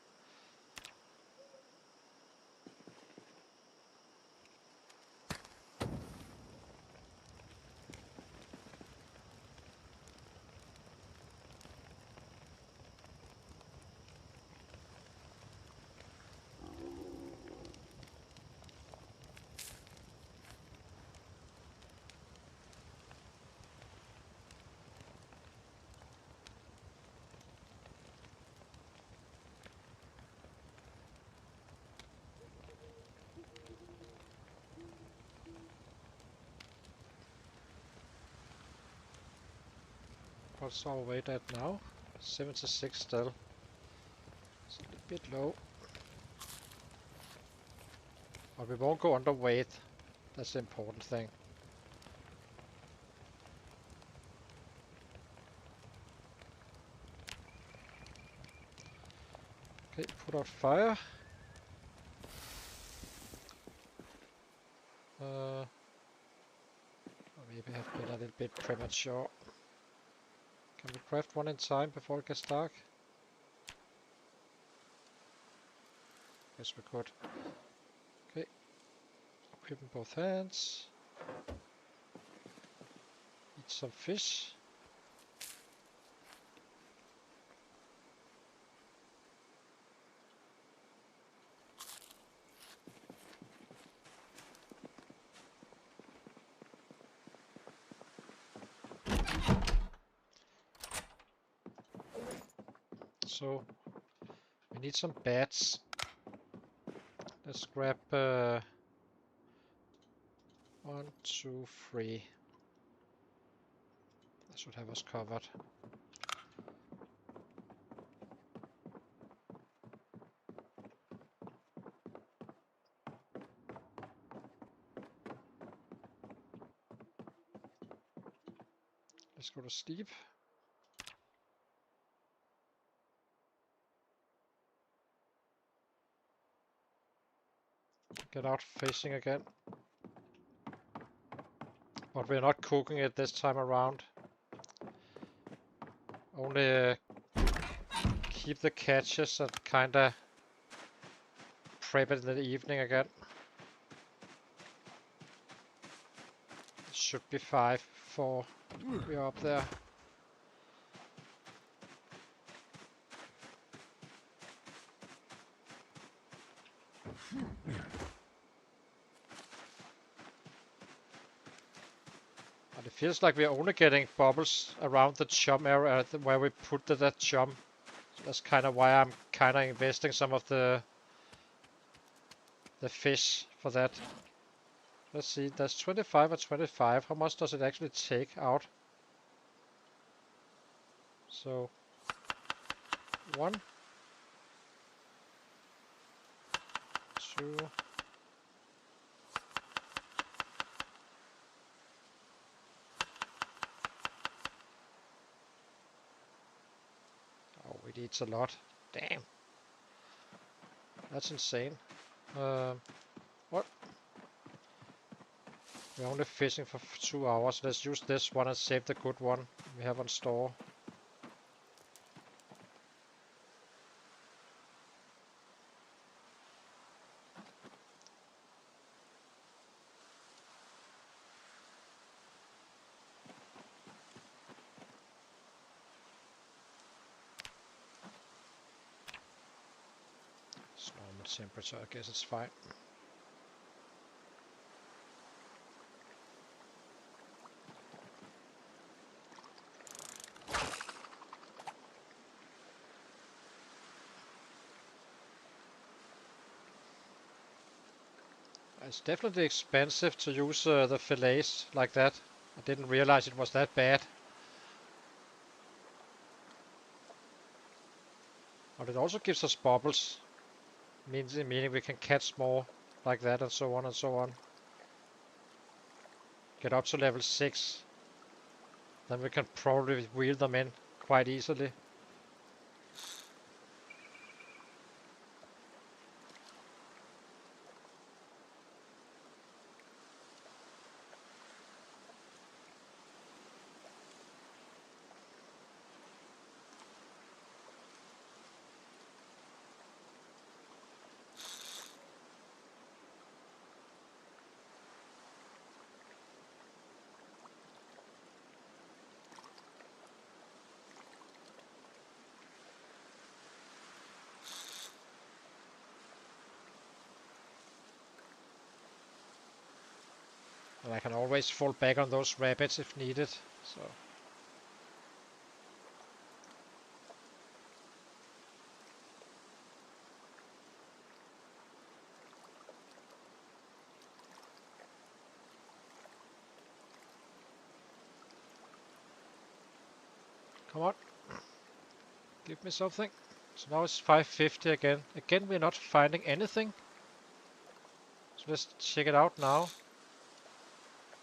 What's our weight at now? 76 still. It's a little bit low. But we won't go underweight. That's the important thing. Okay, put out fire. Maybe have been a little bit premature. Can we craft one in time before it gets dark? Yes, we could. Okay. Equip in both hands. Eat some fish. So, we need some bats. Let's grab 1, 2, 3. That should have us covered. Let's go to sleep. Get out fishing again. But we're not cooking it this time around. Only keep the catches and kinda prep it in the evening again. It should be 5 before we are up there. But it feels like we're only getting bubbles around the chum area where we put that chum. So that's kind of why I'm kind of investing some of the fish for that. Let's see, that's 25 and 25. How much does it actually take out? So 1, 2. Oh, it eats a lot. Damn. That's insane. What? We're only fishing for 2 hours. Let's use this one and save the good one we have on store. It's normal temperature, I guess it's fine. It's definitely expensive to use the fillets like that. I didn't realize it was that bad. But it also gives us bubbles, meaning we can catch more like that and so on and so on. Get up to level 6. Then we can probably wheel them in quite easily. And I can always fall back on those rabbits if needed. So. Come on. Give me something. So now it's 550 again. Again, we're not finding anything. So let's check it out now.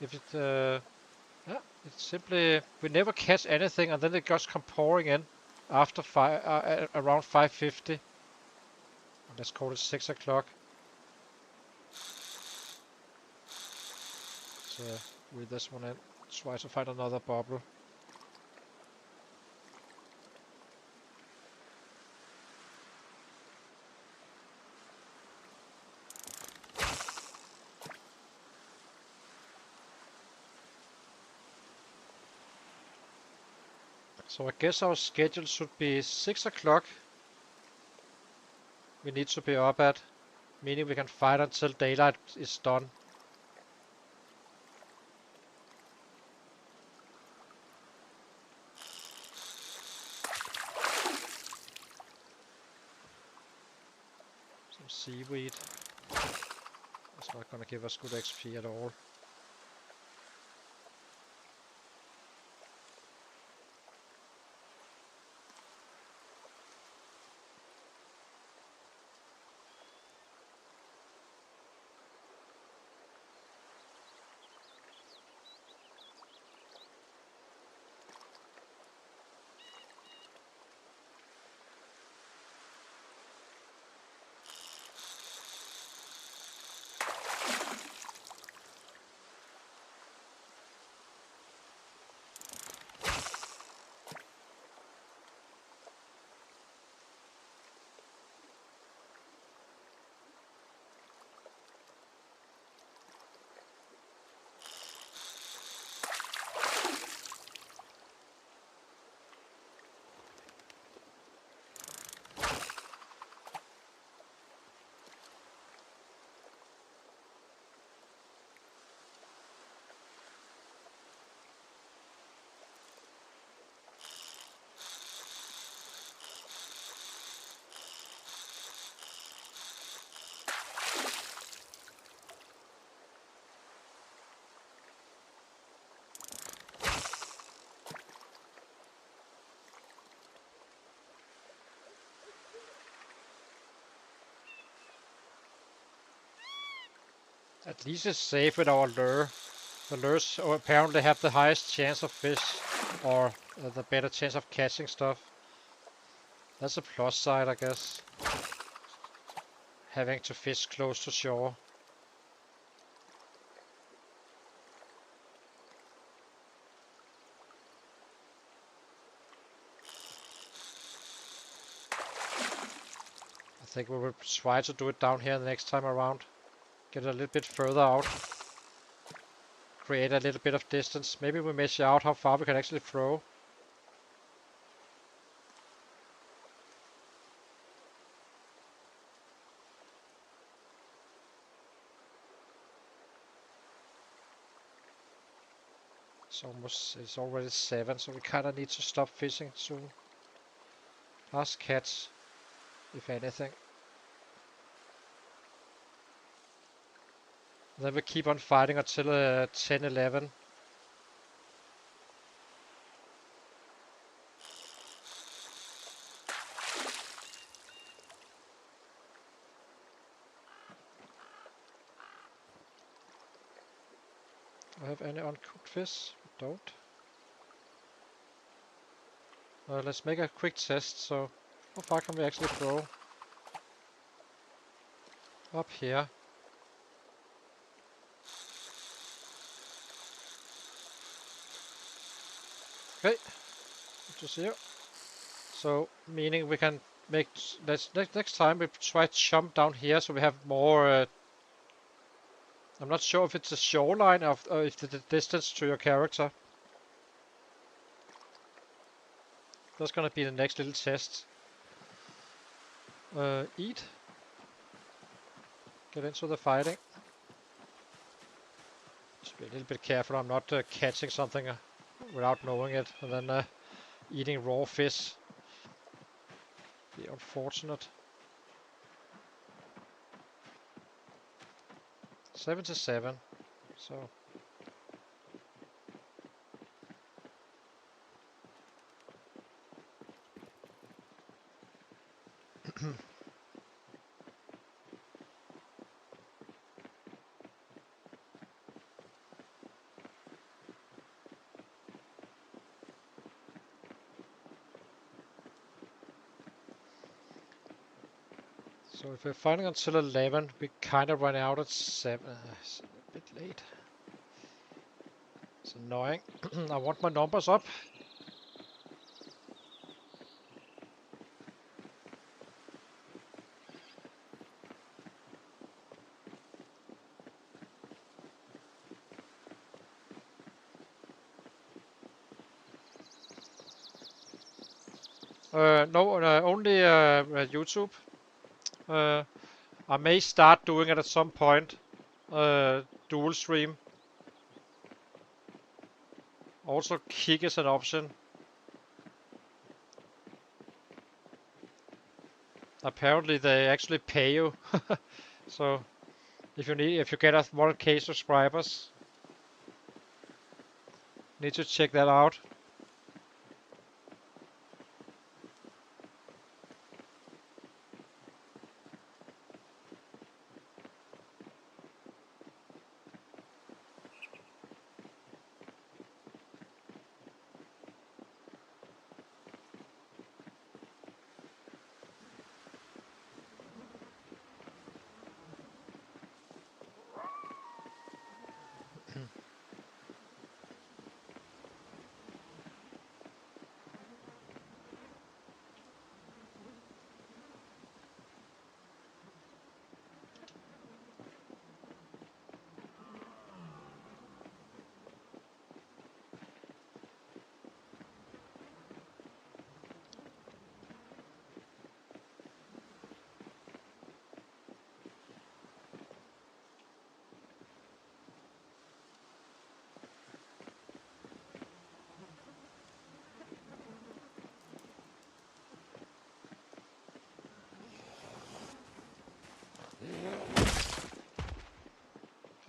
If it, yeah, it's simply, we never catch anything and then it just come pouring in after around 550. Let's call it 6 o'clock. So with this one in, try to find another bubble. So I guess our schedule should be 6 o'clock. We need to be up at, meaning we can fight until daylight is done. Some seaweed. It's not gonna give us good XP at all. At least it's safe with our lure. The lures apparently have the highest chance of fish, or the better chance of catching stuff. That's a plus side, I guess. Having to fish close to shore. I think we will try to do it down here the next time around. Get a little bit further out. Create a little bit of distance. Maybe we measure out how far we can actually throw. It's already 7, so we kinda need to stop fishing soon. Last catch, if anything. Then we keep on fighting until 10, 11. Do I have any uncooked fish? Don't. Let's make a quick test. So, how far can we actually throw? Up here. Okay, good to see you. So, meaning we can make next time we try to jump down here, so we have more. I'm not sure if it's a shoreline or if the distance to your character. That's gonna be the next little test. Eat. Get into the fighting. Just be a little bit careful. I'm not catching something without knowing it, and then eating raw fish. Be unfortunate. 77. So. So if we're fighting until 11, we kind of run out at 7. It's a bit late. It's annoying. I want my numbers up. No, only YouTube. I may start doing it at some point. Dual stream. Also, kick is an option. Apparently, they actually pay you. So, if you get us 1K subscribers, need to check that out.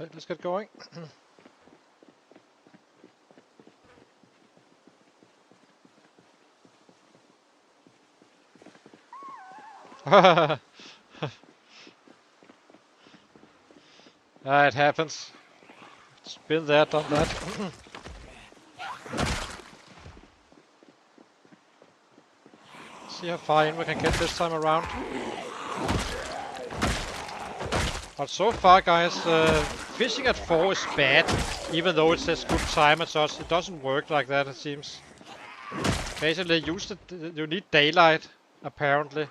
Okay, let's get going. It happens. It's been there, done that. See how far in we can get this time around. But so far, guys, fishing at 4 is bad, even though it says good time and such. It doesn't work like that, it seems. Basically, you need daylight, apparently.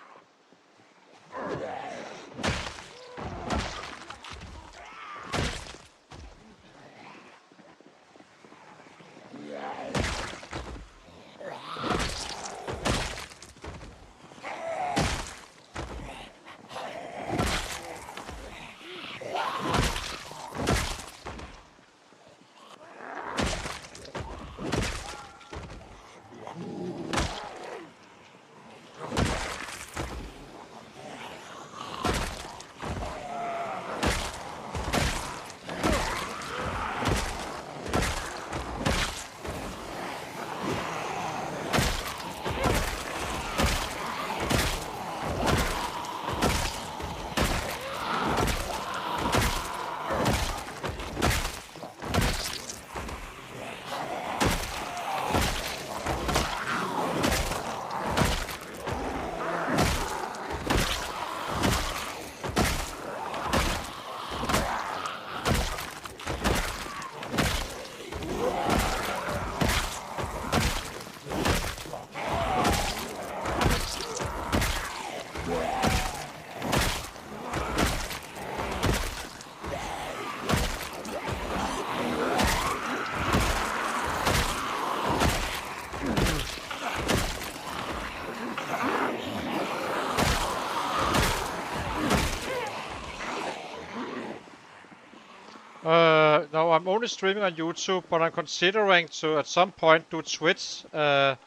No, I'm only streaming on YouTube, but I'm considering to at some point do Twitch, and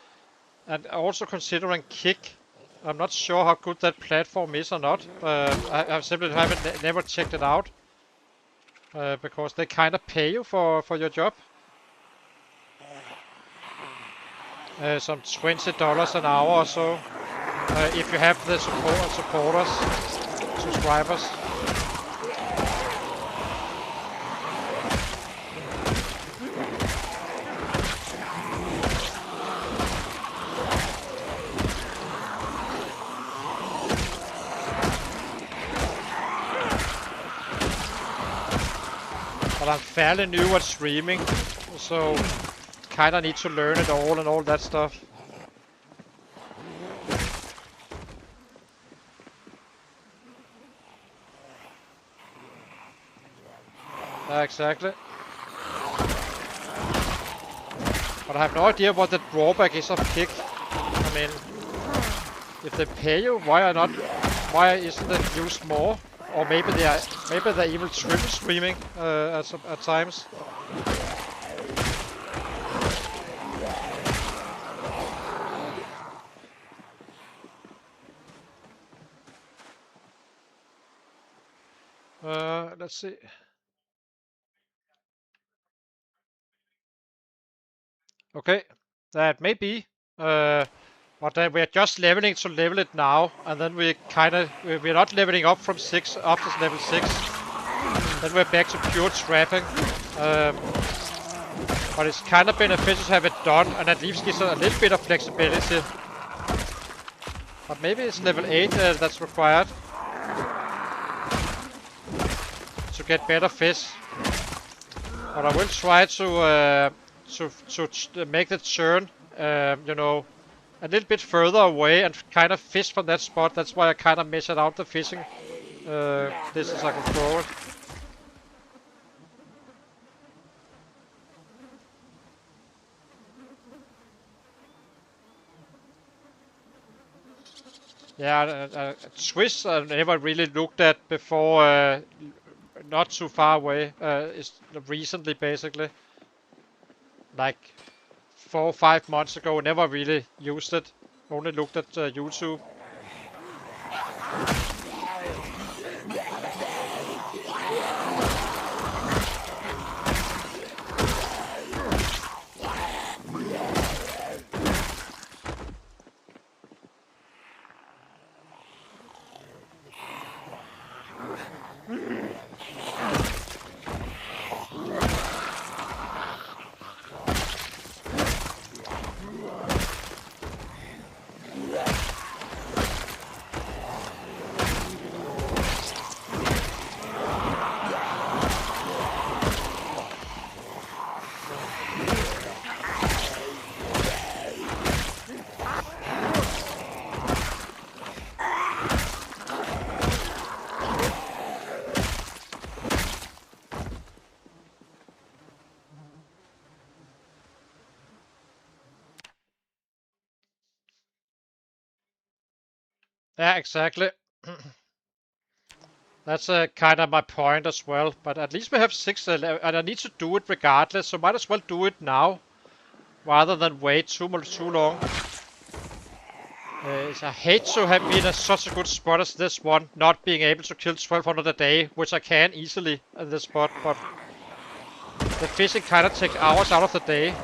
also considering Kick. I'm not sure how good that platform is or not. I simply haven't never checked it out, because they kind of pay you for your job. Some $20 an hour or so, if you have the subscribers. But I'm fairly new at streaming, so kinda need to learn it all and all that stuff. Exactly. But I have no idea what the drawback is of Kick. I mean, if they pay you, why isn't it used more? Or maybe they're even triple streaming at times. Let's see. Okay, that may be. But we're just leveling to level it now, and then we're not leveling up from 6 after level 6. Then we're back to pure trapping. But it's kind of beneficial to have it done, and at least gives a little bit of flexibility. But maybe it's level 8 that's required to get better fish. But I will try to make the turn, you know, a little bit further away and kind of fish from that spot. That's why I kind of measured out the fishing distance I can throw it. Yeah, Swiss I never really looked at before, not too far away. It's recently, basically. Like 4 or 5 months ago, never really used it. Only looked at YouTube. Yeah, exactly. That's kind of my point as well. But at least we have 6, and I need to do it regardless. So might as well do it now, rather than wait too long. I hate to have been in such a good spot as this one, not being able to kill 1200 a day, which I can easily at this spot, but the fishing kind of takes hours out of the day.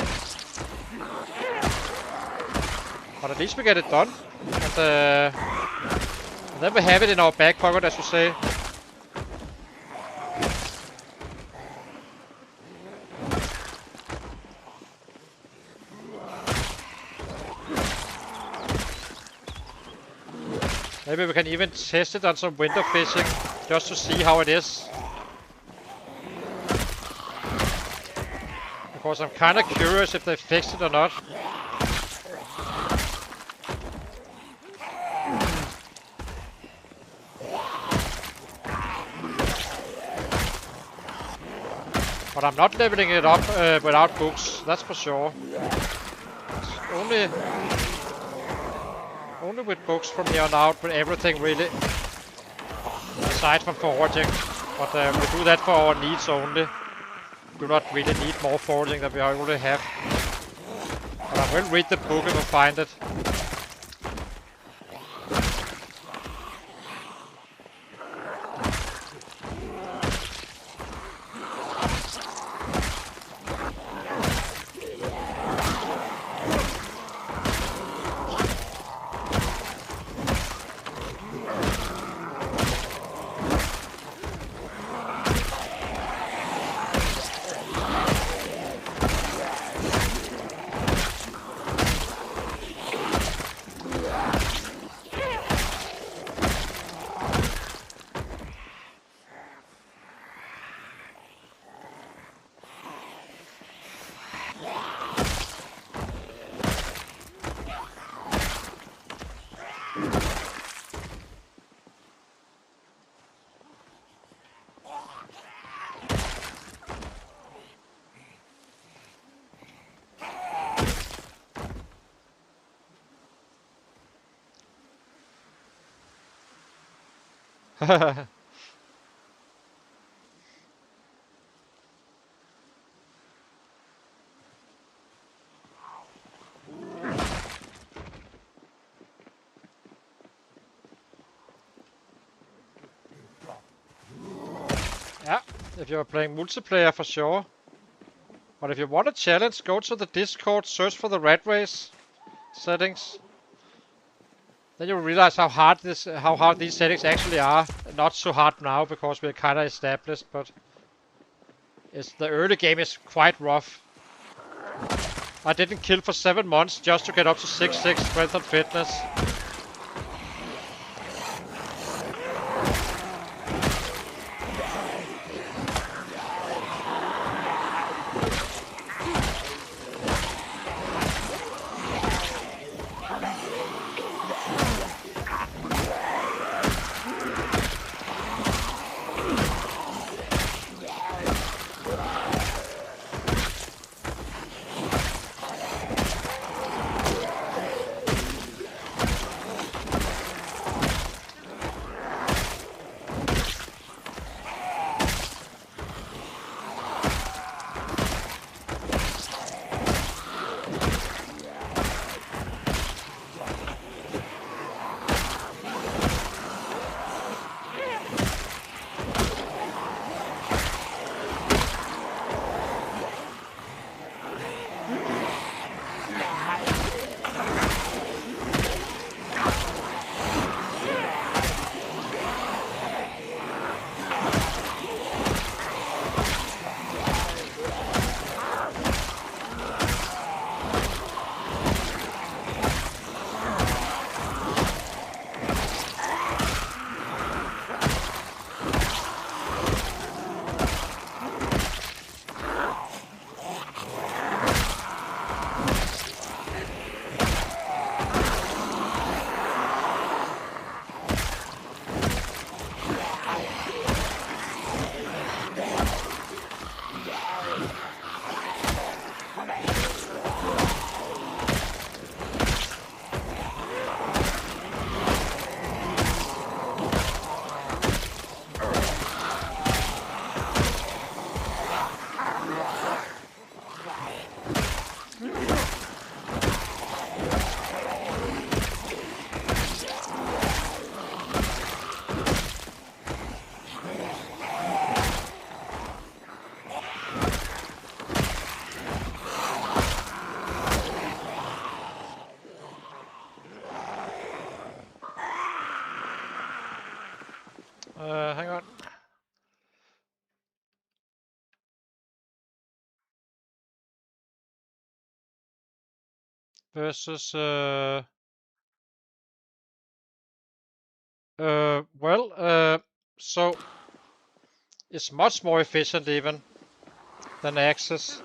But at least we get it done, and then we have it in our back pocket, as you say. Maybe we can even test it on some winter fishing, just to see how it is. Because I'm kind of curious if they fixed it or not. But I'm not leveling it up without books, that's for sure. It's only with books from here on out, with everything really, aside from foraging. But we do that for our needs only. We do not really need more foraging than we already have. But I will read the book if I find it. Yeah, if you're playing multiplayer for sure. But if you want a challenge, go to the Discord, search for the Ratrace settings. Then you'll realize how hard these settings actually are. Not so hard now because we're kind of established, but the early game is quite rough. I didn't kill for 7 months just to get up to 6-6 strength and fitness. Hang on. Versus so it's much more efficient even than Axis.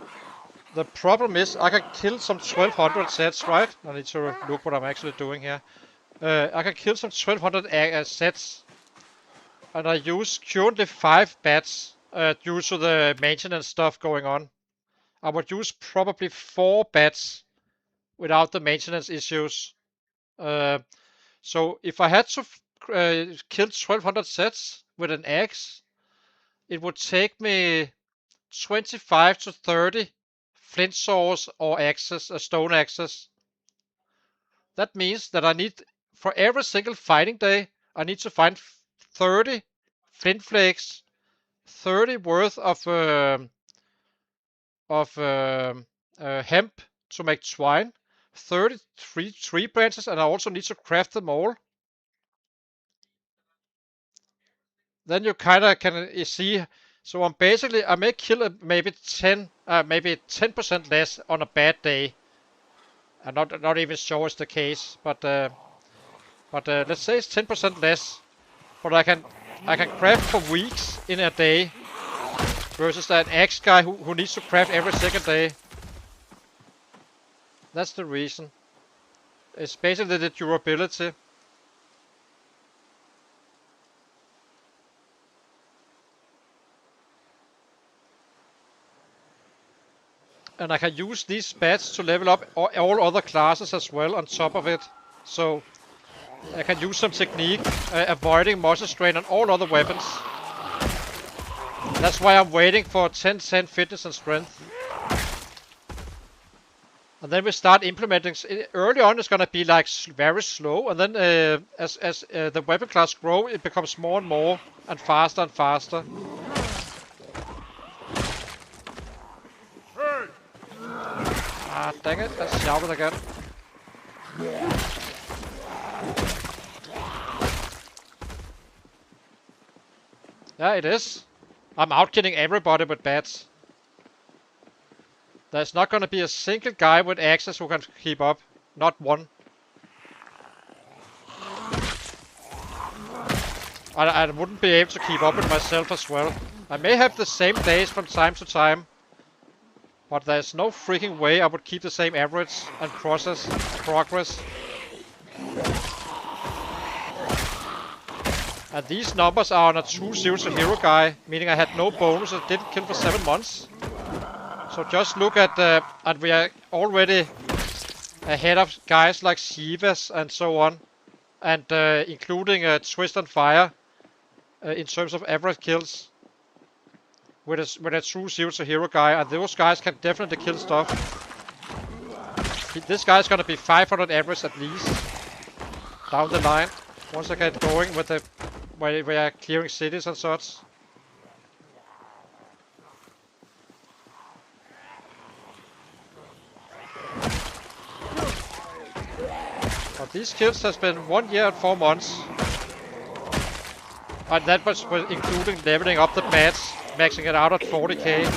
The problem is I can kill some 1200 sets, right? I need to look what I'm actually doing here. I can kill some 1200 sets, and I use currently 5 bats due to the maintenance stuff going on. I would use probably 4 bats without the maintenance issues. So if I had to kill 1200 sets with an axe, it would take me 25 to 30 flint saws or axes, stone axes. That means that I need, for every single fighting day, I need to find 30 flint flakes, 30 worth of hemp to make twine, 33 tree branches, and I also need to craft them all. Then you kind of can see. So I may kill maybe 10% less on a bad day. I'm not even sure it's the case, but let's say it's 10% less. But I can craft for weeks in a day, versus an axe guy who needs to craft every second day. That's the reason. It's basically the durability. And I can use these bats to level up all other classes as well on top of it. So I can use some technique, avoiding muscle strain on all other weapons. That's why I'm waiting for 10 fitness and strength. And then we start implementing. Early on it's gonna be like very slow, and then as the weapon class grow, it becomes more and more and faster and faster. Ah, dang it, I shouted again. Yeah, it is. I'm out-killing everybody with bats. There's not gonna be a single guy with axes who can keep up. Not one. I wouldn't be able to keep up with myself as well. I may have the same days from time to time, but there's no freaking way I would keep the same average and progress. And these numbers are on a true 0 to hero guy, meaning I had no bonus and didn't kill for 7 months. So just look at and we are already ahead of guys like Shivas and so on, and including Twist and Fire in terms of average kills with a true 0 to hero guy, and those guys can definitely kill stuff. This guy's gonna be 500 average at least down the line once I get going with the where we are clearing cities and such. But these kills has been 1 year and 4 months. And that was including leveling up the bats, maxing it out at 40k.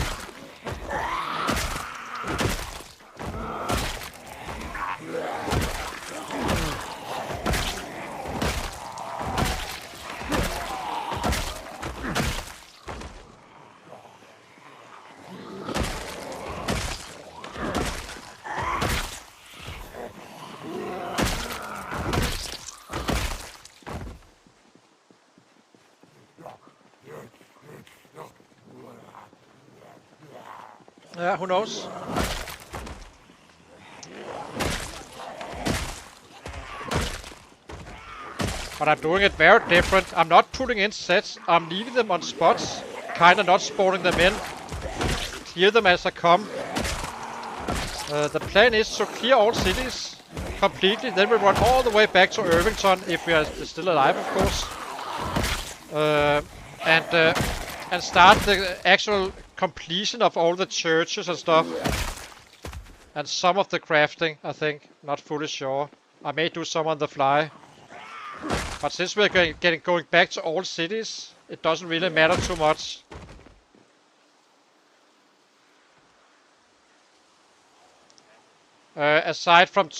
Yeah, who knows? But I'm doing it very different. I'm not putting in sets, I'm leaving them on spots, kinda not spawning them in. Clear them as I come. The plan is to clear all cities completely, then we run all the way back to Irvington, if we are still alive, of course. And start the actual completion of all the churches and stuff. And some of the crafting, I think. Not fully sure. I may do some on the fly. But since we're going back to all cities, it doesn't really matter too much. Aside from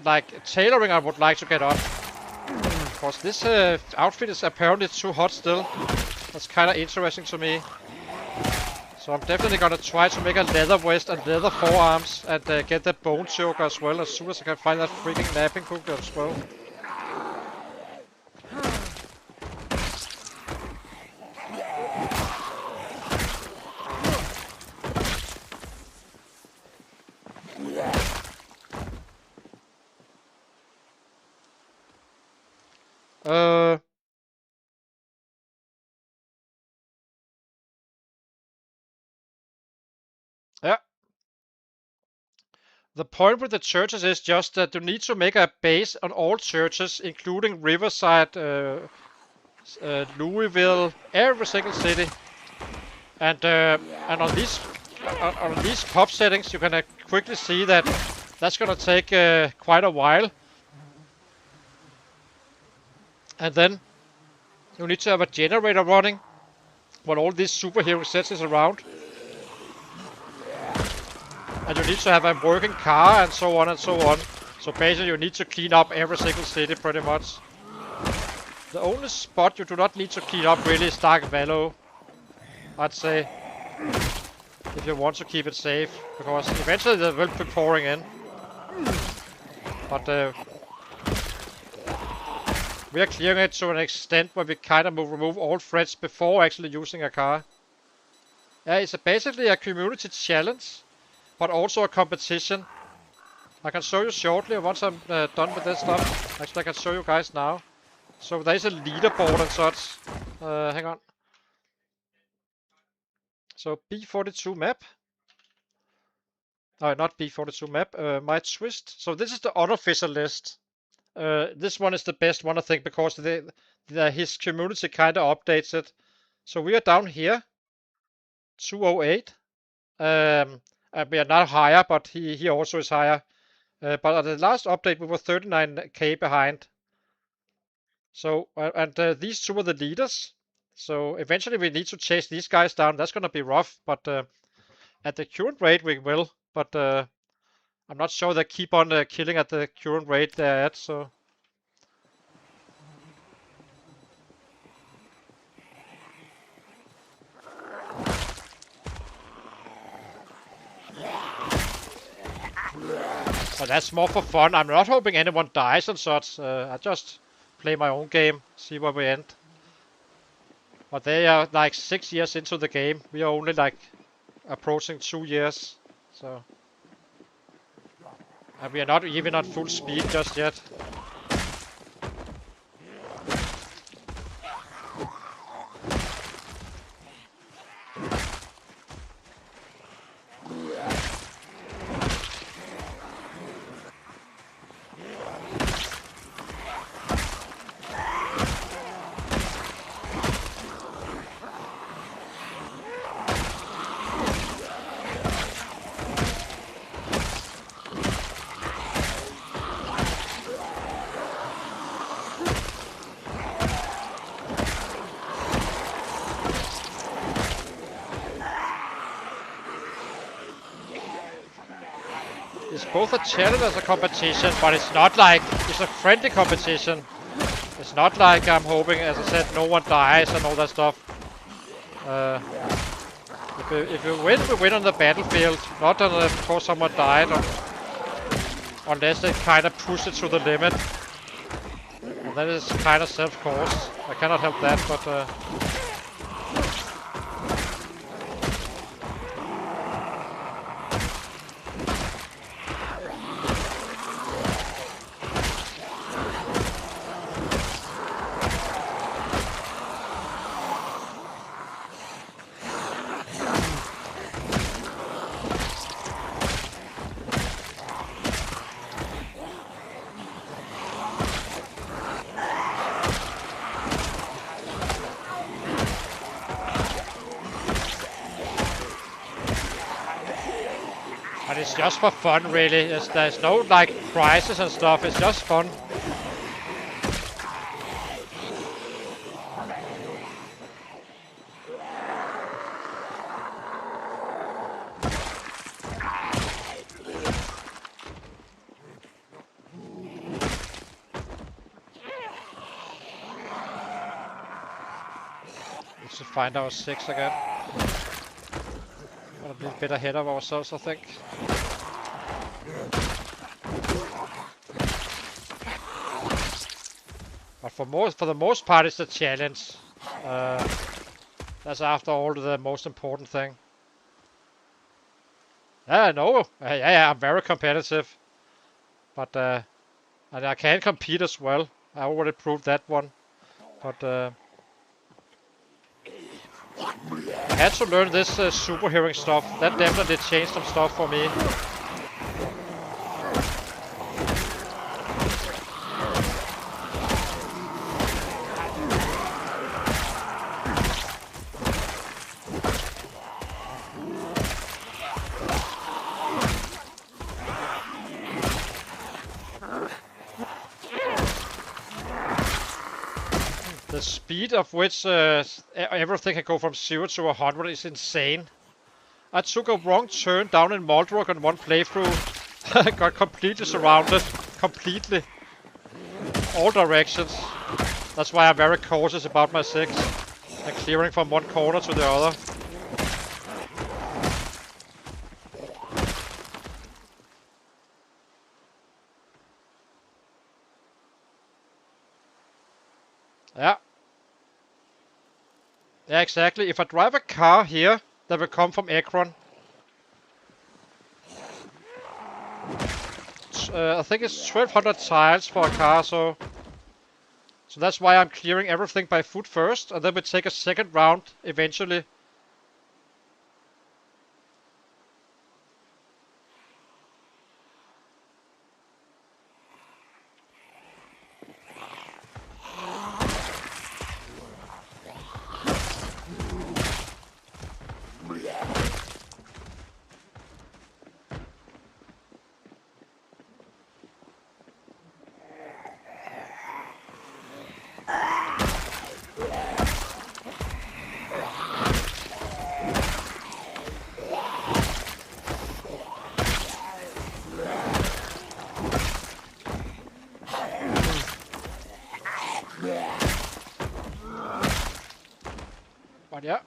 like tailoring, I would like to get up. Because this outfit is apparently too hot still. That's kind of interesting to me. So I'm definitely gonna try to make a leather vest and leather forearms and get the bone choker as well as soon as I can find that freaking napping hook as well. Yeah. The point with the churches is just that you need to make a base on all churches, including Riverside, Louisville, every single city. And on these pub settings, you can quickly see that that's gonna take quite a while. And then you need to have a generator running while all these superhero sets is around. And you need to have a working car and so on and so on. So basically you need to clean up every single city pretty much. The only spot you do not need to clean up really is Dark Valley, I'd say. If you want to keep it safe. Because eventually they will be pouring in. But we are clearing it to an extent where we kind of remove all threats before actually using a car. Yeah, it's basically a community challenge. But also a competition. I can show you shortly once I'm done with this stuff. Actually, I can show you guys now. So there's a leaderboard and such. Hang on. So B42 map. Oh, not B42 map. My twist. So this is the unofficial list. This one is the best one, I think, because his community kind of updates it. So we are down here. 208. We are not higher, but he also is higher. But at the last update, we were 39k behind. So, these two are the leaders. So eventually we need to chase these guys down. That's gonna be rough, but at the current rate we will. But I'm not sure they keep on killing at the current rate they're at, so... But that's more for fun. I'm not hoping anyone dies and such. I just play my own game, see where we end. But they are like 6 years into the game. We are only like approaching 2 years. So, and we are not even at full speed just yet. It's both a challenge as a competition, but it's not like it's a friendly competition. It's not like I'm hoping, as I said, no one dies and all that stuff. If we win on the battlefield, not because someone died, unless they kind of push it to the limit. And that is kind of self-caused. I cannot help that, but... And it's just for fun, really. There's no like prizes and stuff. It's just fun. Let's just find our 6 again. Got a little bit ahead of ourselves, I think. But for the most part, it's the challenge. That's after all the most important thing. Yeah, I know. Yeah, I'm very competitive. But and I can compete as well. I already proved that one. But I had to learn this super hearing stuff. That definitely changed some stuff for me. The speed of which everything can go from 0 to 100 is insane. I took a wrong turn down in Moldrock on one playthrough. I got completely surrounded. Completely. All directions. That's why I'm very cautious about my 6. And clearing from one corner to the other. Yeah. Yeah, exactly. If I drive a car here, that will come from Ekron. I think it's 1200 tiles for a car, so that's why I'm clearing everything by foot first, and then we take a second round eventually. But yeah.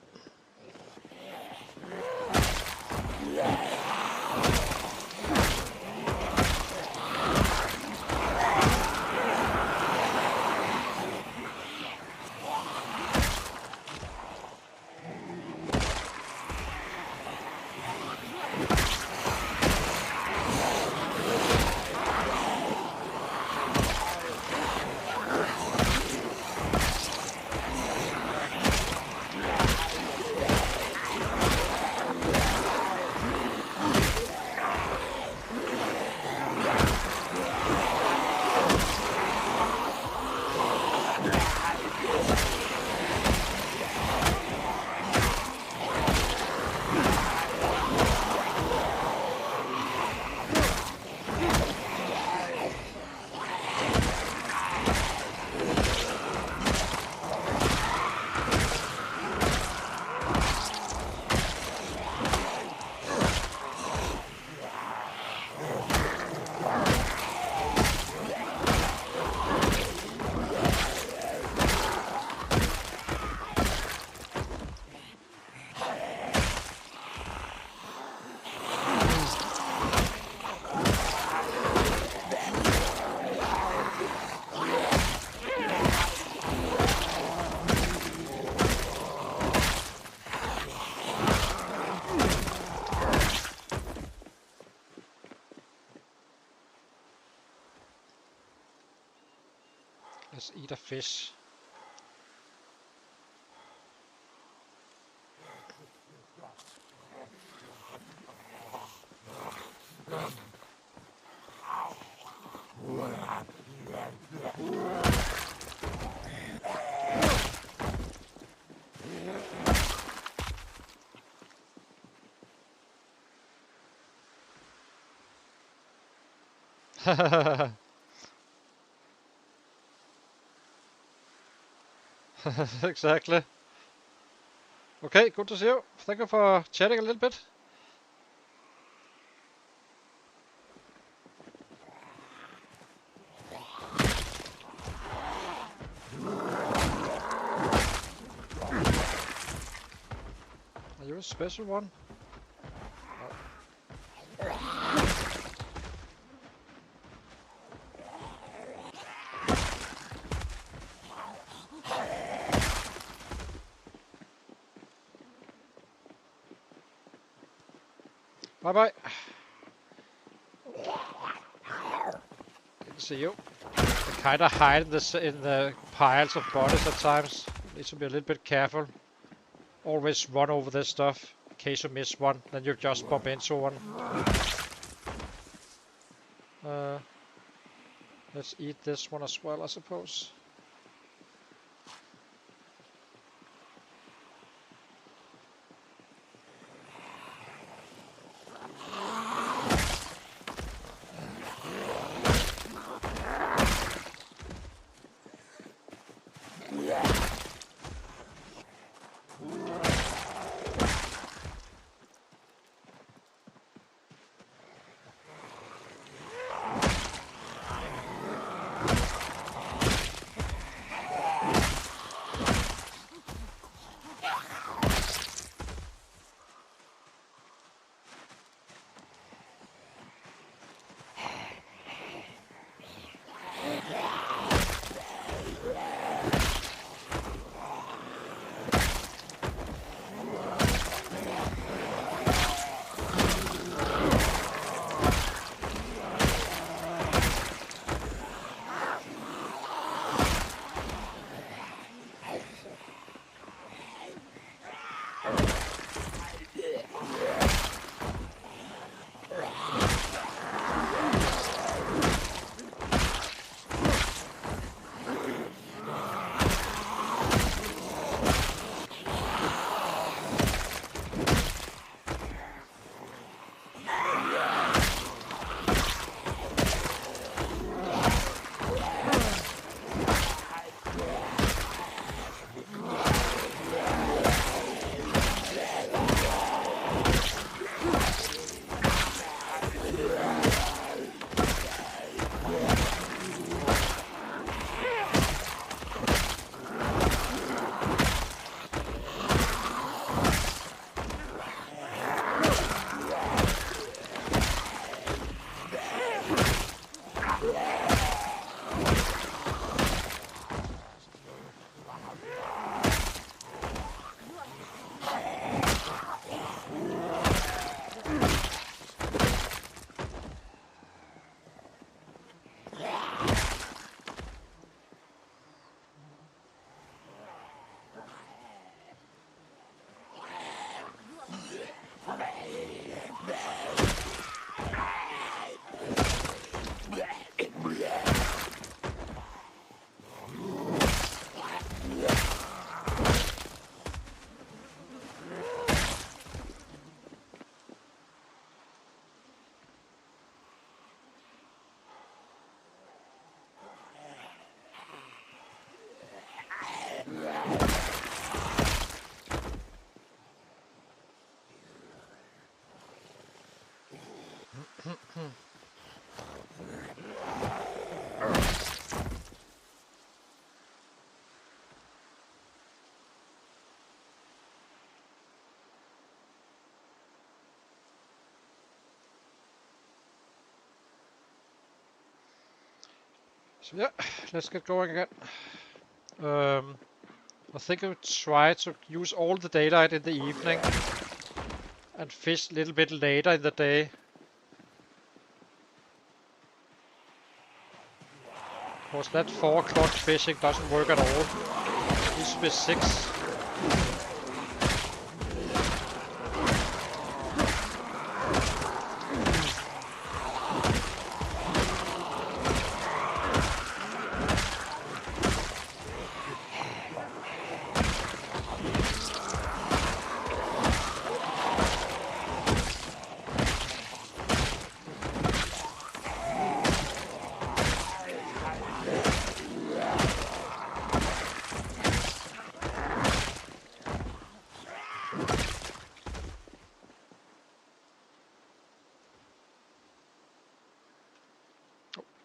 Let's eat a fish. Exactly. Okay, good to see you. Thank you for chatting a little bit. Are you a special one? Bye bye. Didn't see you. They kind of hide in the piles of bodies at times. Need to be a little bit careful. Always run over this stuff in case you miss one, then you just bump into one. Let's eat this one as well, I suppose. So yeah, let's get going again. I think I'll try to use all the daylight in the evening and fish a little bit later in the day. Of course, that 4 o'clock fishing doesn't work at all. It needs to be 6.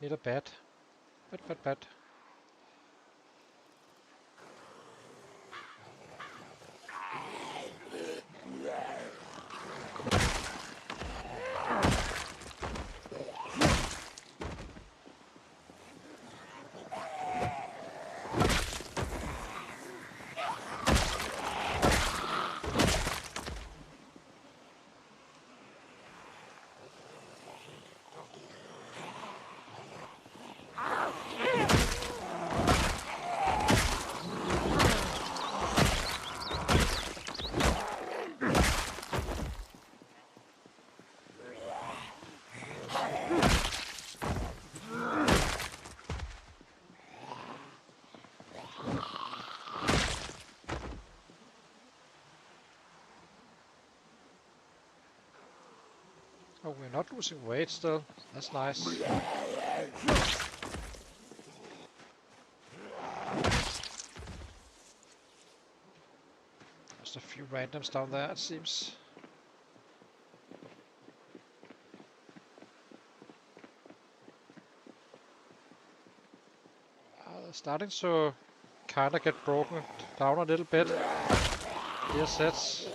Need a bat. Bat. Oh, we're not losing weight still. That's nice. There's a few randoms down there, it seems. Starting to kinda get broken down a little bit. Gear sets.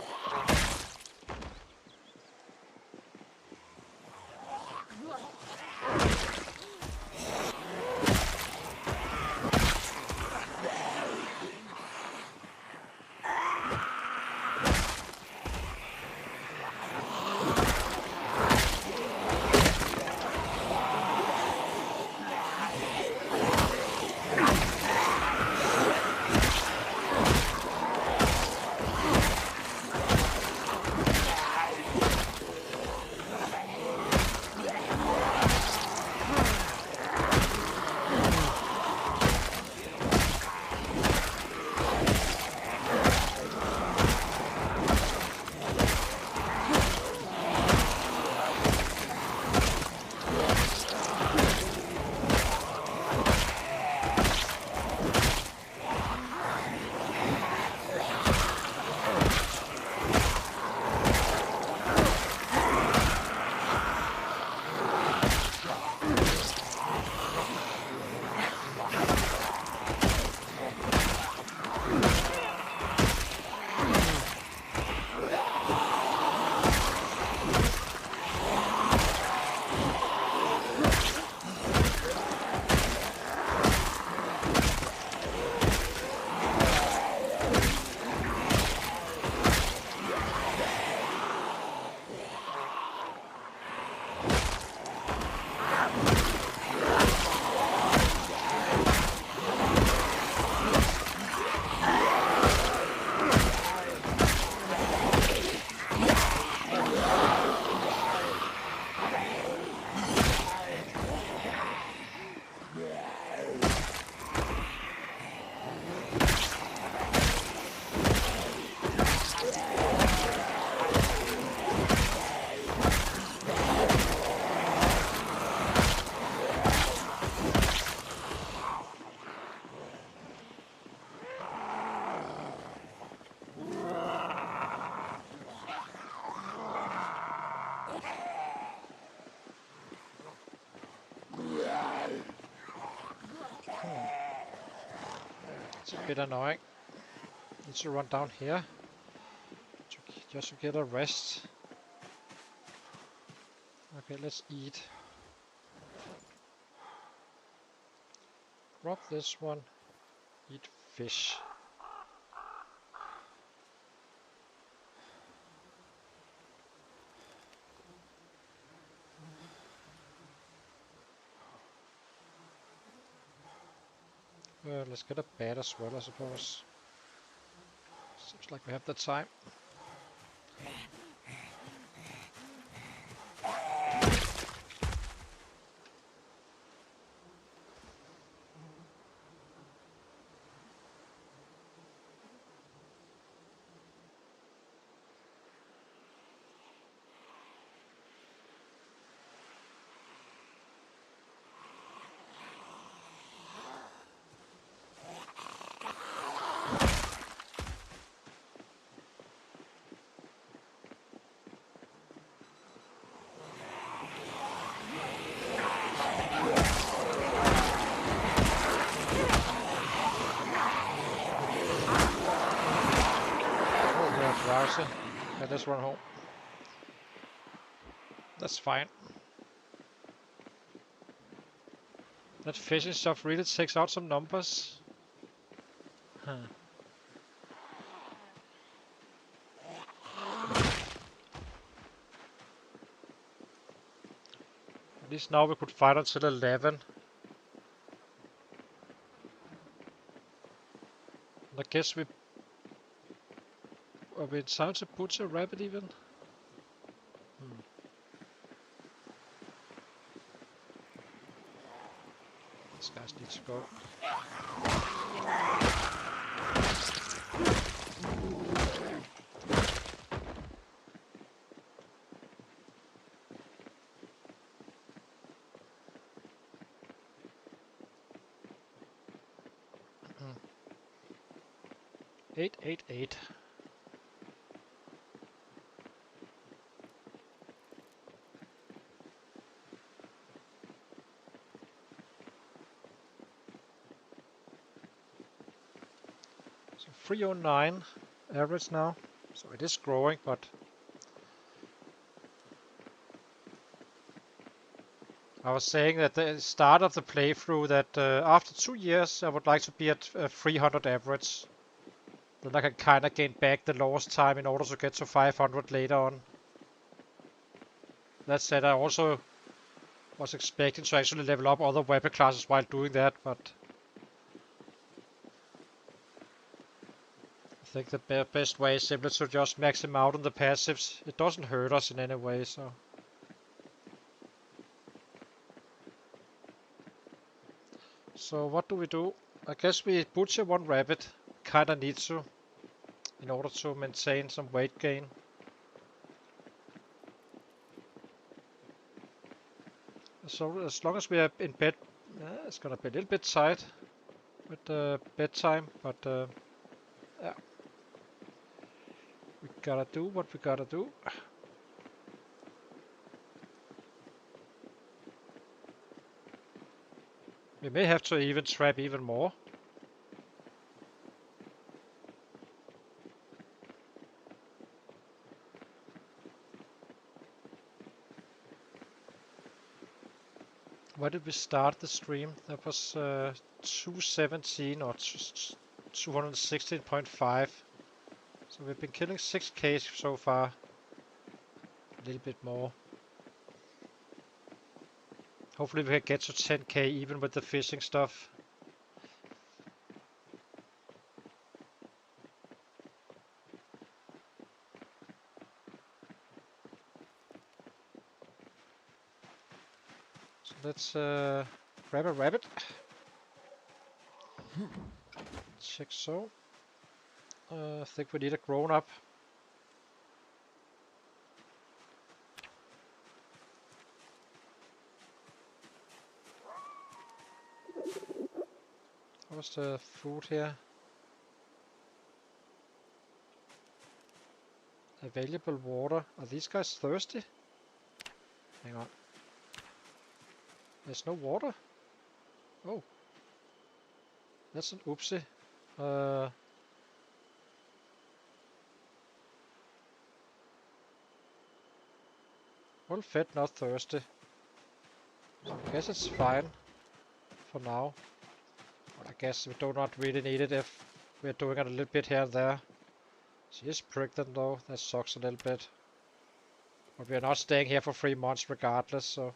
It's a bit annoying. Need to run down here just to get a rest. Okay, let's eat. Drop this one. Eat fish. Let's get a bat as well, I suppose. Seems like we have the time. Let us run home. That's fine. That fishing stuff really takes out some numbers. Huh. At least now we could fight until 11. I guess we... Are we in time to butcher a rabbit even? These guys need to go. 888. So 309 average now. So it is growing, but I was saying at the start of the playthrough that after 2 years I would like to be at 300 average. Then I can kind of gain back the lost time in order to get to 500 later on. That said, I also was expecting to actually level up other weapon classes while doing that, but I think the best way is simply to just max him out on the passives. It doesn't hurt us in any way, so. So what do? I guess we butcher one rabbit. Kinda need to, in order to maintain some weight gain. So as long as we are in bed, it's gonna be a little bit tight with bedtime, but yeah. We gotta do what we gotta do. We may have to even trap even more. Where did we start the stream? That was 217 or 216.5. So we've been killing 6k so far. A little bit more. Hopefully we can get to 10k even with the fishing stuff. So let's grab a rabbit. Check so. I think we need a grown-up. What's the food here? Available water. Are these guys thirsty? Hang on. There's no water? Oh. That's an oopsie. Well fed, not thirsty. So I guess it's fine for now. Well, I guess we do not really need it if we're doing it a little bit here and there. She is pregnant though, that sucks a little bit. But we're not staying here for 3 months regardless, so.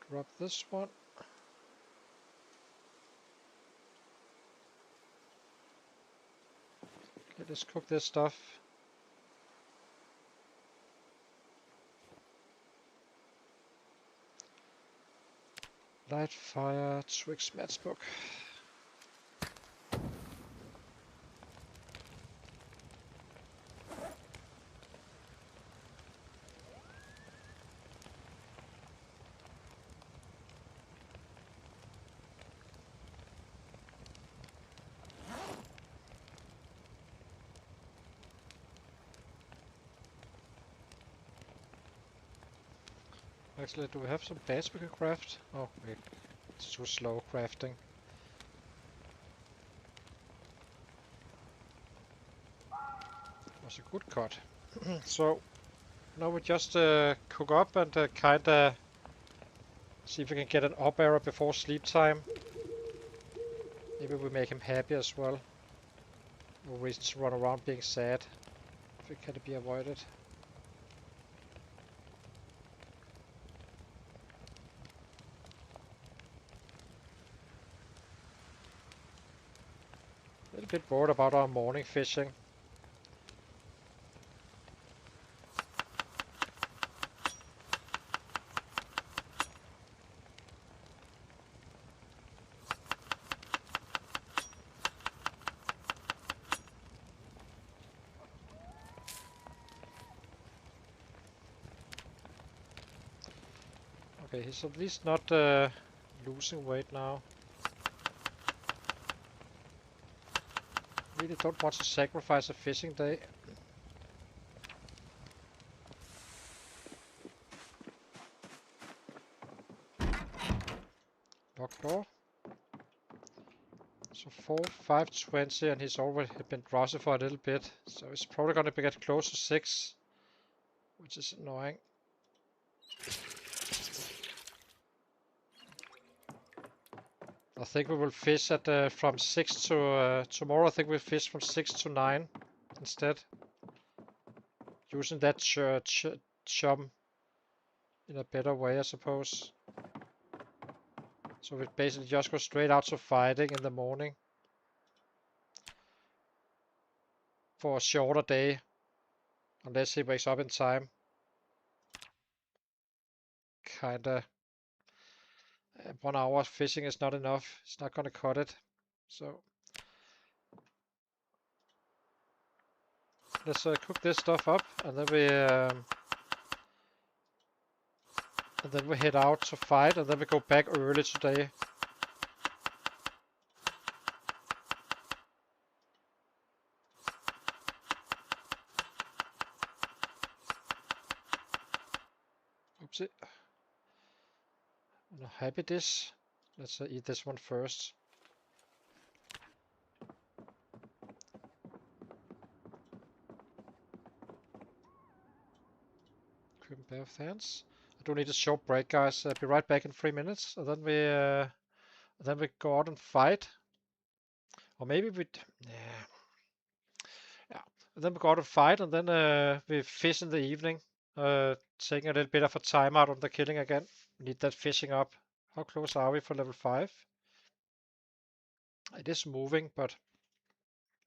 Drop this one. Okay, let's cook this stuff. Light fire, Twix matchbook. Actually, do we have some beds we can craft? Oh, wait. It's too slow crafting. Was a good cut. So, now we just cook up and kinda see if we can get an up arrow before sleep time. Maybe we make him happy as well. No reason to run around being sad if it can be avoided. A little bit bored about our morning fishing. Okay, he's at least not losing weight now. Really don't want to sacrifice a fishing day. Lock door. So 4, 520, and he's already been drowsy for a little bit. So it's probably gonna get close to 6, which is annoying. I think we will fish at from 6 to tomorrow. I think we'll fish from 6 to 9 instead, using that chum in a better way, I suppose. So we basically just go straight out to fighting in the morning for a shorter day, unless he wakes up in time. Kinda 1 hour fishing is not enough. It's not gonna cut it. So let's cook this stuff up, and then we head out to fight, and then we go back early today. Oopsie. I'm not happy this. Let's eat this one first. Equip both hands. I do need a short break, guys. I'll be right back in 3 minutes, and then we go out and fight. Or maybe yeah. And then we go out and fight, and then we fish in the evening. Taking a little bit of a time out on the killing again. Need that fishing up. How close are we for level 5? It is moving, but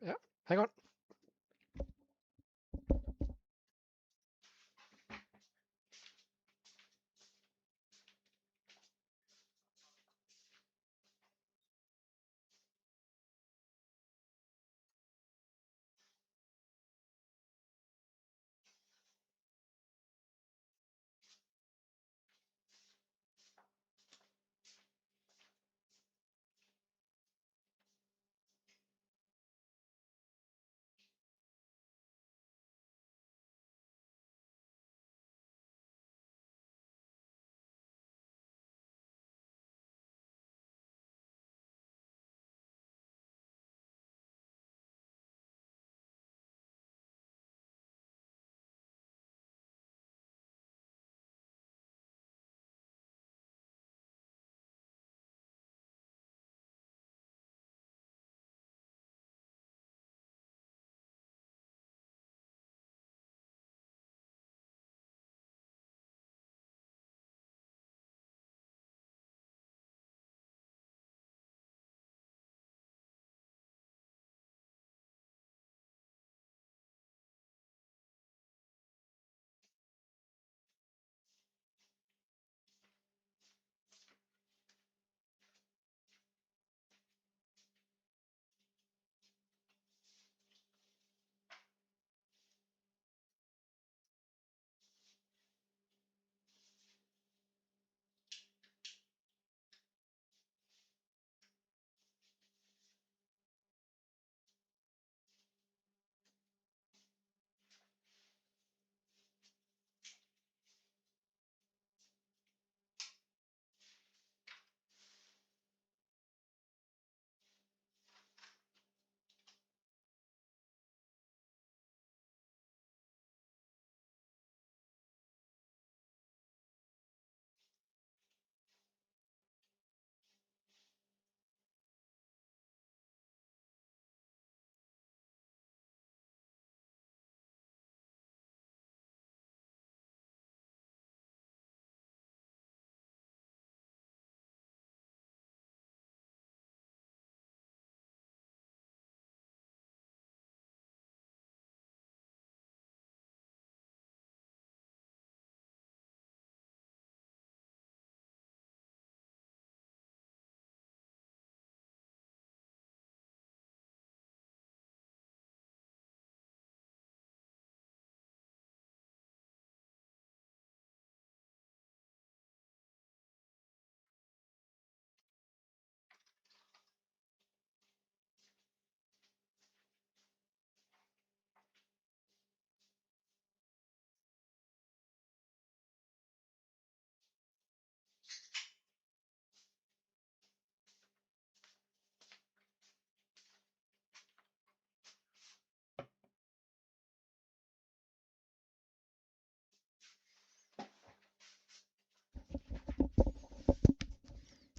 yeah. Hang on.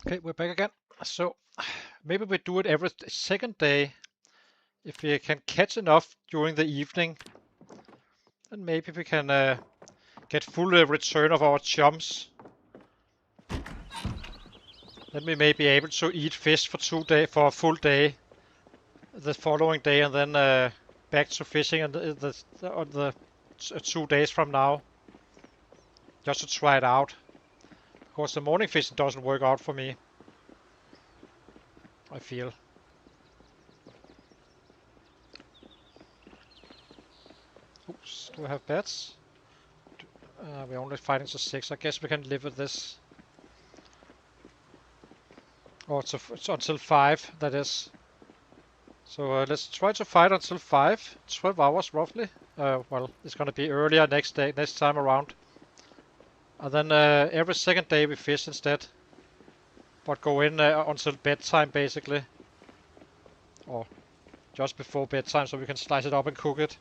Okay, we're back again. So maybe we do it every second day. If we can catch enough during the evening, then maybe we can get full return of our chums. Then we may be able to eat fish for for a full day the following day, and then back to fishing on the 2 days from now. Just to try it out. Because the morning fishing doesn't work out for me, I feel. Oops, do we have beds? We're only fighting to 6. I guess we can live with this. Or it's until 5, that is. So let's try to fight until 5. 12 hours roughly. Well, it's gonna be earlier next time around. And then every second day we fish instead. But go in until bedtime basically. Or just before bedtime so we can slice it up and cook it.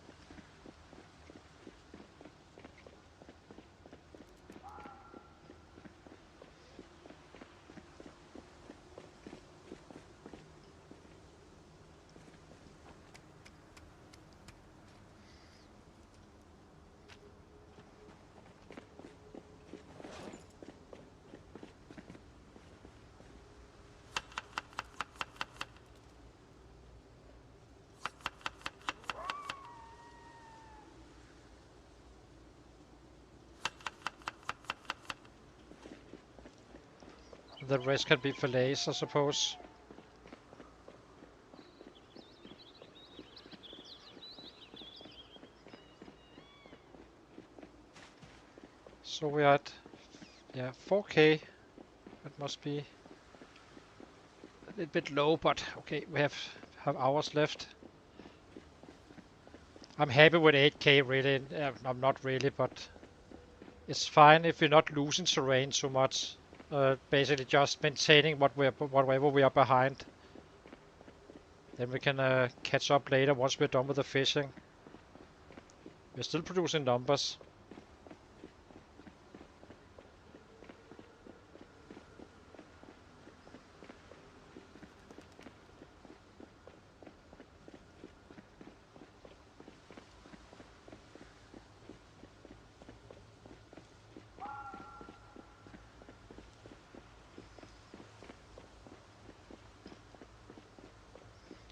The rest can be fillets, I suppose. So we're at 4k. That must be a little bit low, but okay, we have hours left. I'm happy with 8k really. I'm not really, but it's fine if we're not losing terrain too much. Basically just maintaining whatever we are behind. Then we can catch up later once we're done with the fishing. We're still producing numbers.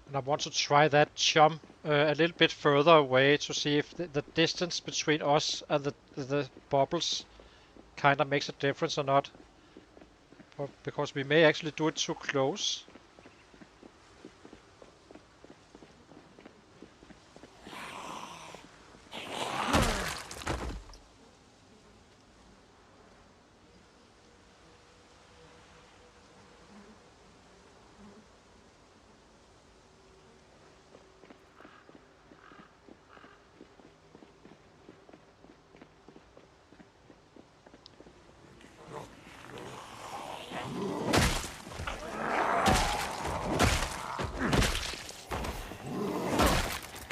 And I want to try that chum a little bit further away to see if the distance between us and the bubbles kind of makes a difference or not. Because we may actually do it too close.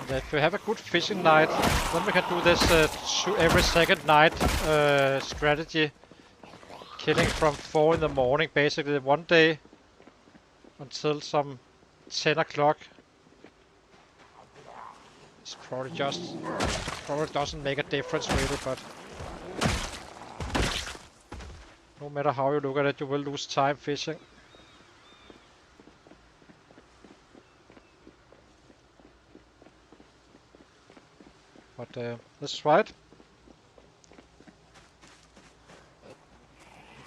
If we have a good fishing night, then we can do this every second night strategy. Killing from 4 in the morning, basically one day until some 10 o'clock. It's probably doesn't make a difference really, but no matter how you look at it, you will lose time fishing. But let's try it.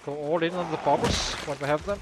Go all in on the bubbles when we have them.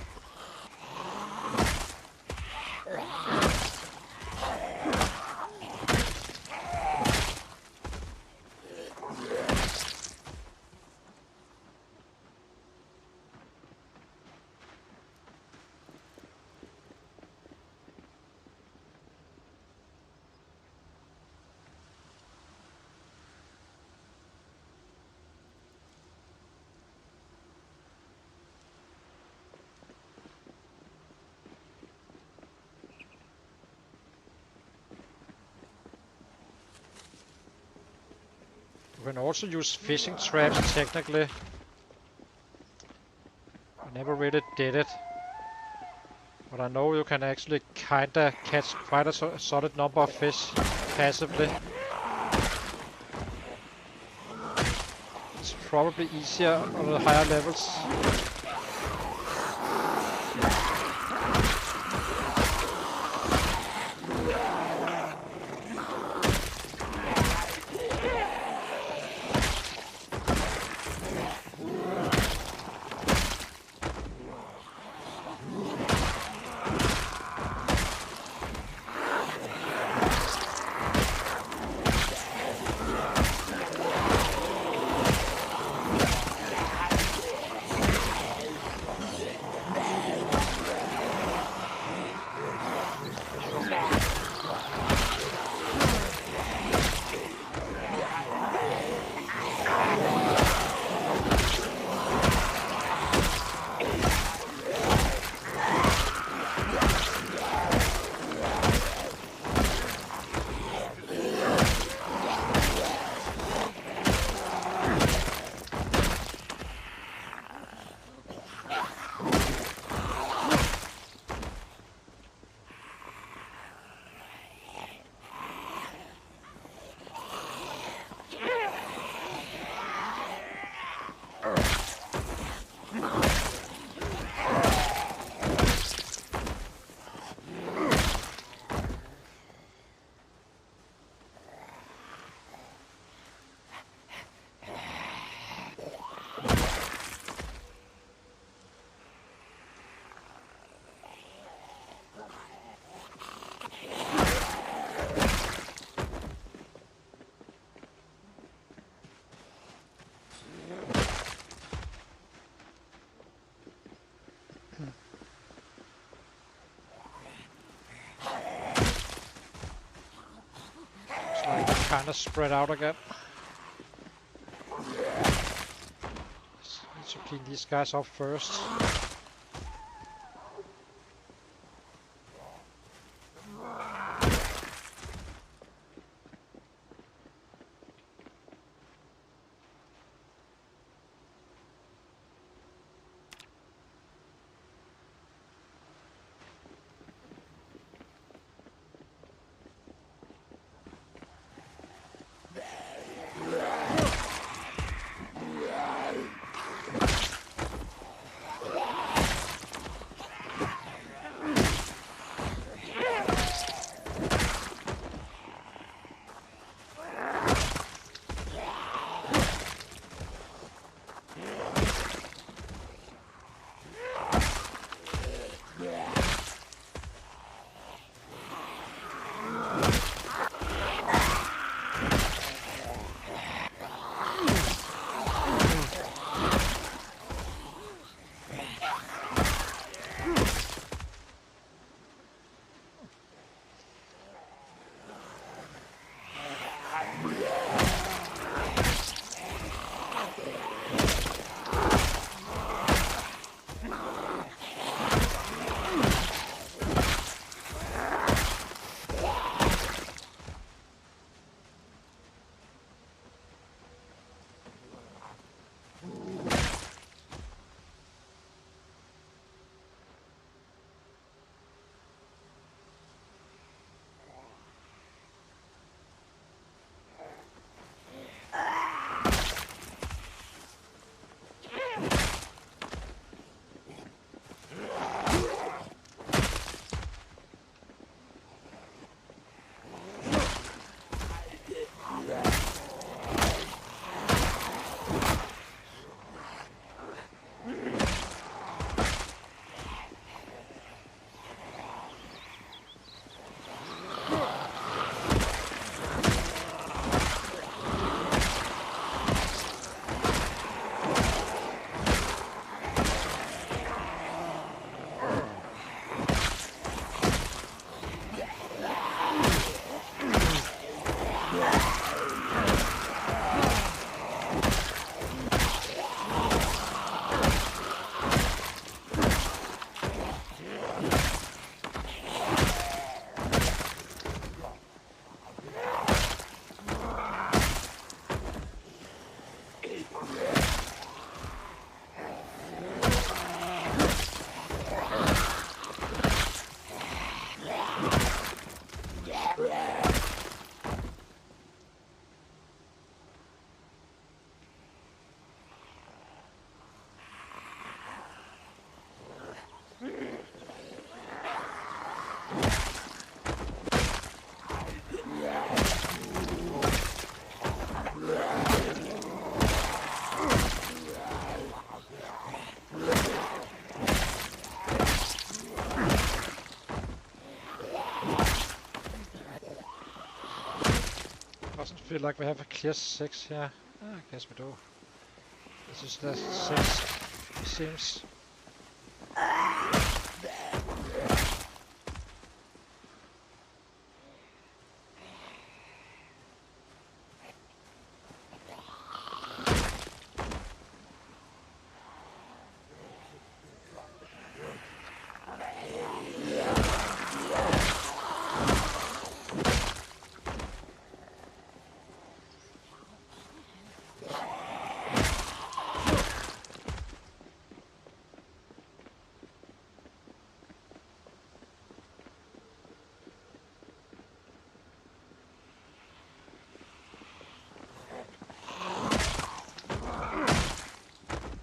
You can also use fishing traps technically. I never really did it. But I know you can actually kinda catch quite a solid number of fish passively. It's probably easier on the higher levels. Kind of spread out again. Need to clean these guys up first. feel like we have a clear 6 here. I guess we do. This is the 6, it seems.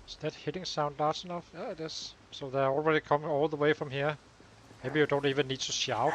Is that hitting sound large enough? Yeah, it is. So they're already coming all the way from here. Maybe you don't even need to shout.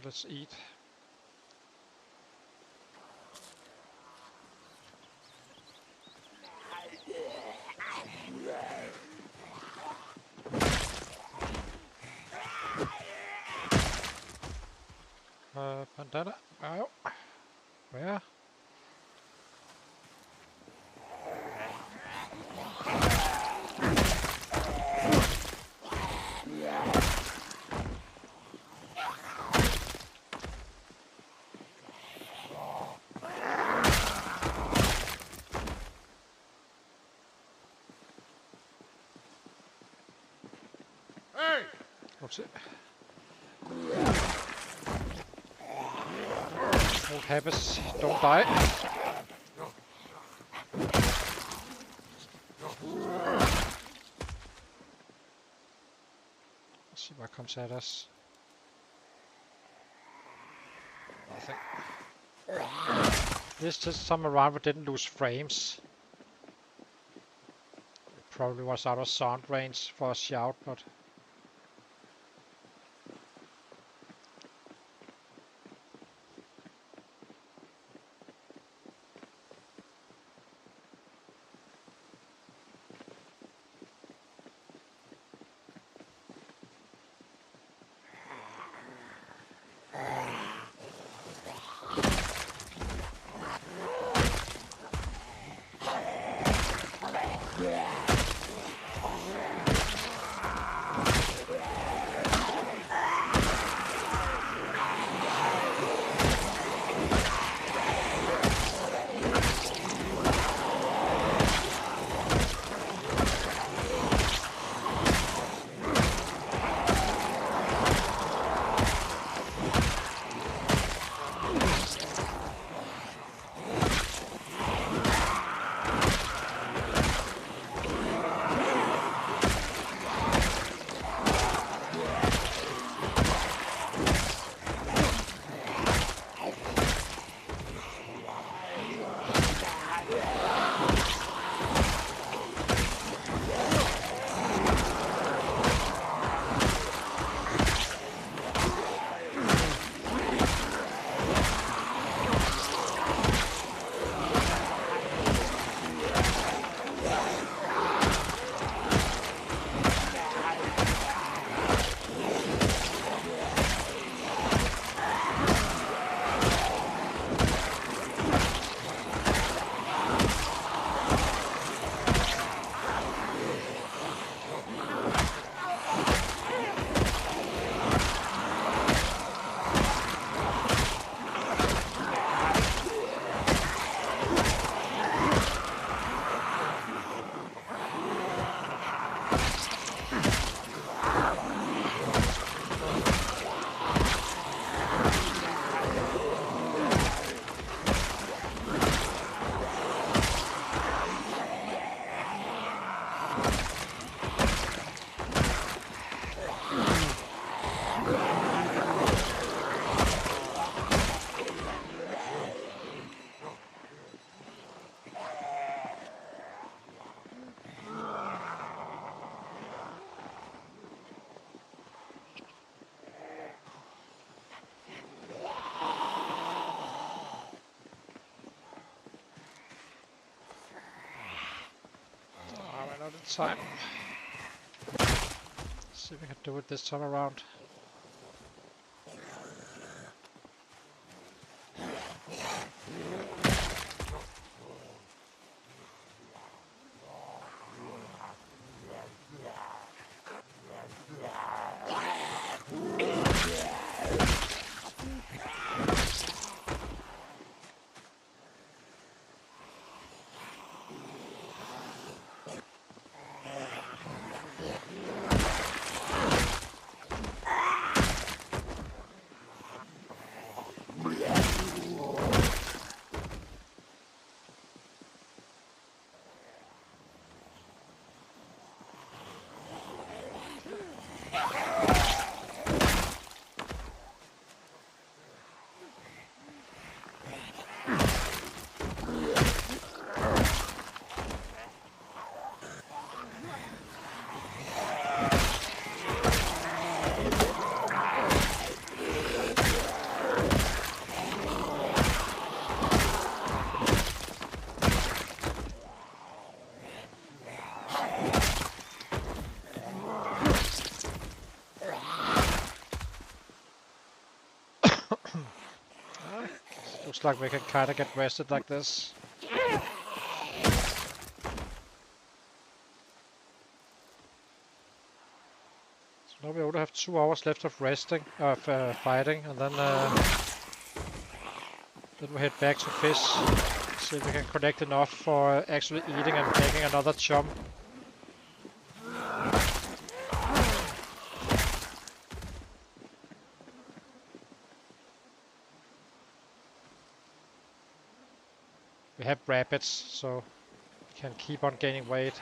Let's eat. Bandana? Oh. Where? 40. Old habits, don't die. Let's see what comes at us. Nothing. This time around we didn't lose frames. It probably was out of sound range for a shout, but time. See if we can do it this time around. Looks like we can kinda get rested like this. So now we only have 2 hours left of resting, of fighting, and then we head back to fish. See if we can collect enough for actually eating and making another chum. We have rabbits, so we can keep on gaining weight.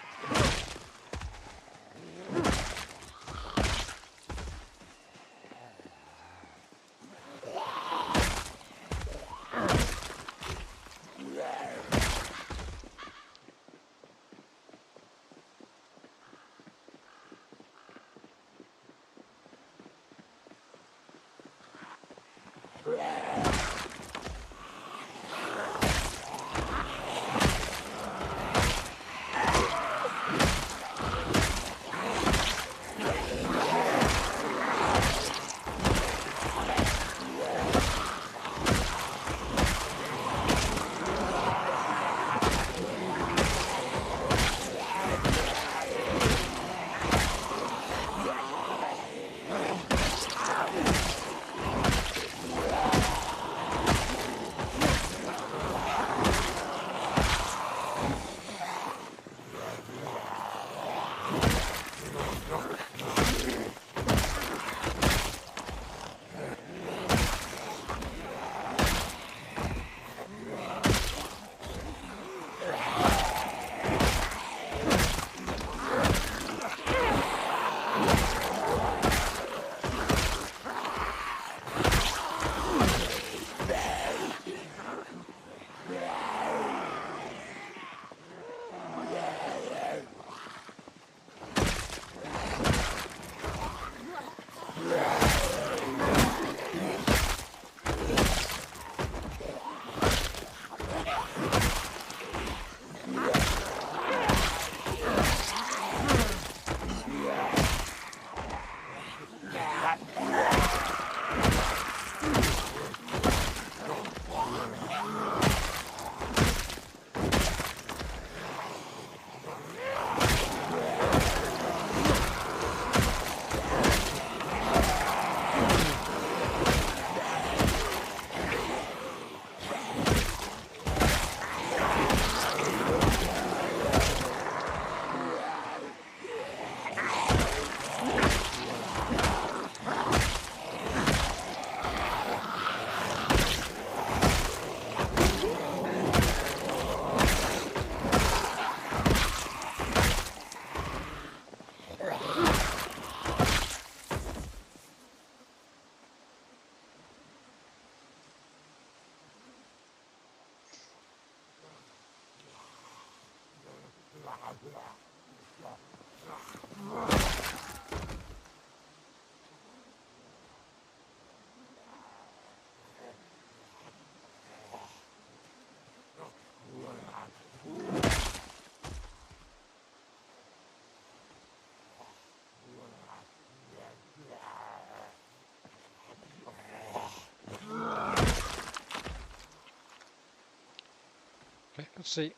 Okay, let's see.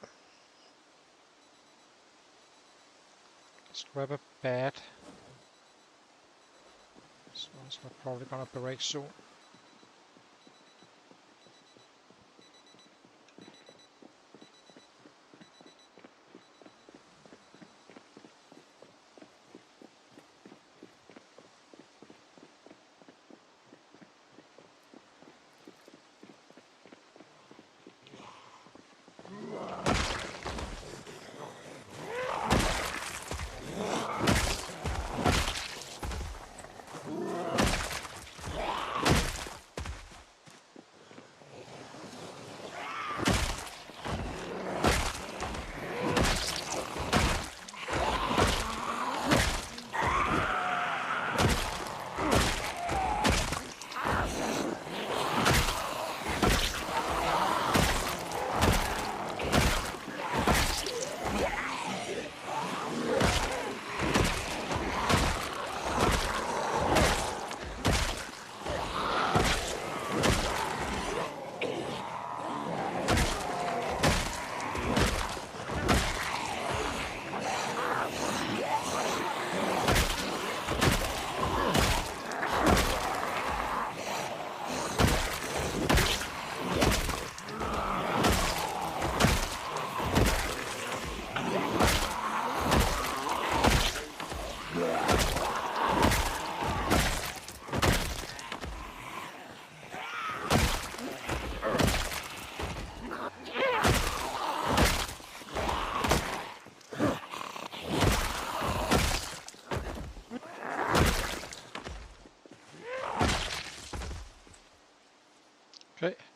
Let's grab a bat. This one's probably gonna break soon.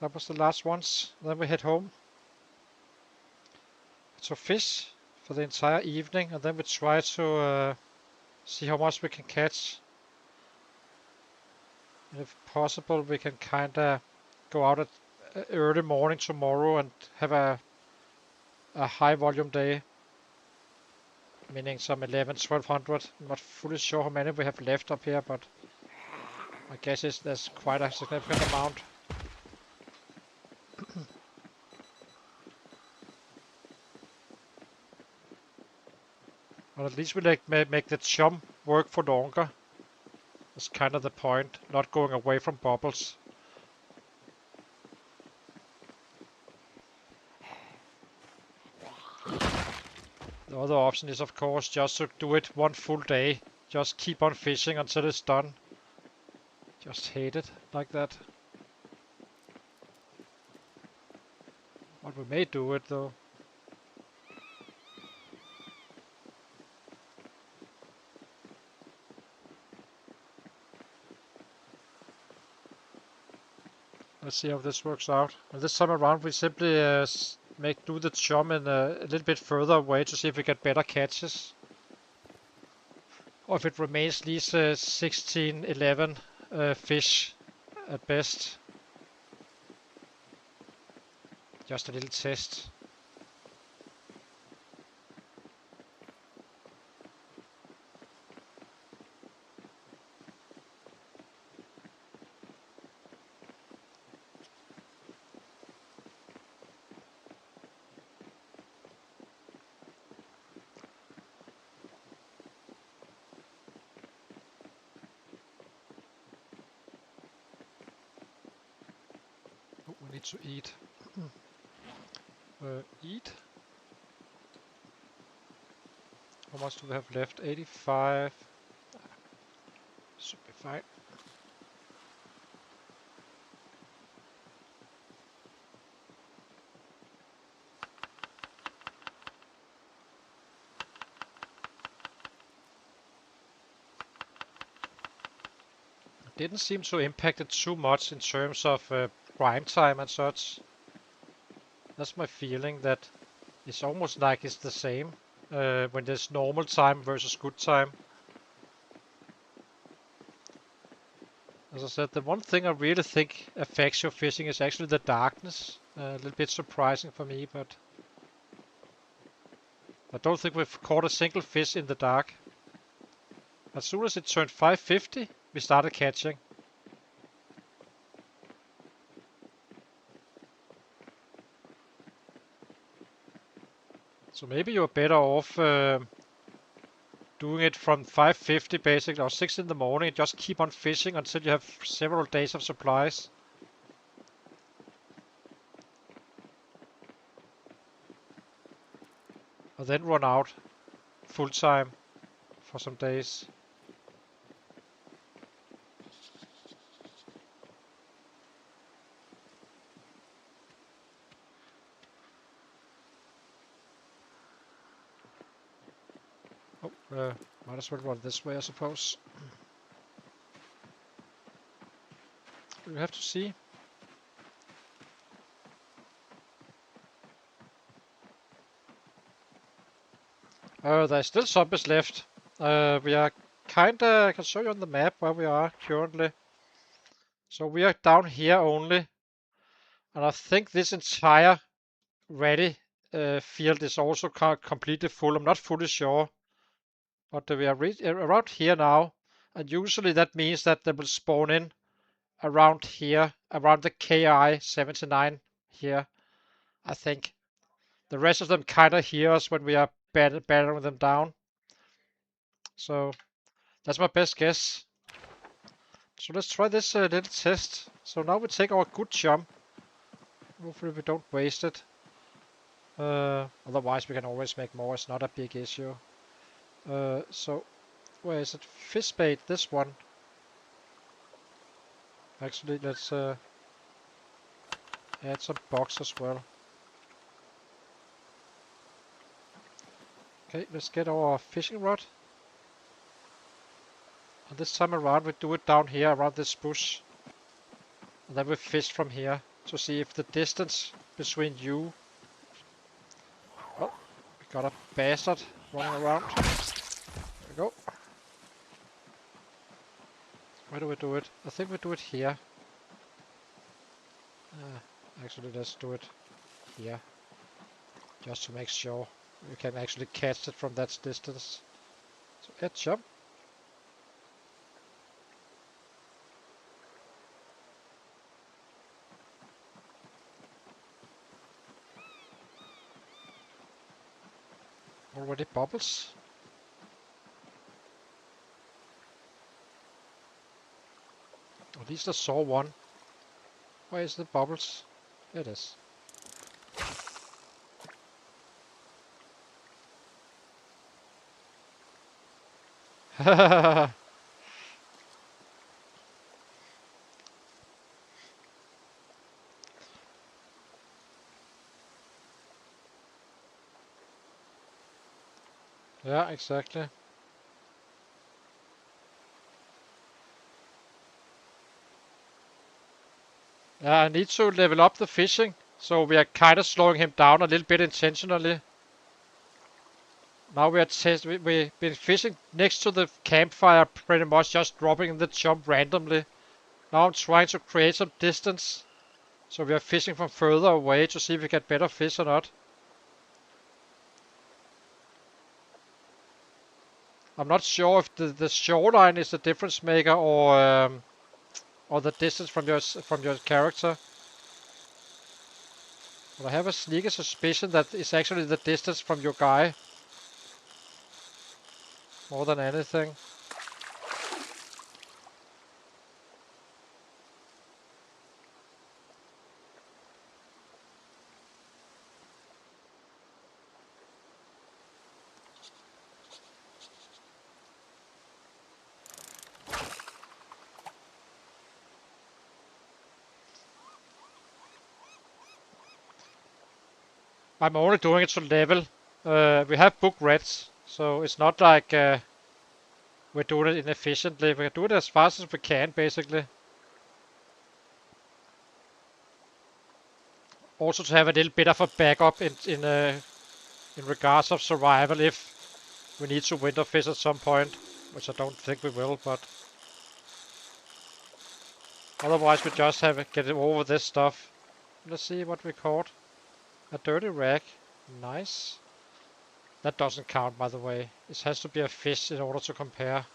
That was the last ones. Then we head home. To fish for the entire evening, and then we try to see how much we can catch. And if possible, we can kinda go out at early morning tomorrow and have a high volume day. Meaning some 1100-1200. I'm not fully sure how many we have left up here, but I guess there's quite a significant amount. But at least we make the chum work for longer. That's kind of the point, not going away from bubbles. The other option is of course just to do it one full day. Just keep on fishing until it's done. Just hate it like that. But we may do it though. Let's see how this works out. And this time around we simply do the chum in a little bit further away to see if we get better catches. Or if it remains these 16, 11 fish at best. Just a little test. Oh, we need to eat. Eat. How much do we have left? 85. Should be fine. Didn't seem to impact it too much in terms of prime time and such. That's my feeling, that it's almost like it's the same when there's normal time versus good time. As I said, the one thing I really think affects your fishing is actually the darkness. A little bit surprising for me, but I don't think we've caught a single fish in the dark. As soon as it turned 5:50, we started catching. So maybe you're better off doing it from 5:50 basically, or 6 in the morning, and just keep on fishing until you have several days of supplies. And then run out full time for some days. Oh, might as well run this way, I suppose. We have to see. There's still zombies left. We are kinda, I can show you on the map where we are currently. So we are down here only. And I think this entire ready field is also completely full. I'm not fully sure. But we are around here now. And usually that means that they will spawn in around here, around the KI 79 here, I think. The rest of them kinda hear us when we are battering them down. So that's my best guess. So let's try this little test. So now we take our good chum. Hopefully we don't waste it. Otherwise we can always make more, it's not a big issue. So where is it? Fish bait, this one. Actually, let's add some box as well. Okay, let's get our fishing rod. And this time around we do it down here around this bush. And then we fish from here. to see if the distance between you... Oh, we got a bastard running around. There we go. Where do we do it? I think we do it here. Actually, let's do it here. Just to make sure we can actually catch it from that distance. So, let's jump. Already bubbles. At least I saw one. Where is the bubbles? There it is. Yeah, exactly. Yeah, I need to level up the fishing, so we are kind of slowing him down a little bit intentionally. Now we've been fishing next to the campfire, pretty much just dropping the jump randomly. Now I'm trying to create some distance, so we are fishing from further away to see if we get better fish or not. I'm not sure if the shoreline is the difference maker or the distance from your character. But I have a sneaky suspicion that it's actually the distance from your guy more than anything. I'm only doing it to level. We have book reds, so it's not like we're doing it inefficiently. We can do it as fast as we can, basically. Also to have a little bit of a backup in regards of survival if we need to winter fish at some point, which I don't think we will, but otherwise we just have to get over this stuff. Let's see what we caught. A dirty rag. Nice. That doesn't count, by the way. It has to be a fish in order to compare.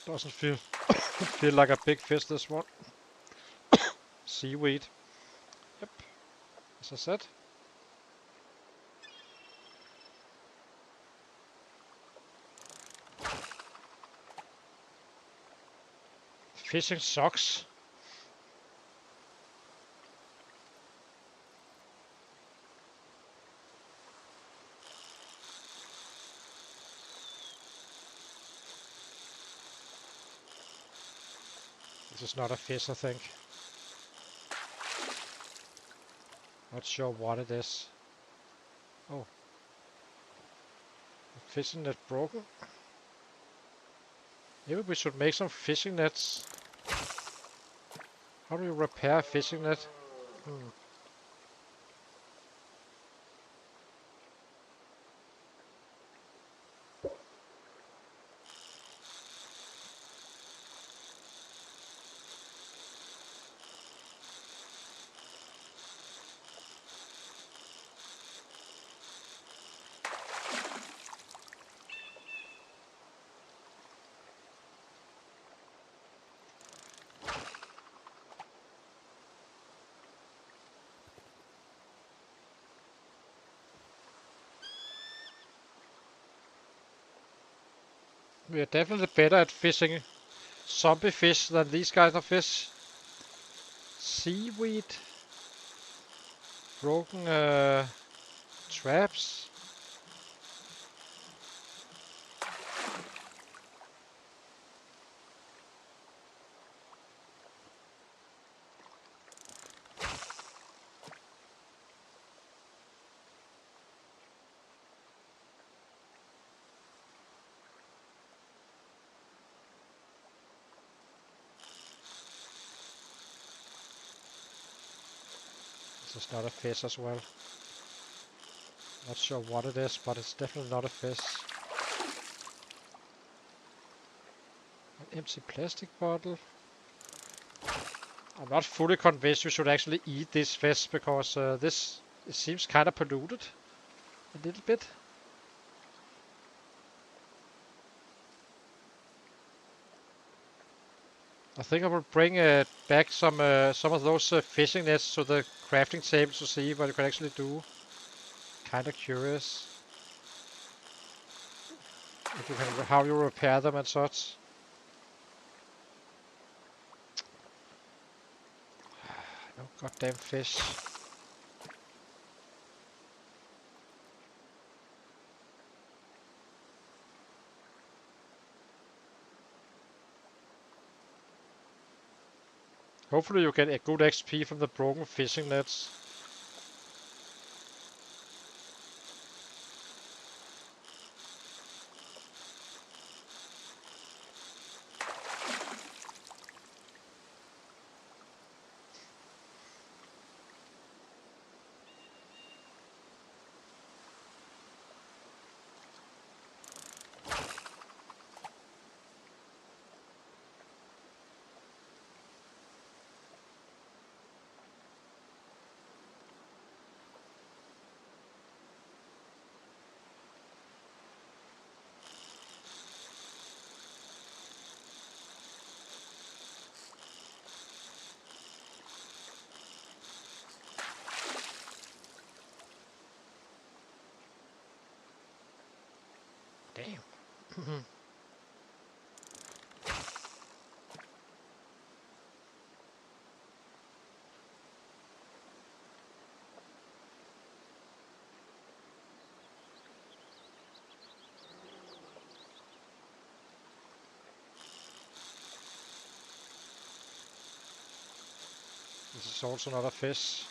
Doesn't feel like a big fish, this one. Seaweed. Yep, as I said. Fishing sucks. This is not a fish, I think. Not sure what it is. Oh. The fishing net broken? Maybe we should make some fishing nets. How do you repair a fishing net? We are definitely better at fishing zombie fish than these kinds of fish. Seaweed. Broken traps. This is not a fish as well. Not sure what it is, but it's definitely not a fish. An empty plastic bottle. I'm not fully convinced we should actually eat this fish because this it seems kind of polluted a little bit. I think I will bring back some of those fishing nets to the crafting table to see what you can actually do. Kind of curious if you can, how you repair them and such. No goddamn fish. Hopefully you get a good XP from the broken fishing nets. Damn. This is also not a fish.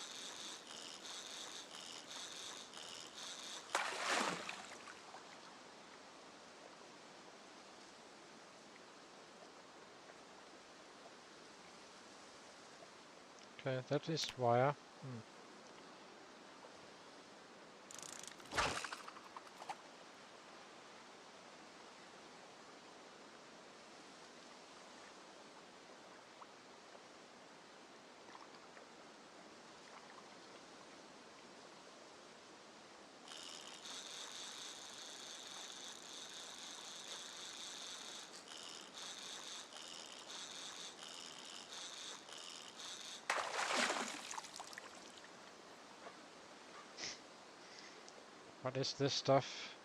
Okay, that is wire. What is this stuff?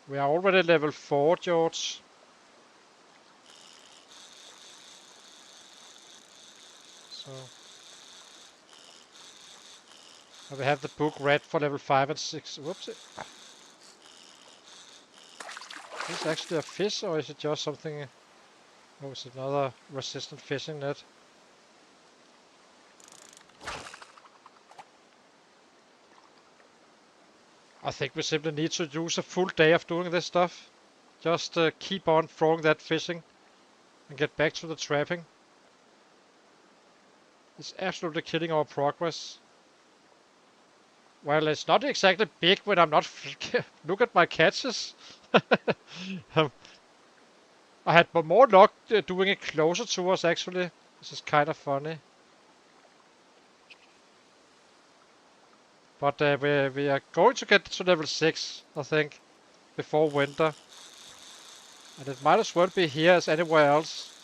We are already level 4, George. So we have the book read for level 5 and 6. Whoops. Is this actually a fish or is it just something? Oh, it's another resistant fishing net. I think we simply need to use a full day of doing this stuff. Just keep on throwing that fishing and get back to the trapping. It's absolutely killing our progress. Well, it's not exactly big when I'm not. Look at my catches. I had more luck doing it closer to us actually. This is kind of funny. But we are going to get to level 6, I think, before winter. And it might as well be here as anywhere else.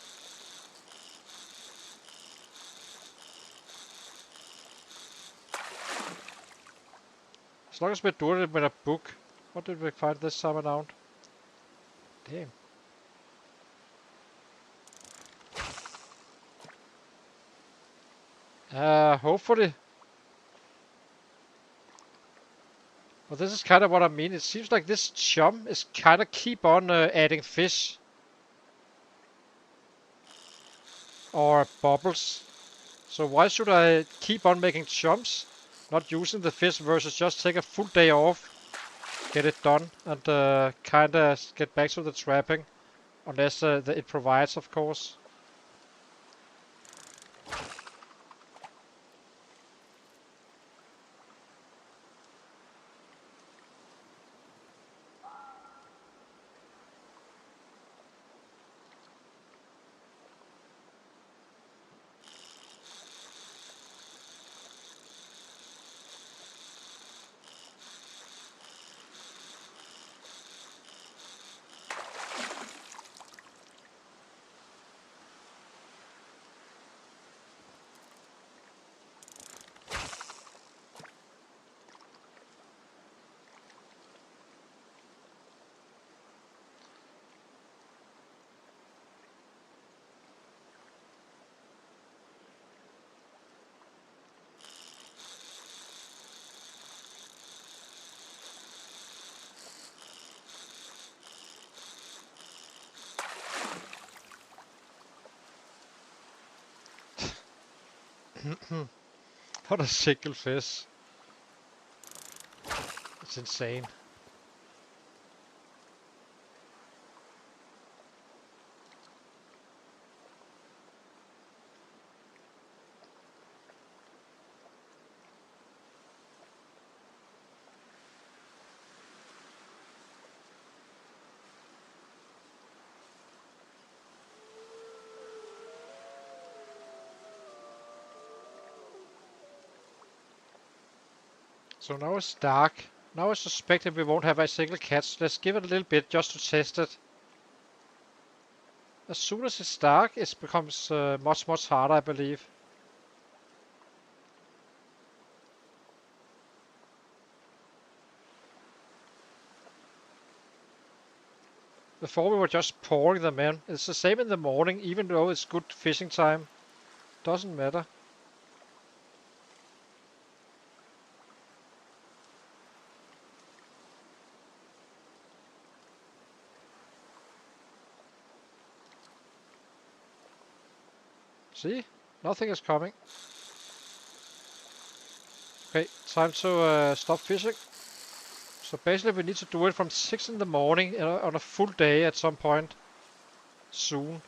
As long as we're doing it with a book. What did we find this time around? Damn. Hopefully. Well, this is kind of what I mean. It seems like this chum is kind of keep on adding fish. Or bubbles. So why should I keep on making chumps? Not using the fish versus just take a full day off. Get it done and kinda get back to the trapping. Unless it provides, of course. What a single fish. It's insane. So now it's dark. Now I suspect that we won't have a single catch. Let's give it a little bit just to test it. As soon as it's dark, it becomes much harder, I believe. Before we were just pouring them in. It's the same in the morning, even though it's good fishing time. Doesn't matter. See? Nothing is coming. Okay, time to stop fishing. So basically we need to do it from 6 in the morning on a full day at some point. Soon.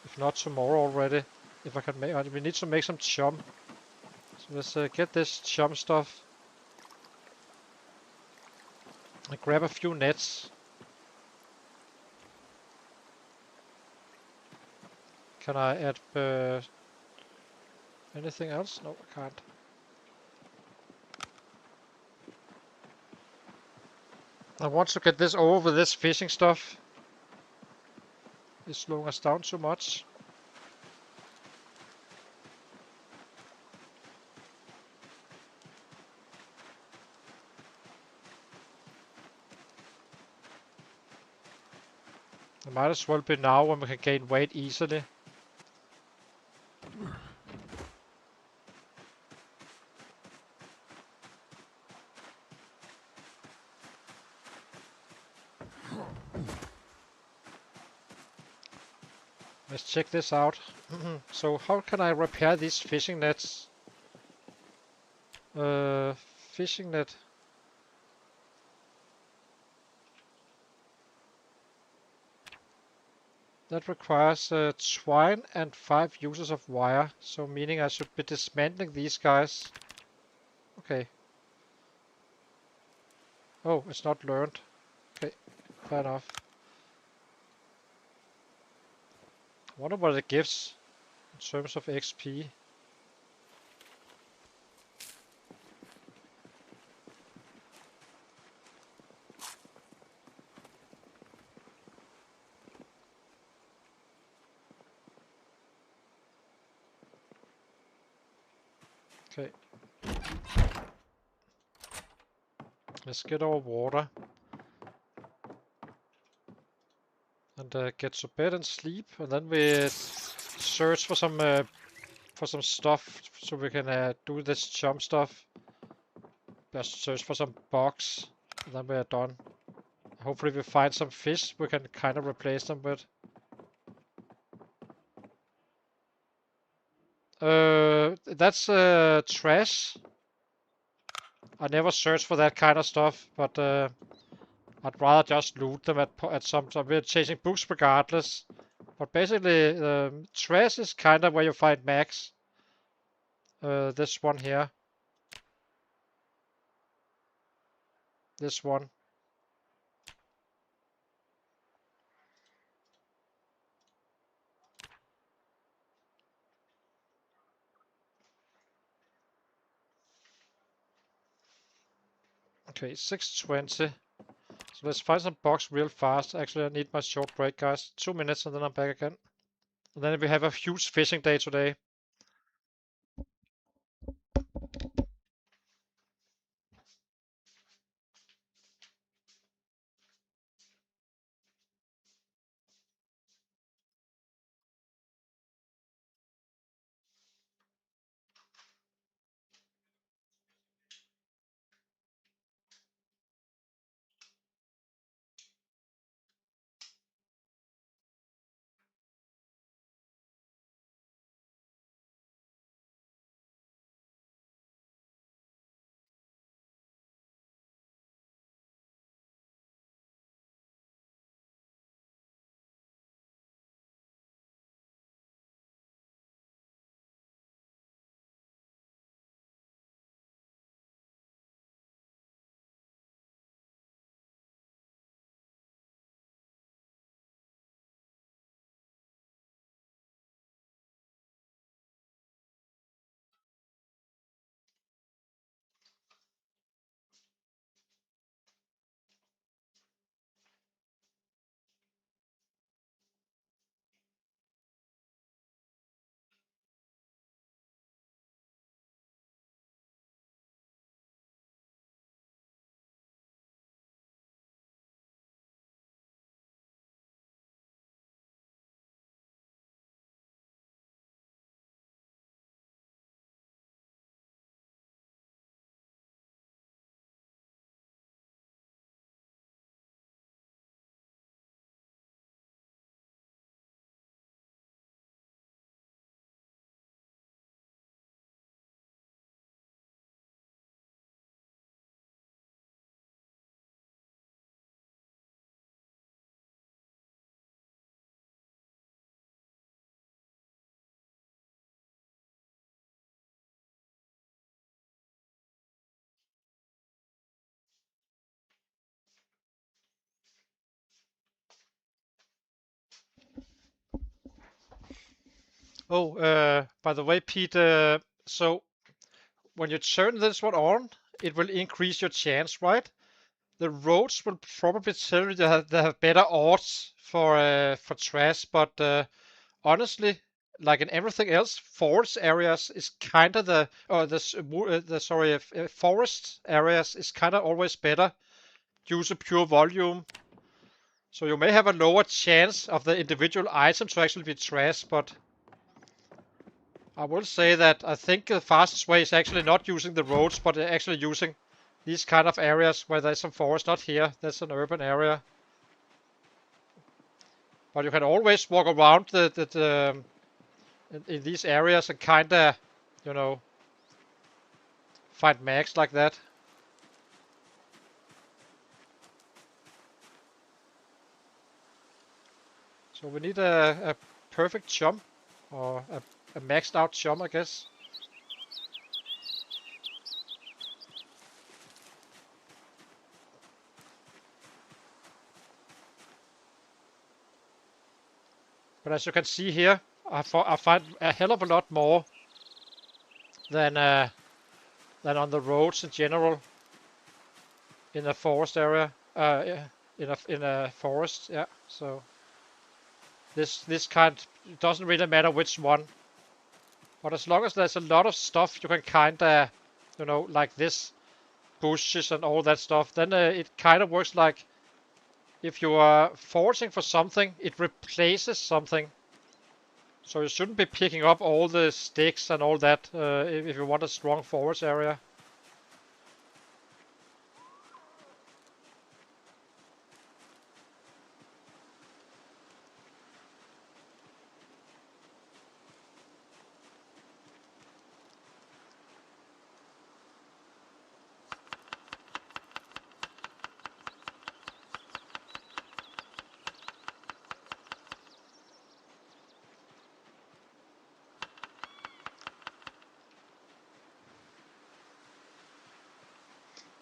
If not tomorrow already. If I can make we need to make some chum. So let's get this chum stuff. And grab a few nets. Can I add anything else? No, I can't. I want to get this over with this fishing stuff. It's slowing us down too much. It might as well be now when we can gain weight easily. Let's check this out. So how can I repair these fishing nets? Fishing net. That requires twine and 5 uses of wire, so meaning I should be dismantling these guys. Okay. Oh, it's not learned. Okay, fair enough. I wonder what it gives in terms of XP. Okay. Let's get our water. And get to bed and sleep. And then we search for some stuff so we can do this jump stuff. Just search for some bugs. And then we are done. Hopefully we find some fish we can kind of replace them with. That's trash. I never search for that kind of stuff, but I'd rather just loot them at some time. We're chasing books regardless. But basically, trash is kind of where you find max. This one here. This one. Okay, 6:20. So let's find some bugs real fast. Actually, I need my short break, guys. 2 minutes and then I'm back again. And then we have a huge fishing day today. Oh, by the way, Pete, so when you turn this one on, it will increase your chance, right? The roads will probably tell you they have better odds for trash, but honestly, like in everything else, forest areas is kind of forest areas is kind of always better due to pure volume. So you may have a lower chance of the individual item to actually be trash, but I will say that I think the fastest way is actually not using the roads, but actually using these kind of areas where there's some forest. Not here, that's an urban area. But you can always walk around in these areas and kinda, you know, find mags like that. So we need a perfect jump, or a maxed out jump, I guess. But as you can see here, I find a hell of a lot more than on the roads in general in a forest area. In a forest, yeah. So this kind, it doesn't really matter which one. But as long as there's a lot of stuff, you can kinda, you know, like this. bushes and all that stuff, then it kind of works like if you are foraging for something, it replaces something. So you shouldn't be picking up all the sticks and all that if you want a strong forage area.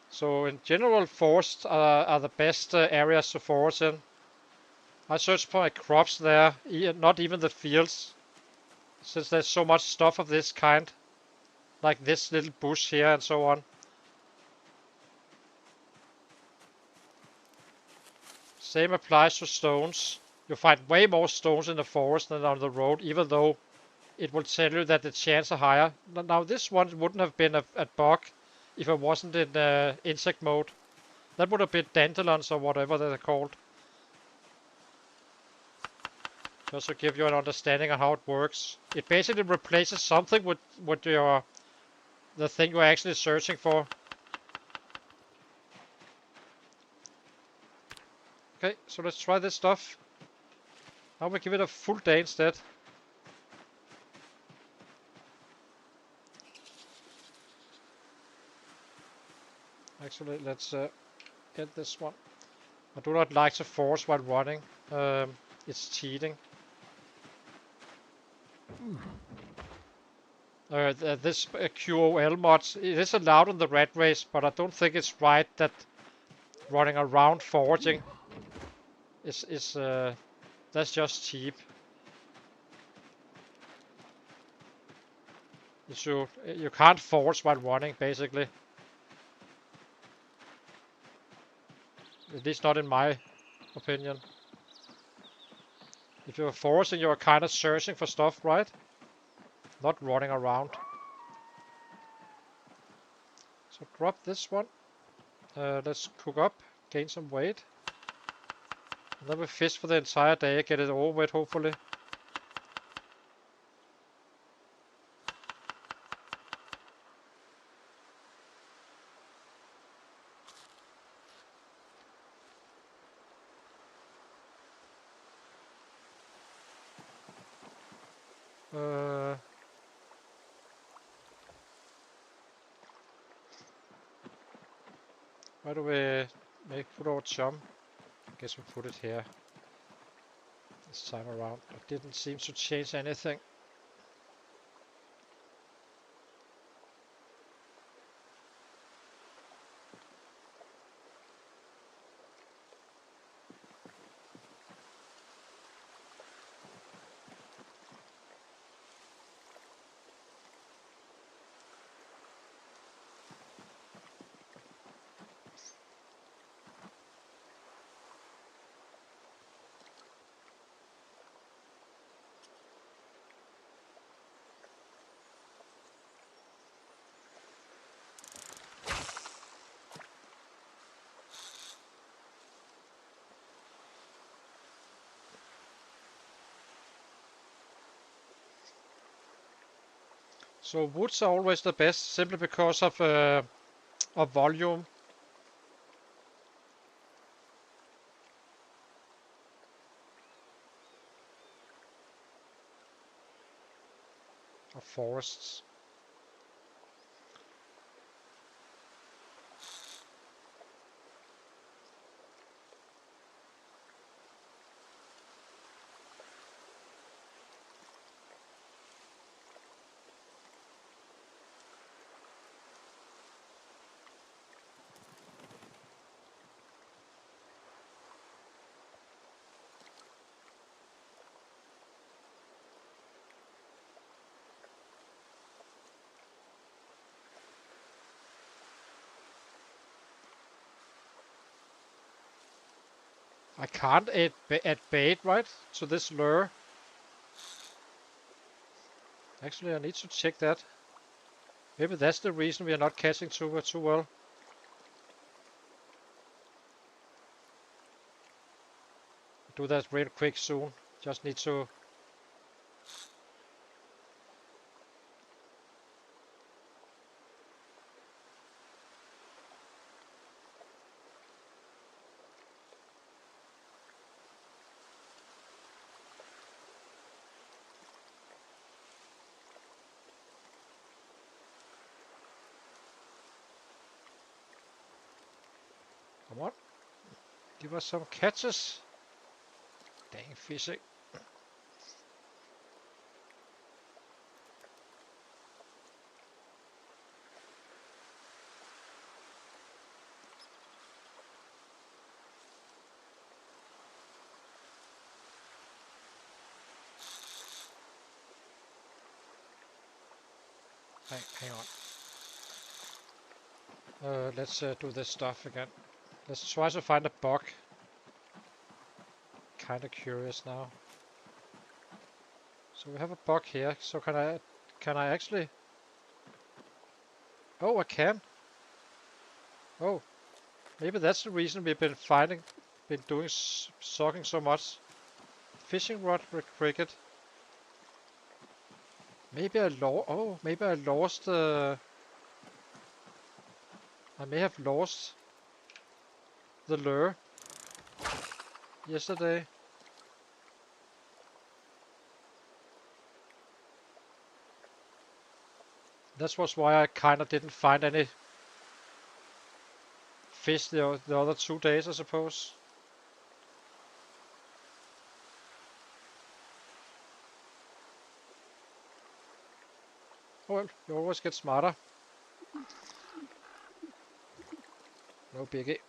So in general, forests are the best areas to forage in. I searched for my crops there, not even the fields, since there's so much stuff of this kind, like this little bush here and so on. Same applies to stones. You find way more stones in the forest than on the road, even though it will tell you that the chances are higher. Now this one wouldn't have been a bug if it wasn't in insect mode. That would have been dandelions or whatever they're called. Just to give you an understanding on how it works. It basically replaces something with the thing you're actually searching for. Okay, so let's try this stuff. Now we give it a full day instead. Actually, let's get this one. I do not like to force while running. It's cheating. This QOL mods, it is allowed in the Ratrace, but I don't think it's right that running around foraging is that's just cheap. You can't forage while running, basically. At least not in my opinion. If you're foraging, you're kind of searching for stuff, right? Not running around. So drop this one. Let's cook up, gain some weight. And then we fish for the entire day, get it over with, hopefully. Why do we put our chum? Guess we put it here this time around. It didn't seem to change anything. So woods are always the best, simply because of volume. Of forests. I can't add bait, right, to this lure. Actually, I need to check that. Maybe that's the reason we are not catching too well. Do that real quick soon. Just need to... Come on. Give us some catches. Dang fishing. Hang on. Let's do this stuff again. Let's try to find a bug. Kinda curious now. So we have a bug here. So can I actually? Oh, I can. Oh, maybe that's the reason we've been doing sucking so much. Fishing rod with cricket. Maybe I lost. Oh, maybe I lost. I may have lost the lure yesterday. That was why I kinda didn't find any fish the other 2 days, I suppose. Well, you always get smarter. No biggie.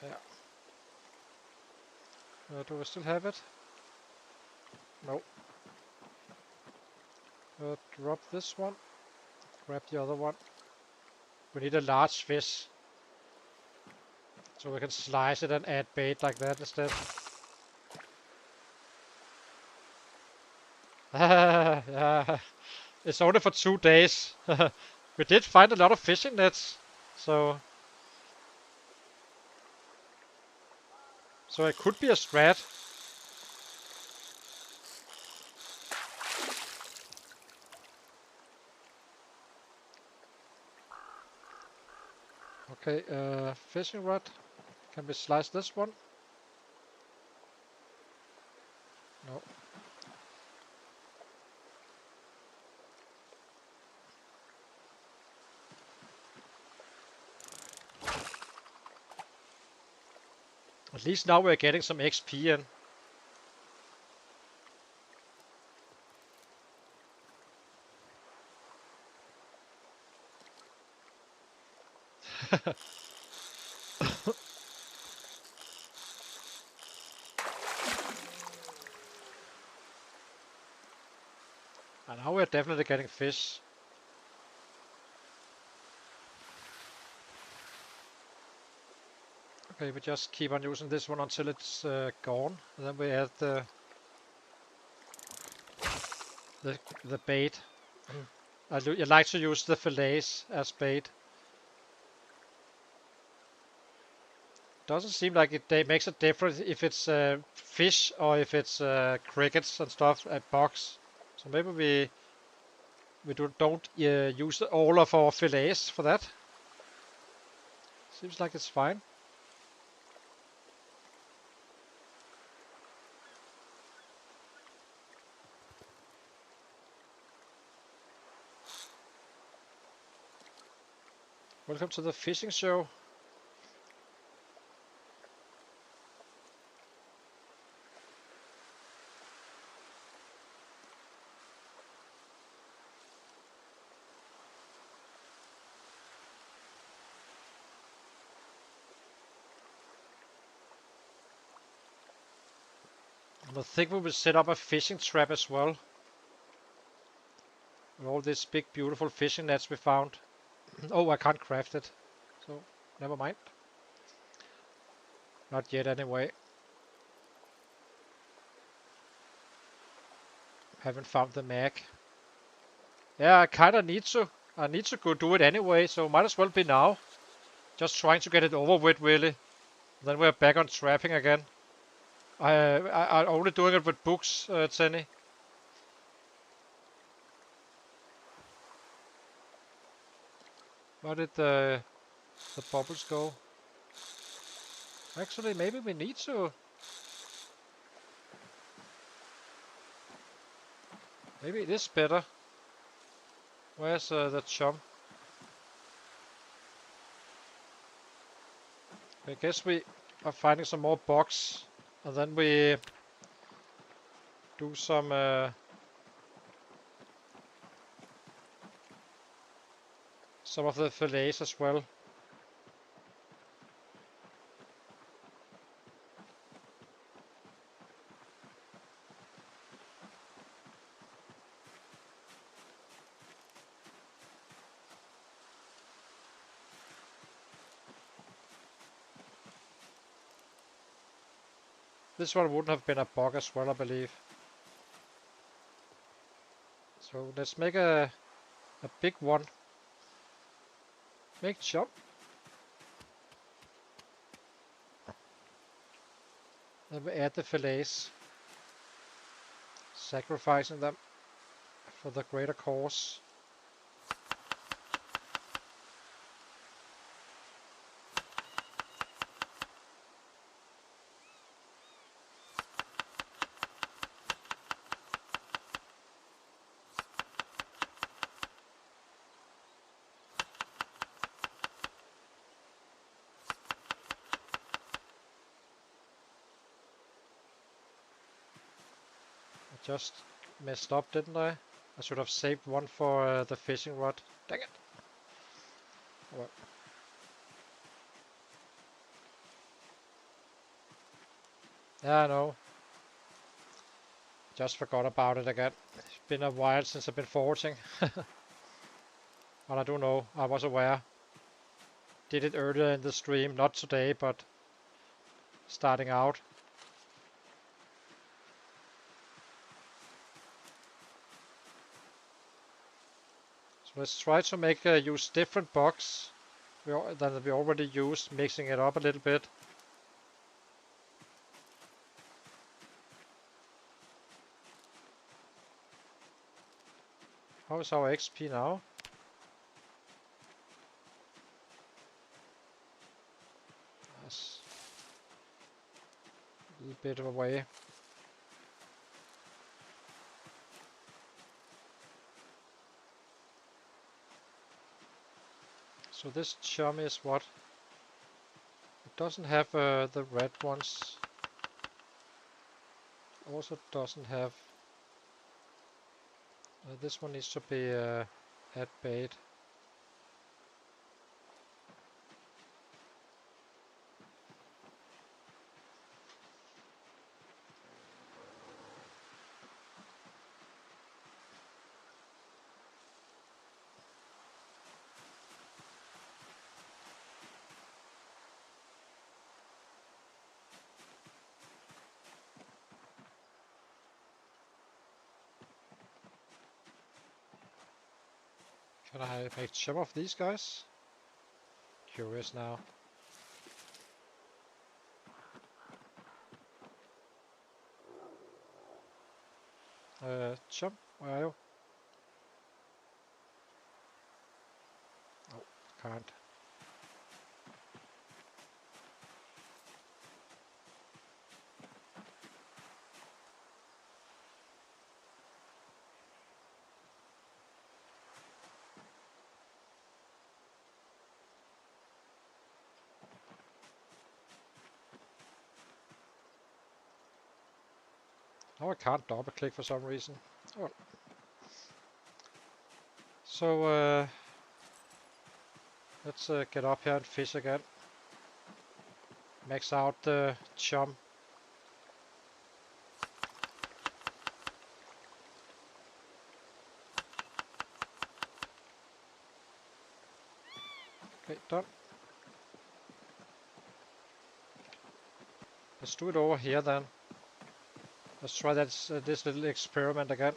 Yeah. Do we still have it? No. Drop this one. Grab the other one. We need a large fish. So we can slice it and add bait like that instead. Yeah. It's only for 2 days. We did find a lot of fishing nets. So it could be a strat. Okay, fishing rod. Can we slice this one? No. At least now we're getting some XP in. And now we're definitely getting fish. Okay, we just keep on using this one until it's gone. And then we add the bait. I like to use the fillets as bait. Doesn't seem like it makes a difference if it's fish or if it's crickets and stuff at box. So maybe we don't use all of our fillets for that. Seems like it's fine. Welcome to the fishing show. I think we will set up a fishing trap as well. With all these big beautiful fishing nets we found. Oh, I can't craft it. So, never mind. Not yet anyway. Haven't found the mag. Yeah, I kinda need to. I need to go do it anyway, so might as well be now. Just trying to get it over with, really. Then we're back on trapping again. I'm only doing it with books, Tenny. Where did the bubbles go? Actually, maybe we need to. Maybe it is better. Where's the chum? I guess we are finding some more bugs, and then we do some of the fillets as well. This one wouldn't have been a bug as well, I believe. So let's make a big one. Make chop. Then we add the fillets. Sacrificing them for the greater cause. Just messed up, didn't I? I should have saved one for the fishing rod. Dang it. Well. Yeah, I know. Just forgot about it again. It's been a while since I've been foraging. But I do know, I was aware. Did it earlier in the stream, not today, but starting out. So let's try to make use different bugs than we already used, mixing it up a little bit. How is our XP now? Yes. A little bit of a way. So this chum is what? It doesn't have the red ones. Also doesn't have. This one needs to be at bait. Can I make some of these guys? Curious now. Chum, where are you? Oh, can't. Oh, I can't double click for some reason. Oh. So let's get up here and fish again. Max out the chum. Okay, done. Let's do it over here then. Let's try that this little experiment again.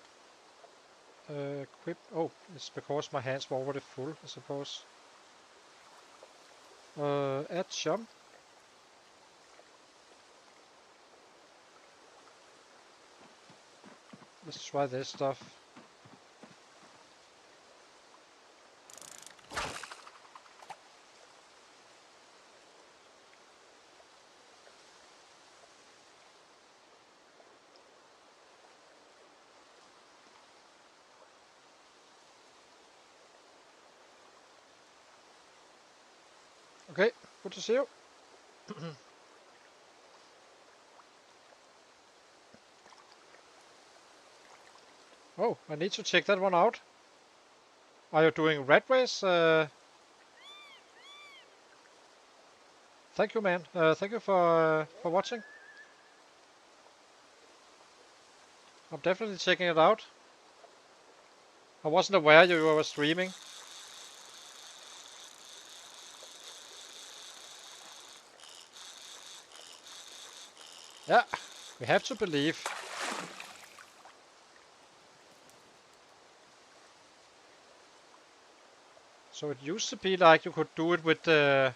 Equip. Oh, it's because my hands were already full, I suppose. Add jump. Let's try this stuff. Okay, good to see you. Oh, I need to check that one out. Are you doing Ratrace? Thank you, man. Thank you for watching. I'm definitely checking it out. I wasn't aware you were streaming. Yeah, we have to believe. So it used to be like you could do it with the...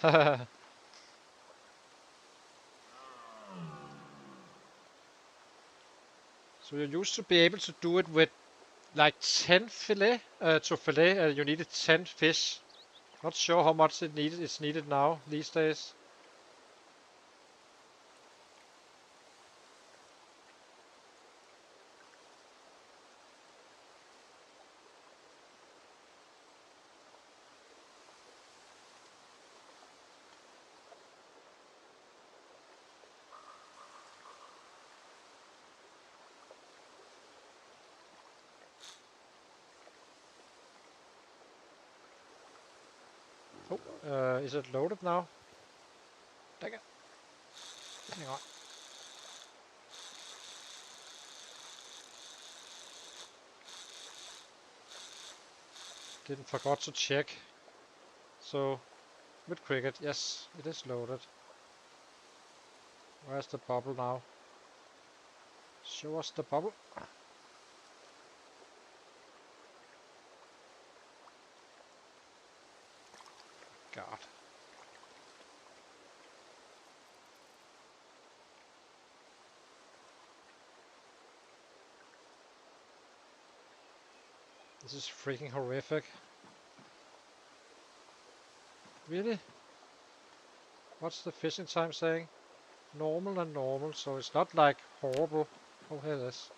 So you used to be able to do it with like 10 fillet to fillet. You needed 10 fish. Not sure how much it's needed now these days. Oh, is it loaded now? Dang it. Hang on. Didn't forgot to check. So, with cricket, yes, it is loaded. Where's the bubble now? Show us the bubble. God. This is freaking horrific. Really? What's the fishing time saying? Normal and normal, so it's not like horrible. Oh, here it is.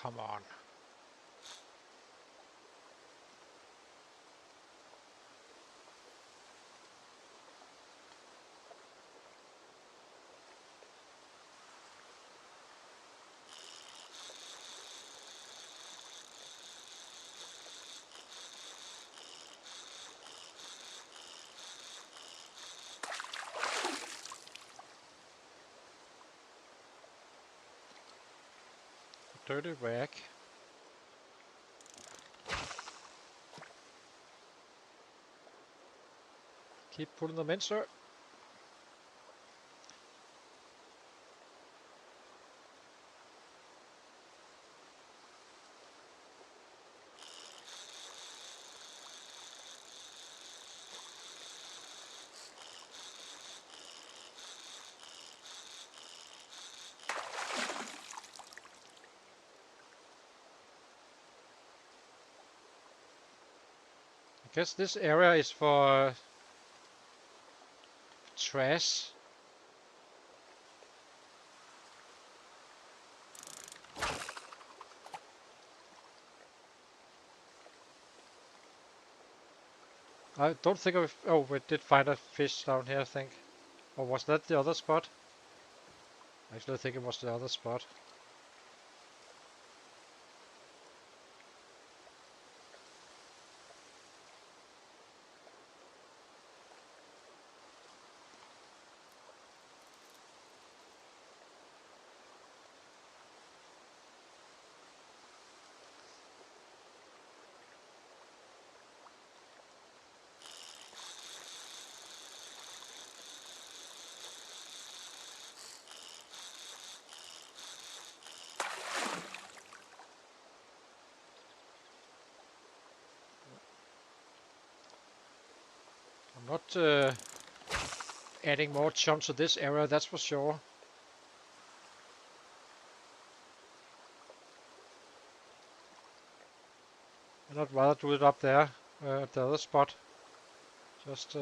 Come on. Dirty rag. Keep pulling them in, sir. Guess this area is for trash. I don't think of. Oh, we did find a fish down here, I think. Or was that the other spot? Actually, I think it was the other spot. I'm not adding more chunks to this area, that's for sure. I'd not rather do it up there at the other spot. Just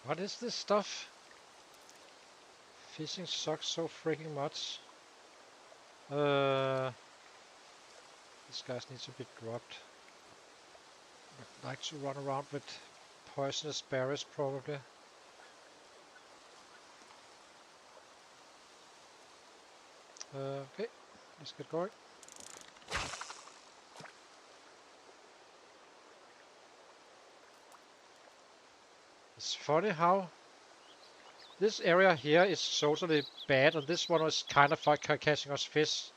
what is this stuff? Fishing sucks so freaking much. These guys need to be dropped. I'd like to run around with poisonous berries, probably. Okay, let's get going. It's funny how this area here is totally bad, and this one is kind of like catching us fish.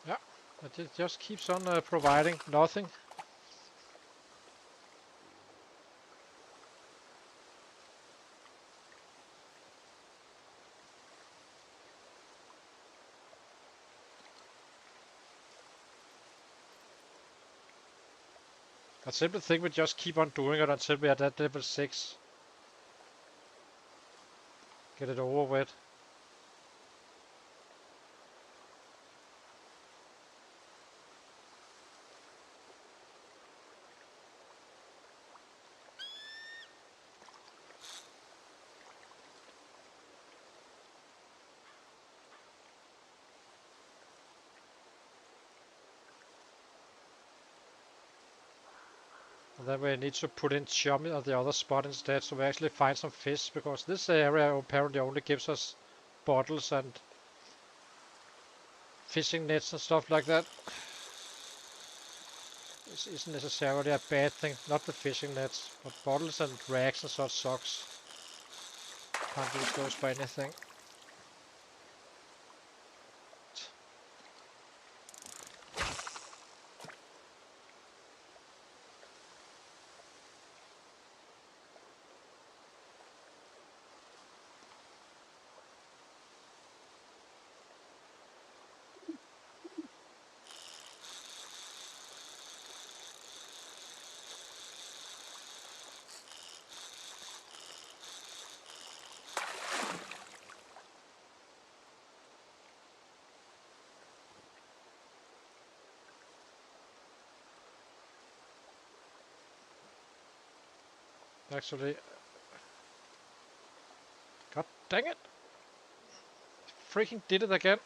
Yeah, but it just keeps on providing nothing. I simply think we just keep on doing it until we are at level 6. Get it over with. And then we need to put in chum on the other spot instead, so we actually find some fish, because this area apparently only gives us bottles and fishing nets and stuff like that. This isn't necessarily a bad thing, not the fishing nets, but bottles and rags and such sucks. Can't use those for anything. Actually, god dang it! Freaking did it again.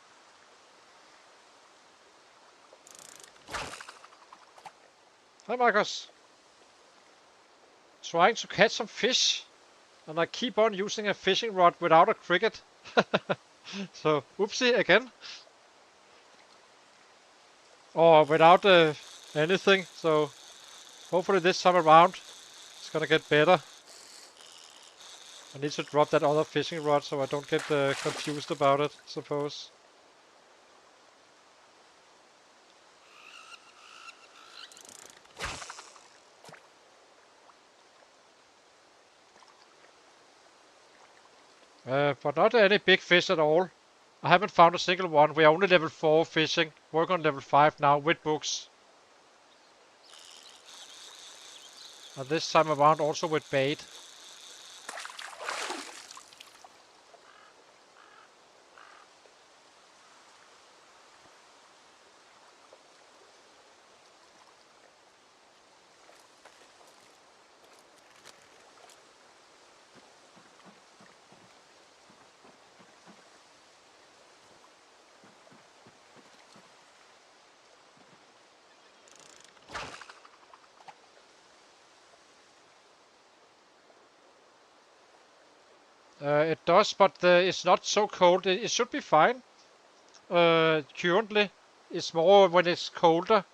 Hi Marcus! Trying to catch some fish, and I keep on using a fishing rod without a cricket. So, oopsie again. Or without anything, so hopefully this time around it's gonna get better. I need to drop that other fishing rod so I don't get confused about it, I suppose. But not any big fish at all. I haven't found a single one. We are only level 4 fishing. Work on level 5 now with books. And this time around also with bait. It does, but it's not so cold. It should be fine. Currently, it's more when it's colder.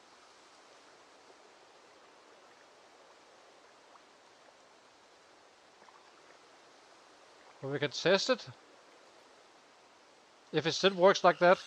But we can test it. If it still works like that.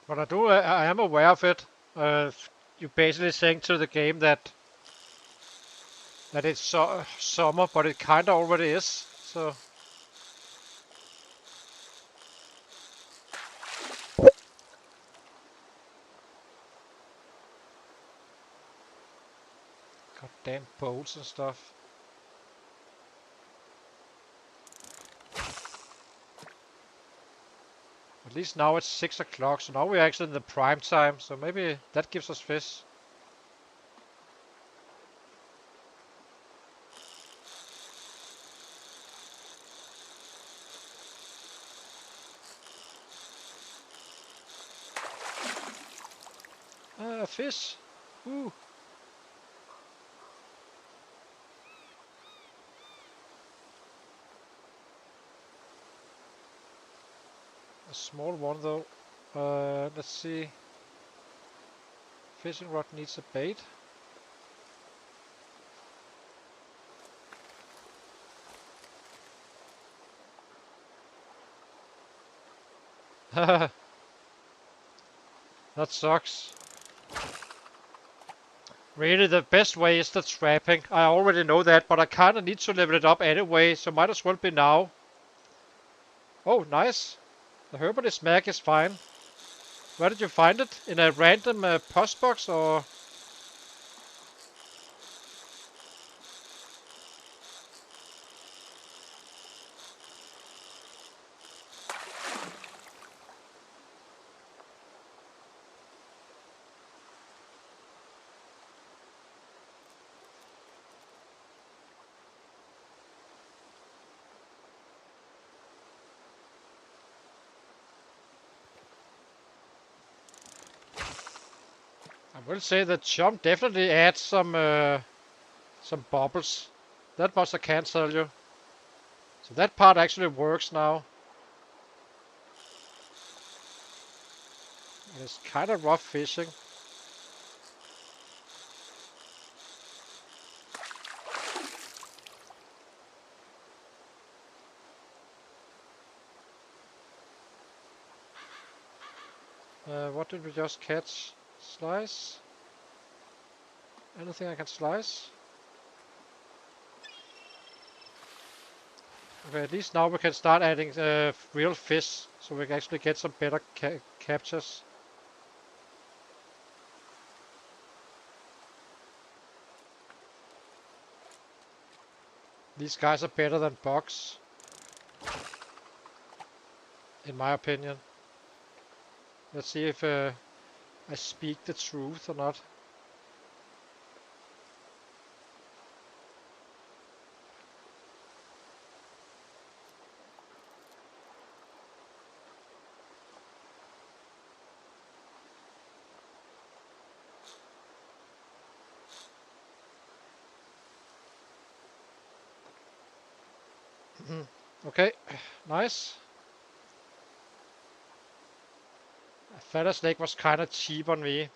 But I am aware of it. You're basically saying to the game that it's summer, but it kinda already is. So goddamn bolts and stuff. At least now it's 6 o'clock, so now we're actually in the prime time. So maybe that gives us fish. Fish. Ooh. A small one though. Let's see. Fishing rod needs a bait. That sucks. Really, the best way is the trapping. I already know that, but I kinda need to level it up anyway, so might as well be now. Oh, nice. The herbalist mag is fine. Where did you find it? In a random post box or? I will say that chum definitely adds some bubbles. That much I can tell you. So that part actually works now. It's kind of rough fishing. What did we just catch? Slice? Anything I can slice? Okay, at least now we can start adding real fish, so we can actually get some better captures. These guys are better than bugs, in my opinion. Let's see if I speak the truth or not. Okay, nice. Feather snake was kind of cheap on me.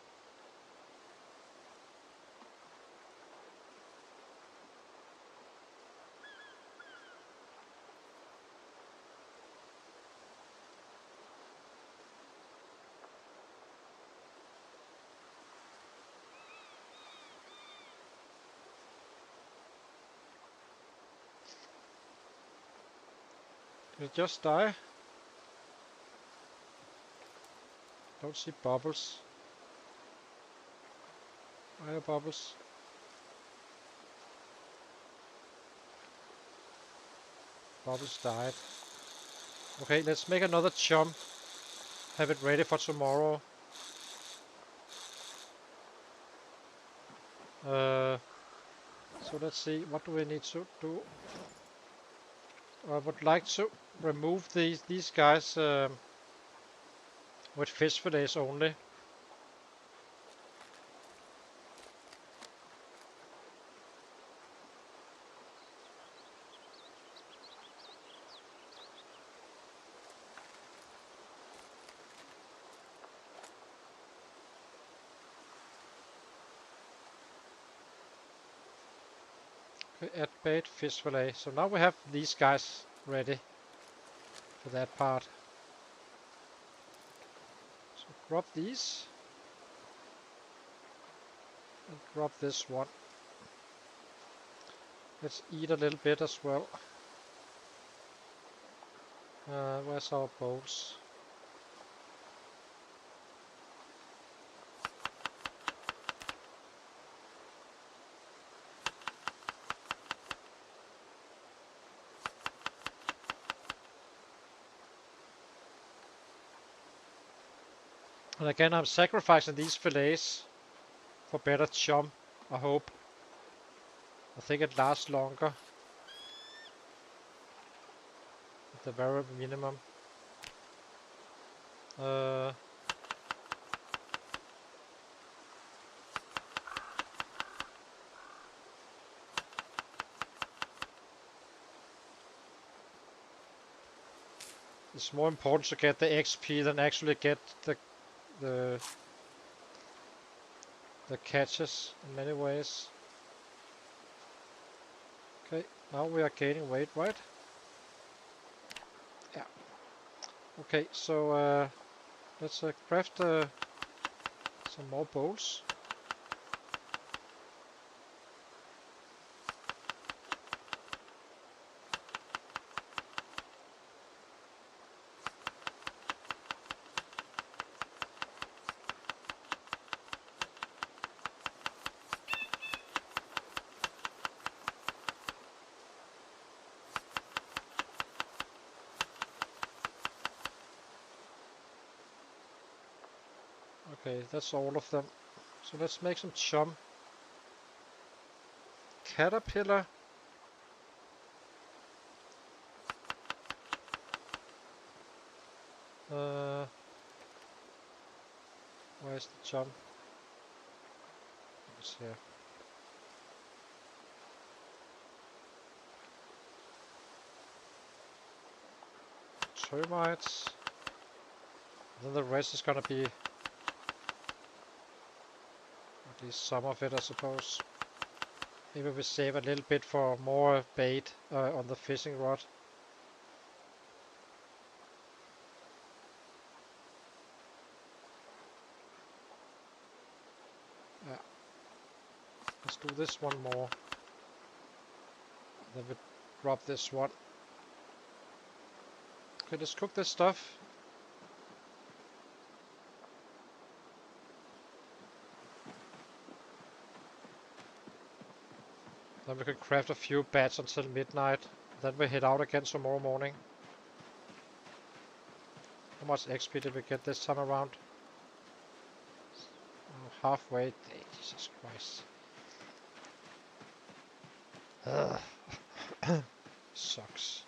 Did it just die? Don't see bubbles. Where are bubbles? Bubbles died. Okay, let's make another chum. Have it ready for tomorrow. So let's see, what do we need to do? I would like to remove these guys with fish fillets only. Okay, add bait, fish fillet. So now we have these guys ready for that part. So grab these. And grab this one. Let's eat a little bit as well. Where's our bowls? And again, I'm sacrificing these fillets for better chum, I hope. I think it lasts longer. At the very minimum. It's more important to get the XP than actually get the catches in many ways. Okay, now we are gaining weight, right? Yeah. Okay, so let's craft some more bowls. Okay, that's all of them. So let's make some chum. Caterpillar. Where's the chum? It's here. Termites. Then the rest is gonna be at least some of it, I suppose. Maybe we save a little bit for more bait on the fishing rod. Yeah. Let's do this one more. Then we drop this one. Okay, let's cook this stuff. Then we can craft a few bats until midnight. Then we head out again tomorrow morning. How much XP did we get this time around? Oh, halfway. Jesus Christ. Sucks.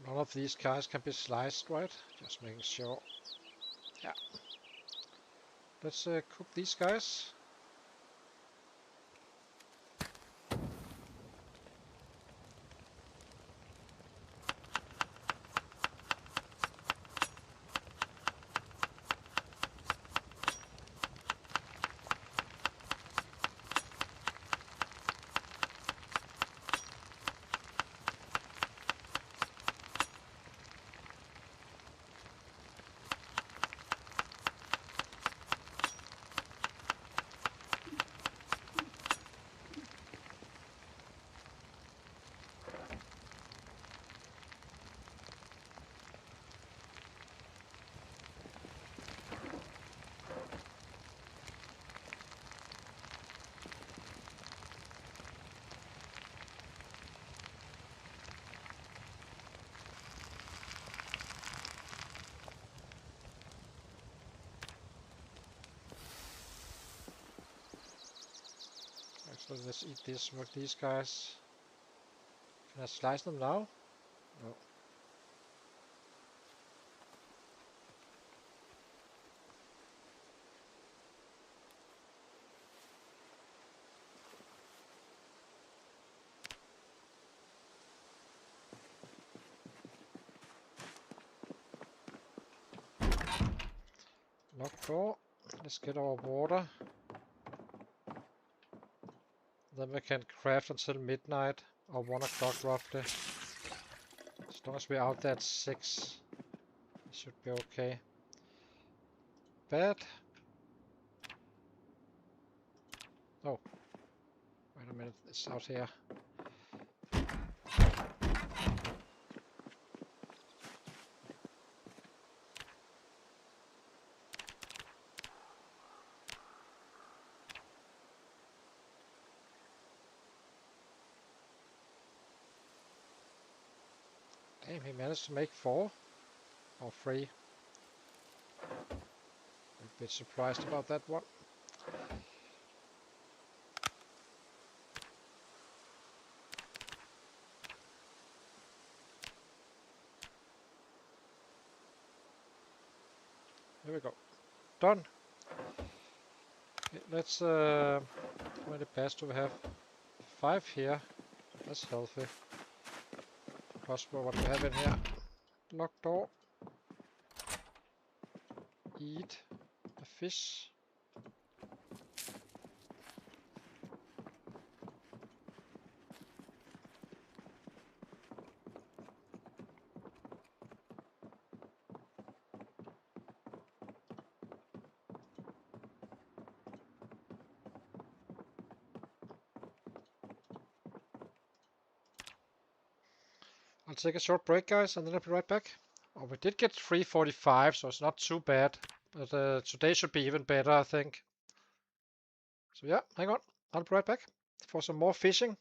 None of these guys can be sliced, right? Just making sure. Yeah. Let's cook these guys. Actually, let's eat this with these guys. Can I slice them now? No. Locked door. Let's get our water. Then we can craft until midnight or 1 o'clock roughly. As long as we're out there at 6, it should be okay. Bad. Oh, wait a minute, it's out here. Damn, he managed to make 4 or 3. A bit surprised about that one. Here we go. Done. Okay, let's how many bats do we have? 5 here. That's healthy. Plus what we have in here. Locked door. Eat a fish. I'll take a short break, guys, and then I'll be right back. Oh, we did get 345, so it's not too bad. But today should be even better, I think. So yeah, hang on. I'll be right back for some more fishing.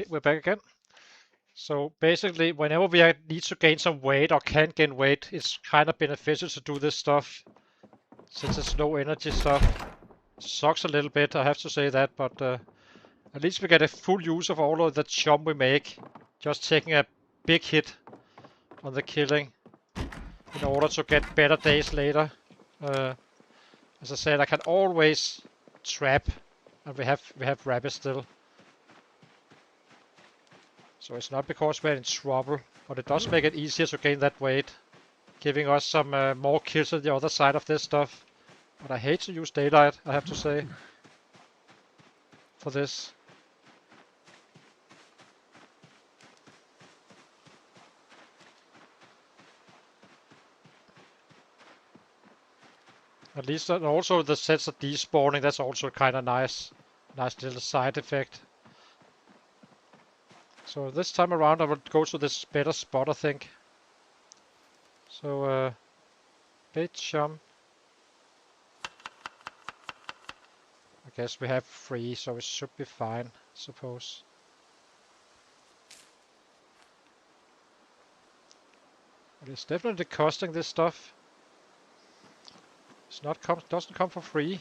Okay, we're back again. So basically, whenever we need to gain some weight or can gain weight, it's kind of beneficial to do this stuff, since it's low energy stuff. Sucks a little bit, I have to say that, but at least we get a full use of all of the chum we make, just taking a big hit on the killing in order to get better days later. As I said, I can always trap, and we have rabbits still. So it's not because we're in trouble, but it does make it easier to gain that weight, giving us some more kills on the other side of this stuff. But I hate to use daylight, I have to say, for this. At least, and also the sets of despawning, that's also kind of nice little side effect. So this time around I will go to this better spot, I think. So bait chum. I guess we have 3, so it should be fine, I suppose. But it's definitely costing this stuff. It's not doesn't come for free.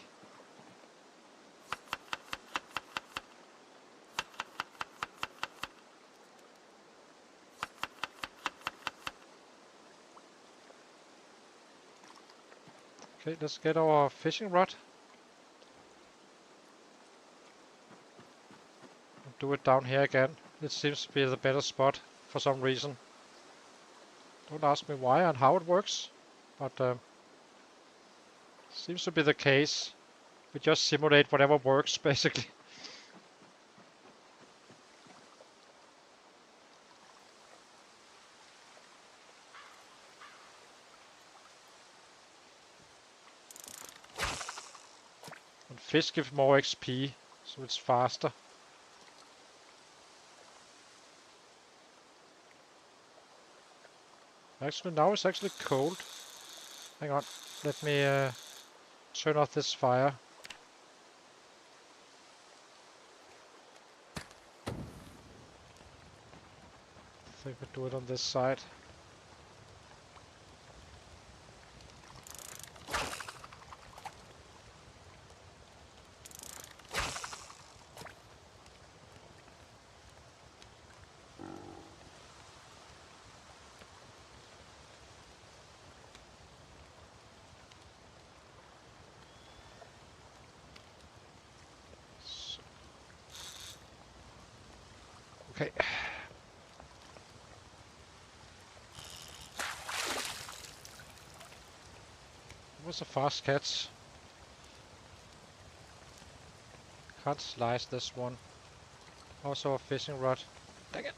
Okay, let's get our fishing rod. And do it down here again. It seems to be the better spot for some reason. Don't ask me why and how it works, but seems to be the case. We just simulate whatever works, basically. And fish give more XP, so it's faster. Actually, now it's actually cold. Hang on, let me turn off this fire. I think we do it on this side. Okay. It was a fast catch. Can't slice this one. Also a fishing rod. Dang it.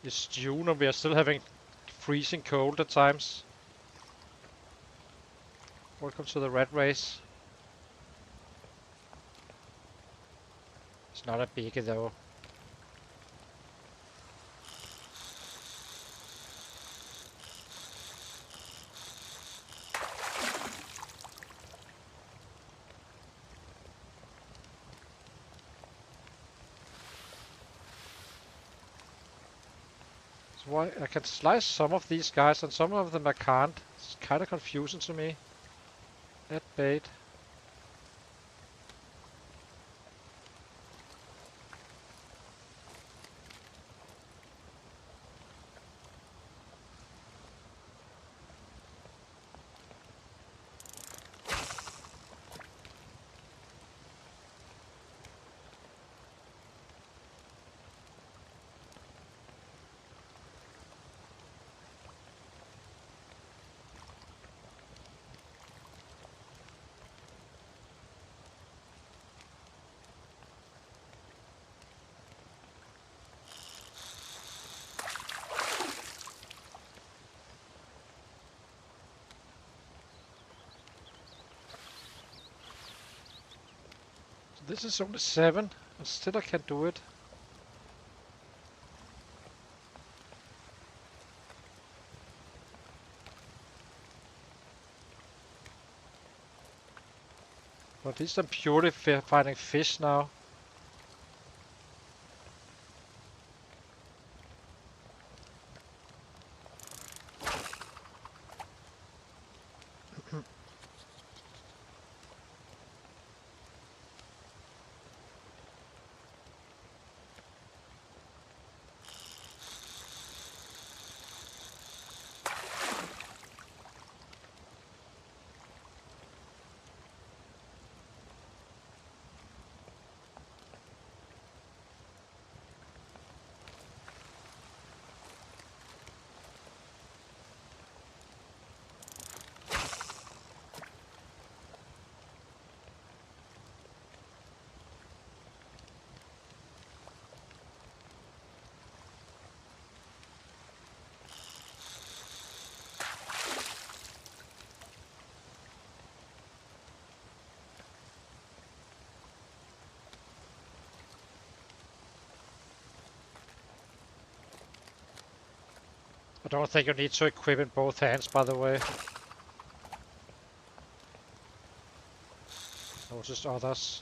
It's June and we are still having freezing cold at times. Welcome to the Ratrace. It's not a biggie though. So why I can slice some of these guys and some of them I can't. It's kind of confusing to me. That bait. This is only 7, and still I can do it. But at least I'm purely finding fish now. I don't think you need to equip in both hands, by the way. Noticed others.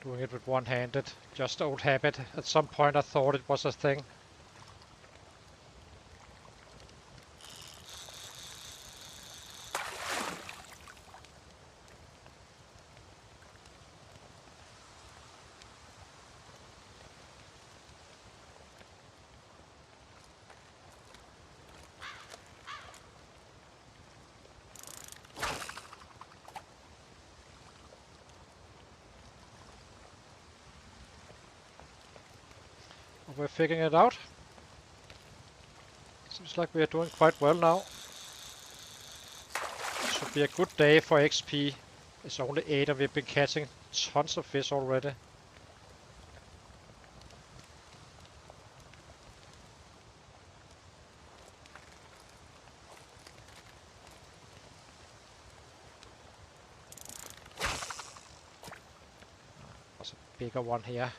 Doing it with one-handed. Just old habit. At some point I thought it was a thing. We're figuring it out. Seems like we are doing quite well now. Should be a good day for XP. It's only 8 and we've been catching tons of fish already. There's a bigger one here.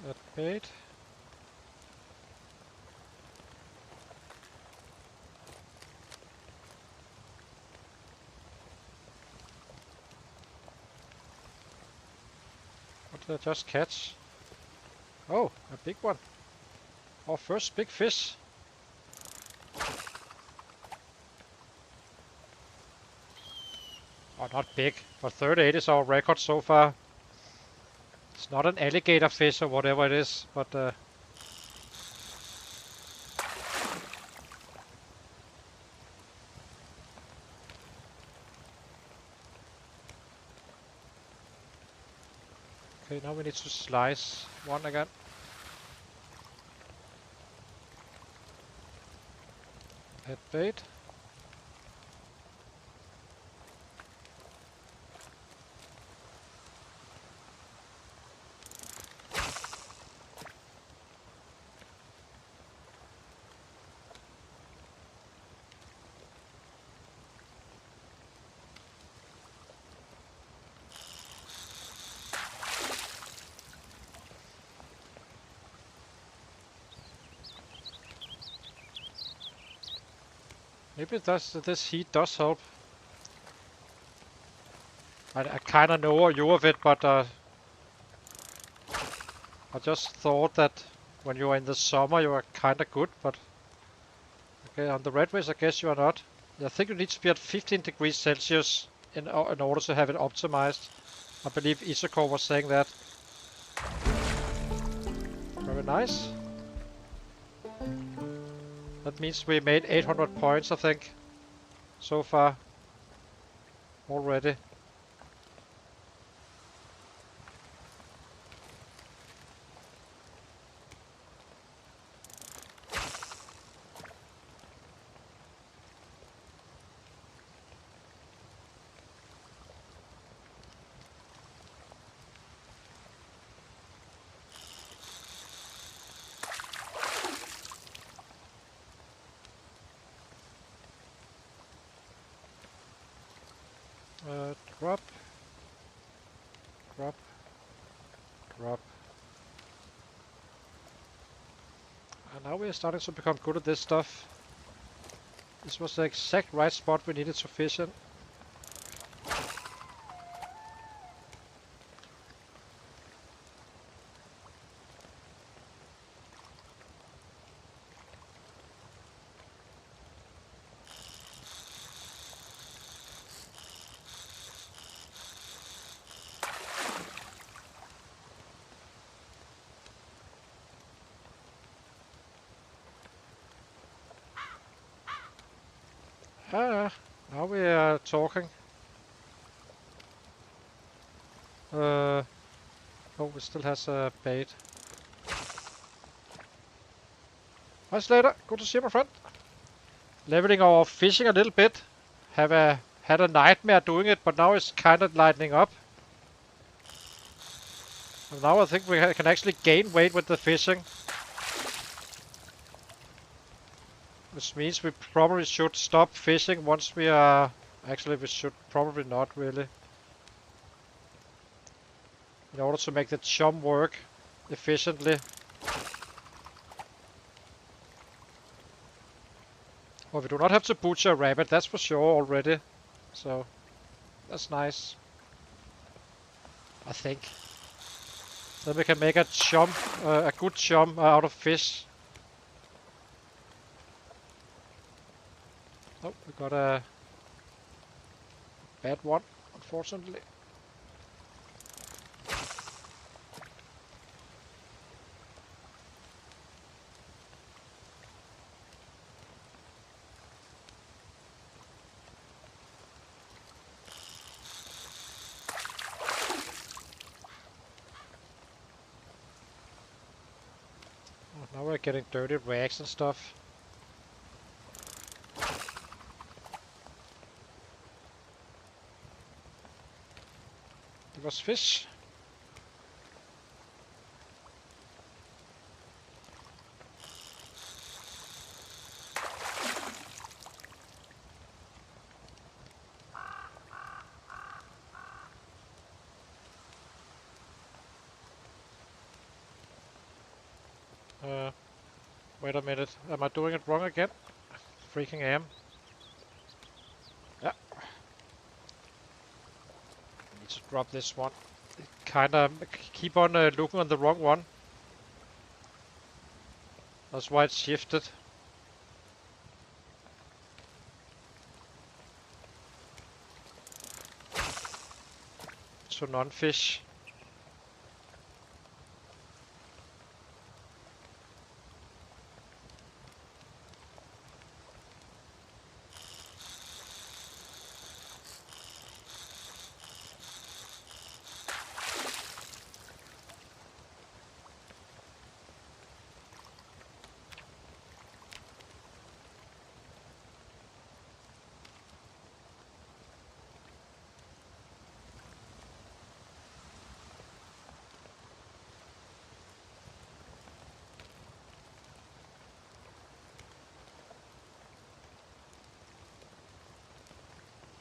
That bait. What did I just catch? Oh, a big one. Our first big fish. Oh, not big, but 38 is our record so far. It's not an alligator fish or whatever it is, but okay, now we need to slice one again. Head bait. Maybe this heat does help. I kind of know you of it, but I just thought that when you are in the summer you are kind of good, but okay, on the Ratrace I guess you are not. I think you need to be at 15 degrees Celsius in order to have it optimized. I believe Isakor was saying that. Very nice. That means we made 800 points, I think, so far already. Drop. Drop. Drop. And now we're starting to become good at this stuff. This was the exact right spot we needed to fish in. Now we are talking. Oh, we still has a bait. Hi Slater, good to see you, my friend. Leveling our fishing a little bit. Had a nightmare doing it, but now it's kind of lightening up. And now I think we can actually gain weight with the fishing. Which means we probably should stop fishing once we are... Actually, we should probably not really. In order to make the chum work efficiently. Well, we do not have to butcher a rabbit, that's for sure already. So, that's nice. I think. Then we can make a chum, a good chum out of fish. Oh, we got a bad one, unfortunately. Oh, now we're getting dirty rags and stuff. It was fish. Wait a minute, am I doing it wrong again? Freaking am. Yeah. Need to drop this one. Kinda keep on looking on the wrong one. That's why it's shifted. To non-fish.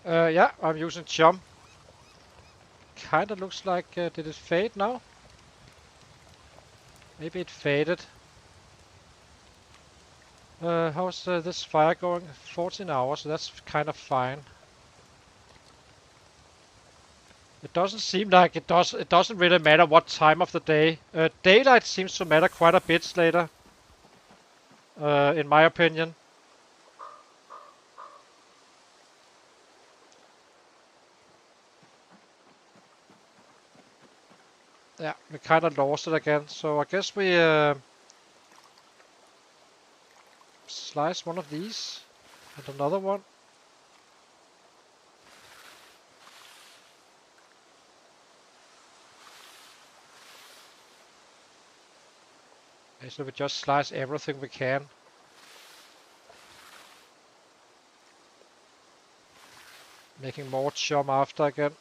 Yeah, I'm using chum. Kinda looks like, did it fade now? Maybe it faded. How's this fire going? 14 hours, so that's kind of fine. It doesn't seem like it does. It doesn't really matter what time of the day. Daylight seems to matter quite a bit later. In my opinion. Yeah, we kind of lost it again. So I guess we slice one of these and another one. Actually, we just slice everything we can. Making more chum after again.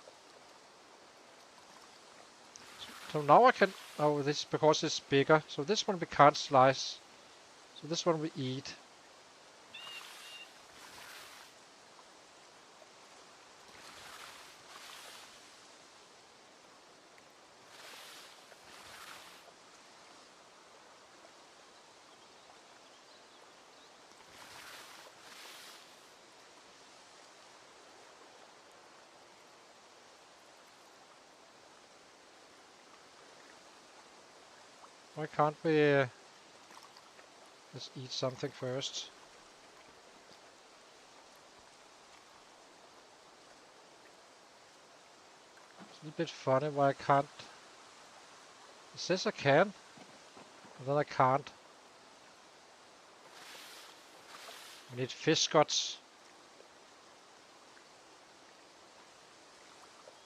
So now I can... Oh, this is because it's bigger. So this one we can't slice. So this one we eat. Why can't we just eat something first? It's a bit funny why I can't. It says I can, and then I can't. We need fish guts.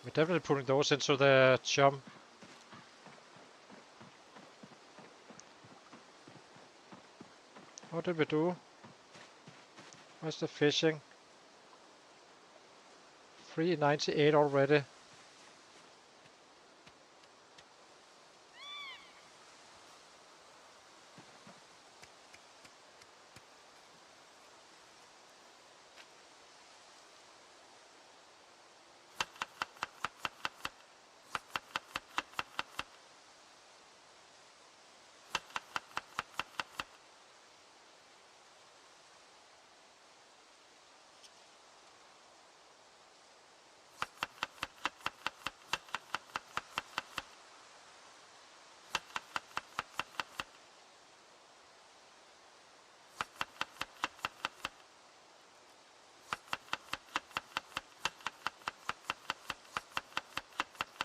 We're definitely putting those into the chum. What did we do? Where's the fishing? 398 already.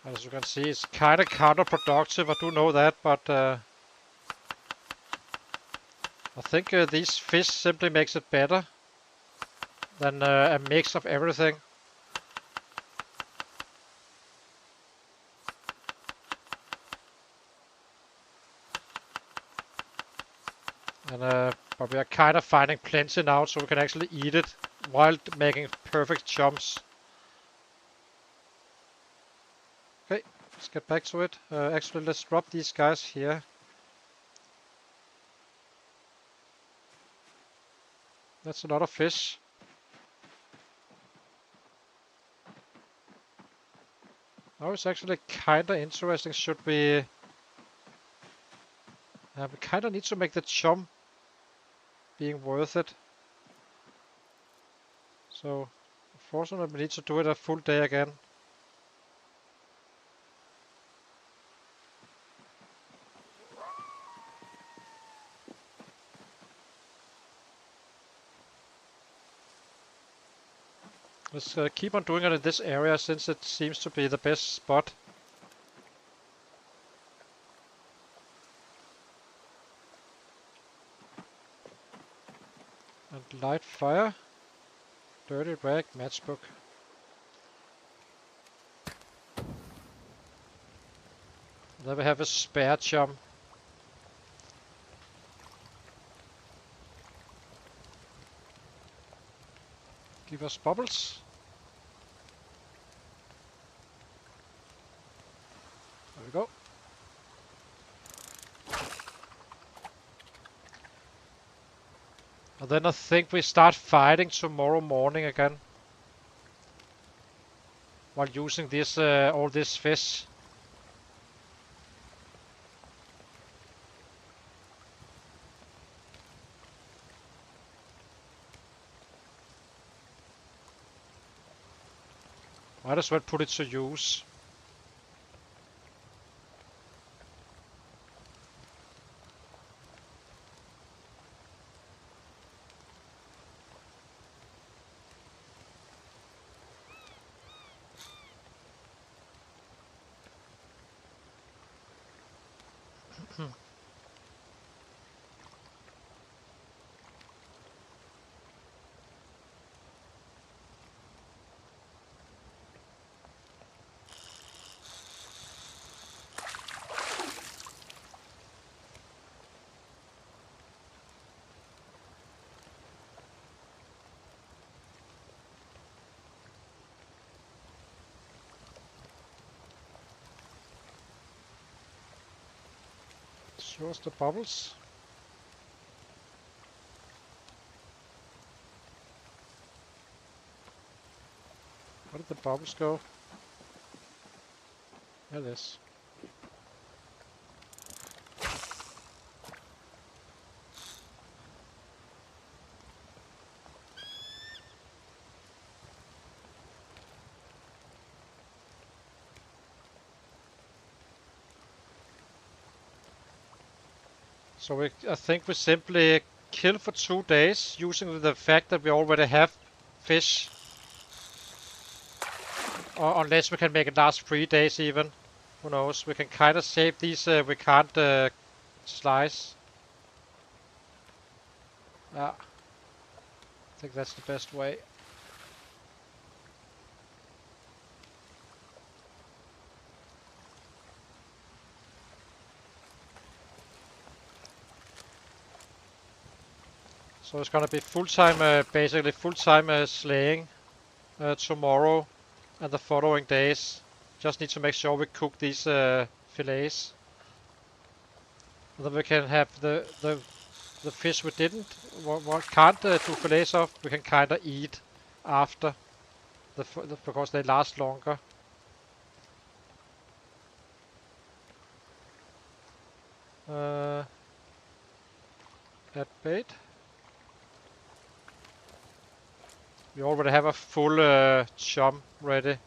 As you can see, it's kind of counterproductive, I do know that, but I think these fish simply makes it better than a mix of everything. And but we are kind of finding plenty now, so we can actually eat it while making perfect chums. Okay, let's get back to it. Actually, let's drop these guys here. That's a lot of fish. Now it's actually kind of interesting. Should we... we kind of need to make the chum being worth it. So, unfortunately, we need to do it a full day again. Let's keep on doing it in this area since it seems to be the best spot. And light fire. Dirty rag, matchbook. Then we have a spare chum. Give us bubbles. There we go. And then I think we start fighting tomorrow morning again. While using this all this fish. Might as well put it to use. Show us the bubbles. Where did the bubbles go? There it is. So I think we simply kill for 2 days using the fact that we already have fish. Or unless we can make it last 3 days even. Who knows? We can kind of save these we can't slice. I think that's the best way. So it's gonna be full-time, basically full-time slaying tomorrow and the following days. Just need to make sure we cook these fillets. And then we can have the fish we didn't, can't do fillets of, we can kind of eat after, because they last longer. Add bait. We already have a full chum ready.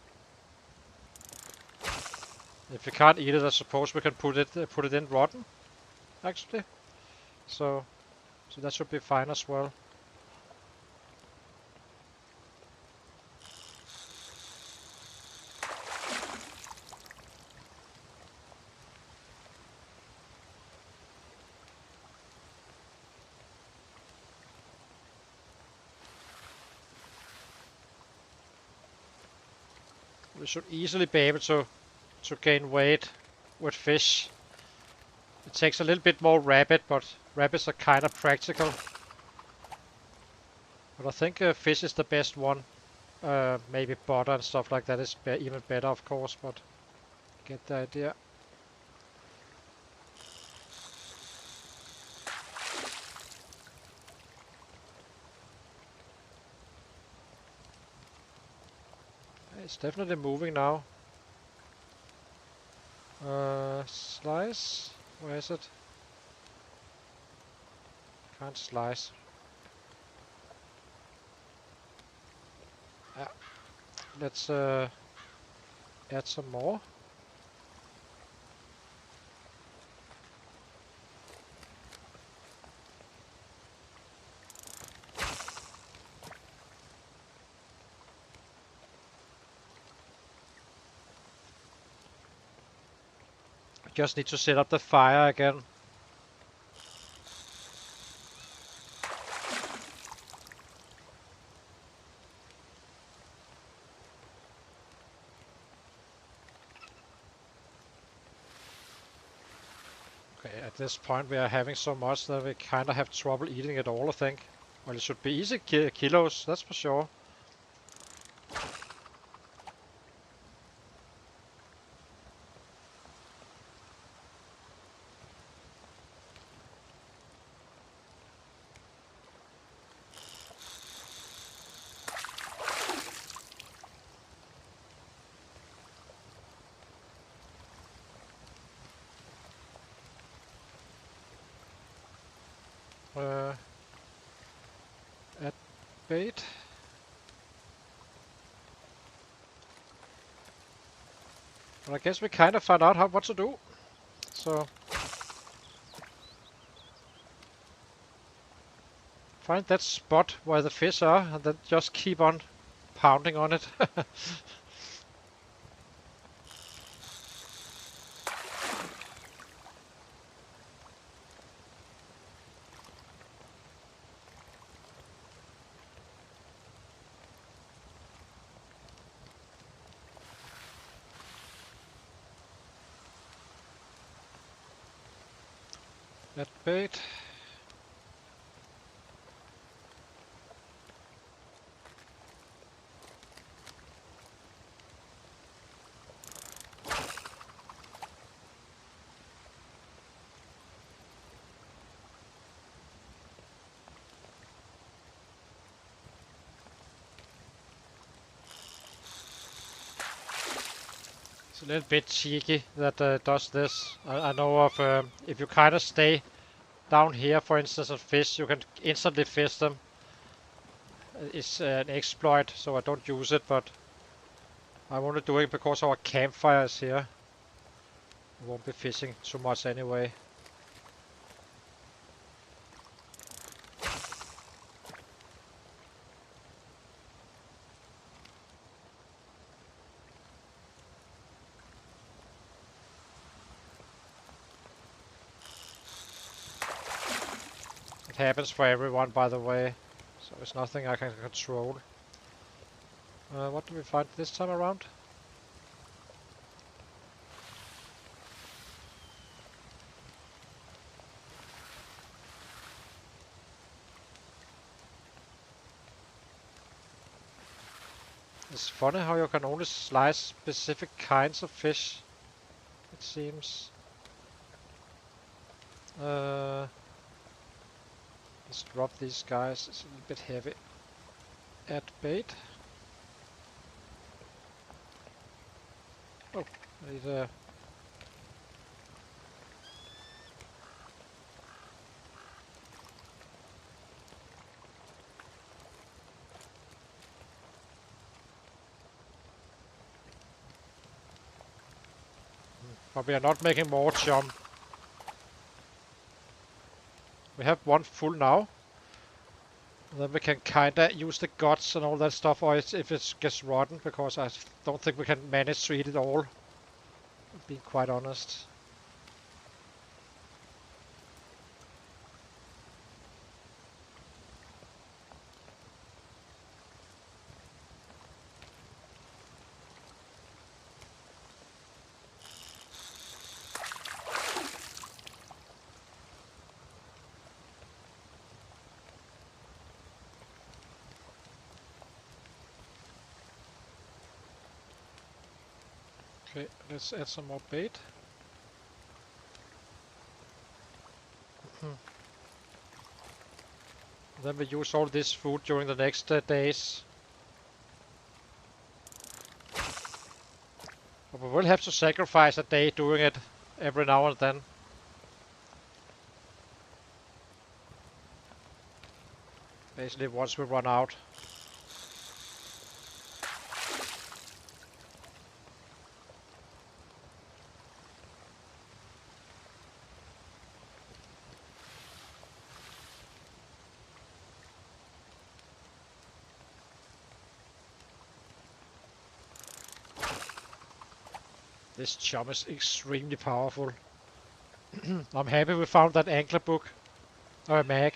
If we can't eat it, I suppose we can put it in rotten, actually. So that should be fine as well. We should easily be able to gain weight with fish. It takes a little bit more rabbit, but rabbits are kind of practical. But I think fish is the best one. Maybe butter and stuff like that is even better, of course, but get the idea. It's definitely moving now. Slice? Where is it? Can't slice. Let's add some more. I just need to set up the fire again. Okay, at this point we are having so much that we kind of have trouble eating it all, I think. Well, it should be easy kilos, that's for sure. Add bait. Well, I guess we kind of found out what to do. So find that spot where the fish are and then just keep on pounding on it. That bait. It's a little bit cheeky that does this. I know of if you kind of stay down here, for instance, on fish, you can instantly fish them. It's an exploit, so I don't use it, but I'm only doing it because our campfire is here. We won't be fishing too much anyway. happens for everyone, by the way, so it's nothing I can control. What do we find this time around? It's funny how you can only slice specific kinds of fish, it seems. Let's drop these guys. It's a little bit heavy. Add bait. Oh, I need a... But we are not making more chum. We have one full now. And then we can kinda use the guts and all that stuff, or if it gets rotten, because I don't think we can manage to eat it all. Being quite honest. Okay, let's add some more bait. Then we use all this food during the next days. But we will have to sacrifice a day doing it every now and then. Basically once we run out. This chum is extremely powerful. I'm happy we found that angler book. Or a mag.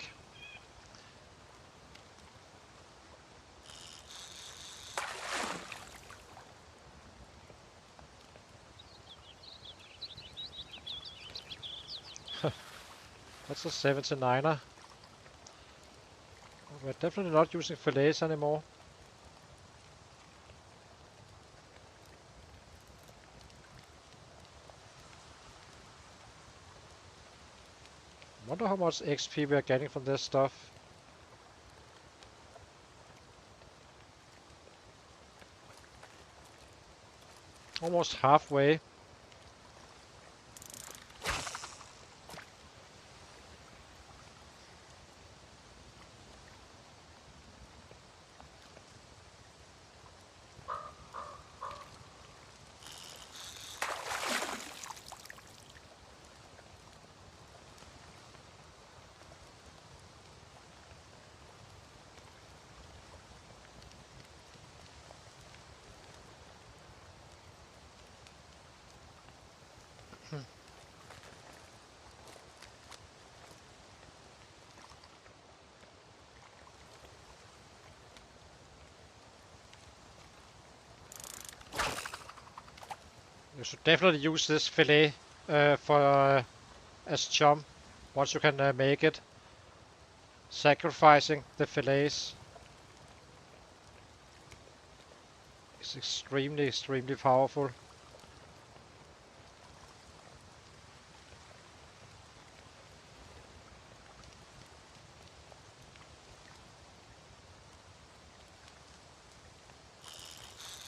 That's a 79er. We're definitely not using fillets anymore. Wonder how much XP we are getting from this stuff. Almost halfway. You should definitely use this fillet for as chum once you can make it. Sacrificing the fillets is extremely powerful.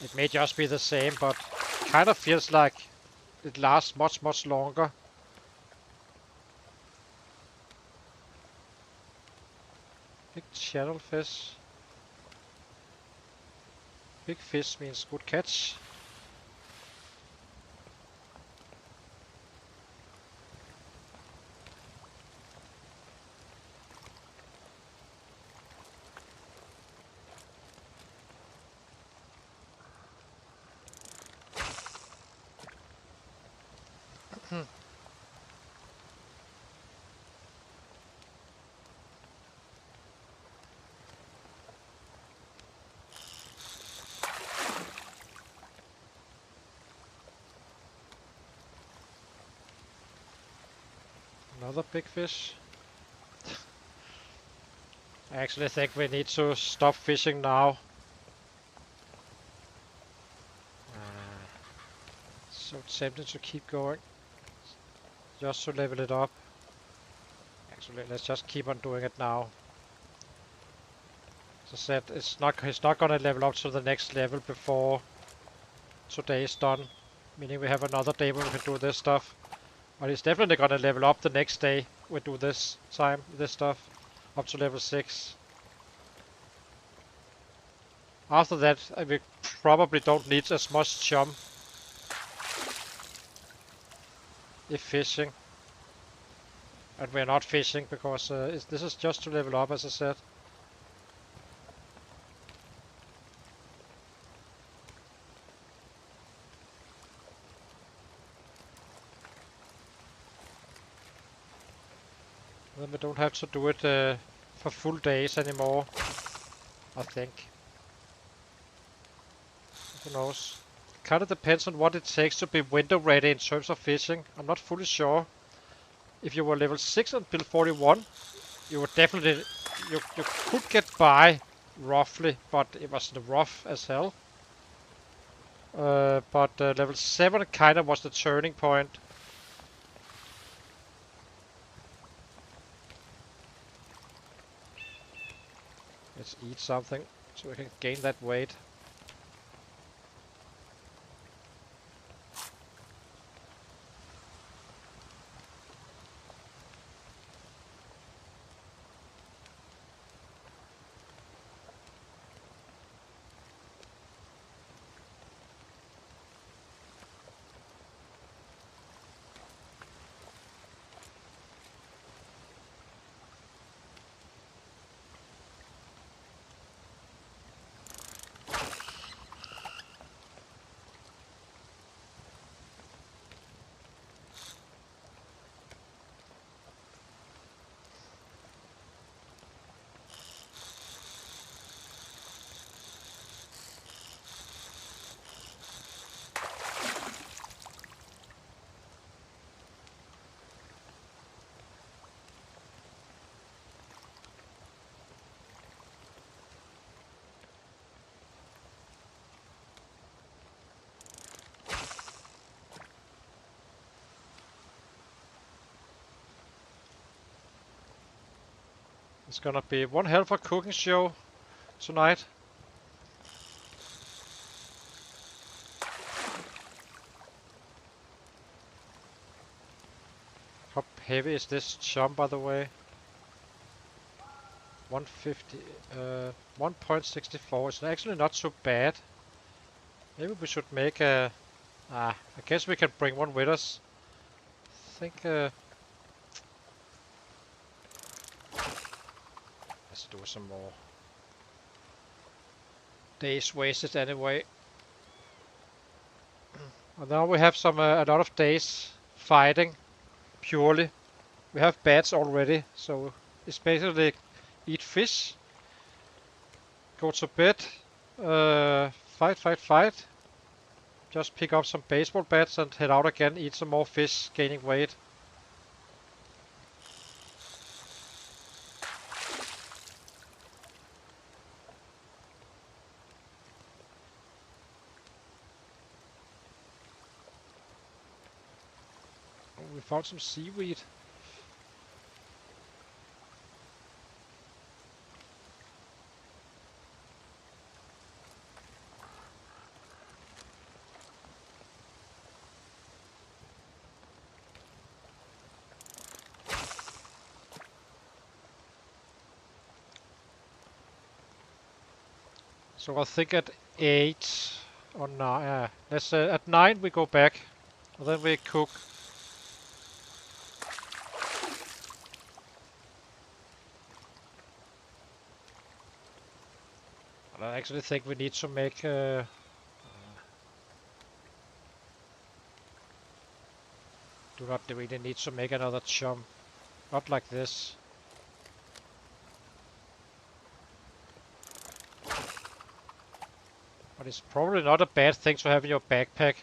It may just be the same, but kind of feels like it lasts much longer. Big channel fish. Big fish means good catch. Another big fish. I actually think we need to stop fishing now. So tempted to keep going. Just to level it up. Actually, let's just keep on doing it now. As I said, he's not gonna level up to the next level before today is done. Meaning we have another day where we can do this stuff. But he's definitely gonna level up the next day we do this stuff. Up to level 6. After that, we probably don't need as much chum. If fishing. And we're not fishing because this is just to level up, as I said. Then we don't have to do it for full days anymore, I think. Who knows? Kind of depends on what it takes to be window ready in terms of fishing. I'm not fully sure. If you were level 6 and build 41, you would definitely you could get by roughly, but it was rough as hell. But level 7 kind of was the turning point. Let's eat something so we can gain that weight. It's gonna be one hell of a cooking show tonight. How heavy is this chum, by the way? 150, 1.64. It's actually not so bad. Maybe we should make a... I guess we can bring one with us. I think... let's do some more. Days wasted anyway. And now we have some a lot of days fighting purely. We have bats already, so it's basically eat fish, go to bed, fight. Just pick up some baseball bats and head out again, eat some more fish, gaining weight. Oh, we found some seaweed. So I think at 8 or 9, let's at 9 we go back, and then we cook. And I actually think we need to make do not really need to make another chum, not like this. But it's probably not a bad thing to have in your backpack.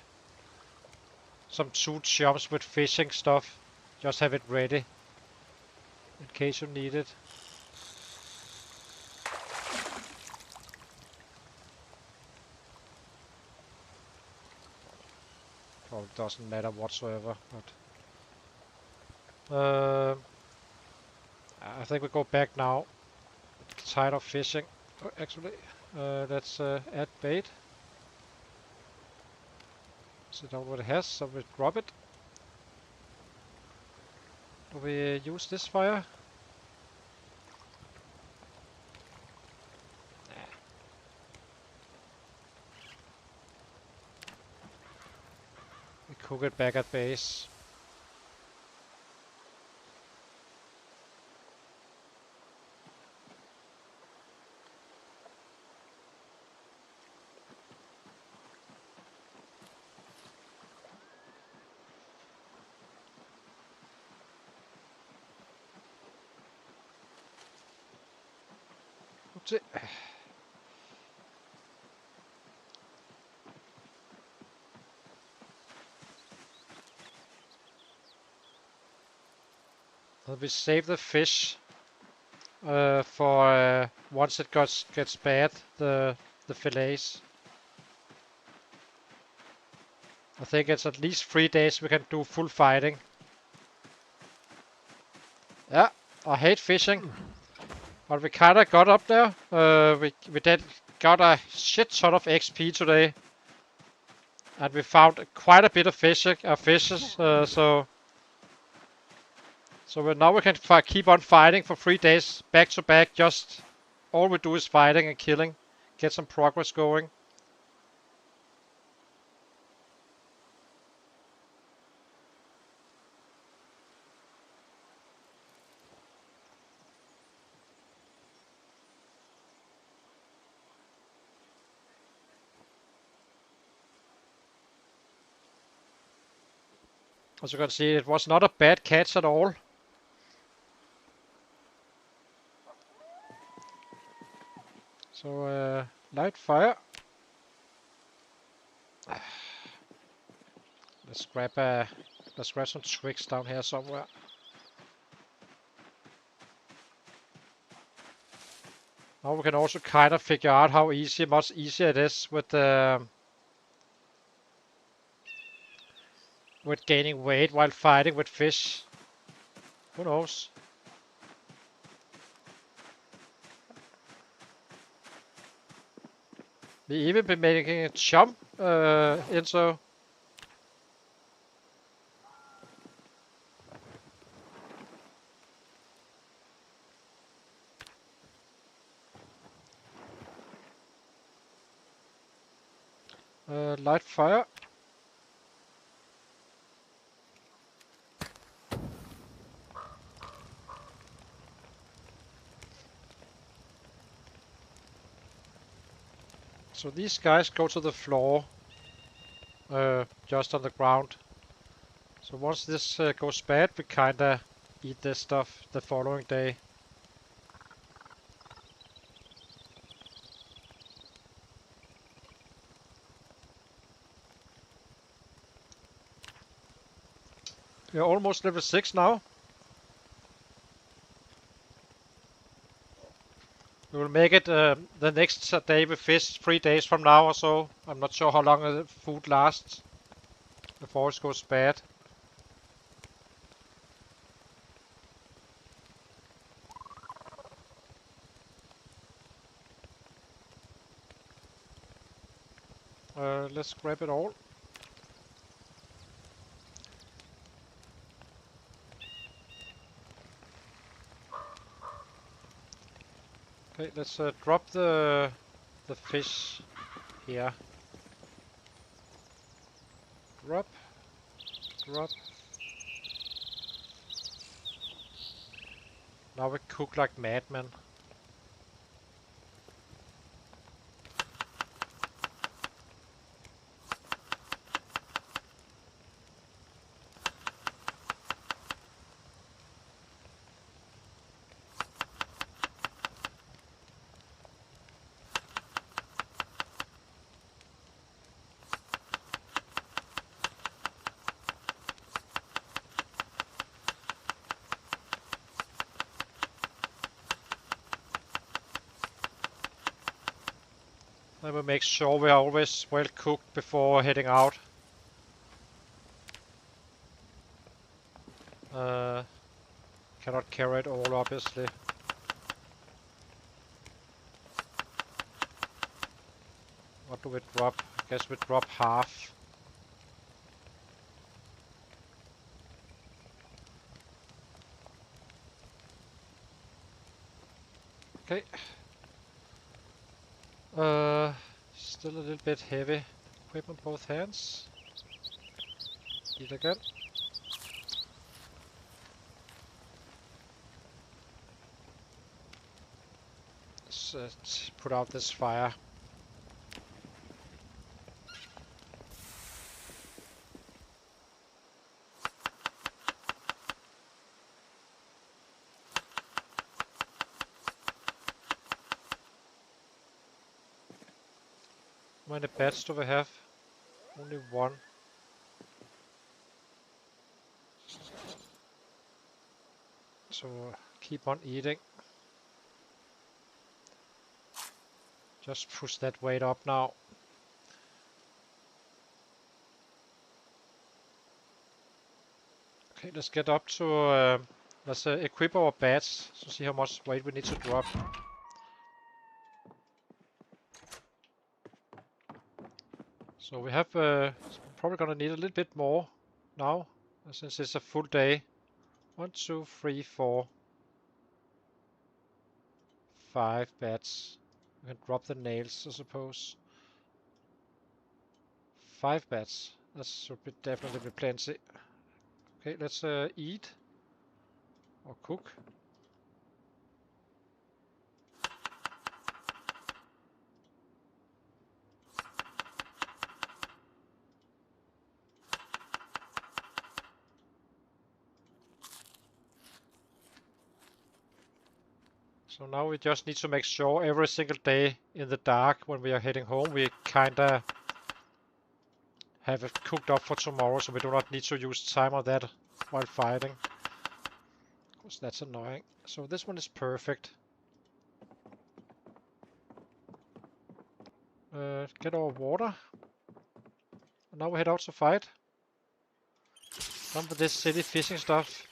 Some 2 chums with fishing stuff. Just have it ready. in case you need it. Probably doesn't matter whatsoever, but I think we go back now. Tired of fishing. Oh, actually, let's add bait. Sit down what it has, so we drop it. Do we use this fire? We cook it back at base. Oopsie. We save the fish for once it gets bad, the fillets. I think it's at least 3 days we can do full fighting. Yeah, I hate fishing, but we kinda got up there. We got a shit ton of XP today, and we found quite a bit of fishes. So now we can keep on fighting for 3 days back to back. Just all we do is fighting and killing. Get some progress going. As you can see, it was not a bad catch at all. So light fire. Let's grab some twigs down here somewhere. Now we can also kind of figure out how much easier it is with gaining weight while fighting with fish. Who knows? We even been making a jump into light fire. So these guys go to the floor, just on the ground. So once this goes bad, we kinda eat this stuff the following day. We're almost level 6 now. We will make it the next day we fish 3 days from now or so. I'm not sure how long the food lasts before it goes bad. Let's grab it all. Okay, let's drop the fish here. Drop. Now we cook like madmen. Then we make sure we are always well cooked before heading out. Cannot carry it all, obviously. What do we drop? I guess we drop half. Okay. Still a little bit heavy. Equip on both hands. Eat again. Let's put out this fire. How many beds do we have? Only one. So keep on eating. Just push that weight up now. Okay, let's get up to let's equip our bats to see how much weight we need to drop. So we have probably gonna need a little bit more now since it's a full day. 1, 2, 3, 4, 5 bats. We can drop the nails, I suppose. 5 bats. That should be definitely be plenty. Okay, let's eat or cook. So now we just need to make sure every single day in the dark when we are heading home we kinda have it cooked up for tomorrow, so we do not need to use time on that while fighting. Of course, that's annoying. So this one is perfect. Get our water. And now we head out to fight. Done with this silly fishing stuff.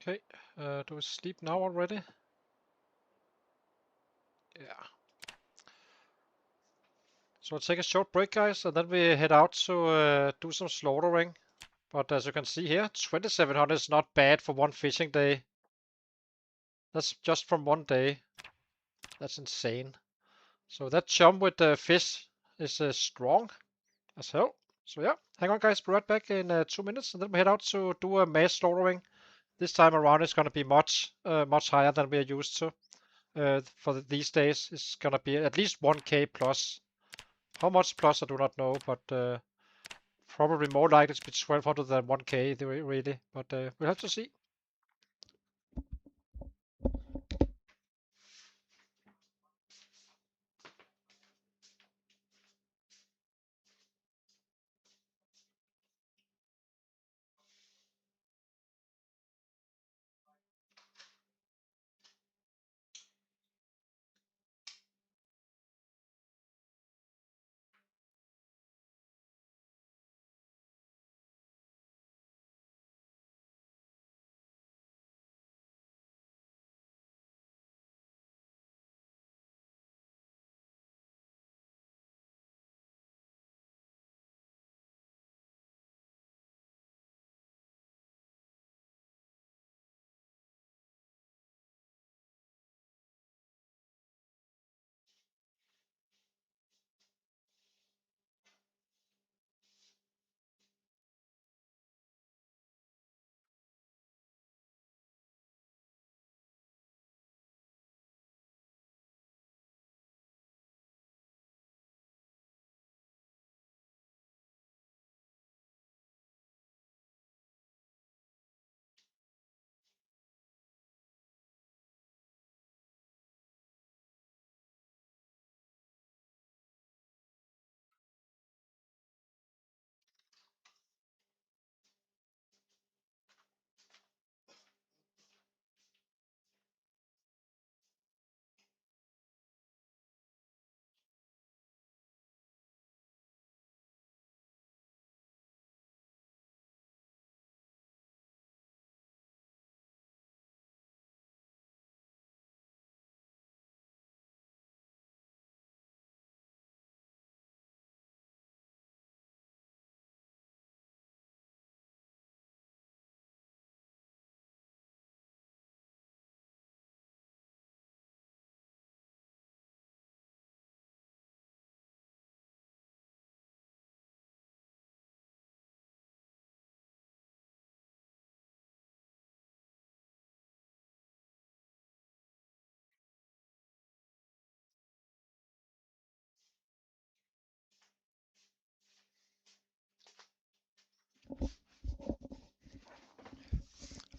Okay, do we sleep now already? Yeah. So we'll take a short break, guys, and then we head out to do some slaughtering. But as you can see here, 2700 is not bad for one fishing day. That's just from one day. That's insane. So that jump with the fish is strong as hell. So yeah, hang on guys, be right back in 2 minutes, and then we head out to do a mass slaughtering. This time around it's gonna be much higher than we are used to. For these days, it's gonna be at least 1k plus. How much plus I do not know, but probably more likely to be 1200 than 1k really. But we'll have to see.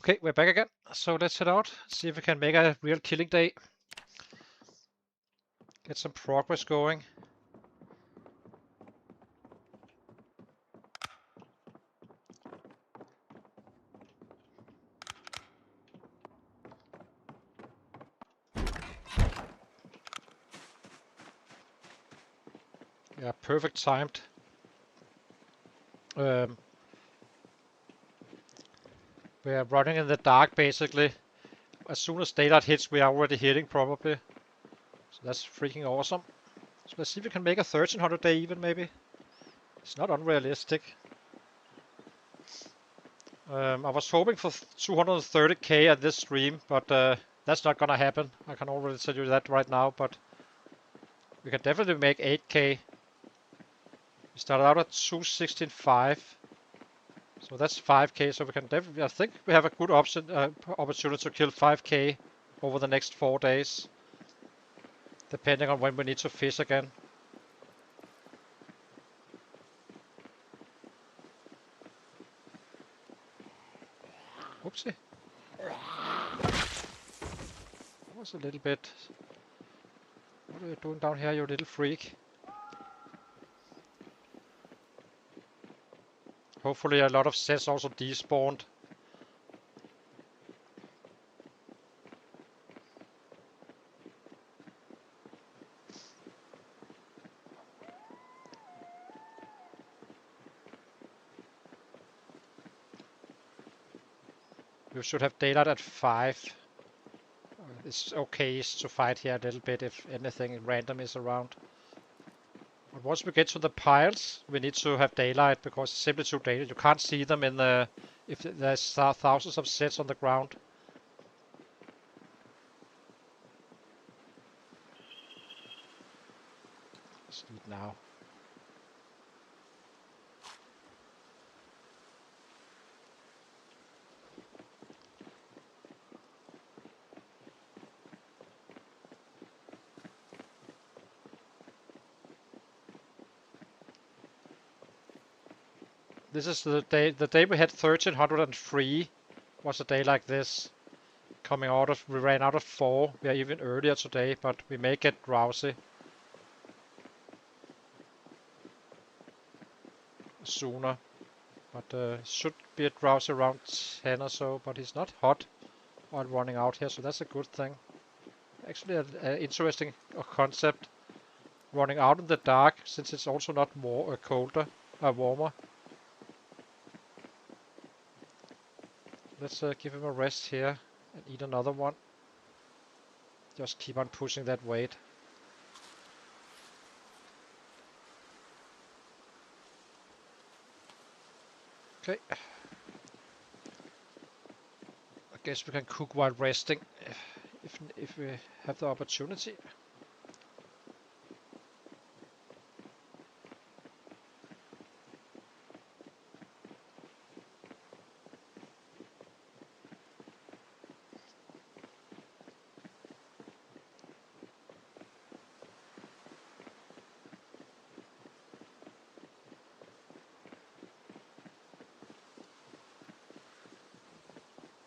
Okay, we're back again. So let's head out, see if we can make a real killing day. Get some progress going. Yeah, perfect timed. We are running in the dark basically. As soon as daylight hits, we are already hitting probably. So that's freaking awesome. So let's see if we can make a 1300 day even maybe. It's not unrealistic. I was hoping for 230k at this stream, but that's not gonna happen. I can already tell you that right now, but we can definitely make 8k. We started out at 216.5. So that's 5k, so we can definitely, I think we have a good opportunity to kill 5k over the next 4 days. Depending on when we need to fish again. Oopsie. That was a little bit... What are you doing down here, you little freak? Hopefully a lot of sets also despawned. We should have daylight at 5. It's okay to fight here a little bit if anything random is around. But once we get to the piles, we need to have daylight because it's simply too dangerous. You can't see them in the... if there's thousands of sets on the ground. Let's eat now. This is the day we had 1303 was a day like this. We ran out of 4. We are even earlier today, but we may get drowsy sooner. But should be a drowsy around 10 or so, but it's not hot while running out here, so that's a good thing. Actually an interesting concept. Running out in the dark, since it's also not more warmer. Let's give him a rest here and eat another one. Just keep on pushing that weight. Okay. I guess we can cook while resting if we have the opportunity.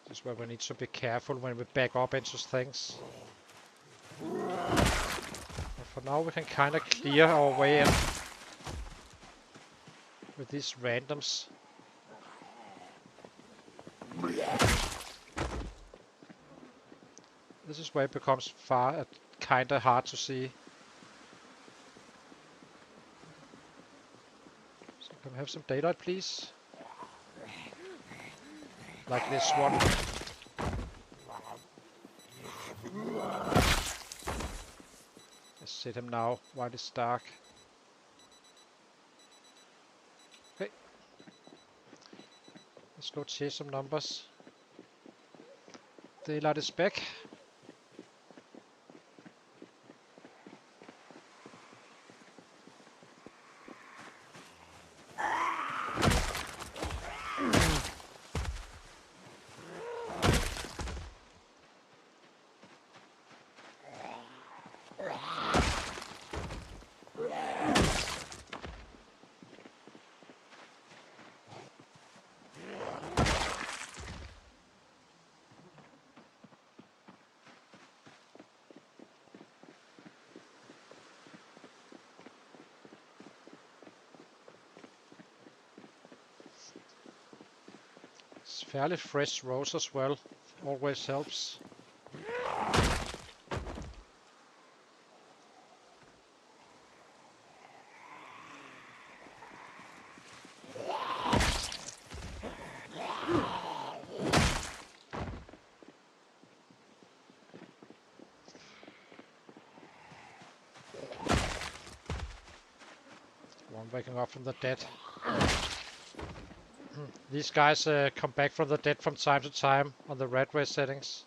This is where we need to be careful when we back up into things. But for now we can kind of clear our way in with these randoms. This is where it becomes kind of hard to see. So can we have some daylight, please? Like this one. Let's sit him now while it's dark. Okay. Let's go chase some numbers. Daylight is back. fairly fresh rows as well. Always helps. One waking up from the dead. These guys come back from the dead from time to time on the Ratrace settings.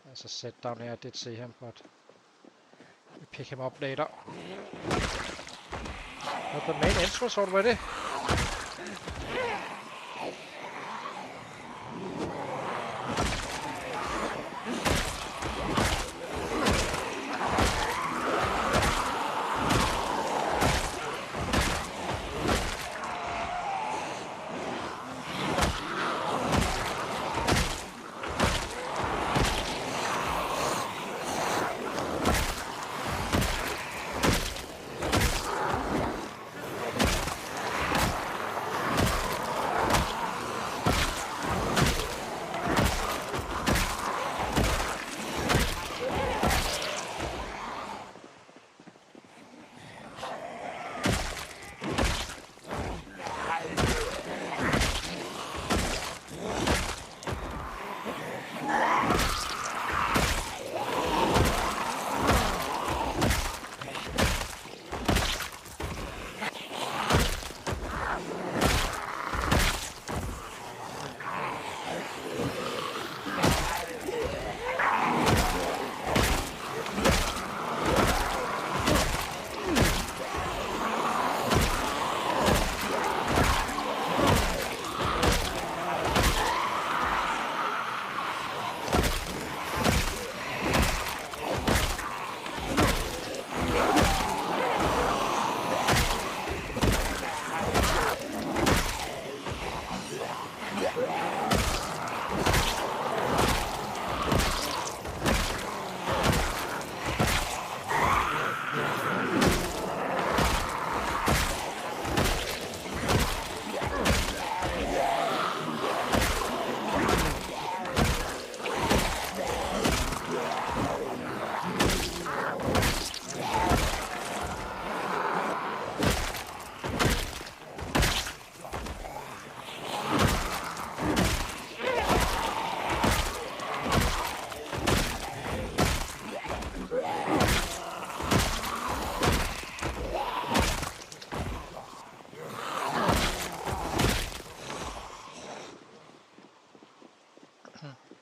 There's a set down here, I did see him, but we pick him up later. At the main entrance already.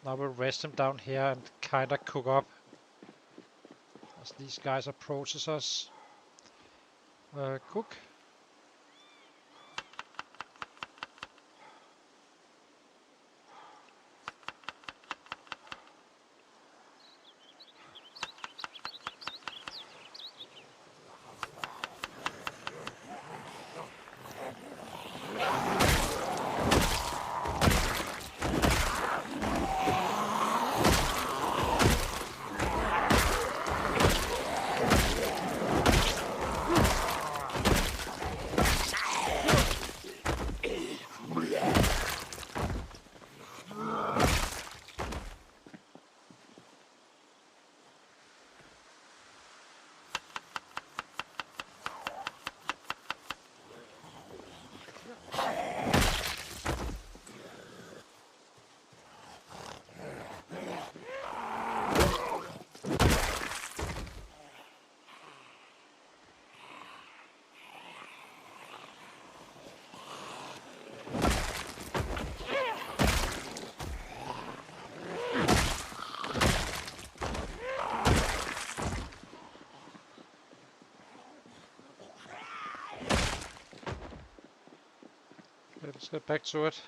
Now we'll rest him down here and kinda cook up as these guys approaches us. Cook. Let's get back to it.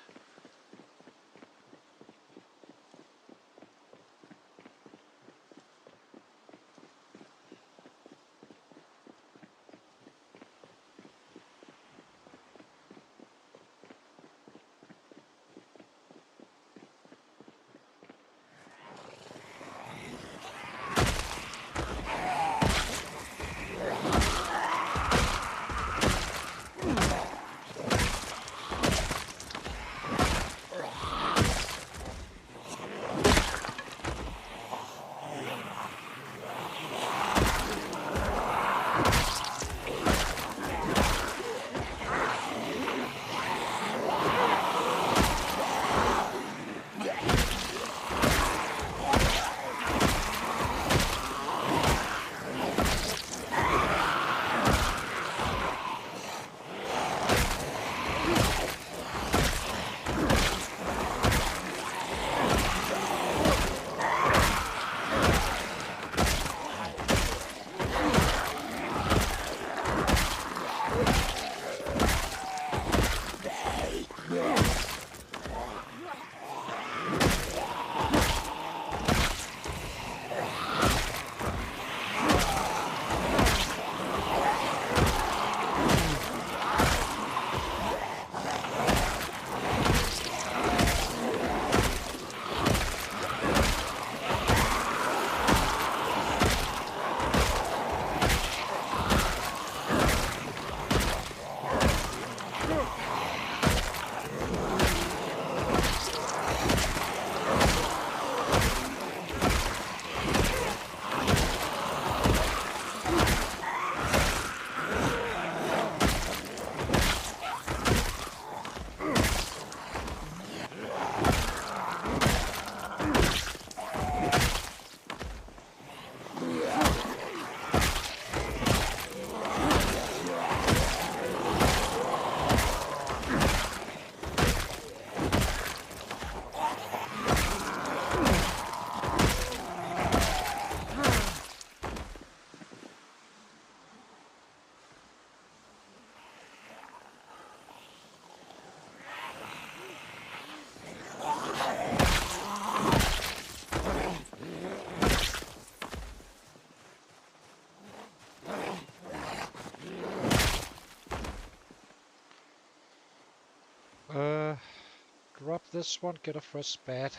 Drop this one, get a fresh bat.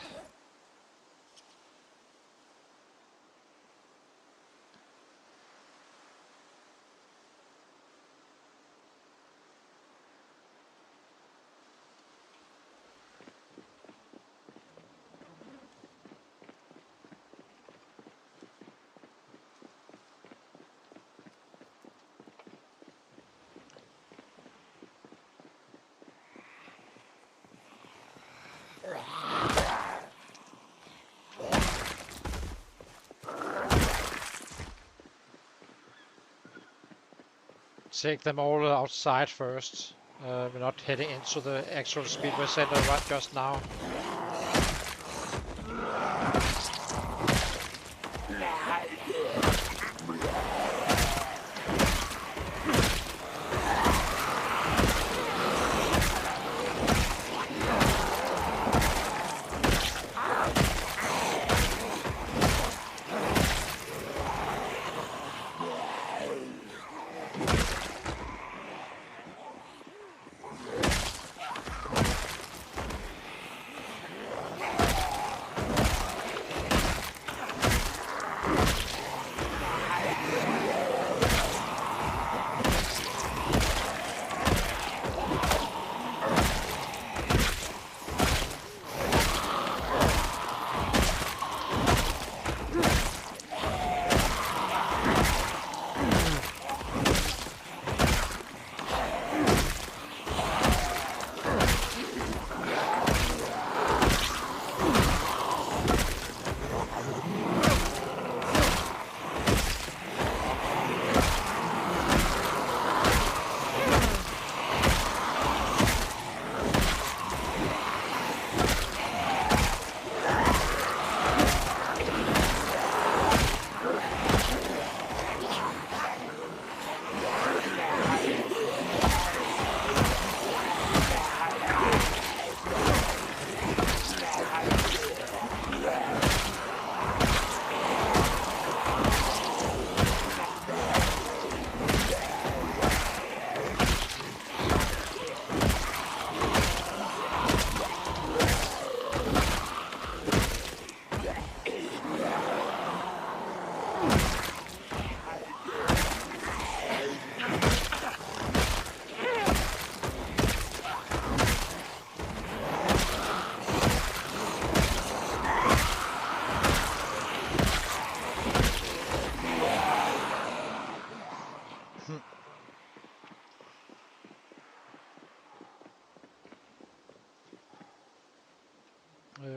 Take them all outside first. We're not heading into the actual speedway center right just now.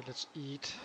Let's eat.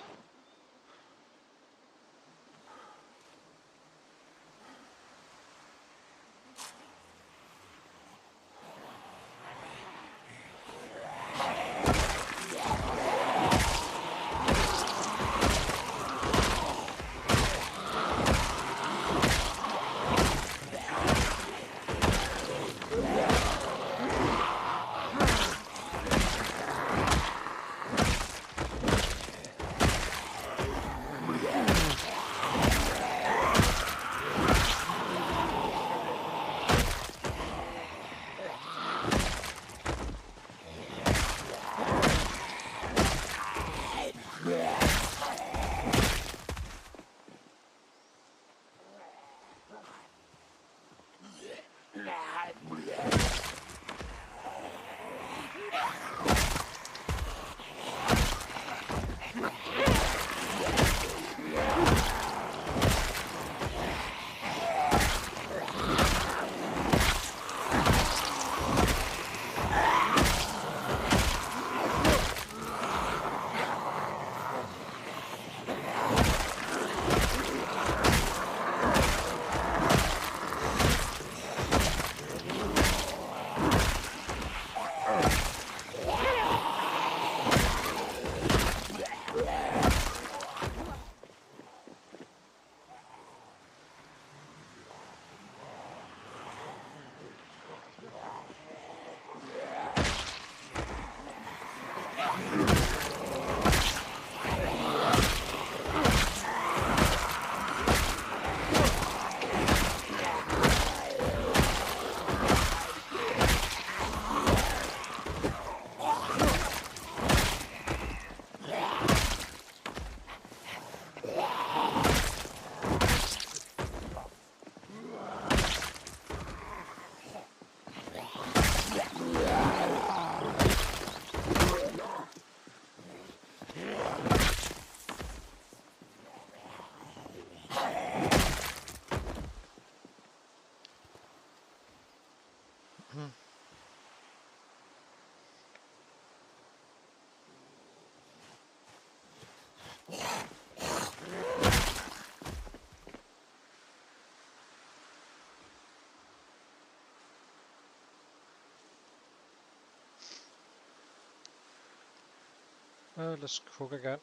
Let's cook again.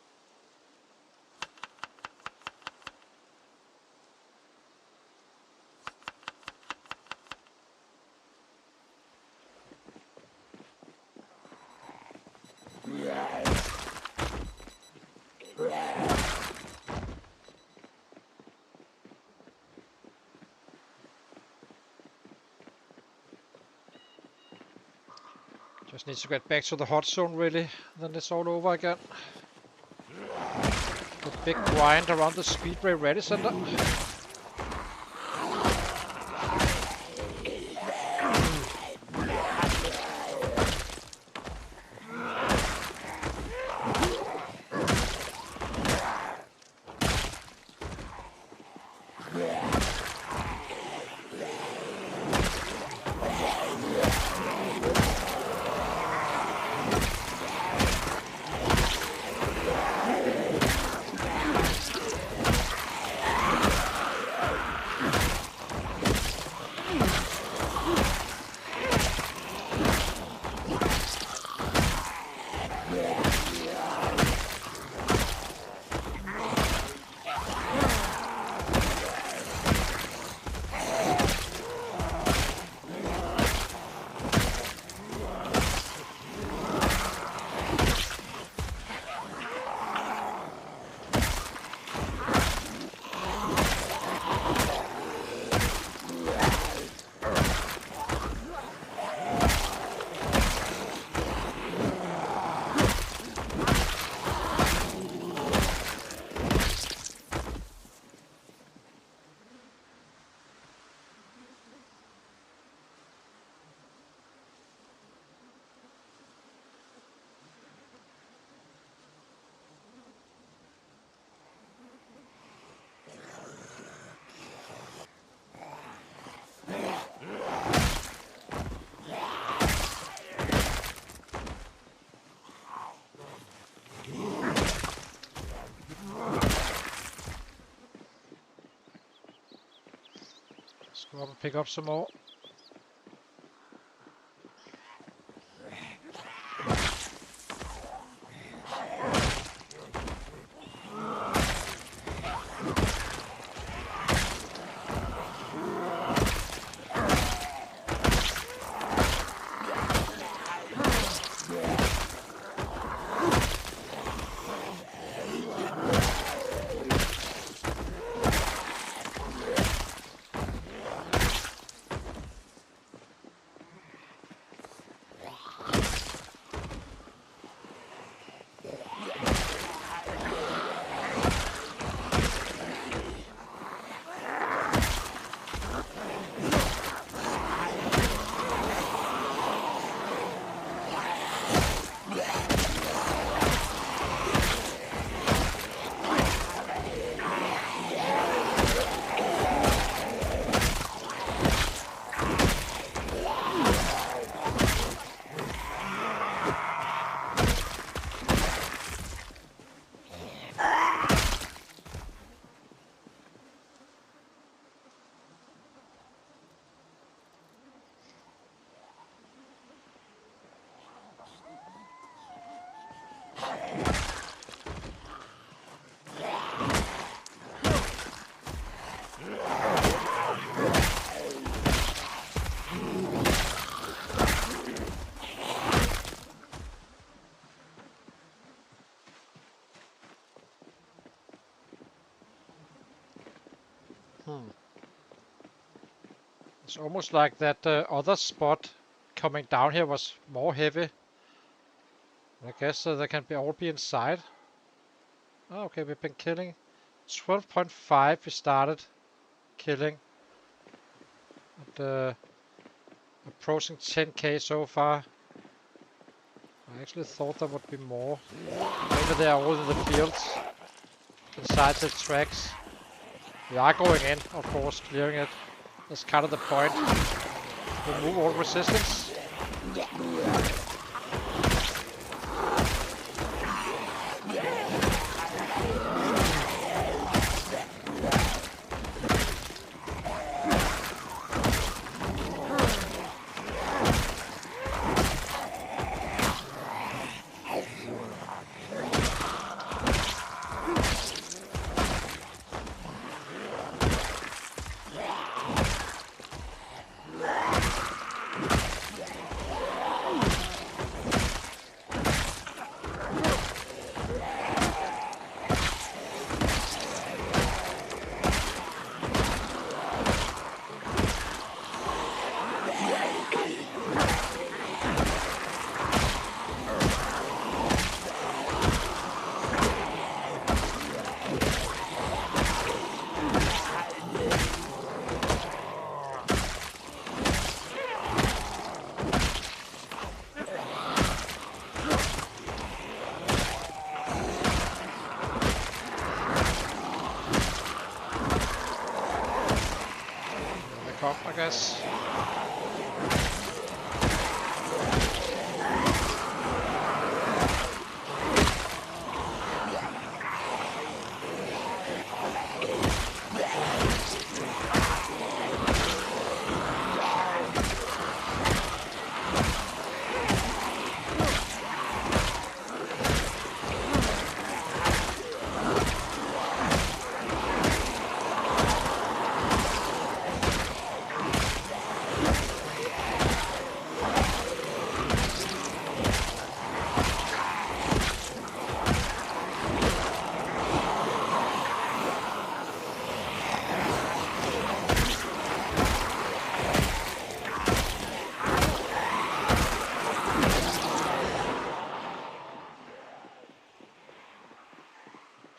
Just need to get back to the hot zone really, then it's all over again. The big grind around the speedway ready center. Let's go up and pick up some more. It's almost like that other spot coming down here was more heavy. I guess they can all be inside. Oh, okay, we've been killing 12.5 we started killing. And, approaching 10k so far. I actually thought there would be more. Maybe they are all in the fields, inside the tracks. We are going in, of course, clearing it. That's kind of the point. Remove all resistance. Yes.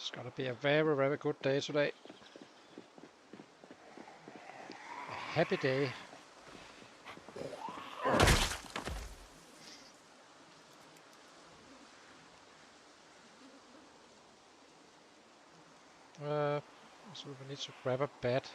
It's gonna be a very, very good day today. A happy day. So we need to grab a bat.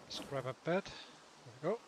Let's grab a bat. There we go.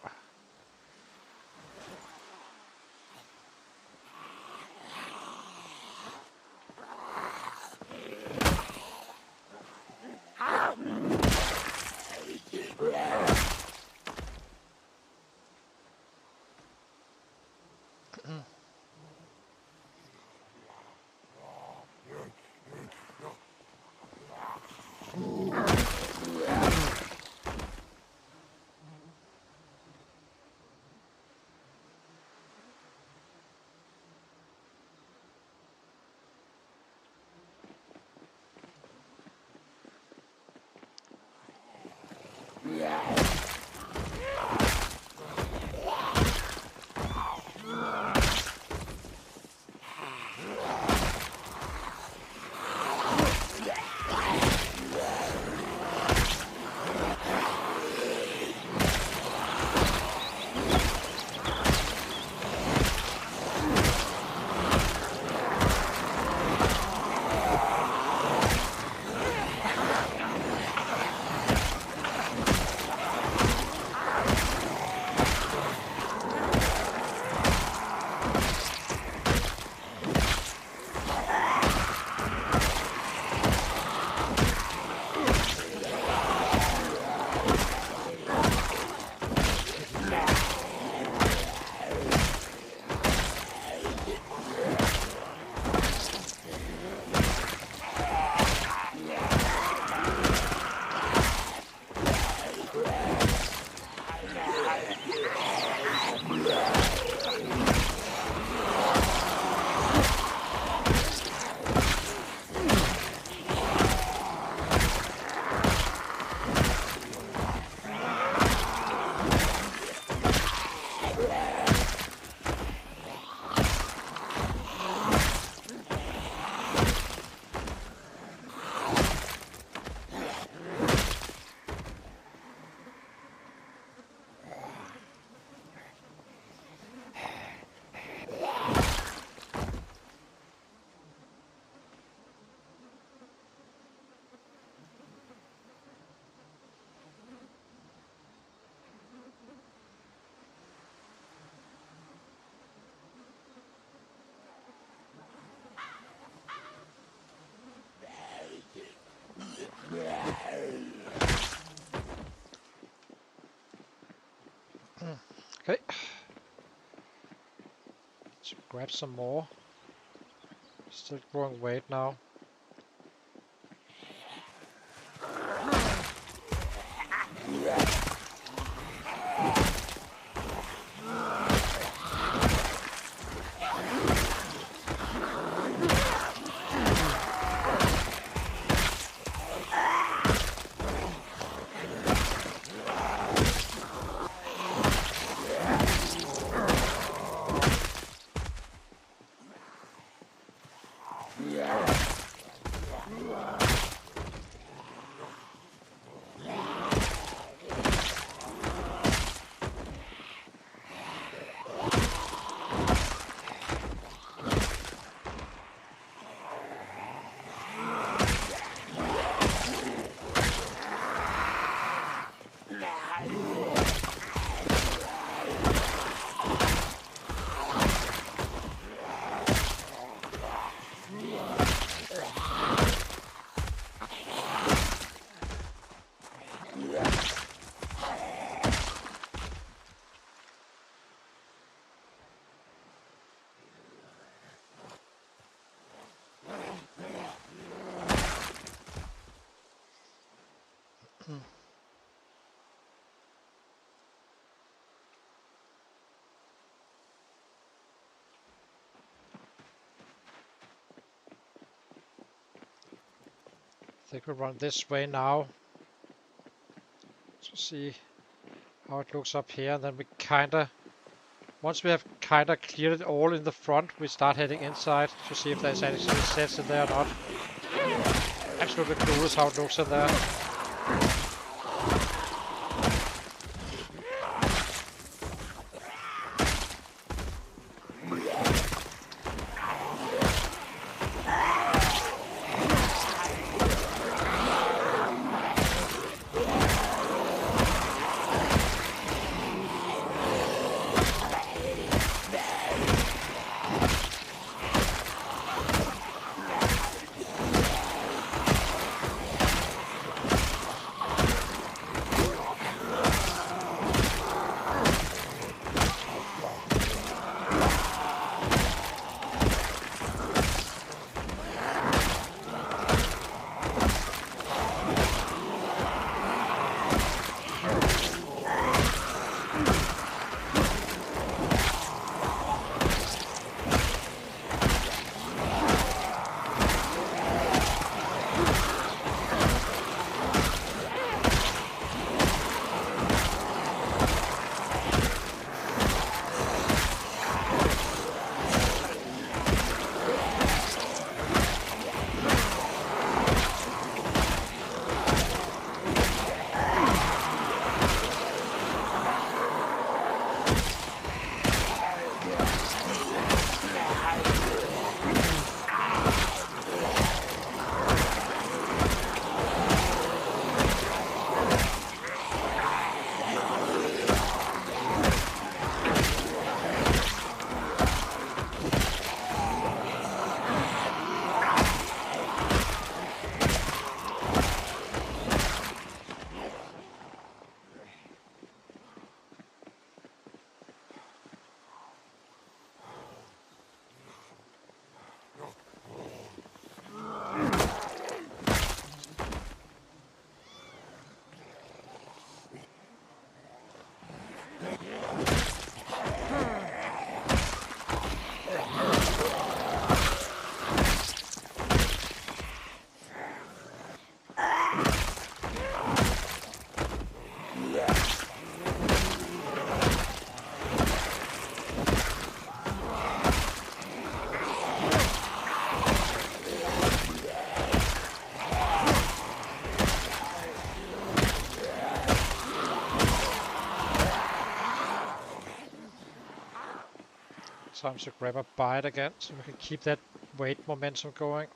Okay. Let's grab some more. Still growing weight now. I think we'll run this way now to see how it looks up here. And then we once we have kinda cleared it all in the front, we start heading inside to see if there's any sets in there or not. Absolutely clueless how it looks in there. Time to grab a bite again so we can keep that weight momentum going.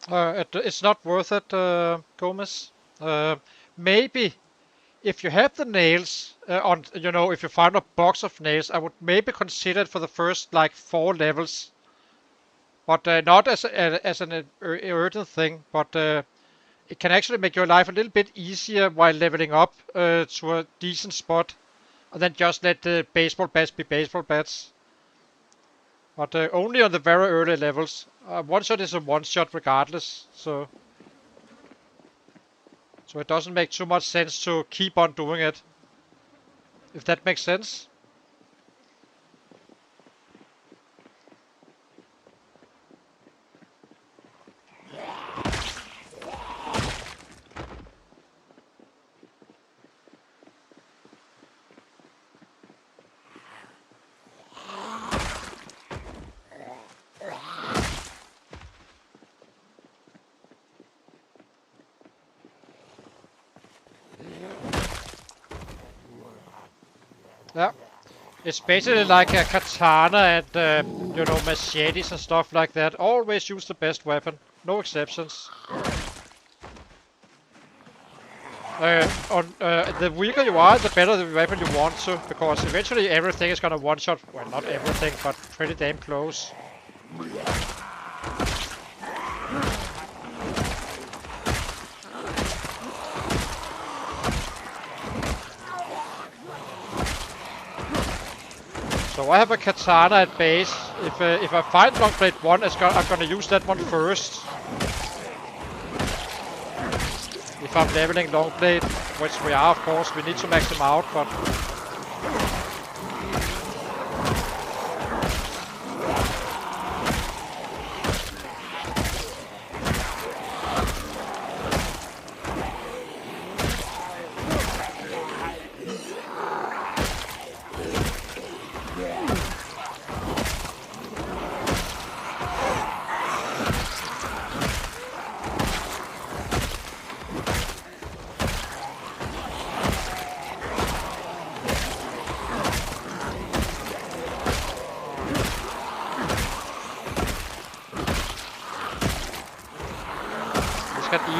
It's not worth it, Gomez. Maybe if you have the nails on, if you find a box of nails, I would maybe consider it for the first like 4 levels, but not as an urgent thing. But it can actually make your life a little bit easier while leveling up to a decent spot, and then just let the baseball bats be baseball bats. But only on the very early levels. One shot is a one shot regardless, so it doesn't make too much sense to keep on doing it. If that makes sense. Yeah. It's basically like a katana and, machetes and stuff like that. Always use the best weapon. No exceptions. The weaker you are, the better the weapon you want to, because eventually everything is gonna one-shot. Well, not everything, but pretty damn close. So I have a katana at base. If I find long blade 1, I'm gonna use that one first. If I'm leveling long blade, which we are, of course, we need to max them out, but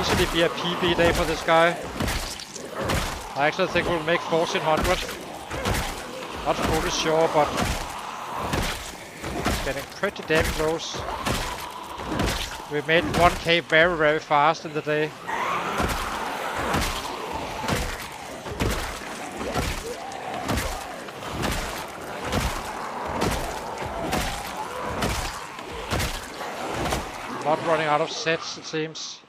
easily be a PB day for this guy. I actually think we'll make 1400. Not fully sure, but it's getting pretty damn close. We made 1k very, very fast in the day. Not running out of sets, it seems.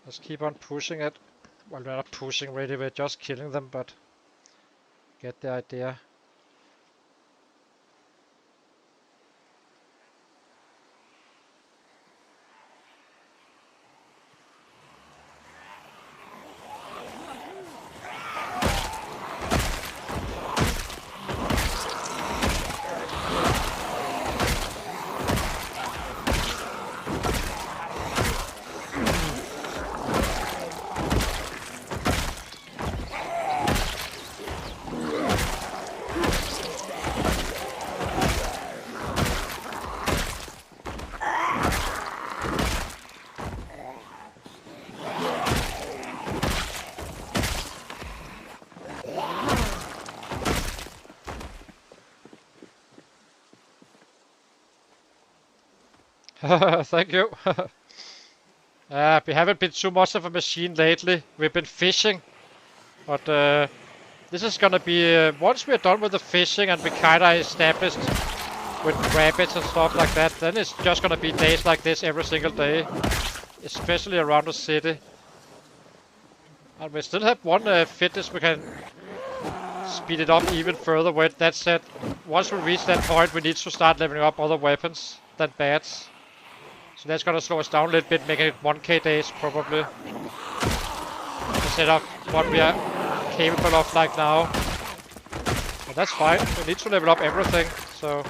Let's keep on pushing it. Well, we're not pushing really, we're just killing them, but get the idea. Thank you. We haven't been too much of a machine lately. We've been fishing, but this is gonna be once we're done with the fishing and we kinda established with rabbits and stuff like that, then it's just gonna be days like this every single day, especially around the city. And we still have one fitness we can speed it up even further with. That said, once we reach that point, we need to start leveling up other weapons than bats. So that's gonna slow us down a little bit, making it 1k days probably, instead of what we are capable of like now. But that's fine, we need to level up everything, so...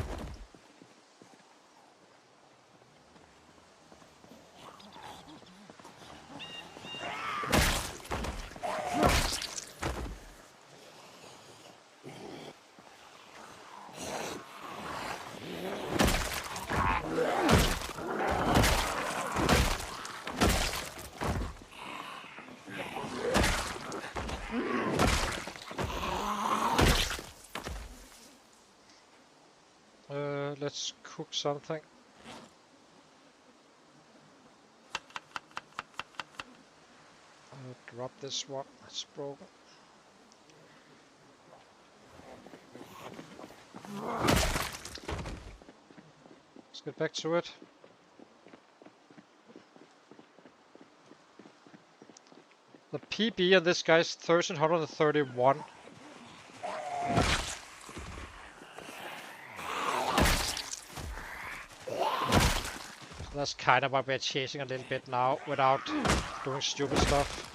Let's cook something. Drop this one, it's broken. Let's get back to it. The PB on this guy is 1331. So that's kind of what we're chasing a little bit now without doing stupid stuff.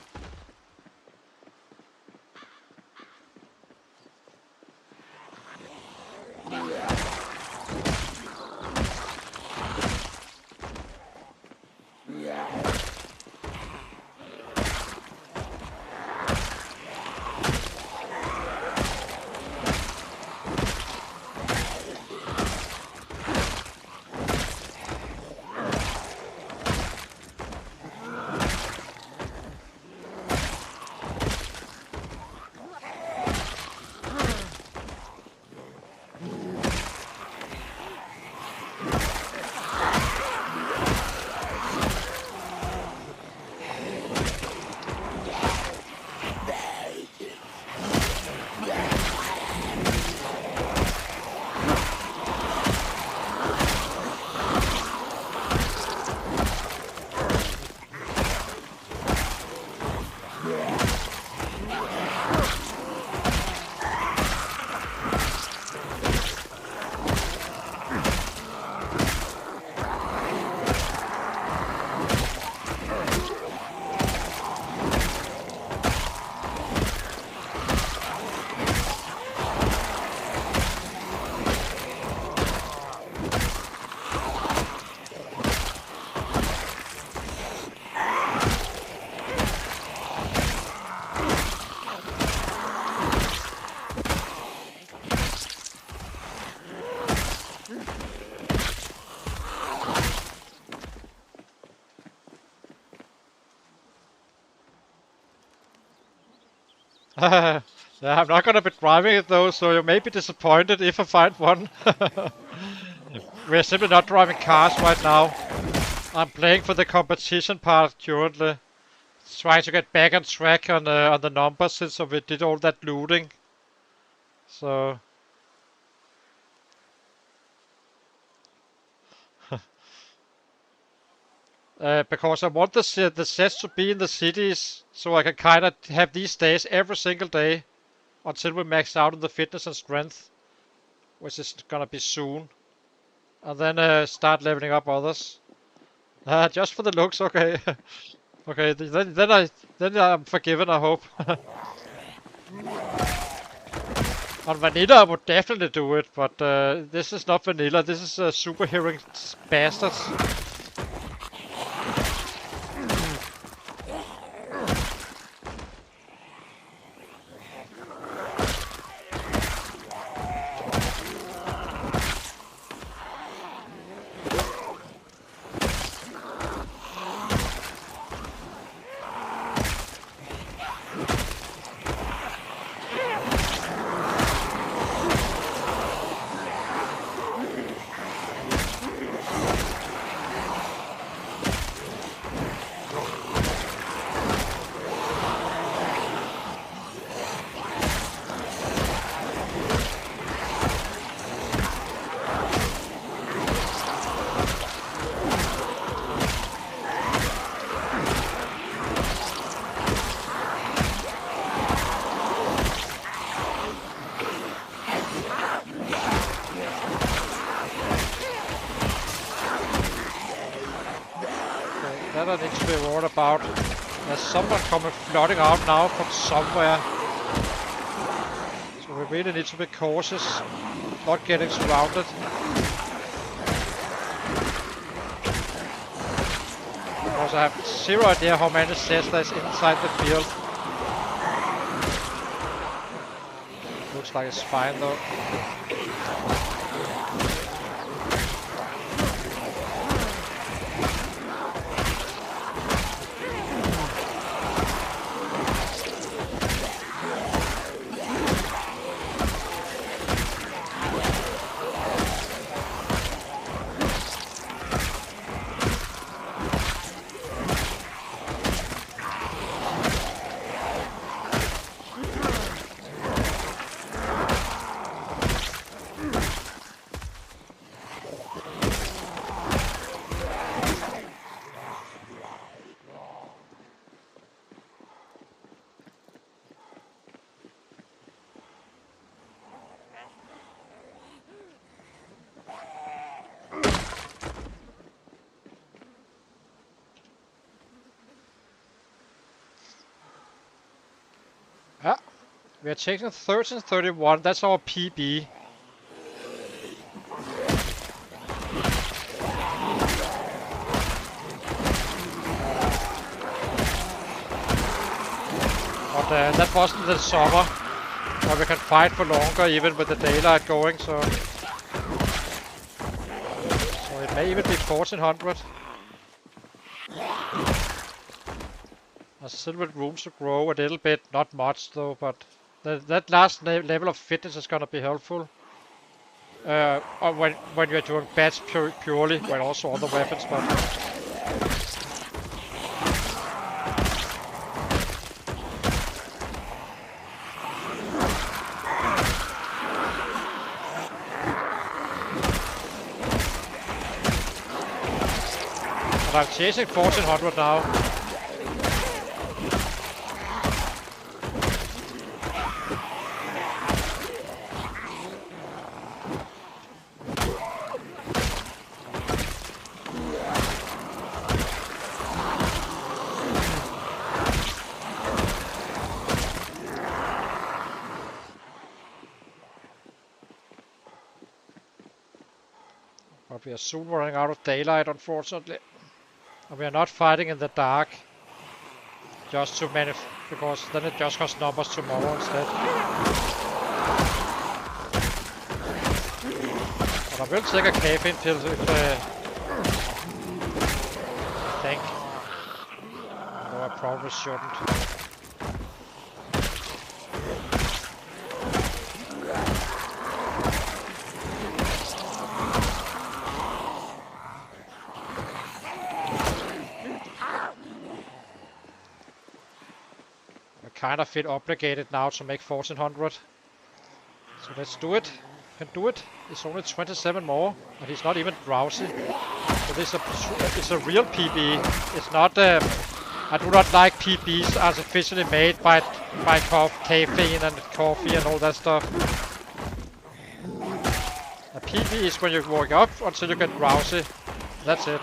Yeah, I'm not gonna be driving it though, so you may be disappointed if I find one. We're simply not driving cars right now. I'm playing for the competition part currently. Trying to get back on track on the numbers since we did all that looting. So... because I want the sets to be in the cities, so I can kind of have these days every single day until we max out on the fitness and strength, which is gonna be soon, and then start leveling up others. Just for the looks, okay. Okay, then I'm forgiven, I hope. On vanilla, I would definitely do it, but this is not vanilla. This is superhero bastards. That I need to be worried about. There's someone coming flooding out now from somewhere. So we really need to be cautious, not getting surrounded. Because I have zero idea how many sets there's inside the field. Looks like it's fine though. We are taking 1331. That's our PB. But that wasn't the summer, where we can fight for longer even with the daylight going, so it may even be 1400. There's still with room to grow a little bit, not much though, but that last level of fitness is gonna be helpful. Or when you're doing bats purely, when also other weapons, but I'm chasing 1400 now. But we are soon running out of daylight, unfortunately. And we are not fighting in the dark. Just to because then it just costs numbers tomorrow instead. But I will take a caffeine pill if I think. Though I probably shouldn't. Kind of feel obligated now to make 1400. So let's do it. Can do it. It's only 27 more, and he's not even drowsy. So this is a real PB. It's not. I do not like PBs artificially made by caffeine and coffee and all that stuff. A PB is when you work up until you get drowsy. That's it.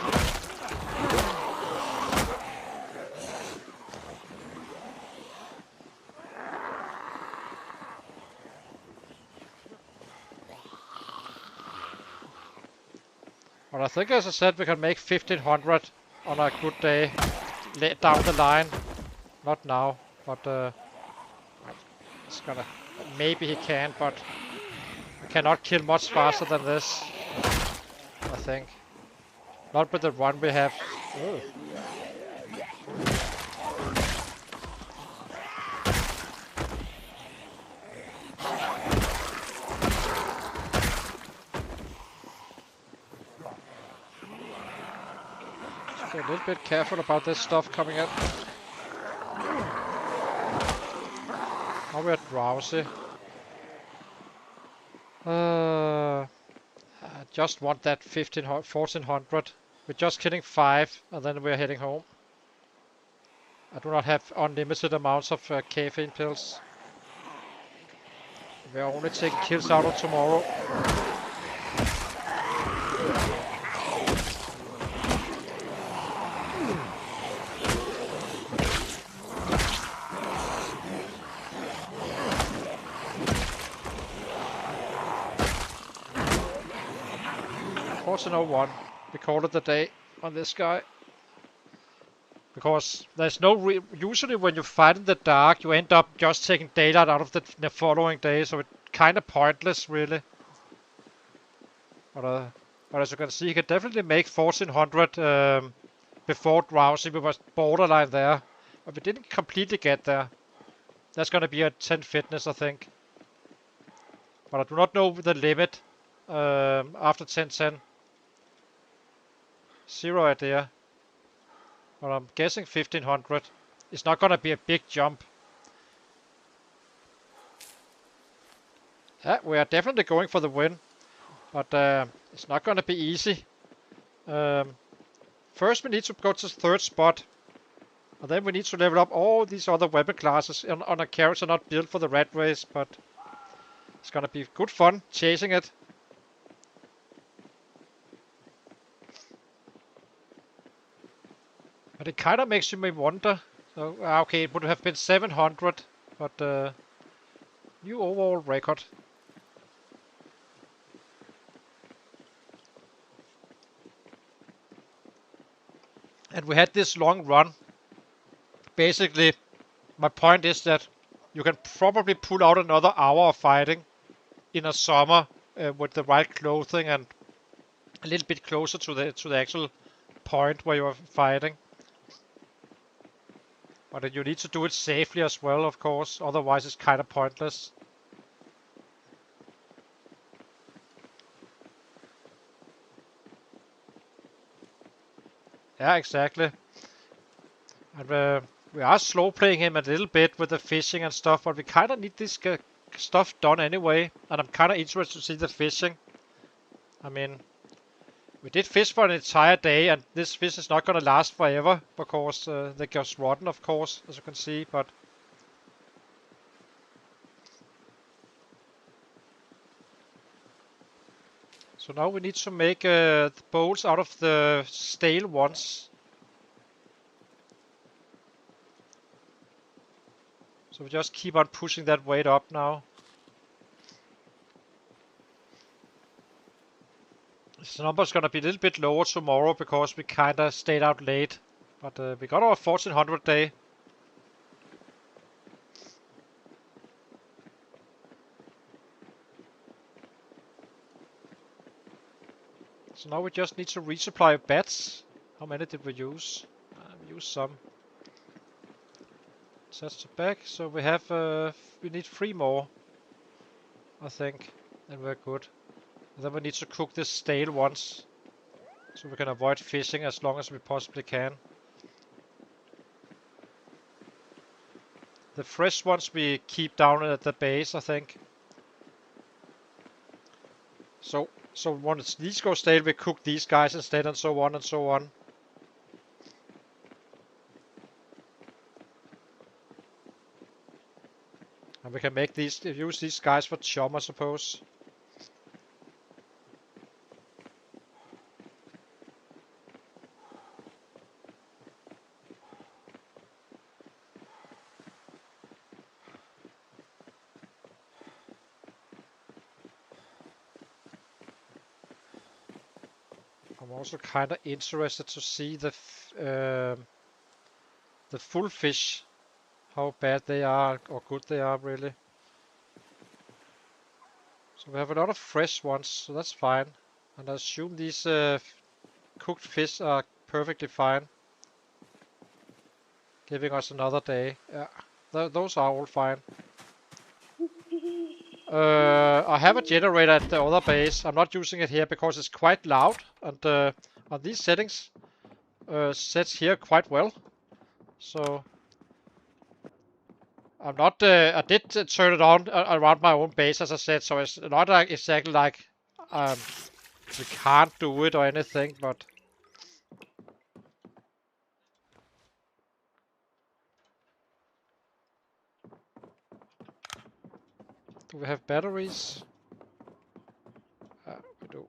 But I think, as I said, we can make 1500 on a good day down the line. Not now, but it's gonna. Maybe he can, but I cannot kill much faster than this. I think. Not with the run we have. Ooh. A little bit careful about this stuff coming in. Now we're drowsy. I just want that 1400. We're just killing 5 and then we're heading home. I do not have unlimited amounts of caffeine pills. We're only taking kills out of tomorrow. One. We call it a day on this guy. Because there's no usually when you fight in the dark, you end up just taking daylight out of the following day, so it's kind of pointless, really. But as you can see, he can definitely make 1400 before drowsy. We was borderline there, but we didn't completely get there. That's gonna be a 10 fitness, I think. But I do not know the limit after 10-10. Zero idea. But I'm guessing 1500. It's not gonna be a big jump. Yeah, we are definitely going for the win. But it's not gonna be easy. First we need to go to the 3rd spot. And then we need to level up all these other weapon classes on a character not built for the Ratrace. But it's gonna be good fun chasing it. But it kind of makes me wonder. So, okay, it would have been 700, but New overall record. And we had this long run. Basically, my point is that you can probably pull out another hour of fighting in a summer with the right clothing and a little bit closer to the actual point where you're fighting. But you need to do it safely as well, of course, otherwise it's kind of pointless. Yeah, exactly. And we are slow playing him a little bit with the fishing and stuff, but we kind of need this stuff done anyway. And I'm kind of interested to see the fishing. I mean, we did fish for an entire day, and this fish is not going to last forever, because they get rotten, of course, as you can see, but... So now we need to make the bowls out of the stale ones. So we just keep on pushing that weight up now. This number's gonna be a little bit lower tomorrow because we kinda stayed out late. But we got our 1400 day. So now we just need to resupply bats. How many did we use? We used some. That's the back. So we have we need 3 more, I think, and we're good. And then we need to cook this stale ones, so we can avoid fishing as long as we possibly can. The fresh ones we keep down at the base, I think. So once these go stale, we cook these guys instead, and so on and so on. And we can make these, use these guys for chum, I suppose. I'm also kind of interested to see the full fish, how bad they are or good they are, really. So we have a lot of fresh ones, so that's fine. And I assume these cooked fish are perfectly fine, giving us another day. Yeah, those are all fine. I have a generator at the other base. I'm not using it here because it's quite loud, and on these settings sets here quite well. So I'm not. I did turn it on around my own base, as I said. So it's not like exactly like we can't do it or anything, but. Do we have batteries? We do.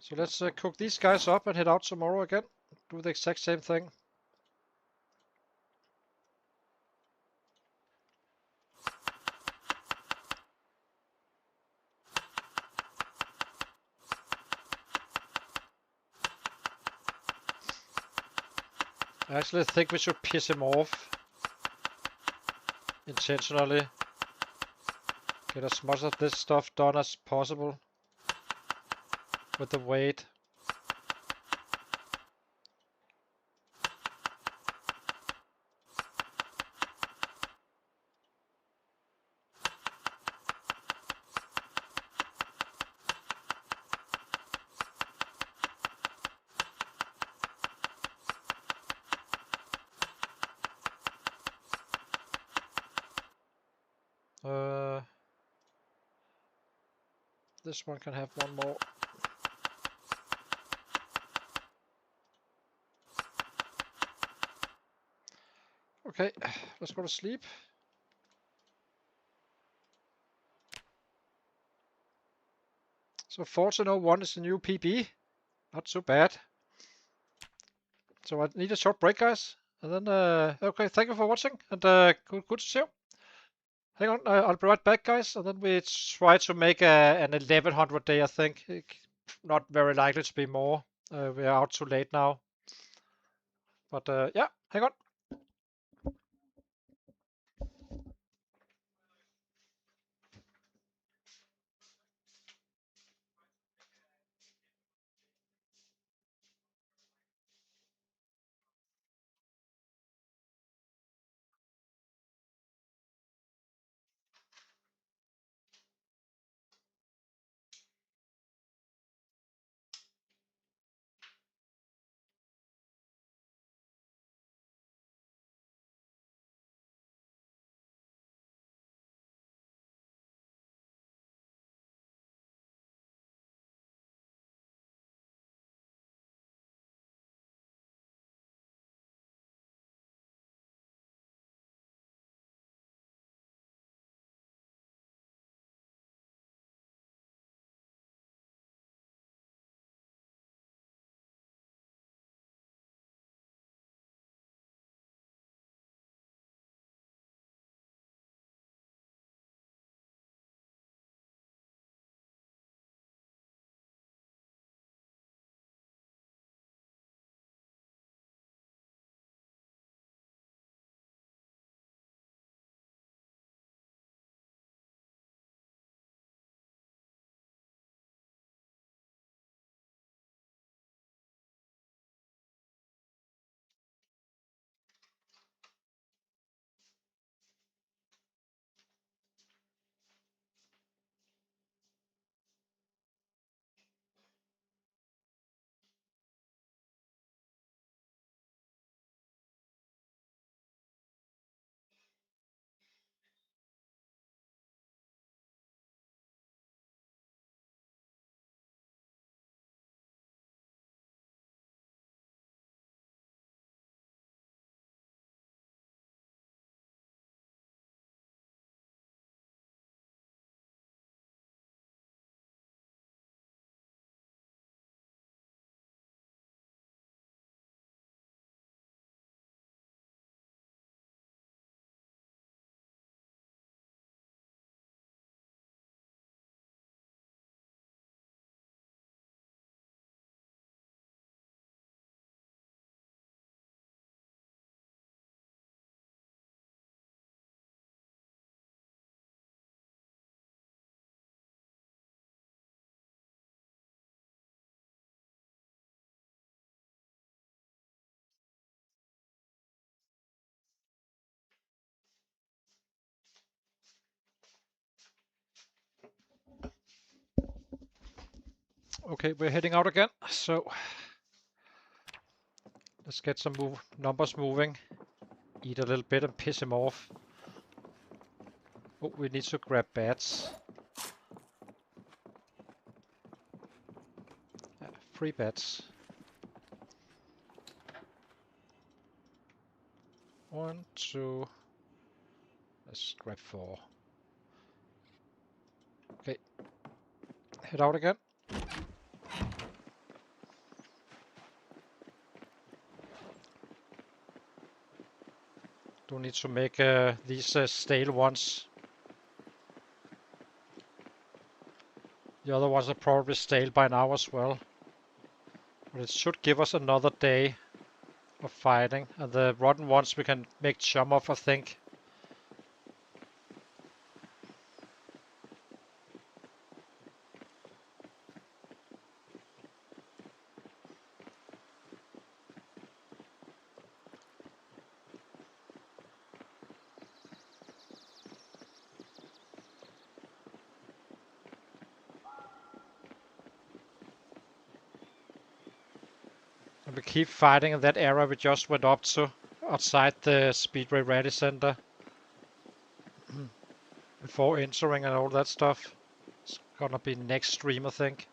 So let's cook these guys up and head out tomorrow again. Do the exact same thing. I actually think we should piss him off intentionally. Get as much of this stuff done as possible with the weight. This one can have one more. Okay, let's go to sleep. So 1401 is the new PB. Not too bad. So I need a short break, guys. And then, okay, thank you for watching, and good to see you. Hang on, I'll be right back, guys. And then we try to make an 1100 day, I think. Not very likely to be more. We are out too late now. But yeah, hang on. Okay, we're heading out again. So let's get some numbers moving. Eat a little bit and piss him off. Oh, we need to grab bats. 3 bats. 1, 2. Let's grab 4. Okay. Head out again. Don't need to make these stale ones. The other ones are probably stale by now as well. But it should give us another day of fighting. And the rotten ones we can make chum of, I think. And we keep fighting in that area we just went up to, outside the Speedway Rally Center. Before entering and all that stuff. It's gonna be next stream, I think.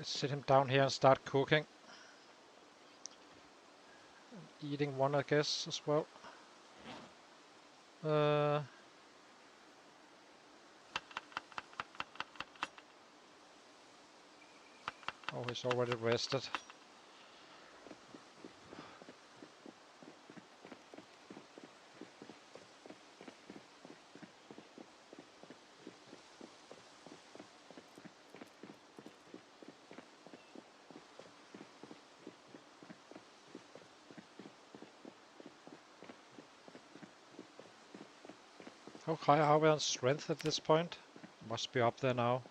Let's sit him down here and start cooking. Eating one, I guess, as well. Oh, he's already rested. How high are we on strength at this point? Must be up there now.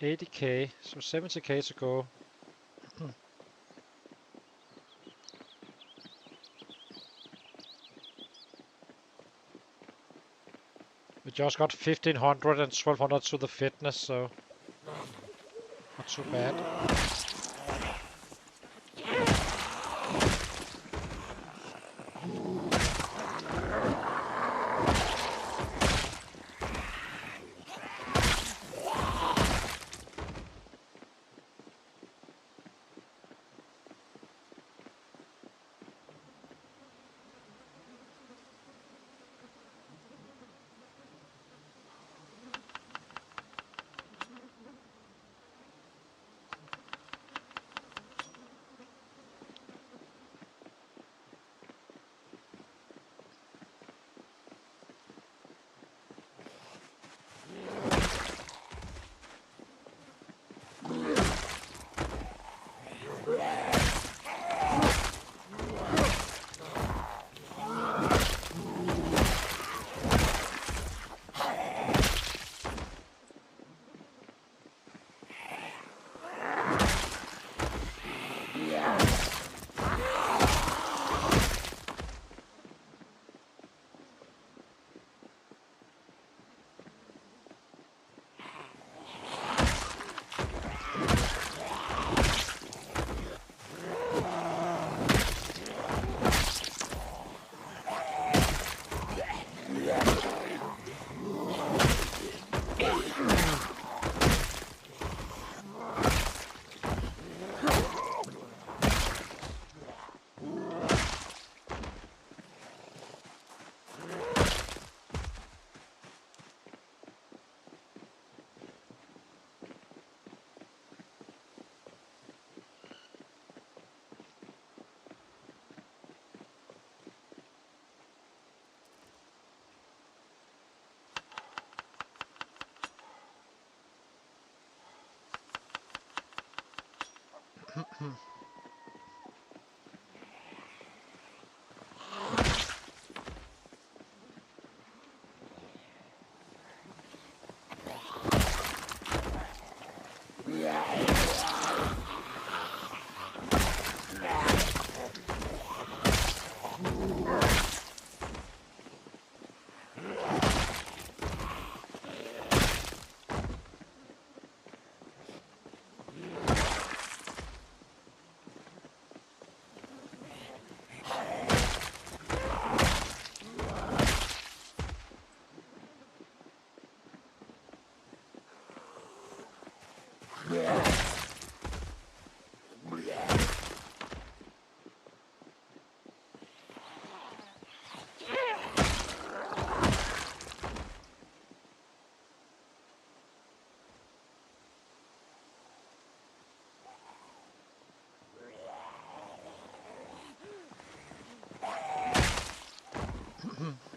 80k, so 70k to go. We just got 1500 and 1200 to the fitness, so not too bad.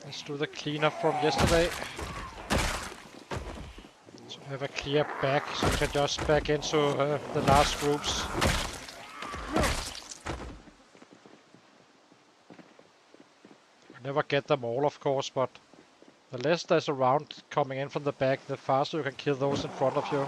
Let's do the cleanup from yesterday. So we have a clear back, so we can just back into the last groups. Never get them all, of course, but the less there's around coming in from the back, the faster you can kill those in front of you.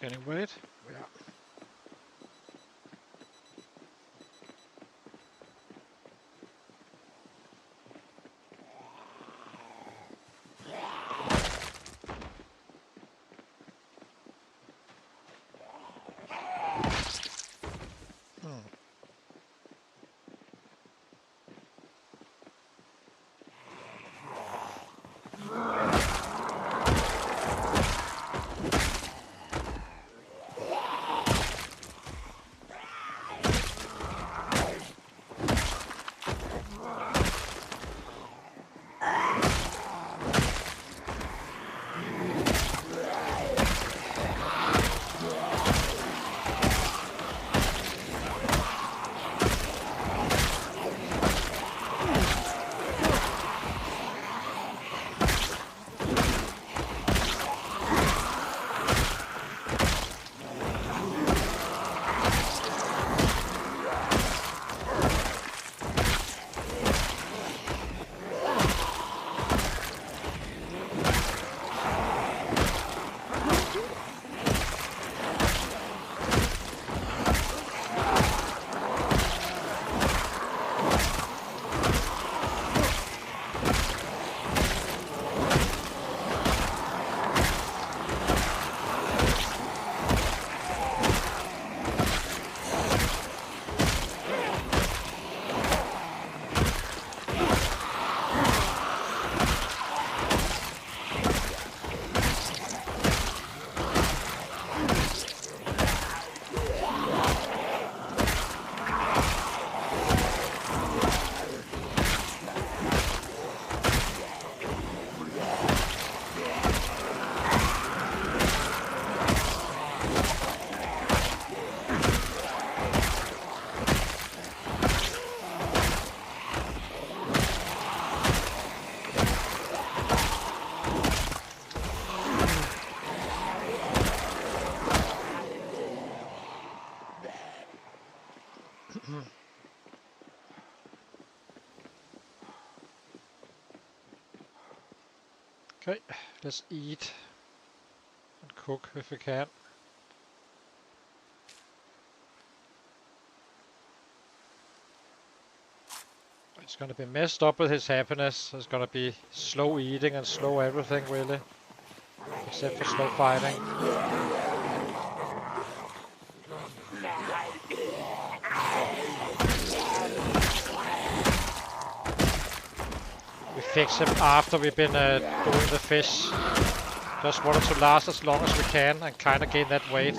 Gaining weight. We are. Okay, let's eat and cook if we can. It's gonna be messed up with his happiness. It's gonna be slow eating and slow everything, really. Except for slow fighting. We fix him after we've been doing the fish. Just want it to last as long as we can and kinda gain that weight.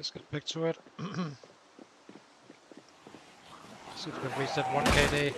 Let's get back to it. See if we can reach that 1k day.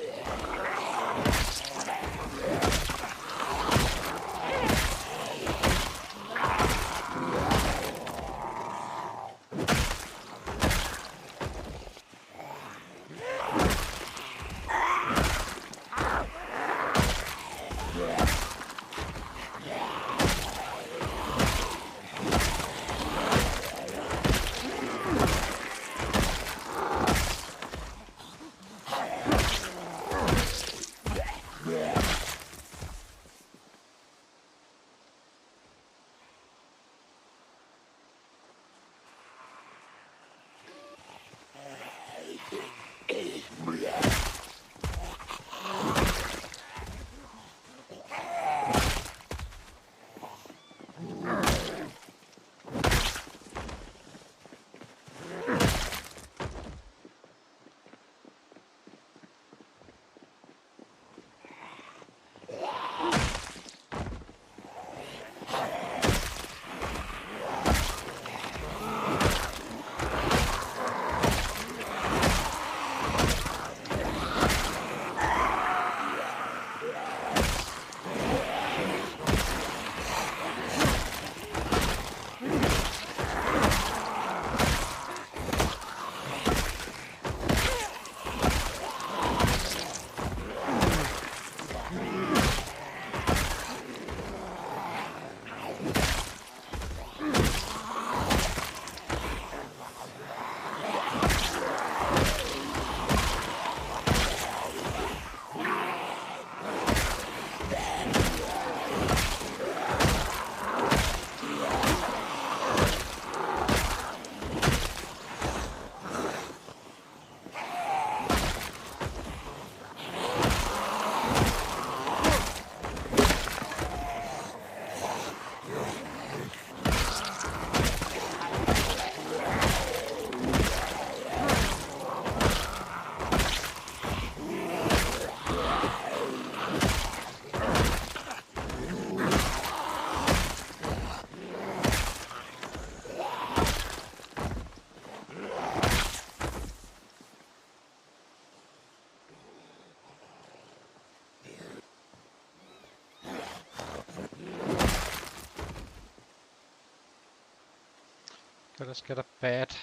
Okay, let's get a bat.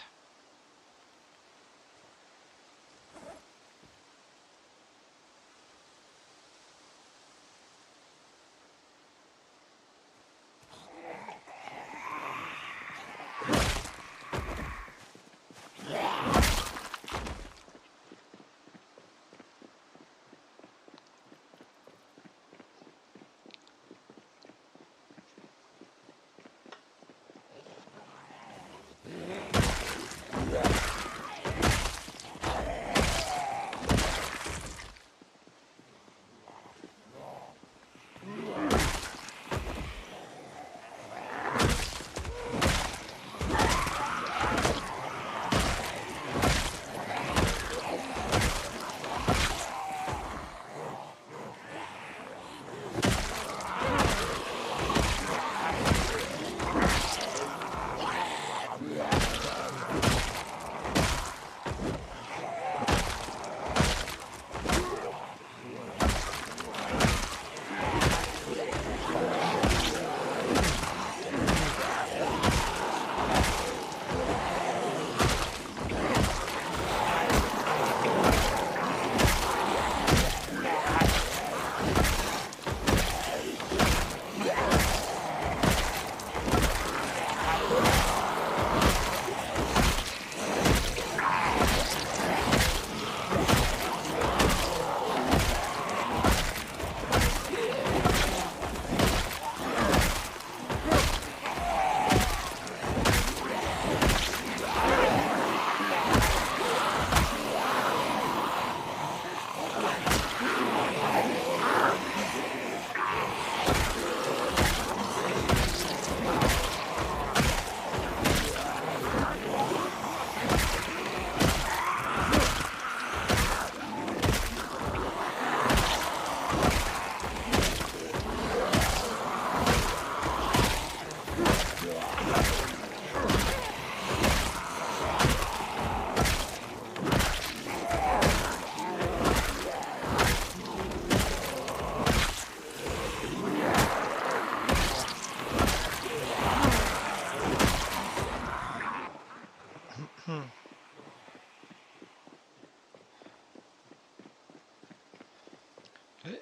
Okay,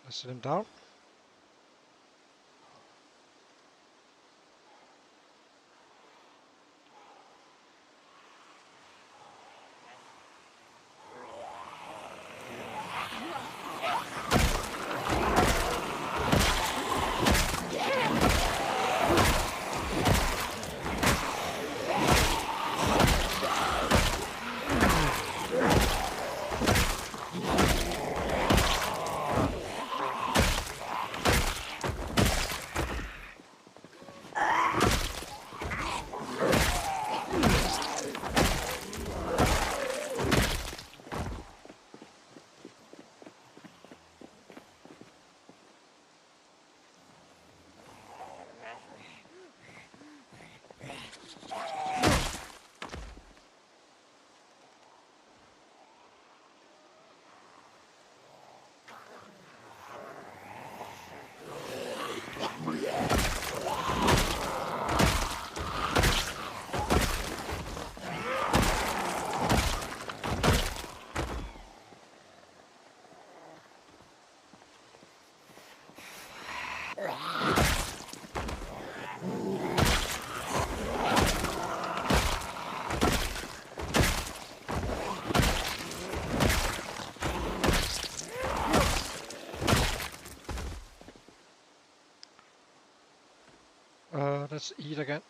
let's sit him down. Let's eat again.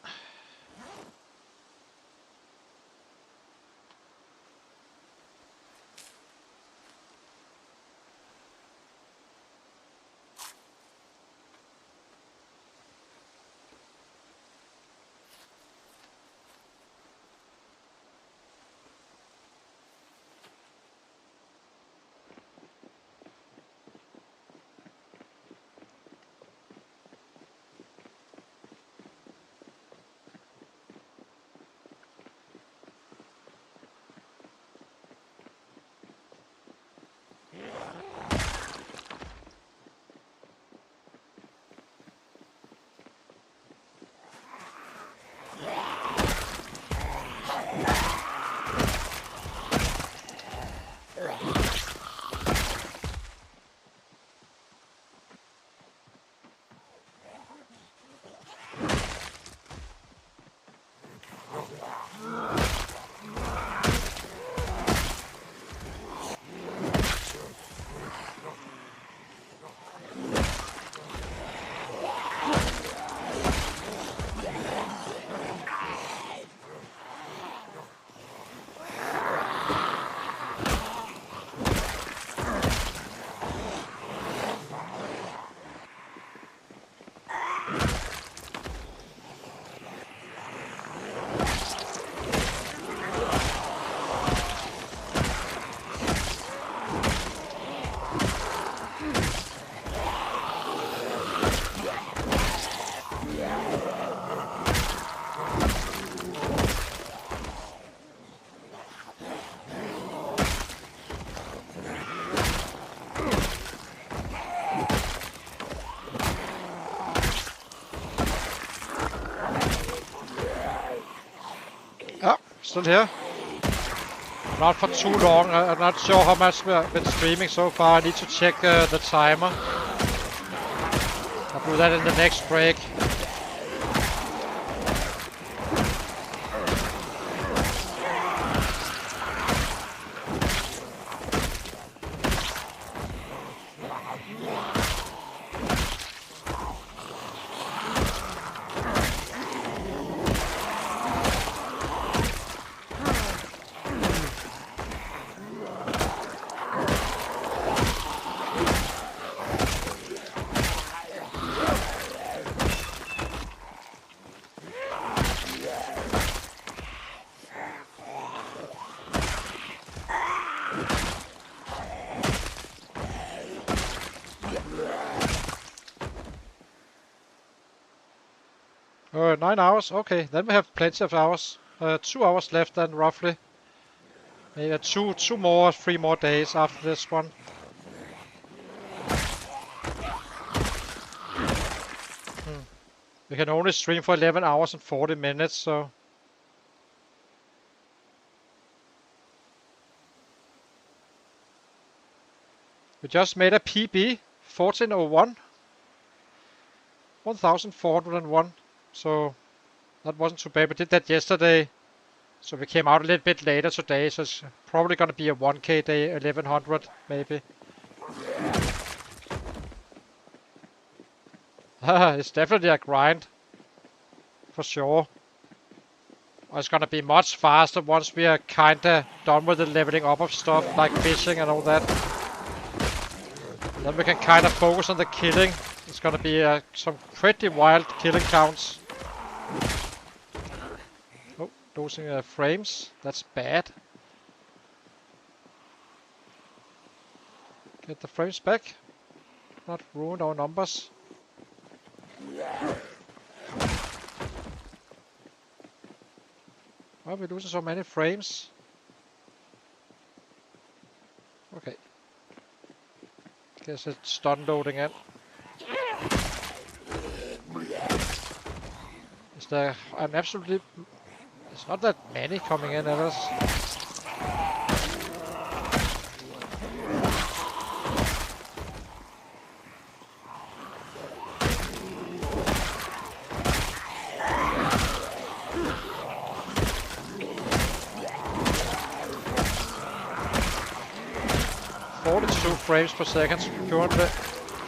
still here? Not for too long. I'm not sure how much we've been streaming so far. I need to check the timer. I'll do that in the next break. Oh, 9 hours. Okay, then we have plenty of hours. 2 hours left then, roughly. Maybe two more, 3 more days after this one. We can only stream for 11 hours and 40 minutes, so... We just made a PB, 1401. 1401. So that wasn't too bad. We did that yesterday. So we came out a little bit later today, so it's probably gonna be a 1k day, 1100 maybe. It's definitely a grind. For sure. It's gonna be much faster once we are kinda done with the leveling up of stuff like fishing and all that. Then we can kinda focus on the killing. It's gonna be some pretty wild killing counts. Oh, losing frames. That's bad. Get the frames back. Not ruin our numbers. Why are we losing so many frames? Okay. Guess it's done loading in. Is there an absolutely... There's not that many coming in at us. Frames per second currently,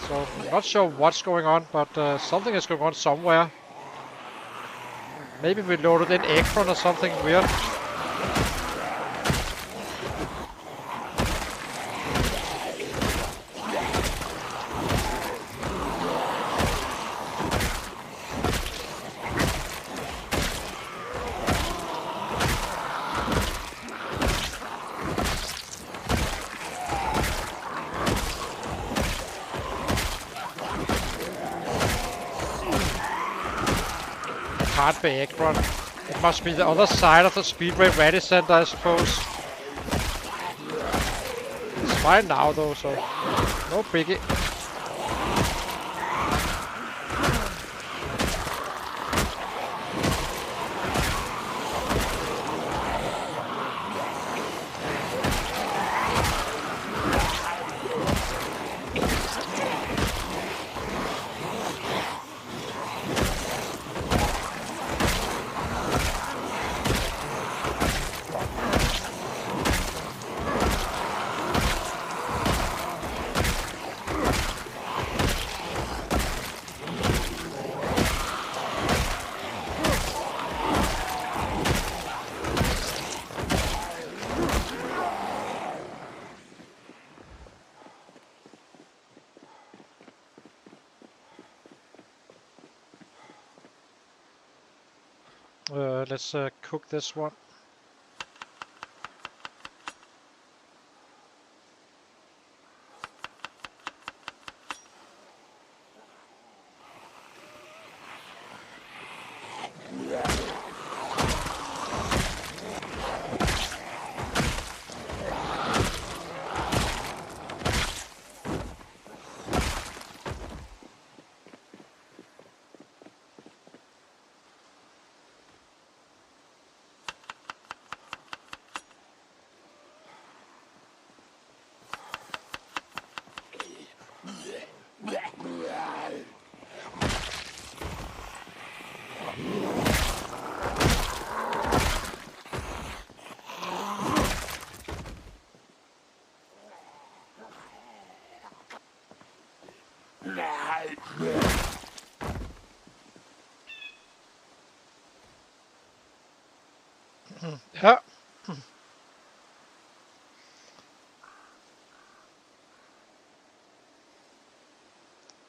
so I'm not sure what's going on, but something is going on somewhere. Maybe we loaded in Ekron or something weird. Can't be Ekron. It must be the other side of the Speedway Ready Center, I suppose. It's fine now though, so no biggie. Let's cook this one. Yeah.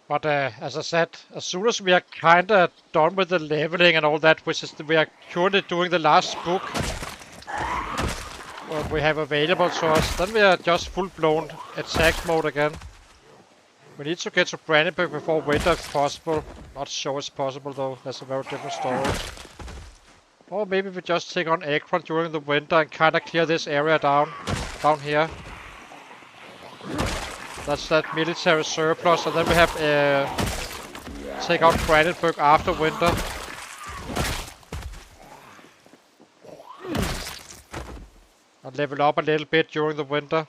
But as I said, as soon as we are kinda done with the leveling and all that, which is we are currently doing the last book what we have available to us, then we are just full-blown attack mode again. We need to get to Brandenburg before winter if possible. Not sure it's possible though, that's a very different story. Or maybe we just take on Akron during the winter and kinda clear this area down here. That's that military surplus, and then we have take out Brandenburg after winter. And level up a little bit during the winter.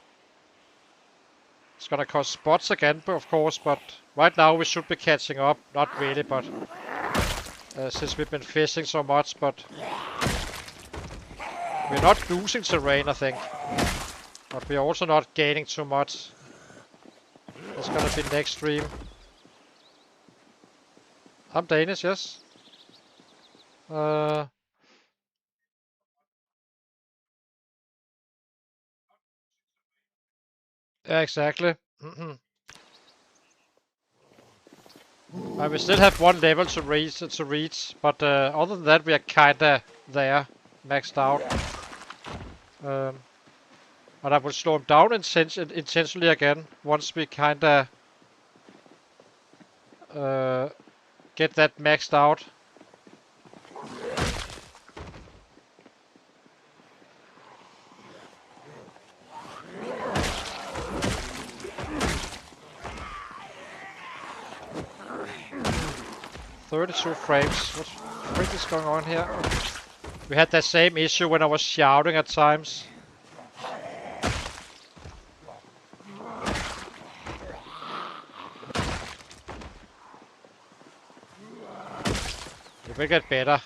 It's gonna cost spots again, of course, but right now we should be catching up. Not really, but since we've been fishing so much, but we're not losing terrain, I think. But we're also not gaining too much. That's gonna be next stream. I'm Danish, yes. Yeah, exactly. We still have one level to reach, but other than that, we are kinda there, maxed out. But I will slow him down intentionally again once we kinda get that maxed out. "32 frames. What the frick is going on here?" We had that same issue when I was shouting at times. It will get better.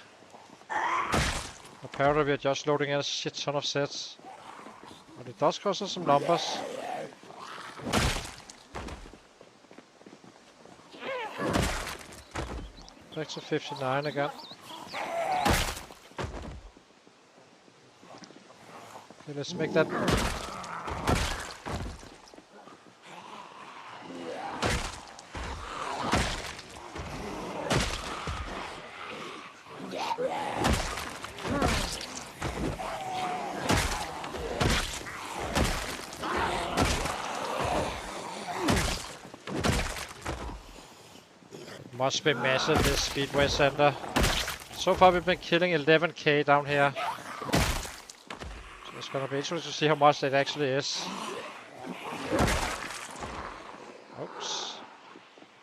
Apparently we are just loading in a shit ton of sets. But it does cost us some numbers. Back to 59 again. Okay, let's make that. Must be massive, this speedway center. So far we've been killing 11k down here. So it's gonna be interesting to see how much it actually is. Oops.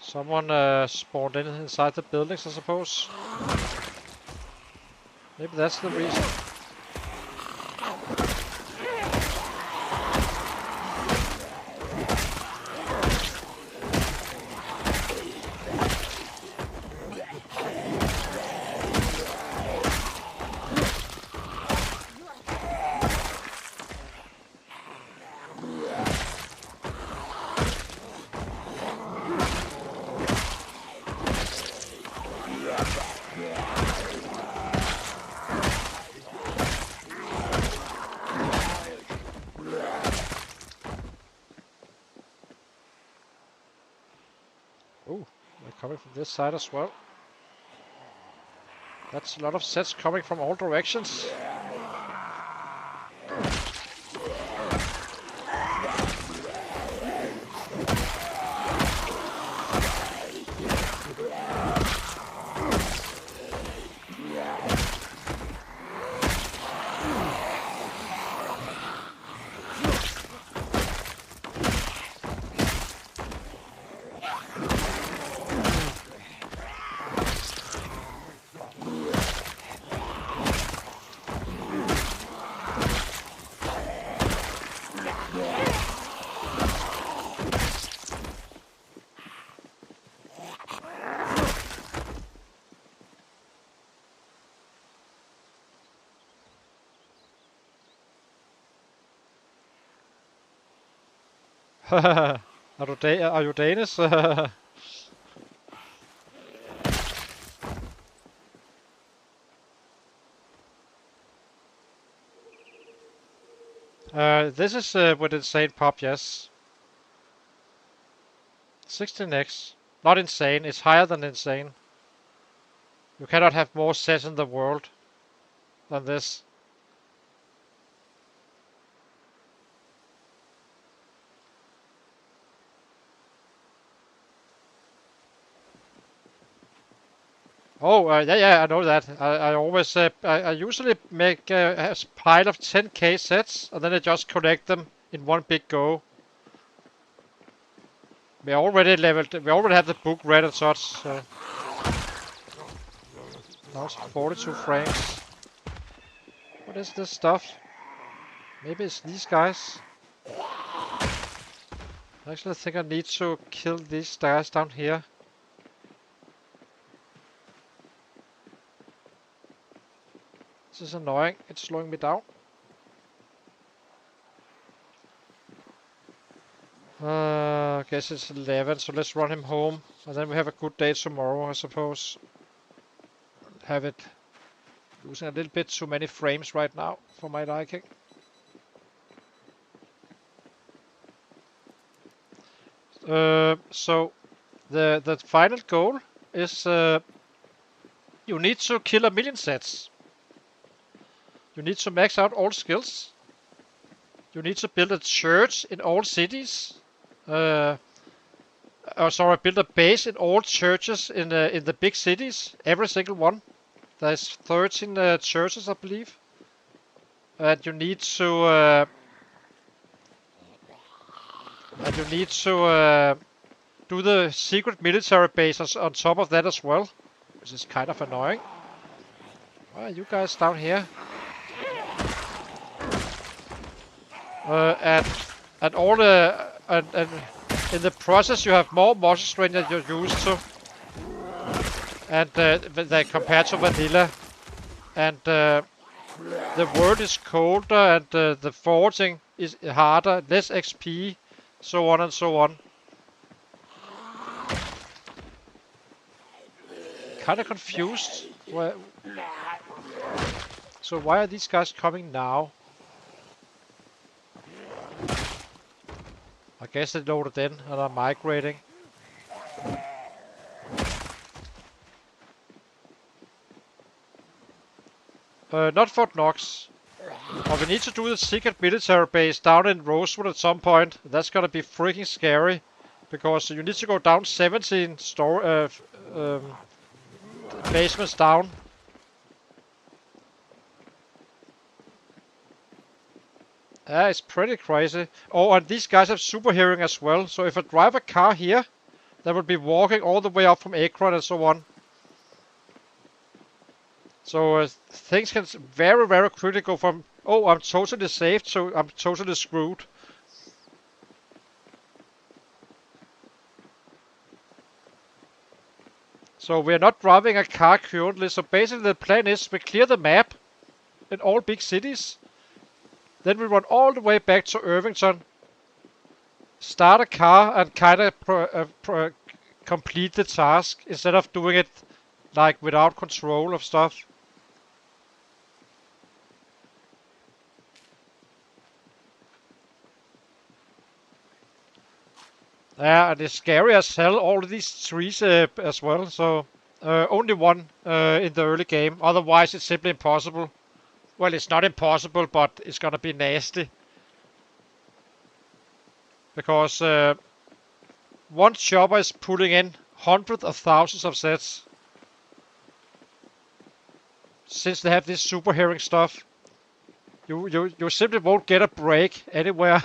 Someone spawned inside the buildings, I suppose. Maybe that's the reason. Coming from this side as well. That's a lot of sets coming from all directions. Are you Danish? This is with insane pop, yes. 16x. Not insane, it's higher than insane. You cannot have more sets in the world than this. Oh, yeah, I know that. I always, I usually make a pile of 10k sets, and then I just collect them in one big go. We already leveled, we already have the book read and such, so. Now it's 42 frames. What is this stuff? Maybe it's these guys. Actually, I think I need to kill these guys down here. This is annoying. It's slowing me down. I guess it's 11, so let's run him home. And then we have a good day tomorrow, I suppose. Have it losing a little bit too many frames right now for my liking. So the final goal is you need to kill 1,000,000 sets. You need to max out all skills. You need to build a church in all cities. Build a base in all churches in the big cities. Every single one. There's 13 churches, I believe. And you need to do the secret military bases on top of that as well, which is kind of annoying. Why are you guys down here? And all the and in the process you have more muscle strength than you're used to, and they compared to vanilla, and the world is colder, and the forging is harder, less XP, so on and so on. Kind of confused. So why are these guys coming now? I guess they loaded in and are migrating. Not Fort Knox. But we need to do the secret military base down in Rosewood at some point. That's gonna be freaking scary. Because you need to go down 17 basements down. Yeah, it's pretty crazy. Oh, and these guys have super hearing as well. So if I drive a car here, they will be walking all the way up from Akron and so on. So things can very, very quickly go from, oh, I'm totally saved, so I'm totally screwed. So we're not driving a car currently. So basically the plan is we clear the map in all big cities. Then we run all the way back to Irvington, start a car, and kind of complete the task instead of doing it like without control of stuff. Yeah, and it's scary as hell, all of these trees as well. So only one in the early game. Otherwise, it's simply impossible. Well, it's not impossible, but it's gonna be nasty. Because one chopper is pulling in hundreds of thousands of sets. Since they have this super hearing stuff. You simply won't get a break anywhere.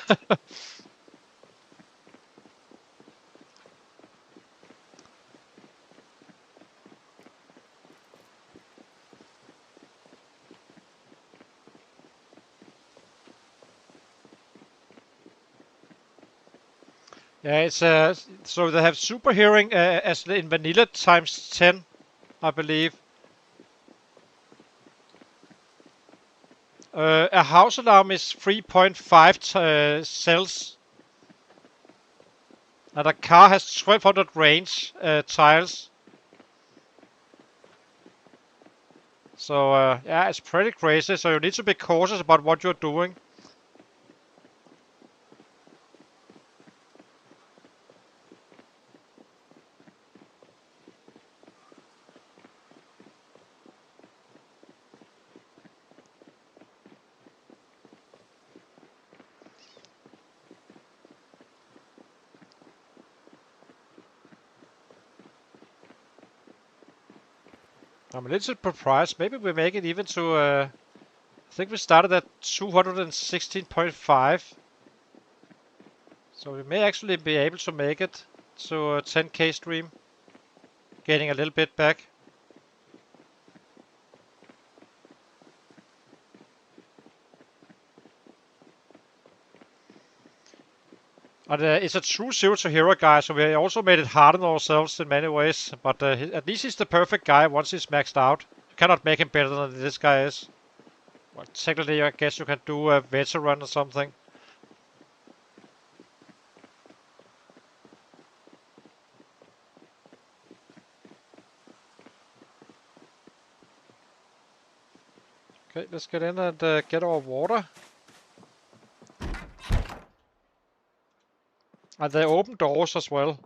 Yeah, it's so they have super hearing as in vanilla times 10, I believe. A house alarm is 3.5 cells, and a car has 1200 range tiles. So yeah, it's pretty crazy. So you need to be cautious about what you're doing. I'm a little surprised. Maybe we make it even to. I think we started at 216.5. So we may actually be able to make it to a 10k stream. Getting a little bit back. And it's a true zero to hero guy, so we also made it hard on ourselves in many ways. But at least he's the perfect guy once he's maxed out. You cannot make him better than this guy is. Well, technically, I guess you can do a veteran or something. Okay, let's get in and get our water. And they open doors as well.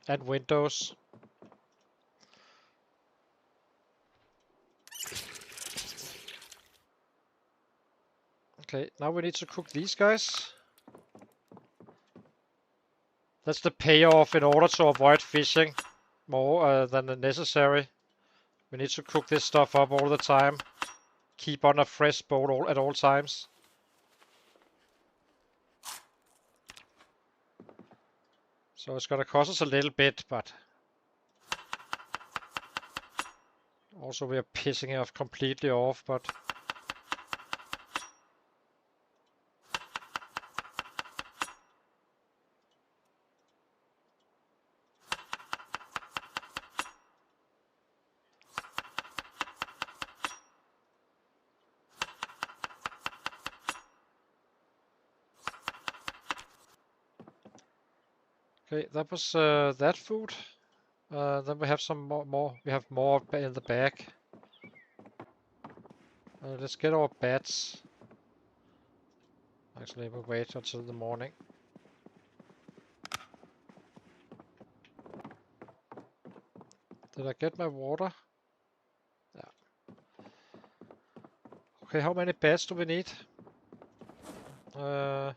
And windows. Okay, now we need to cook these guys. That's the payoff in order to avoid fishing more than necessary. We need to cook this stuff up all the time. Keep on a fresh boat at all times. So it's gonna cost us a little bit, but also we are pissing it completely off, but okay, that was that food. Then we have some more. We have more in the bag. Let's get our bats. Actually, we'll wait until the morning. Did I get my water? Yeah. Okay, how many bats do we need? None.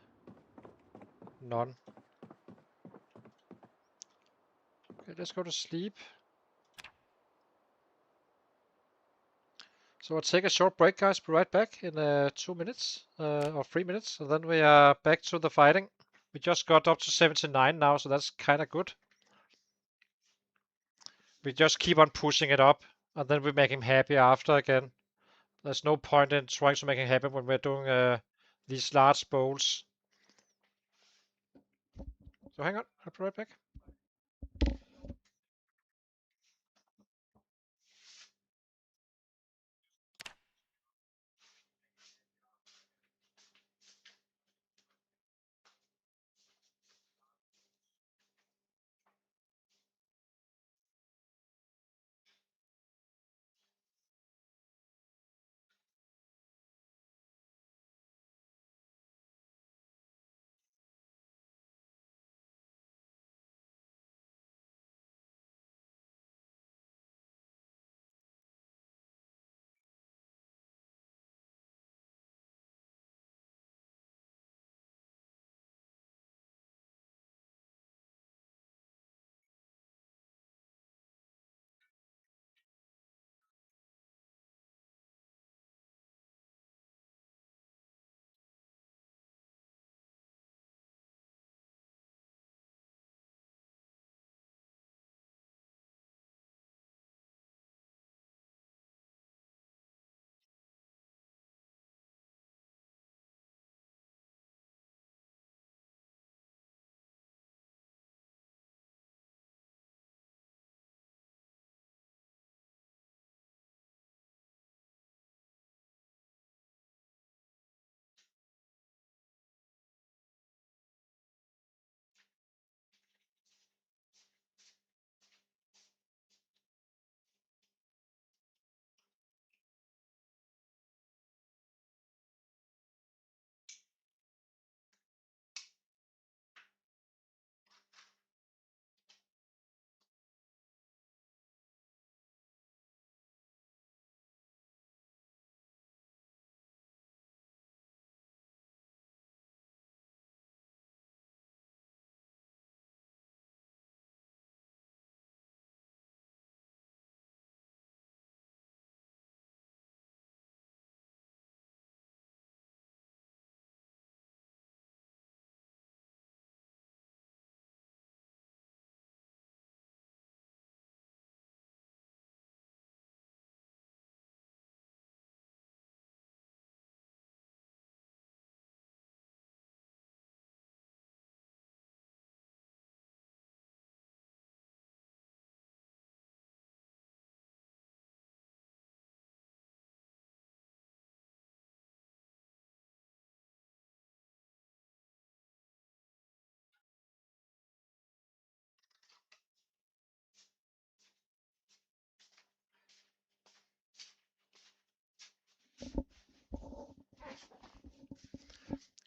Okay, let's go to sleep. So I'll take a short break, guys. Be right back in 2 minutes or 3 minutes, and then we are back to the fighting. We just got up to 79 now, so that's kind of good. We just keep on pushing it up, and then we make him happy after again. There's no point in trying to make him happy when we're doing these large bowls. So hang on, I'll be right back.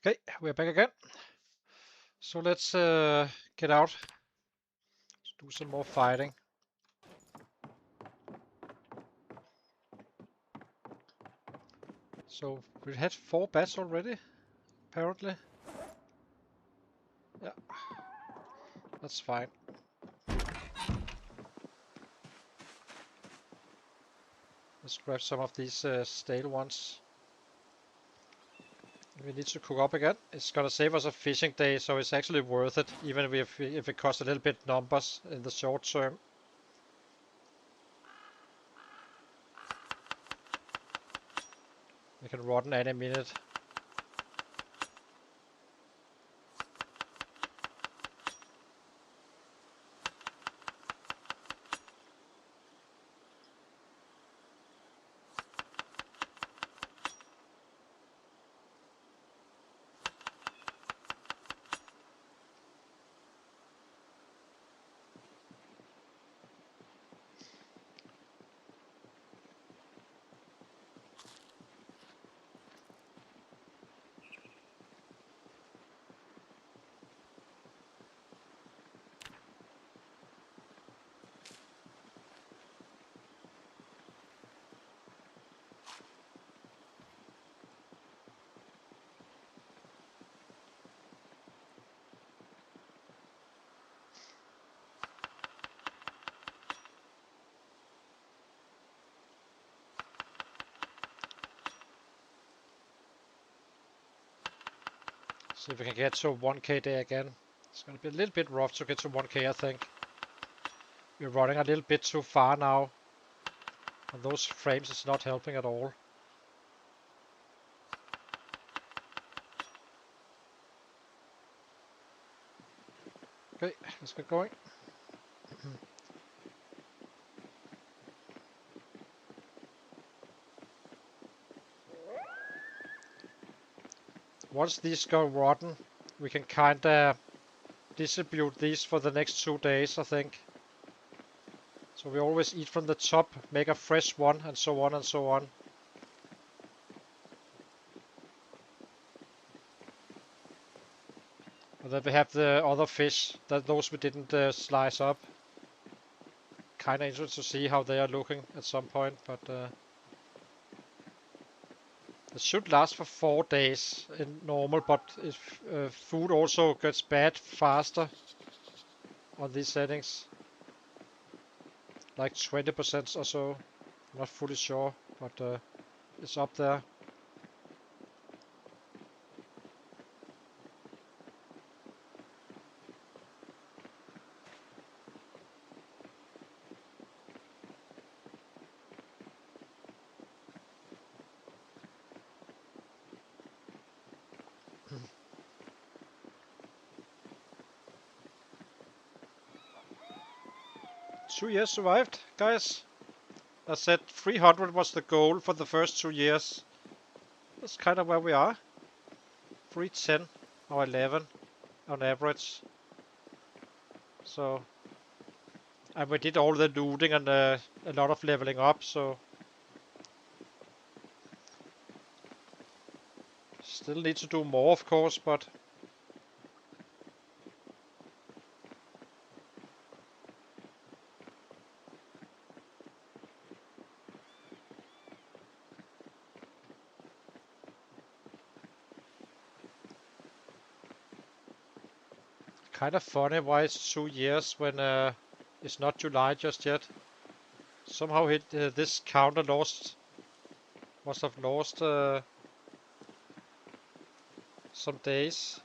Okay, we're back again. So let's get out. Let's do some more fighting. So we had 4 bats already, apparently. Yeah, that's fine. Let's grab some of these stale ones. We need to cook up again. It's gonna save us a fishing day, so it's actually worth it, even if it costs a little bit numbers in the short term. We can rotten any minute. See if we can get to 1k day again. It's gonna be a little bit rough to get to 1k, I think. We're running a little bit too far now. And those frames is not helping at all. Okay, let's get going. Once these go rotten, we can kinda distribute these for the next 2 days, I think. So we always eat from the top, make a fresh one, and so on and so on. And then we have the other fish, those we didn't slice up. Kinda interested to see how they are looking at some point, but it should last for 4 days in normal, but if food also gets bad faster on these settings, like 20% or so. I'm not fully sure, but it's up there. Two years survived, guys. I said 300 was the goal for the first 2 years. That's kind of where we are. 310 or 11 on average. So, and we did all the looting and a lot of leveling up, so still need to do more, of course, but kind of funny why it's 2 years when it's not July just yet. Somehow this counter must have lost some days.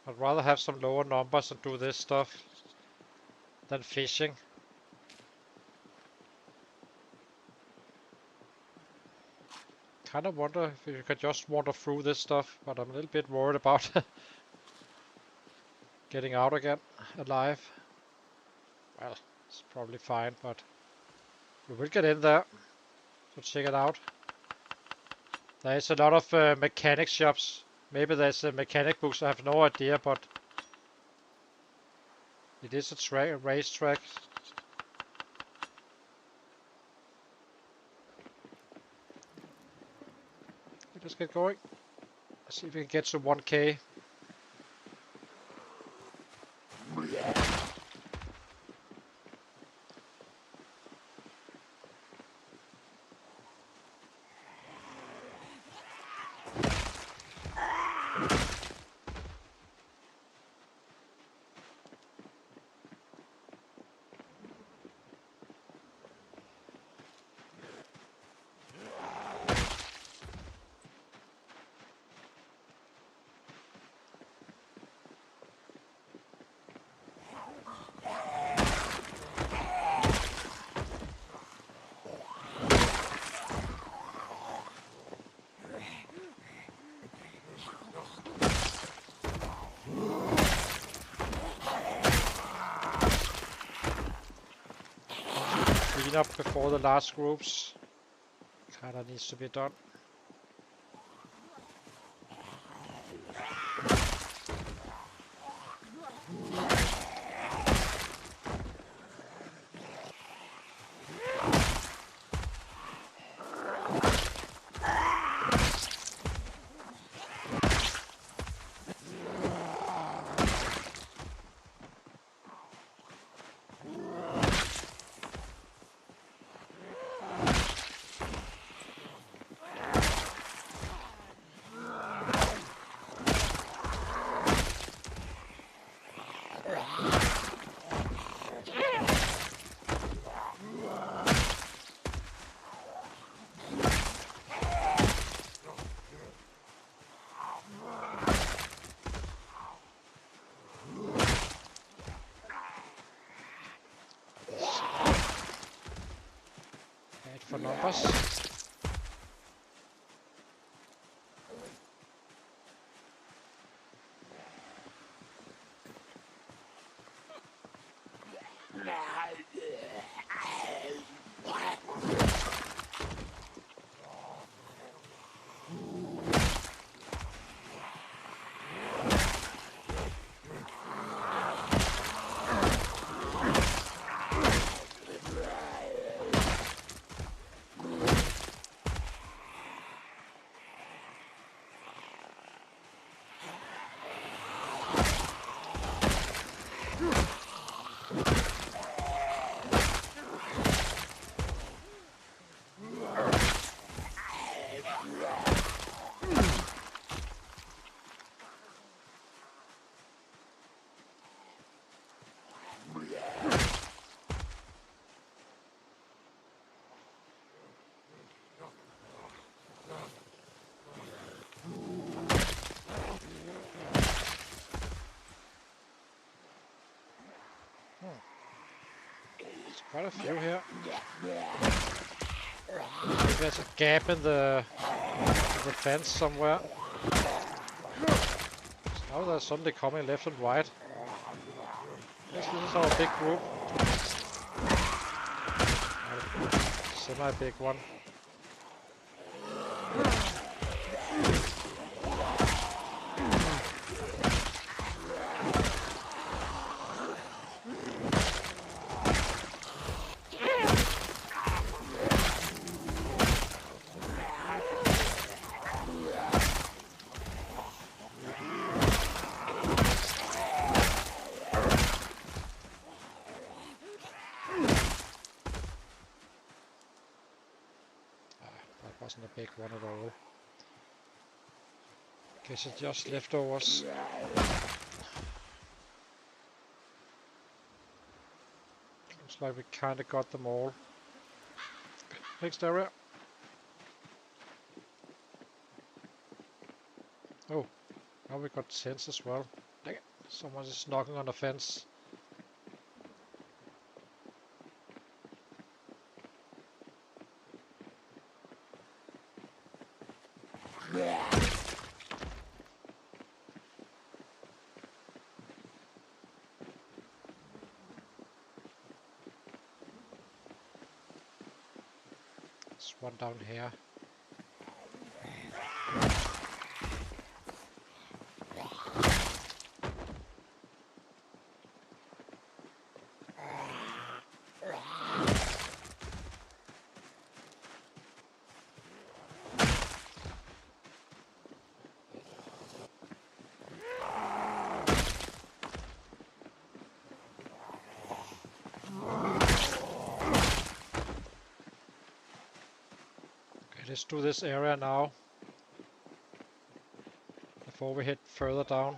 I'd rather have some lower numbers and do this stuff than fishing. Kind of wonder if you could just wander through this stuff, but I'm a little bit worried about getting out again alive. Well, it's probably fine, but we will get in there to check it out. There is a lot of mechanic shops. Maybe there's a mechanic books, I have no idea, but it is a racetrack. Let's get going. Let's see if we can get to 1k. Clean up before the last groups. Kinda needs to be done. For numbers. There's quite a few here. Maybe there's a gap in the fence somewhere. So now they're suddenly coming left and right. This is our big group. Semi-big one. Wasn't a big one at all. Guess it's just leftovers. Looks like we kinda got them all. Next area. Oh, now we got tents as well. Someone is knocking on the fence. There's one down here. Let's do this area now before we head further down.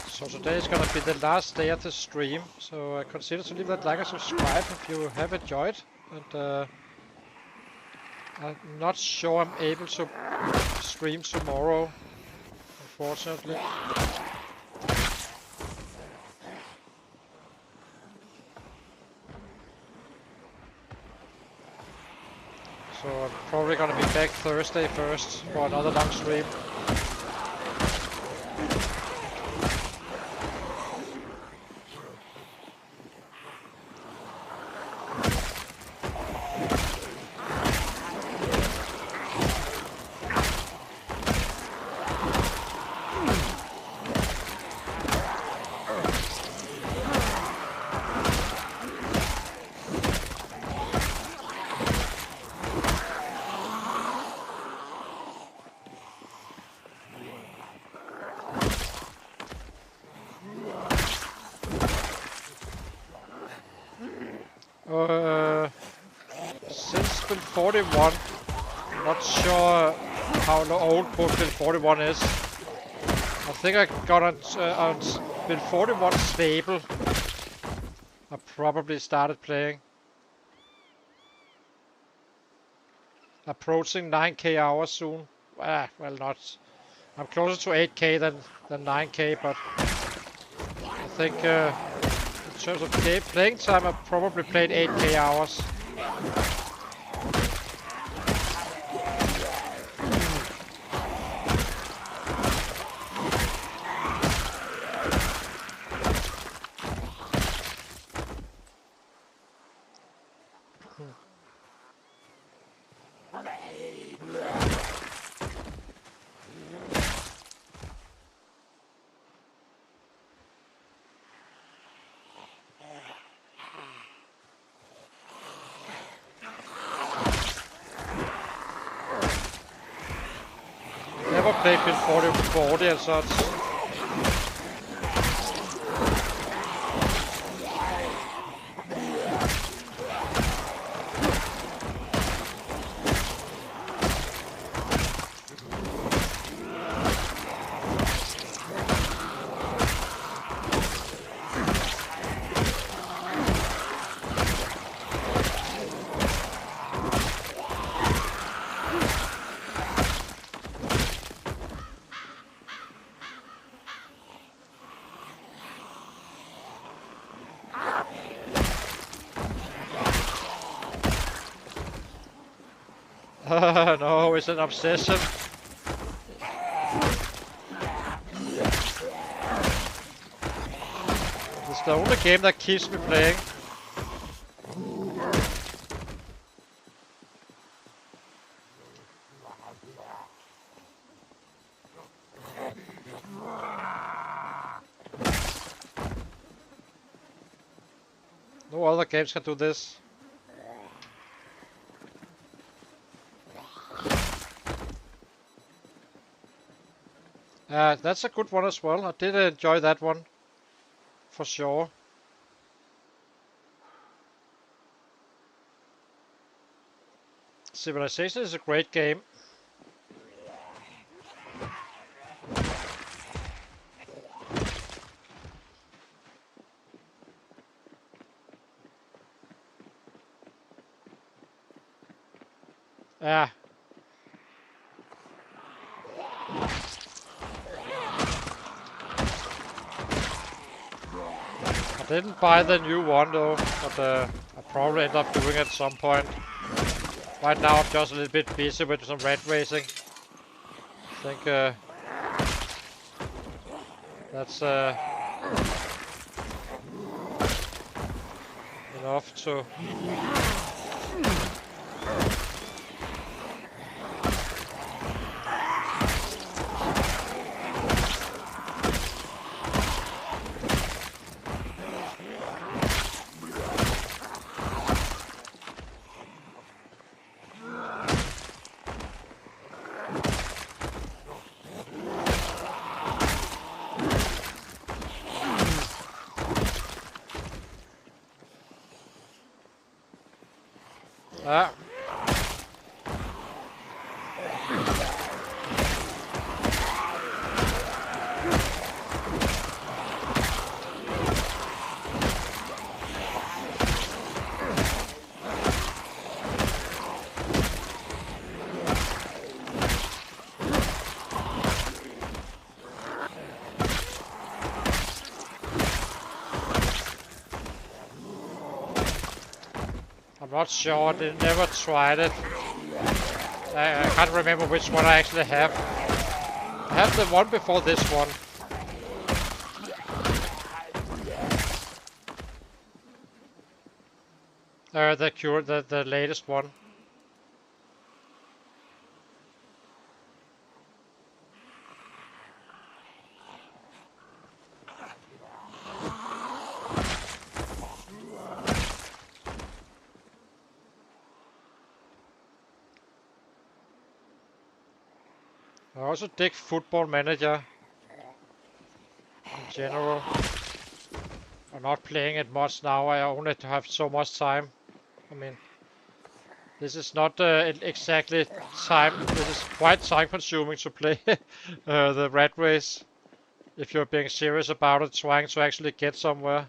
So today is gonna be the last day of the stream, so consider to leave that like and subscribe if you have enjoyed. And I'm not sure I'm able to stream tomorrow, unfortunately. So I'm probably gonna be back Thursday first for another long stream. Since build 41, I'm not sure how old build 41 is. I think I got on build 41 stable. I probably started playing. Approaching 9k hours soon. Well, not. I'm closer to 8k than 9k, but I think in terms of playing time, I've probably played 8k hours. Never played build 40 and such. No, it's an obsession. It's the only game that keeps me playing. No other games can do this. That's a good one as well. I did enjoy that one. For sure. Civilization is a great game. Yeah. I didn't buy the new one though, but I'll probably end up doing it at some point. Right now I'm just a little bit busy with some rat racing. I think that's enough to... Ah. I'm not sure, I never tried it. I can't remember which one I actually have. I have the one before this one. The latest one. I also dig Football Manager in general. I'm not playing it much now, I only have so much time. I mean, this is not exactly time, this is quite time consuming to play the Rat Race. If you're being serious about it, trying to actually get somewhere.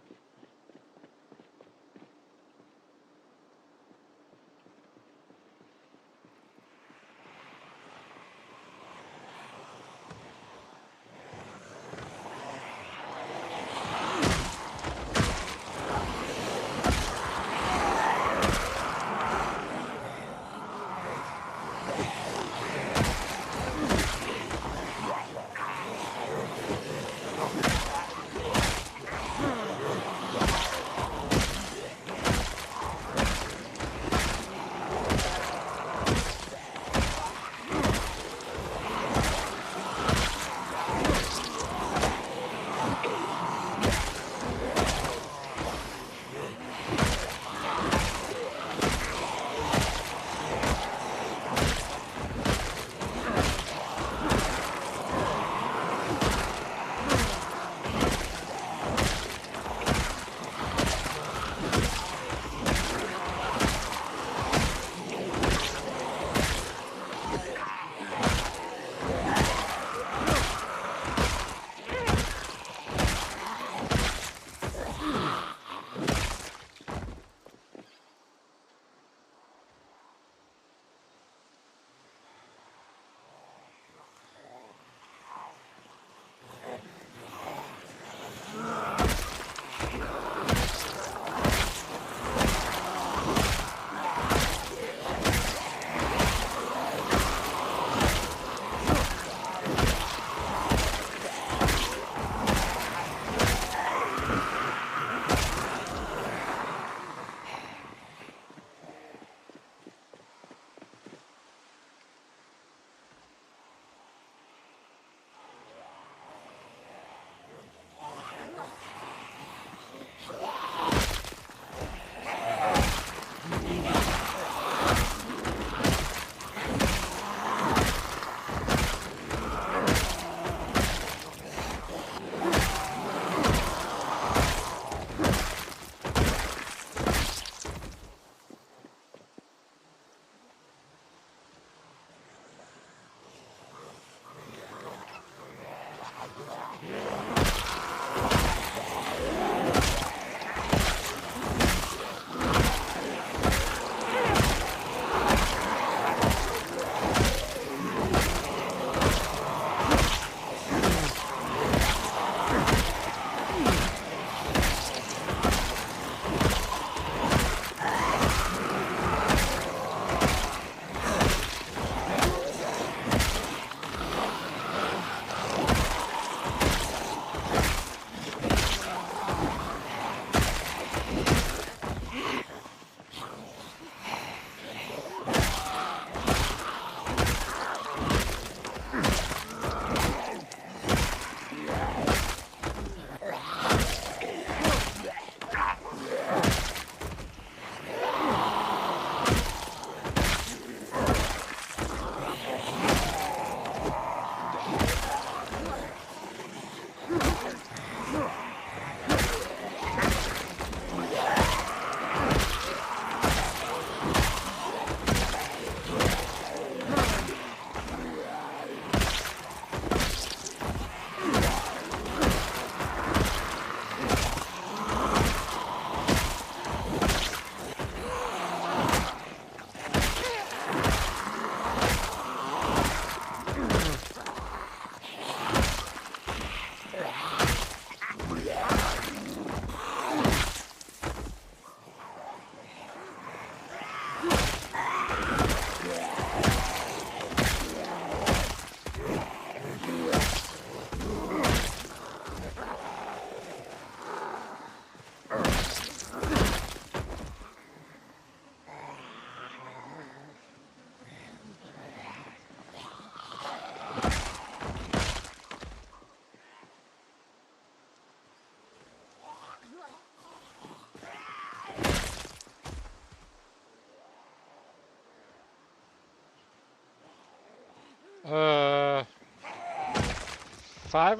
5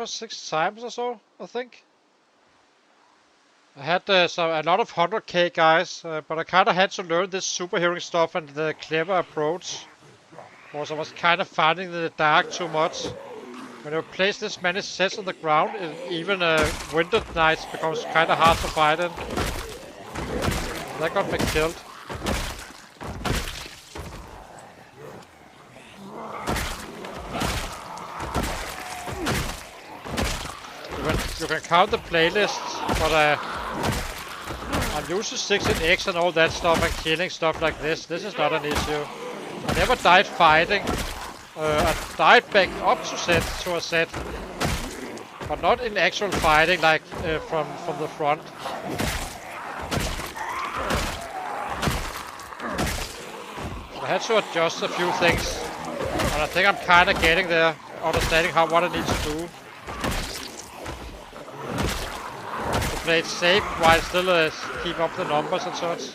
or 6 times or so, I think. I had a lot of 100k guys, but I kind of had to learn this superhero stuff and the clever approach, because I was kind of finding in the dark too much. When you place this many sets on the ground, even winter nights becomes kind of hard to fight in. That got me killed. You can count the playlists, but I'm used to 16x and all that stuff and killing stuff like this. This is not an issue. I never died fighting. I died back up to a set, but not in actual fighting, like from the front. I had to adjust a few things, and I think I'm kind of getting there, understanding what I need to do. Play it safe while still keep up the numbers and such.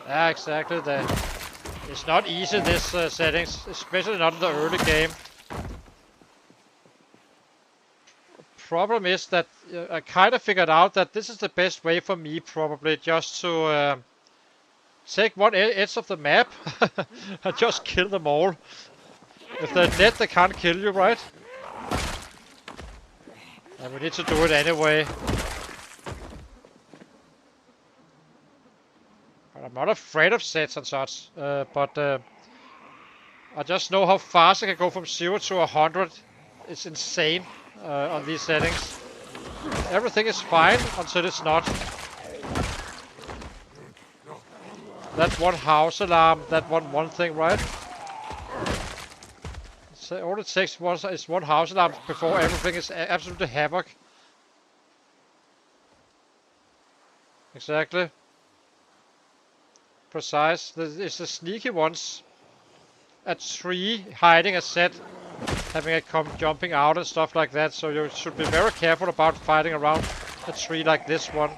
Yeah, exactly. It's not easy, this settings, especially not in the early game. Problem is that I kind of figured out that this is the best way for me, probably, just to take one edge of the map and just kill them all. If they're dead, they can't kill you, right? And we need to do it anyway. I'm not afraid of sets and such, but I just know how fast I can go from 0 to 100. It's insane on these settings. Everything is fine until it's not. That one house alarm, that one thing, right? So all it takes is one house alarm before everything is absolutely havoc. Exactly. Precise. It's the sneaky ones. A tree hiding a set, having it come jumping out and stuff like that. So you should be very careful about fighting around a tree like this one.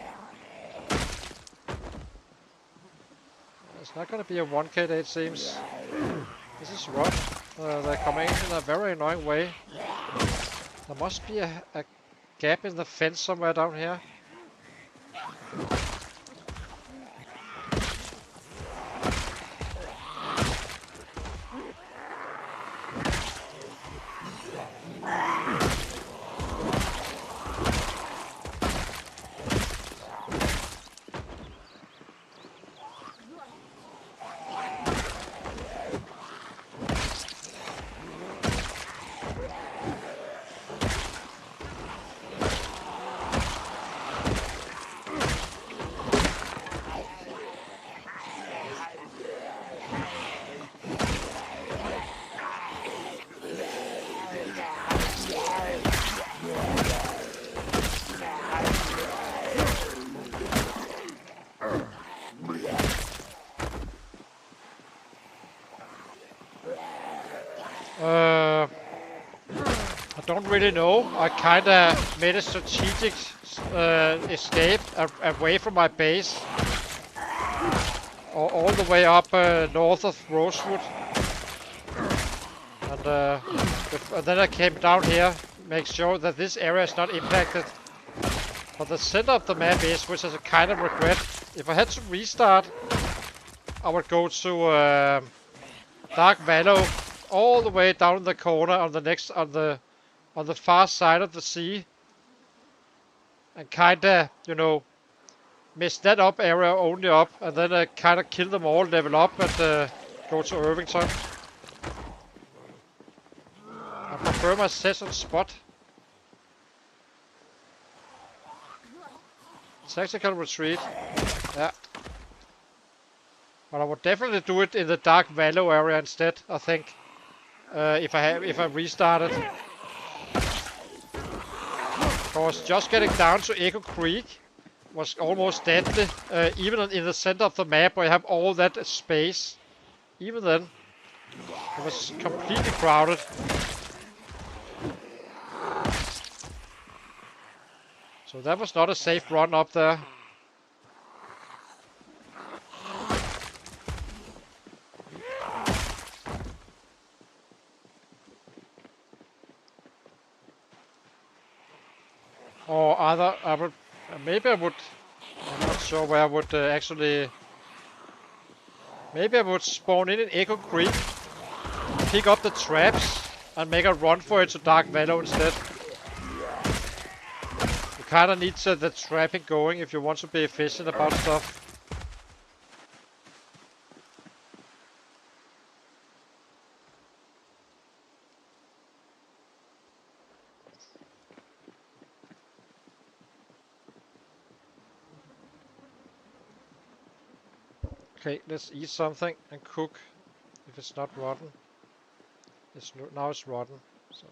It's not gonna be a 1k day, it seems. This is rough. They're coming in a very annoying way. There must be a gap in the fence somewhere down here. I don't really know. I kinda made a strategic escape away from my base. All the way up north of Rosewood. And then I came down here, make sure that this area is not impacted. But the center of the map is, which is a kind of regret. If I had to restart, I would go to Dark Vallow, all the way down in the corner on the far side of the sea, and kinda, you know, mess that up area only up, and then kinda kill them all, level up, and go to Irvington. I prefer my session spot. Tactical retreat. Yeah. But I would definitely do it in the Dark Valley area instead, I think. If I restarted. Of course, just getting down to Echo Creek was almost deadly. Even in the center of the map where you have all that space. Even then, it was completely crowded. So that was not a safe run up there. Or either I would, maybe I would, I'm not sure where I would actually, maybe I would spawn in Echo Creek, pick up the traps, and make a run for it to Dark Valley instead. You kinda need the trapping going if you want to be efficient about stuff. Okay, let's eat something and cook if it's not rotten. Now it's rotten, so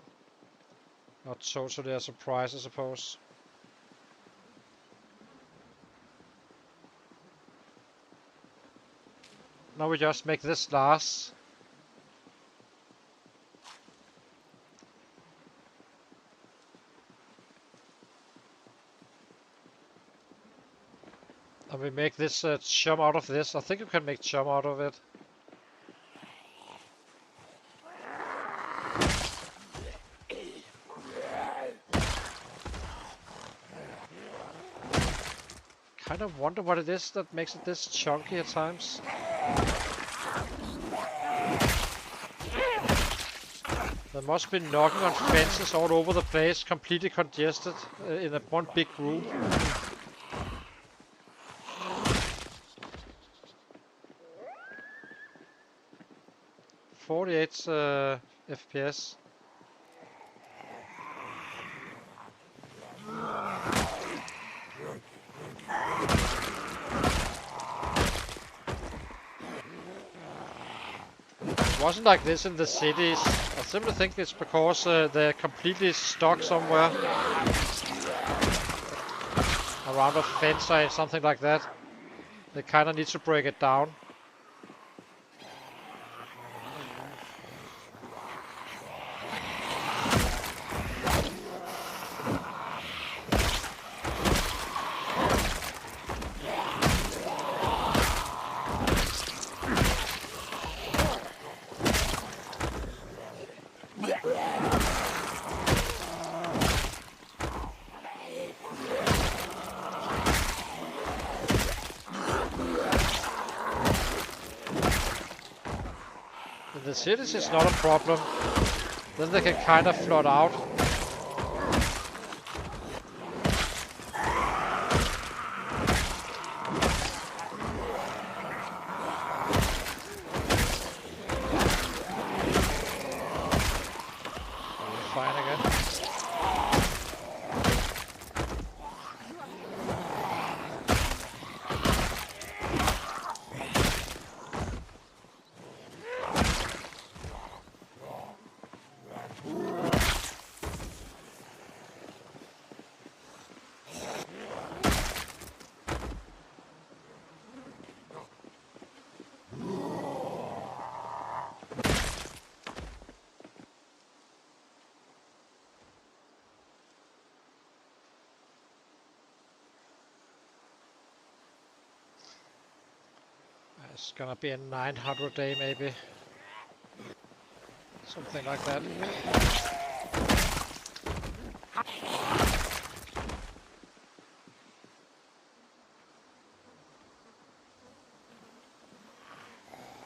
not totally a surprise, I suppose. Now we just make this last. And we make this chum out of this. I think you can make chum out of it. Kind of wonder what it is that makes it this chunky at times. There must be knocking on fences all over the place, completely congested in one big room. FPS. It wasn't like this in the cities. I simply think it's because they're completely stuck somewhere around a fence or something like that. They kind of need to break it down. The cities is not a problem. Then they can kind of flood out. Fine again. It's gonna be a 900 day maybe. Something like that.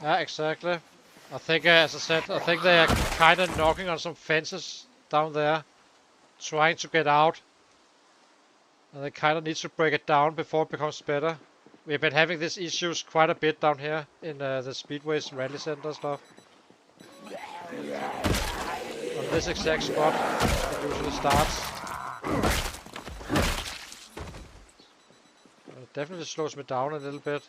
Yeah, exactly. I think, as I said, I think they are kind of knocking on some fences down there, trying to get out. And they kind of need to break it down before it becomes better. We've been having these issues quite a bit down here in the speedways, rally center stuff. On this exact spot, it usually starts. It definitely slows me down a little bit.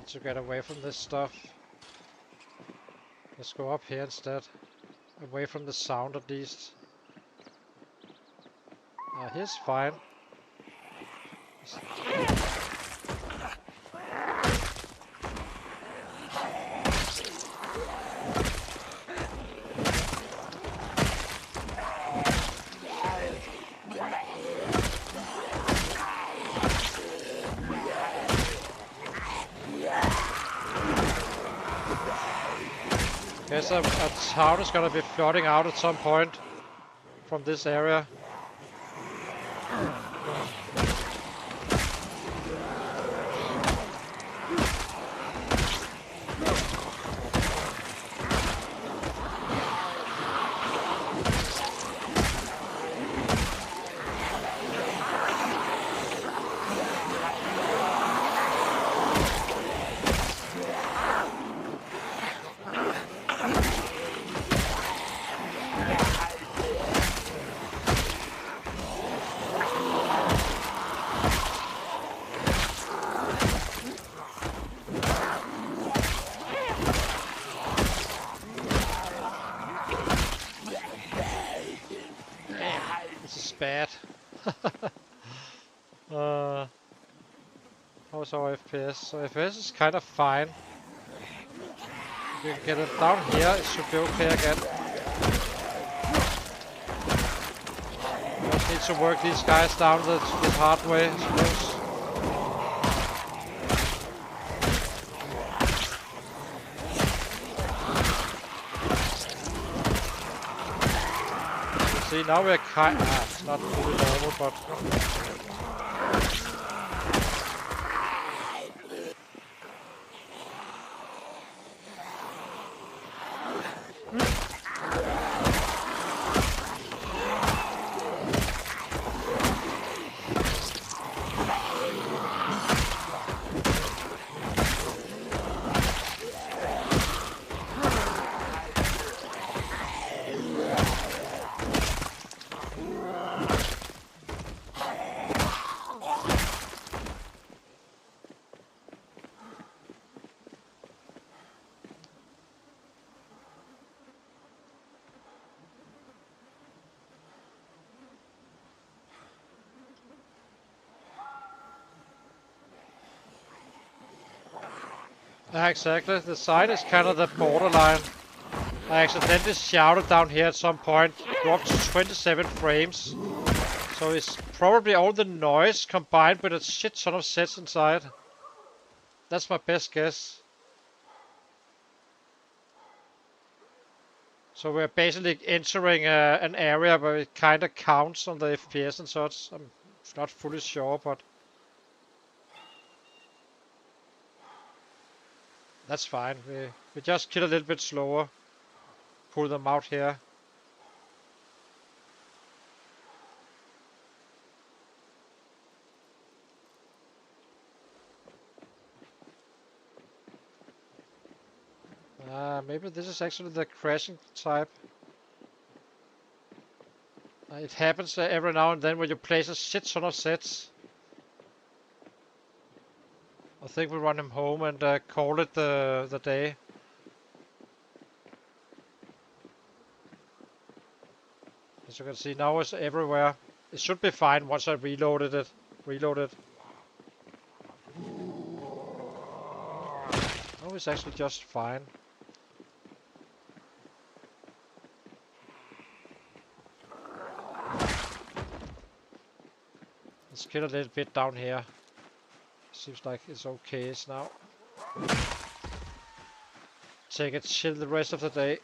To get away from this stuff. Let's go up here instead. Away from the sound at least. Here's fine. Guess a town is gonna be flooding out at some point from this area. Bad. How's our FPS? So FPS is kind of fine. If we can get it down here, it should be okay again. Just need to work these guys down the hard way, I suppose. See, now we're kind of... it's not fully normal, but... Yeah, exactly. The side is kind of the borderline. I accidentally shouted down here at some point, go up to 27 frames. So it's probably all the noise combined with a shit ton of sets inside. That's my best guess. So we're basically entering an area where it kind of counts on the FPS and such. I'm not fully sure, but... that's fine. We just kill a little bit slower. Pull them out here. Maybe this is actually the crashing type. It happens every now and then when you place a shit ton of sets. I think we'll run him home and call it the day. As you can see, now it's everywhere. It should be fine once I reloaded it. Oh, it's actually just fine. kill a little bit down here. Seems like it's okay now. Take it chill the rest of the day.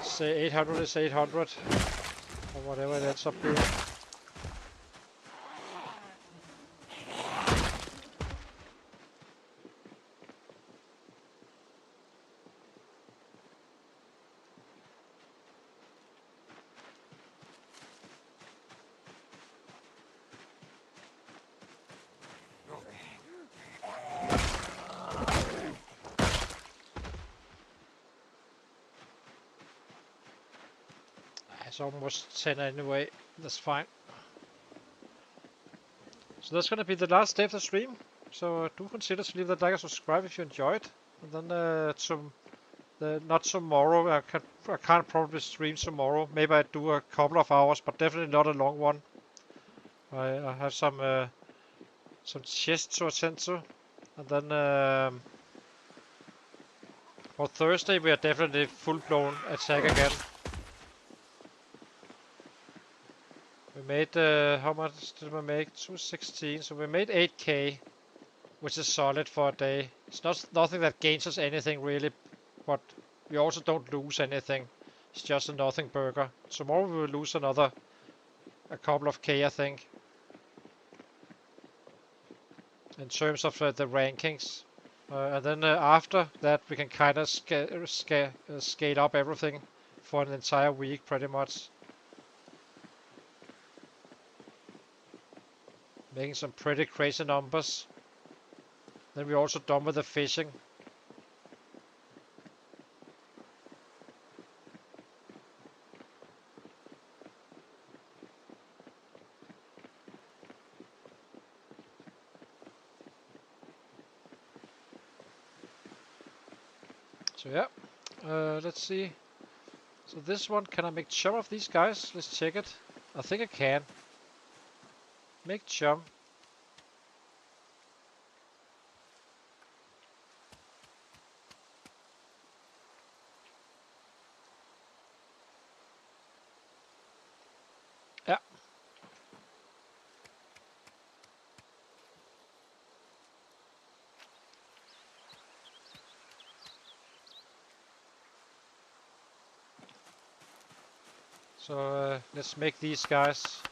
Say 800 is 800. Or whatever it ends up being. It's almost 10 anyway. That's fine. So that's gonna be the last day of the stream. So do consider to leave that like and subscribe if you enjoyed. And then not tomorrow. I can't probably stream tomorrow. Maybe I do a couple of hours, but definitely not a long one. I have some chests to attend to, and then for Thursday we are definitely full-blown attack again. We made how much did we make? 216. So we made 8k, which is solid for a day. It's nothing that gains us anything really, but we also don't lose anything. It's just a nothing burger. Tomorrow we will lose a couple of k, I think. In terms of the rankings, and then after that we can kind of scale up everything for an entire week, pretty much. Making some pretty crazy numbers. Then we're also done with the fishing. So yeah, let's see. So this one, can I make chum of these guys? Let's check it. I think I can. Make chum. Yeah. So let's make these guys.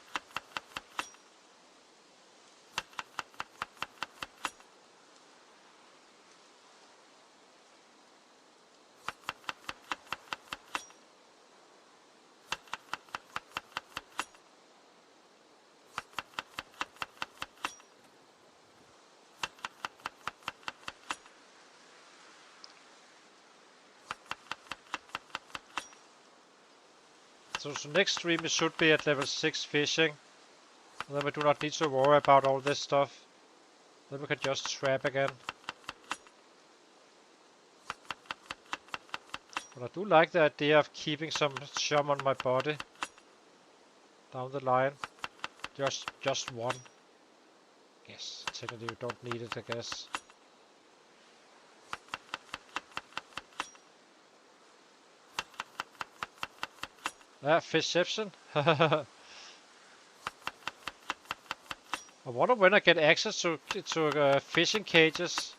So next stream it should be at level 6 fishing. And then we do not need to worry about all this stuff. Then we can just trap again. But I do like the idea of keeping some chum on my body. Down the line. Just one. Yes, technically you don't need it, I guess. Fishception. I wonder when I get access to fishing cages.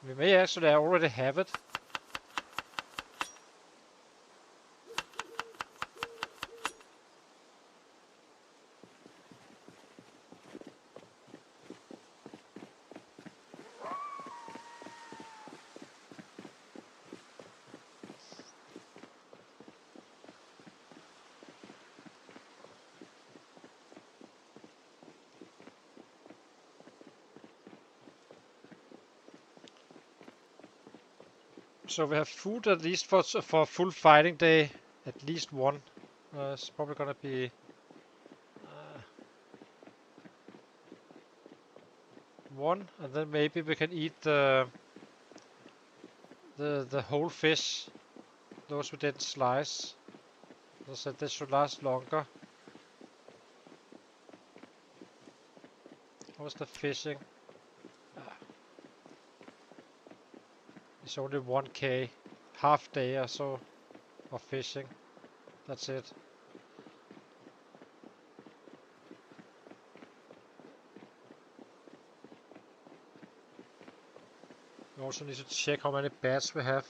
We may actually already have it. So we have food at least for a full fighting day, at least one. It's probably gonna be one, and then maybe we can eat the whole fish. Those we didn't slice. As I said, this should last longer. How's the fishing? It's only 1k, half day or so of fishing. That's it. Also need to check how many bats we have.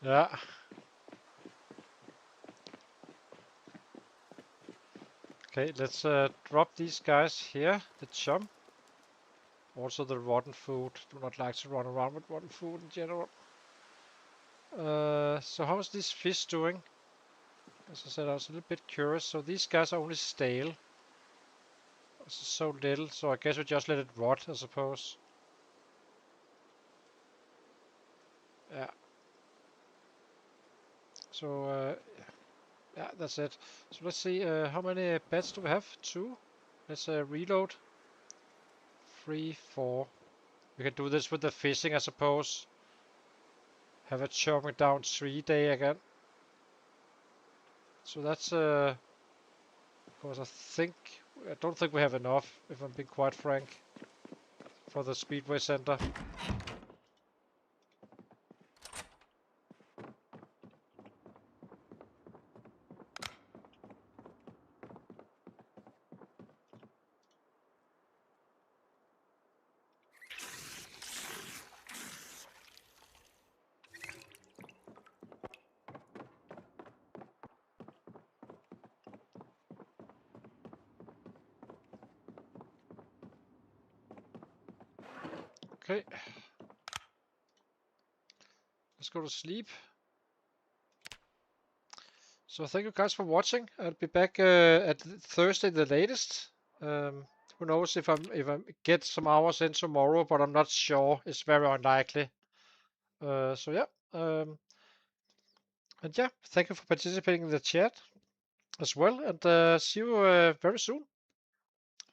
Yeah. Okay, let's drop these guys here. The chum. Also the rotten food. Do not like to run around with rotten food in general. So how is this fish doing? As I said, I was a little bit curious. So these guys are only stale. It's so little, so I guess we just let it rot, I suppose. Yeah. So yeah, that's it. So let's see, how many beds do we have? 2. Let's reload. 3, 4. We can do this with the fishing, I suppose. Have a chopping down 3 day again. So that's of course I don't think we have enough, if I'm being quite frank, for the speedway center. Okay. Let's go to sleep. So thank you guys for watching. I'll be back at Thursday the latest. Who knows if I get some hours in tomorrow, but I'm not sure. It's very unlikely. So yeah. And yeah, thank you for participating in the chat as well, and see you very soon.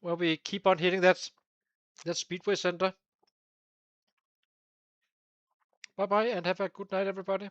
Where we keep on hitting that speedway center. Bye bye, and have a good night, everybody.